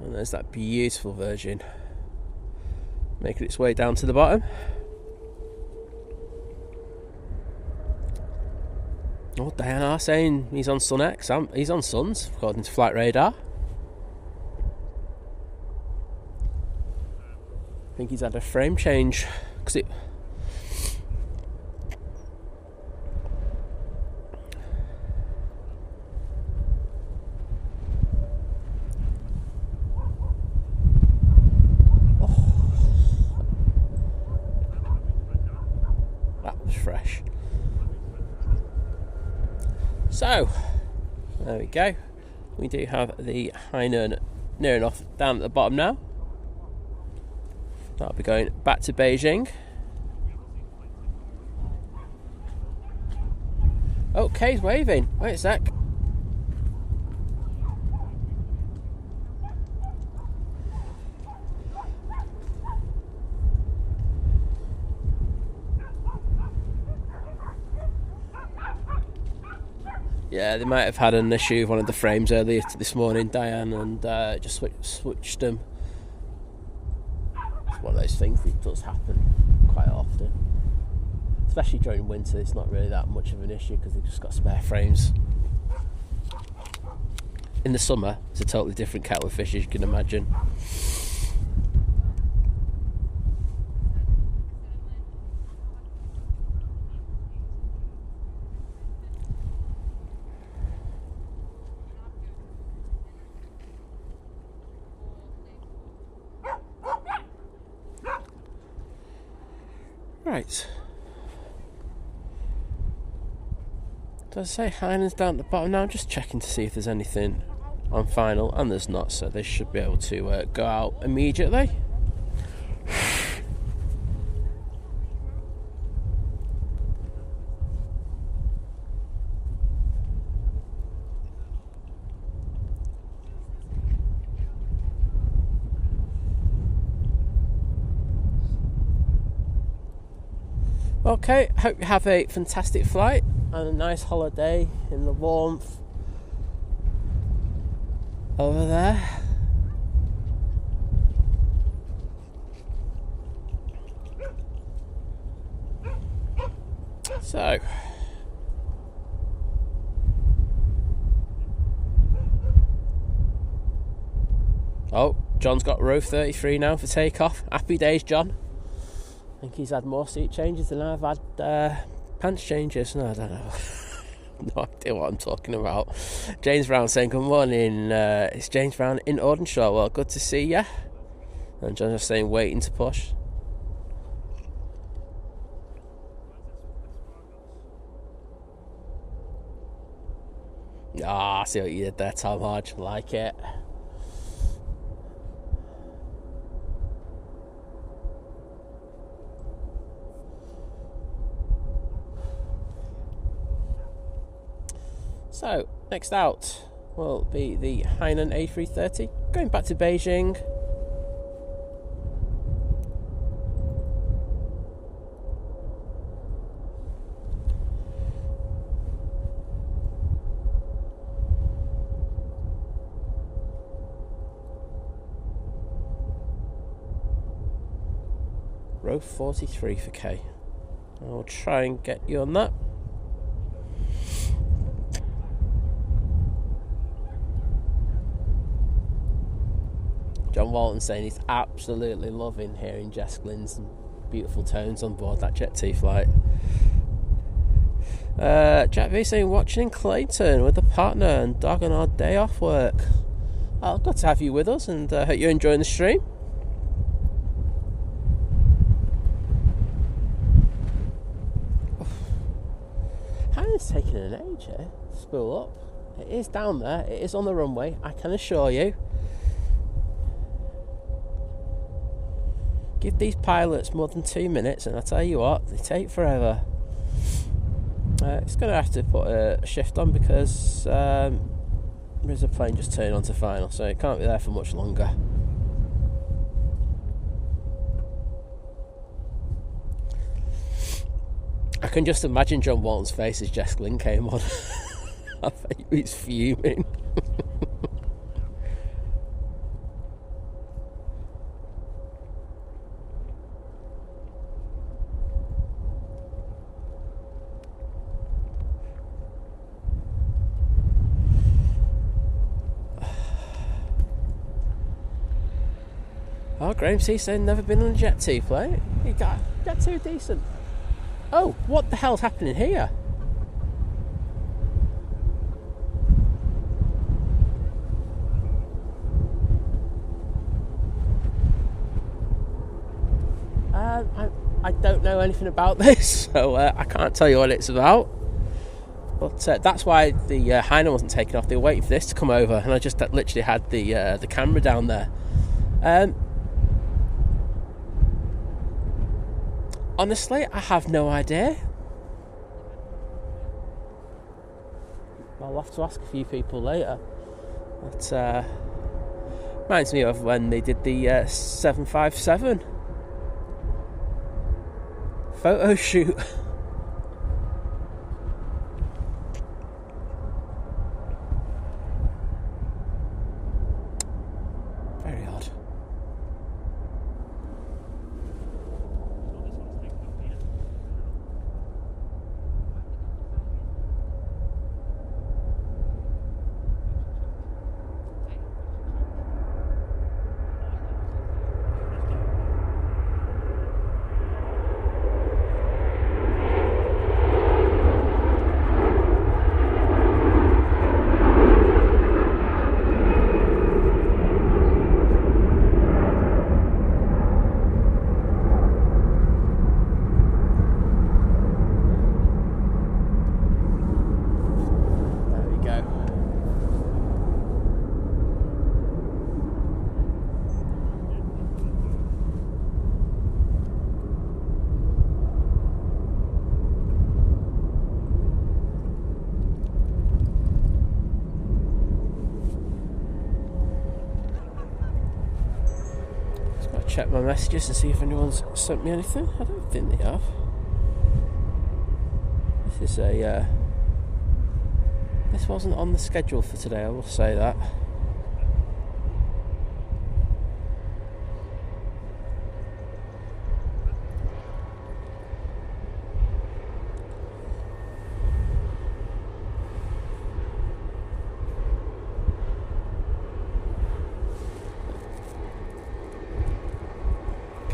And there's that beautiful Virgin making its way down to the bottom. Oh, Diana saying he's on Sun X. He's on Suns, according to Flight Radar. I think he's had a frame change because it. Fresh. So there we go. We do have the Hainan near enough down at the bottom now. That'll be going back to Beijing. Oh, Kay's waving. Wait a sec. Yeah, they might have had an issue with one of the frames earlier this morning, Diane, and just switched them. It's one of those things that does happen quite often. Especially during winter, it's not really that much of an issue because they've just got spare frames. In the summer, it's a totally different kettle of fish, as you can imagine. Right. Does it say Hainan's down at the bottom now? I'm just checking to see if there's anything on final, and there's not, so they should be able to go out immediately. Okay, hope you have a fantastic flight and a nice holiday in the warmth over there. So, oh, John's got row 33 now for takeoff. Happy days, John. I think he's had more seat changes than I've had pants changes. No, I don't know. No idea what I'm talking about. James Brown saying good morning. It's James Brown in Audenshaw. Well, good to see ya. And John's just saying waiting to push. Ah, I see what you did there, Tom Hodge. Like it. So, next out will be the Hainan A380, going back to Beijing. Row 43 for K. I'll try and get you on that. John Walton saying he's absolutely loving hearing Jess Glynn's beautiful tones on board that Jet 2 flight. Jack V saying watching in Clayton with a partner and dog on our day off work. Oh, good to have you with us, and hope you're enjoying the stream. It's taking an age here to spool up. It is down there, it is on the runway, I can assure you. Give these pilots more than 2 minutes and I tell you what, they take forever. It's going to have to put a shift on because there's a plane just turned onto final, so it can't be there for much longer. I can just imagine John Walton's face as Jess Glynn came on. I think he's fuming. Oh, Graham C saying never been on a Jet 2 plane. You got Jet 2 decent. Oh, what the hell's happening here? I don't know anything about this, so I can't tell you what it's about. But that's why the Hainan wasn't taken off. They were waiting for this to come over, and I just literally had the camera down there. Honestly, I have no idea. I'll have to ask a few people later. But reminds me of when they did the 757 photo shoot. Very odd. Check my messages to see if anyone's sent me anything. I don't think they have. This wasn't on the schedule for today, I will say that.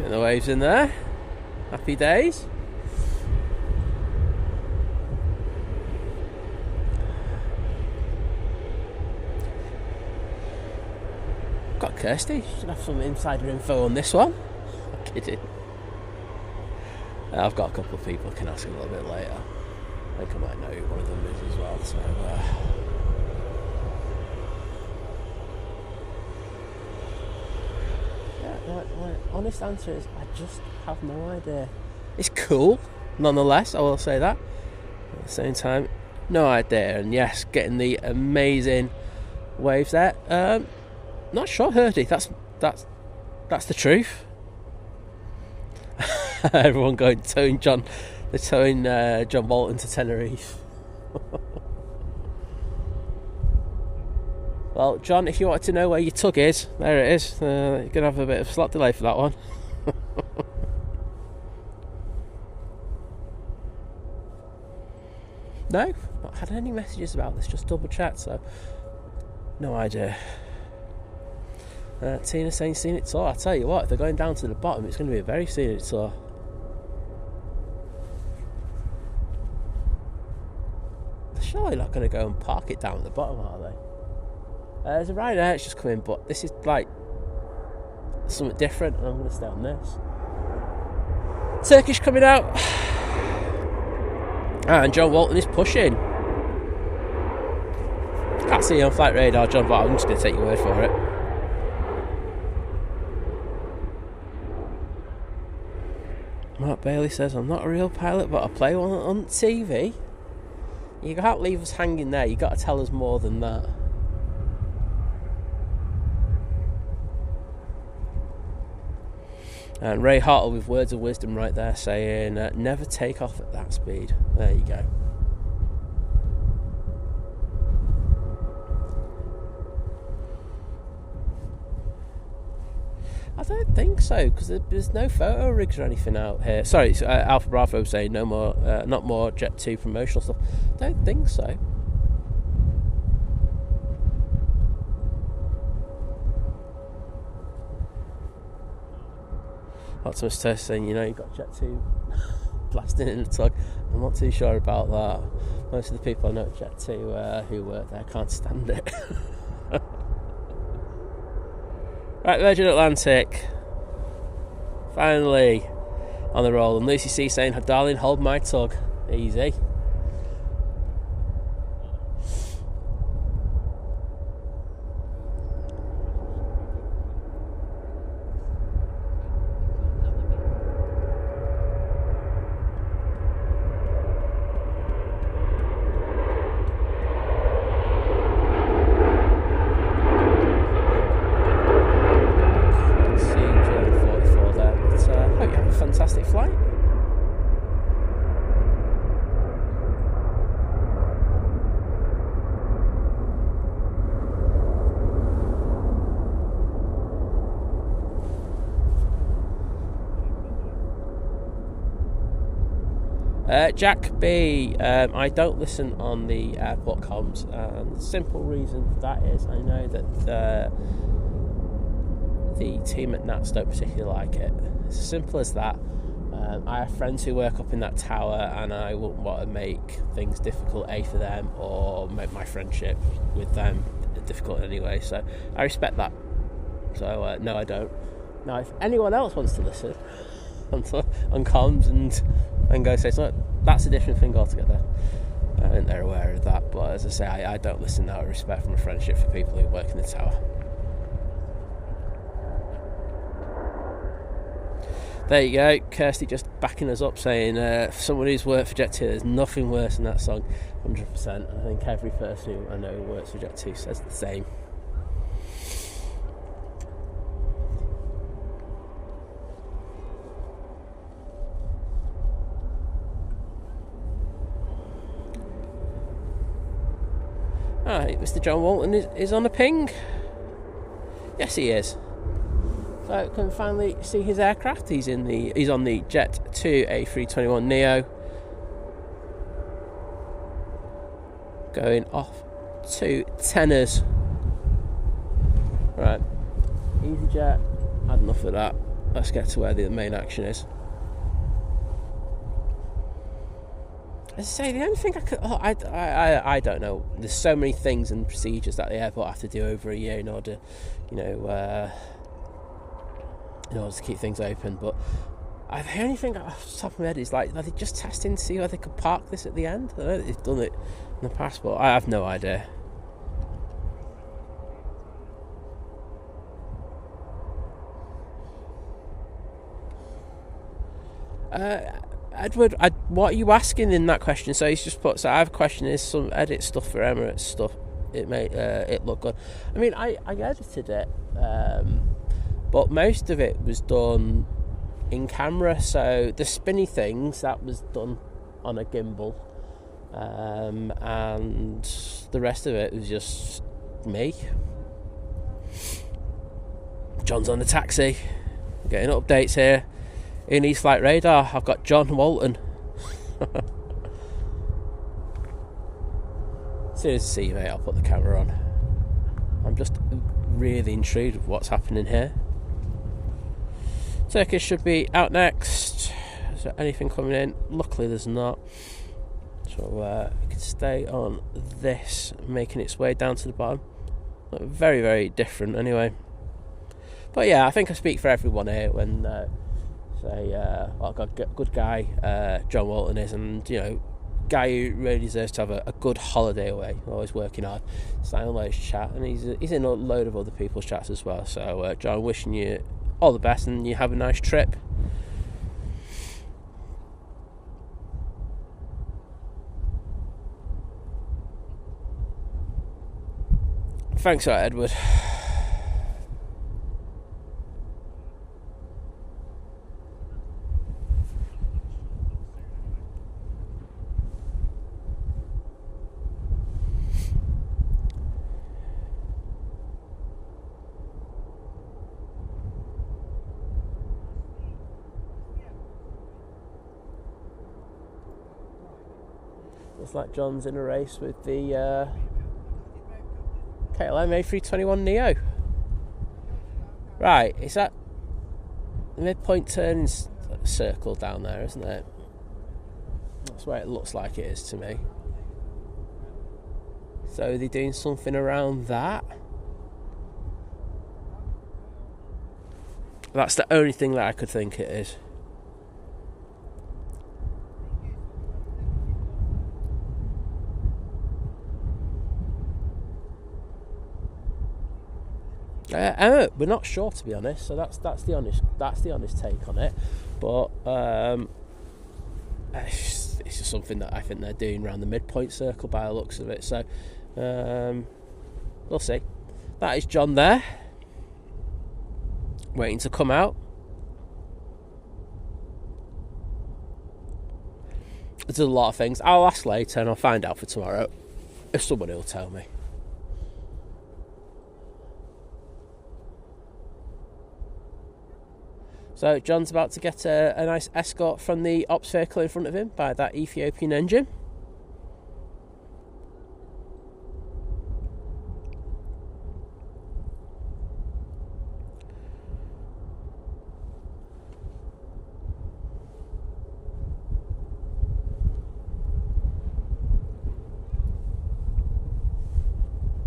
Getting the waves in there. Happy days. Got Kirsty. Should have some insider info on this one. I'm kidding. I've got a couple of people I can ask a little bit later. I think I might know who one of them is as well. So, my honest answer is I just have no idea. It's cool, nonetheless. I will say that. At the same time, no idea. And yes, getting the amazing waves there. Not sure, Hurdy. That's the truth. Everyone going towing John Bolton to Tenerife. Well, John, if you wanted to know where your tug is, there it is. You're gonna have a bit of slot delay for that one. No, not had any messages about this. Just double checked, so no idea. Tina saying scenic tour. I tell you what, if they're going down to the bottom, it's going to be a very scenic tour. They're surely not going to go and park it down at the bottom, are they? There's a Ryanair, it's just come in, but this is like something different, and I'm going to stay on this. Turkish coming out, and John Walton is pushing. Can't see you on flight radar, John, but I'm just going to take your word for it. Mark Bailey says, I'm not a real pilot, but I play one on TV. You can't leave us hanging there. You've got to tell us more than that. And Ray Hartle with words of wisdom right there saying, never take off at that speed. There you go. I don't think so, because there's no photo rigs or anything out here. Sorry, Alpha Bravo saying no more, not more Jet 2 promotional stuff. Don't think so. Optimus Test saying, you know, you've got Jet 2 blasting in the tug. I'm not too sure about that. Most of the people I know at Jet 2 who work there can't stand it. Right, Virgin Atlantic. Finally on the roll. And Lucy C saying, darling, hold my tug. Easy. Fantastic flight. Jack B, I don't listen on the airport comms, and the simple reason for that is I know that the team at Nats don't particularly like it. It's as simple as that. I have friends who work up in that tower, and I wouldn't want to make things difficult for them, or make my friendship with them difficult anyway. So I respect that. So no, I don't. Now, if anyone else wants to listen on comms and go say something, that's a different thing altogether. And they're aware of that. But as I say, I don't listen out of respect from a friendship for people who work in the tower. There you go, Kirsty just backing us up, saying for someone who's worked for Jet 2, there's nothing worse than that song. 100%. I think every person who I know who works for Jet 2 says the same. Alright, Mr. John Walton is on a ping. Yes, he is. So can finally see his aircraft. He's on the Jet 2 A321neo, going off to Tenors. Right, EasyJet, had enough of that. let's get to where the main action is. As I say, the only thing I don't know. There's so many things and procedures that the airport have to do over a year in order, in order to keep things open. But the only thing off the top of my head is, like, are they just testing to see whether they could park this at the end? I know that they've done it in the past, but I have no idea. Edward, what are you asking in that question? So he's just put, so I have a question, is some edit stuff for Emirates stuff. It made it look good. I mean, I edited it, but most of it was done in camera. So the spinny things, that was done on a gimbal, and the rest of it was just me. John's on the taxi, getting updates here. Who needs flight radar? I've got John Walton. As soon as I see you, mate, I'll put the camera on. I'm just really intrigued with what's happening here. Turkish should be out next. Is there anything coming in? Luckily there's not. So it can stay on this, making its way down to the bottom. Very, very different anyway. But yeah, I think I speak for everyone here when say what a good guy John Walton is, and guy who really deserves to have a good holiday away, always working hard. Sign on his chat, and he's in a load of other people's chats as well. So John, wishing you all the best and you have a nice trip. Thanks for that, Edward. Looks like John's in a race with the KLM A321 Neo. Right, is that the midpoint turning circle down there, isn't it? That's where it looks like it is to me. So are they doing something around that? That's the only thing that I could think it is. We're not sure, to be honest. So that's the honest take on it. But it's just something that I think they're doing around the midpoint circle by the looks of it. So we'll see. That is John there, waiting to come out. There's a lot of things. I'll ask later and I'll find out for tomorrow, if someone will tell me. So John's about to get a nice escort from the ops vehicle in front of him by that Ethiopian engine.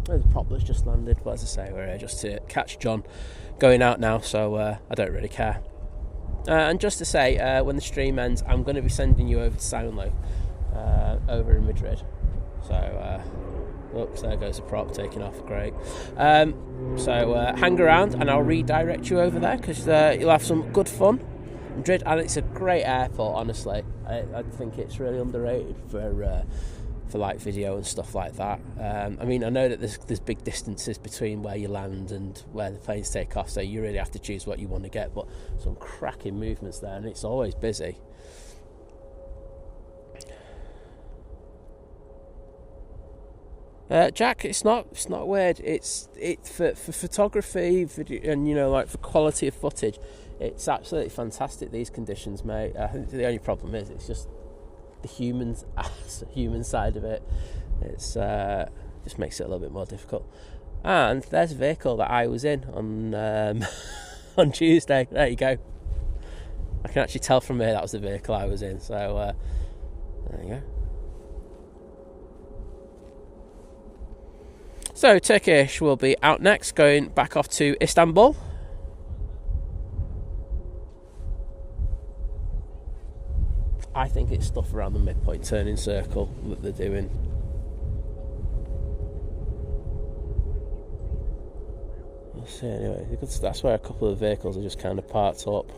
The propeller's just landed, but as I say, we're here just to catch John going out now, so I don't really care. And just to say, when the stream ends, I'm going to be sending you over to Soundlow over in Madrid. So, oops, there goes the prop taking off. Great. So hang around and I'll redirect you over there, because you'll have some good fun. Madrid, and it's a great airport, honestly. I think it's really underrated for like video and stuff like that. I mean, I know that there's big distances between where you land and where the planes take off, so you really have to choose what you want to get, but some cracking movements there, and it's always busy. Jack, it's not weird. It's for photography, video, and like for quality of footage, it's absolutely fantastic, these conditions, mate. I think the only problem is it's just the human side of it. It's just makes it a little bit more difficult. And there's a vehicle that I was in on on Tuesday. There you go. I can actually tell from here that was the vehicle I was in. So there you go. So Turkish will be out next, going back off to Istanbul. I think it's stuff around the midpoint turning circle that they're doing. We'll see anyway, because that's where a couple of vehicles are just kind of parked up.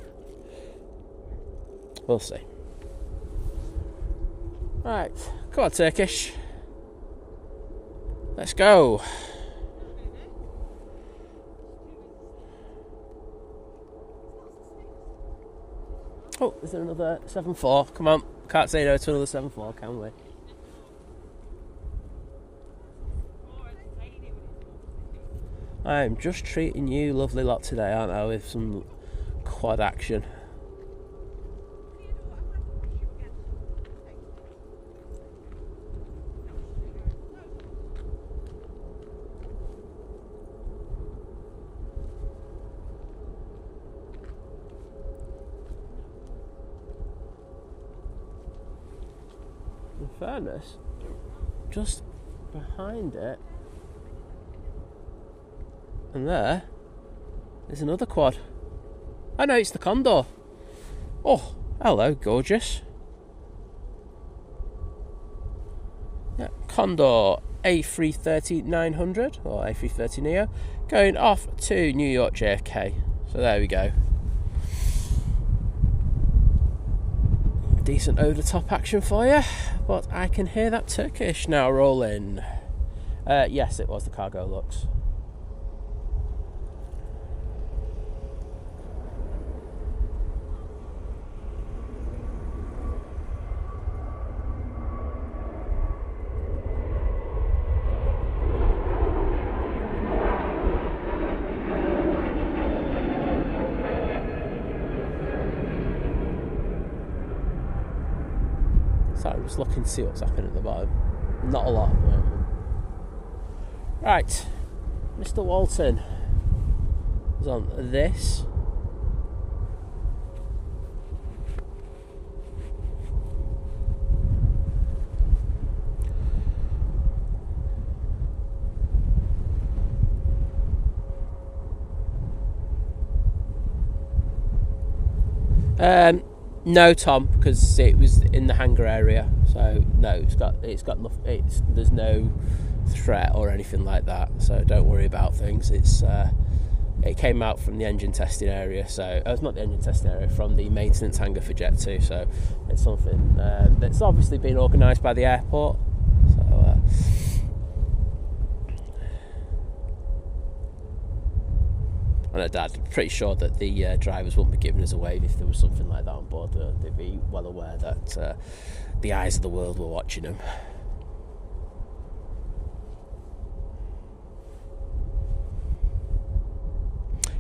We'll see. Right, come on Turkish. Let's go. Oh, is there another 7-4? Come on, can't say no to another 7-4, can we? I'm just treating you lovely lot today, aren't I, with some quad action. In fairness, just behind it and there's another quad. I know, it's the Condor. Oh, hello, gorgeous. Yeah, Condor A330-900 or A330 Neo going off to New York JFK. So there we go. Decent over-the-top action for you, but I can hear that Turkish now rolling. Yes, it was the Cargo Lux. I'm just looking to see what's happening at the bottom. Not a lot at the moment. Right, Mr. Walton is on this. No, Tom, because it was in the hangar area. So no, it's got nothing. There's no threat or anything like that. So don't worry about things. It came out from the engine testing area. So it's not the engine testing area, from the maintenance hangar for Jet 2. So it's something that's obviously been organised by the airport. So. And Dad, I'm pretty sure that the drivers wouldn't be giving us a wave if there was something like that on board. They'd be well aware that the eyes of the world were watching them.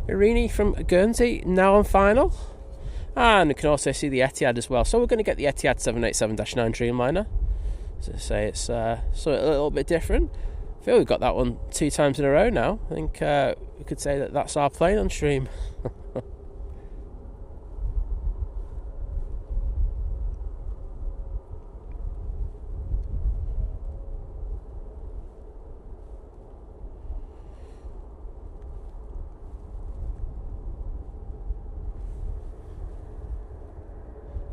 Irini from Guernsey now on final. And we can also see the Etihad as well. So we're going to get the Etihad 787-9 Dreamliner. So I say it's a little bit different. I feel we've got that one 2 times in a row now. I think we could say that that's our plane on stream.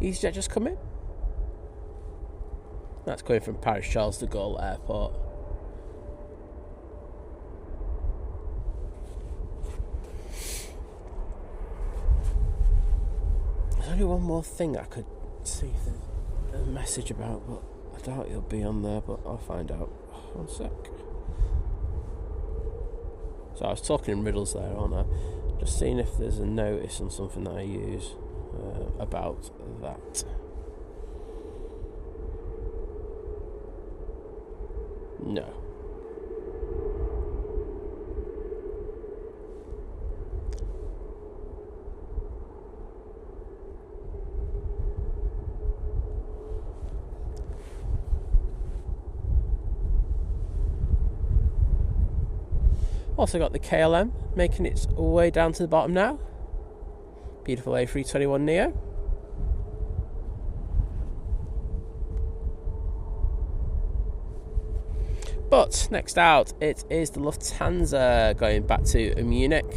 EasyJet just come in. That's coming from Paris Charles de Gaulle Airport. There's only one more thing I could see if there's a message about, but I doubt it'll be on there, but I'll find out. 1 sec. So I was talking in riddles there, aren't I? Just seeing if there's a notice on something that I use about that. No. Also got the KLM making its way down to the bottom now. Beautiful A321 Neo. But next out, it is the Lufthansa going back to Munich.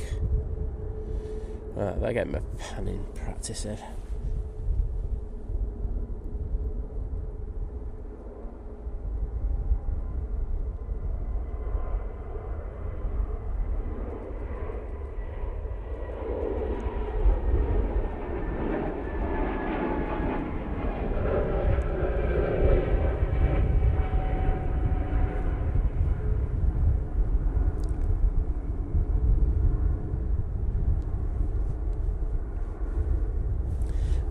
They're getting my panning practice in.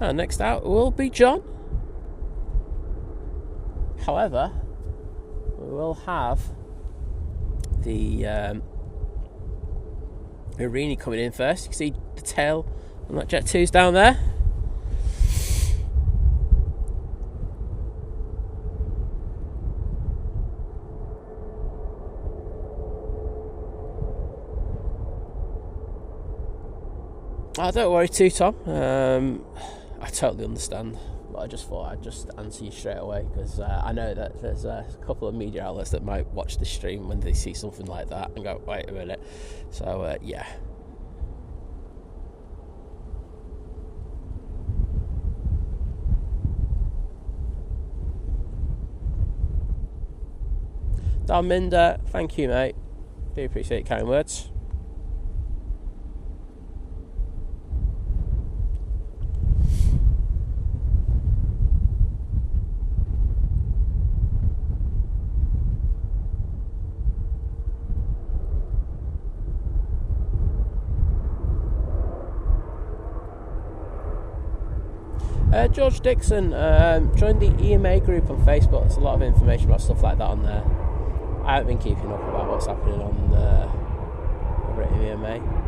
And next out will be John. However, we will have the Irini coming in first. You can see the tail on that Jet 2's down there. Oh, don't worry too, Tom. I totally understand, but I just thought I'd just answer you straight away, because I know that there's a couple of media outlets that might watch the stream when they see something like that and go, wait a minute. So yeah. Dan Minder, thank you, mate. Do appreciate kind words. George Dixon, joined the EMA group on Facebook. There's a lot of information about stuff like that on there. I haven't been keeping up about what's happening on over at EMA.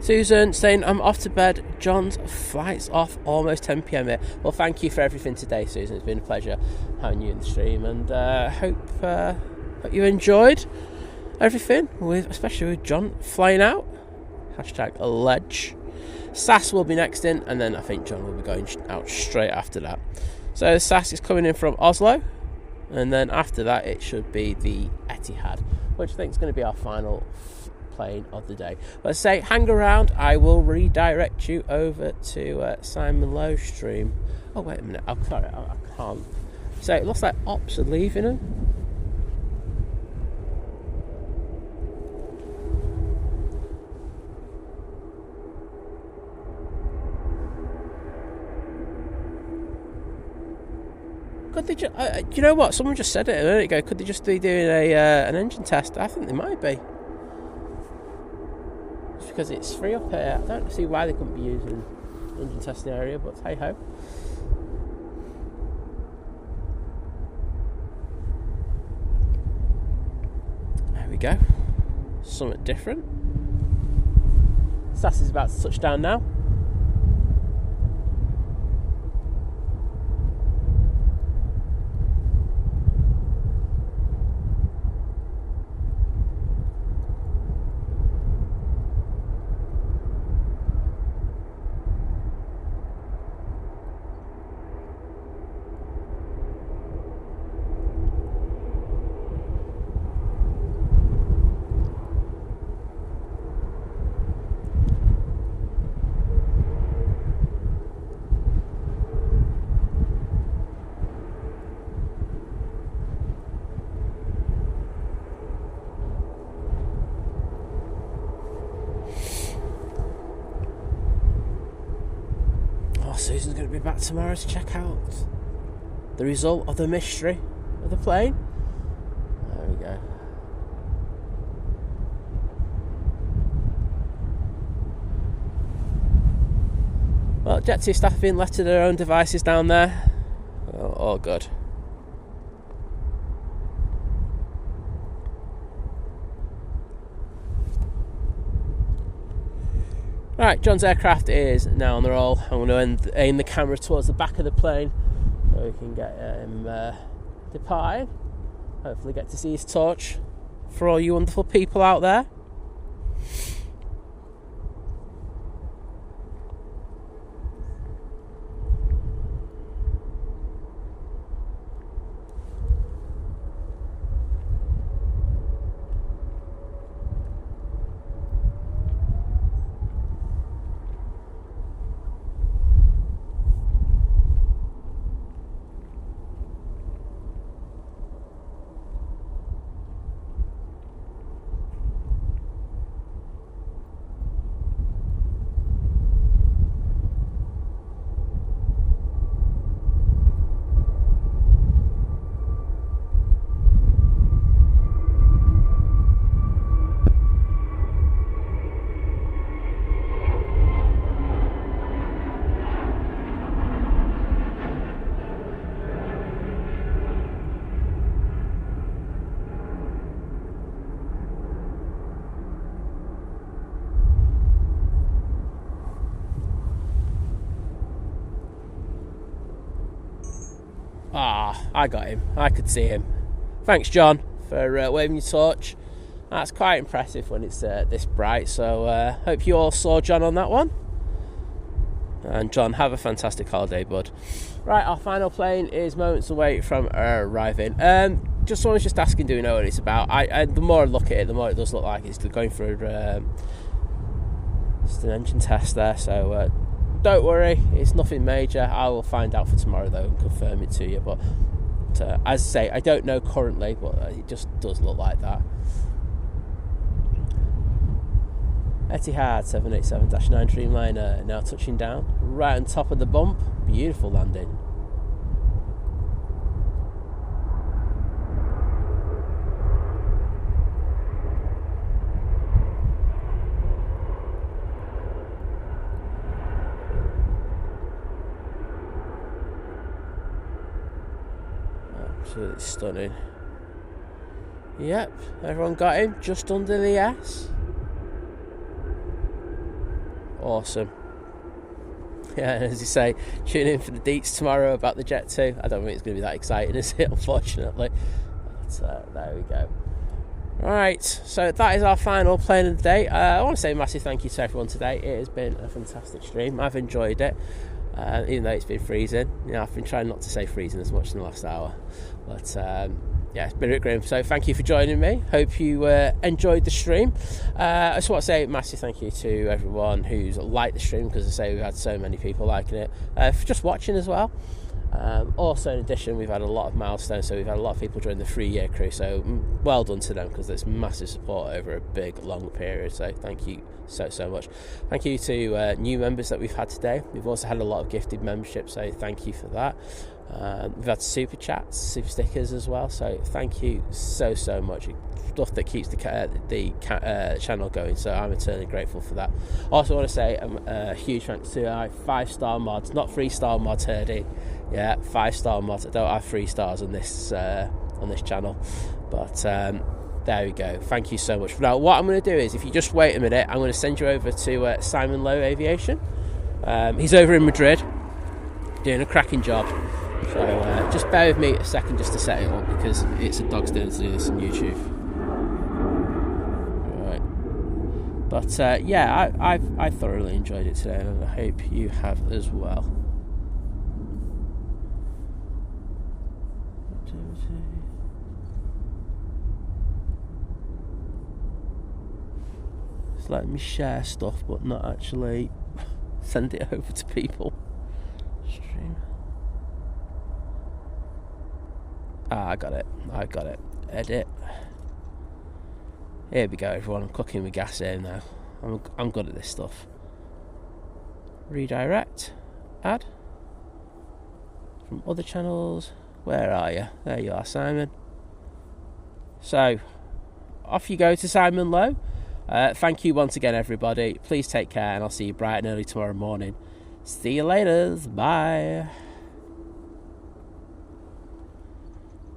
Susan saying, I'm off to bed. John's flight's off almost 10 p.m. here. Well, thank you for everything today, Susan. It's been a pleasure having you in the stream, and hope you enjoyed everything, especially with John flying out. #ledge. SAS will be next in, and then I think John will be going out straight after that. So SAS is coming in from Oslo, and then after that it should be the Etihad, which I think is going to be our final plane of the day. Let's say hang around, I will redirect you over to Simon Lowe's stream. Oh wait a minute, I'm sorry, I can't. So it looks like Ops are leaving him. Could they just, you know what, someone just said it a minute ago, could they just be doing an engine test? I think they might be, because it's free up here. I don't see why they couldn't be using engine testing area, but hey ho. There we go. Something different. SAS is about to touch down now. Susan's going to be back tomorrow to check out the result of the mystery of the plane. There we go. Well, Jet2 staff have been left to their own devices down there. All good. Right, John's aircraft is now on the roll. I'm going to aim the camera towards the back of the plane. so we can get him departing. Hopefully get to see his torch for all you wonderful people out there. I got him. I could see him. Thanks, John, for waving your torch. That's quite impressive when it's this bright. So hope you all saw John on that one. And John, have a fantastic holiday, bud. Right, our final plane is moments away from arriving. Someone's just asking, do we know what it's about? The more I look at it, the more it does look like it's going through just an engine test there. So don't worry, it's nothing major. I will find out for tomorrow though and confirm it to you. But as I say, I don't know currently, but it just does look like that. Etihad 787-9 Dreamliner now touching down right on top of the bump. Beautiful landing. Absolutely stunning. Yep, everyone got him just under the S. Awesome. Yeah, as you say, tune in for the deets tomorrow about the Jet 2. I don't think it's going to be that exciting, is it, unfortunately? But there we go. Right, so that is our final plane of the day. I want to say a massive thank you to everyone today. It has been a fantastic stream. I've enjoyed it, even though it's been freezing. I've been trying not to say freezing as much in the last hour. But yeah, it's been a bit grim. So thank you for joining me. Hope you enjoyed the stream. I just want to say a massive thank you to everyone who's liked the stream, because I say we've had so many people liking it, for just watching as well. Also, in addition, we've had a lot of milestones, so we've had a lot of people join the 3-year crew, so well done to them, because there's massive support over a big, long period, so thank you so much. Thank you to new members that we've had today. We've also had a lot of gifted memberships, so thank you for that. We've had super chats, super stickers as well, so thank you so much. Stuff that keeps the channel going, so I'm eternally grateful for that. Also want to say a huge thanks to our 5-star mods, not 3-star mods, Herdy. Yeah, 5-star mods. I don't have 3 stars on this channel, but there we go. Thank you so much. Now, what I'm going to do is, if you just wait a minute, I'm going to send you over to Simon Lowe Aviation. He's over in Madrid, doing a cracking job. So just bear with me a second just to set it up, because it's a dog's dinner to do this on YouTube. Right. But yeah, I thoroughly enjoyed it today, and I hope you have as well. It's letting me share stuff, but not actually send it over to people. Stream. I got it. Edit. Here we go, everyone. I'm cooking with gas here now. I'm good at this stuff. Redirect. Add. From other channels. Where are you? There you are, Simon. So, off you go to Simon Lowe. Thank you once again, everybody. Please take care, and I'll see you bright and early tomorrow morning. See you later. Bye.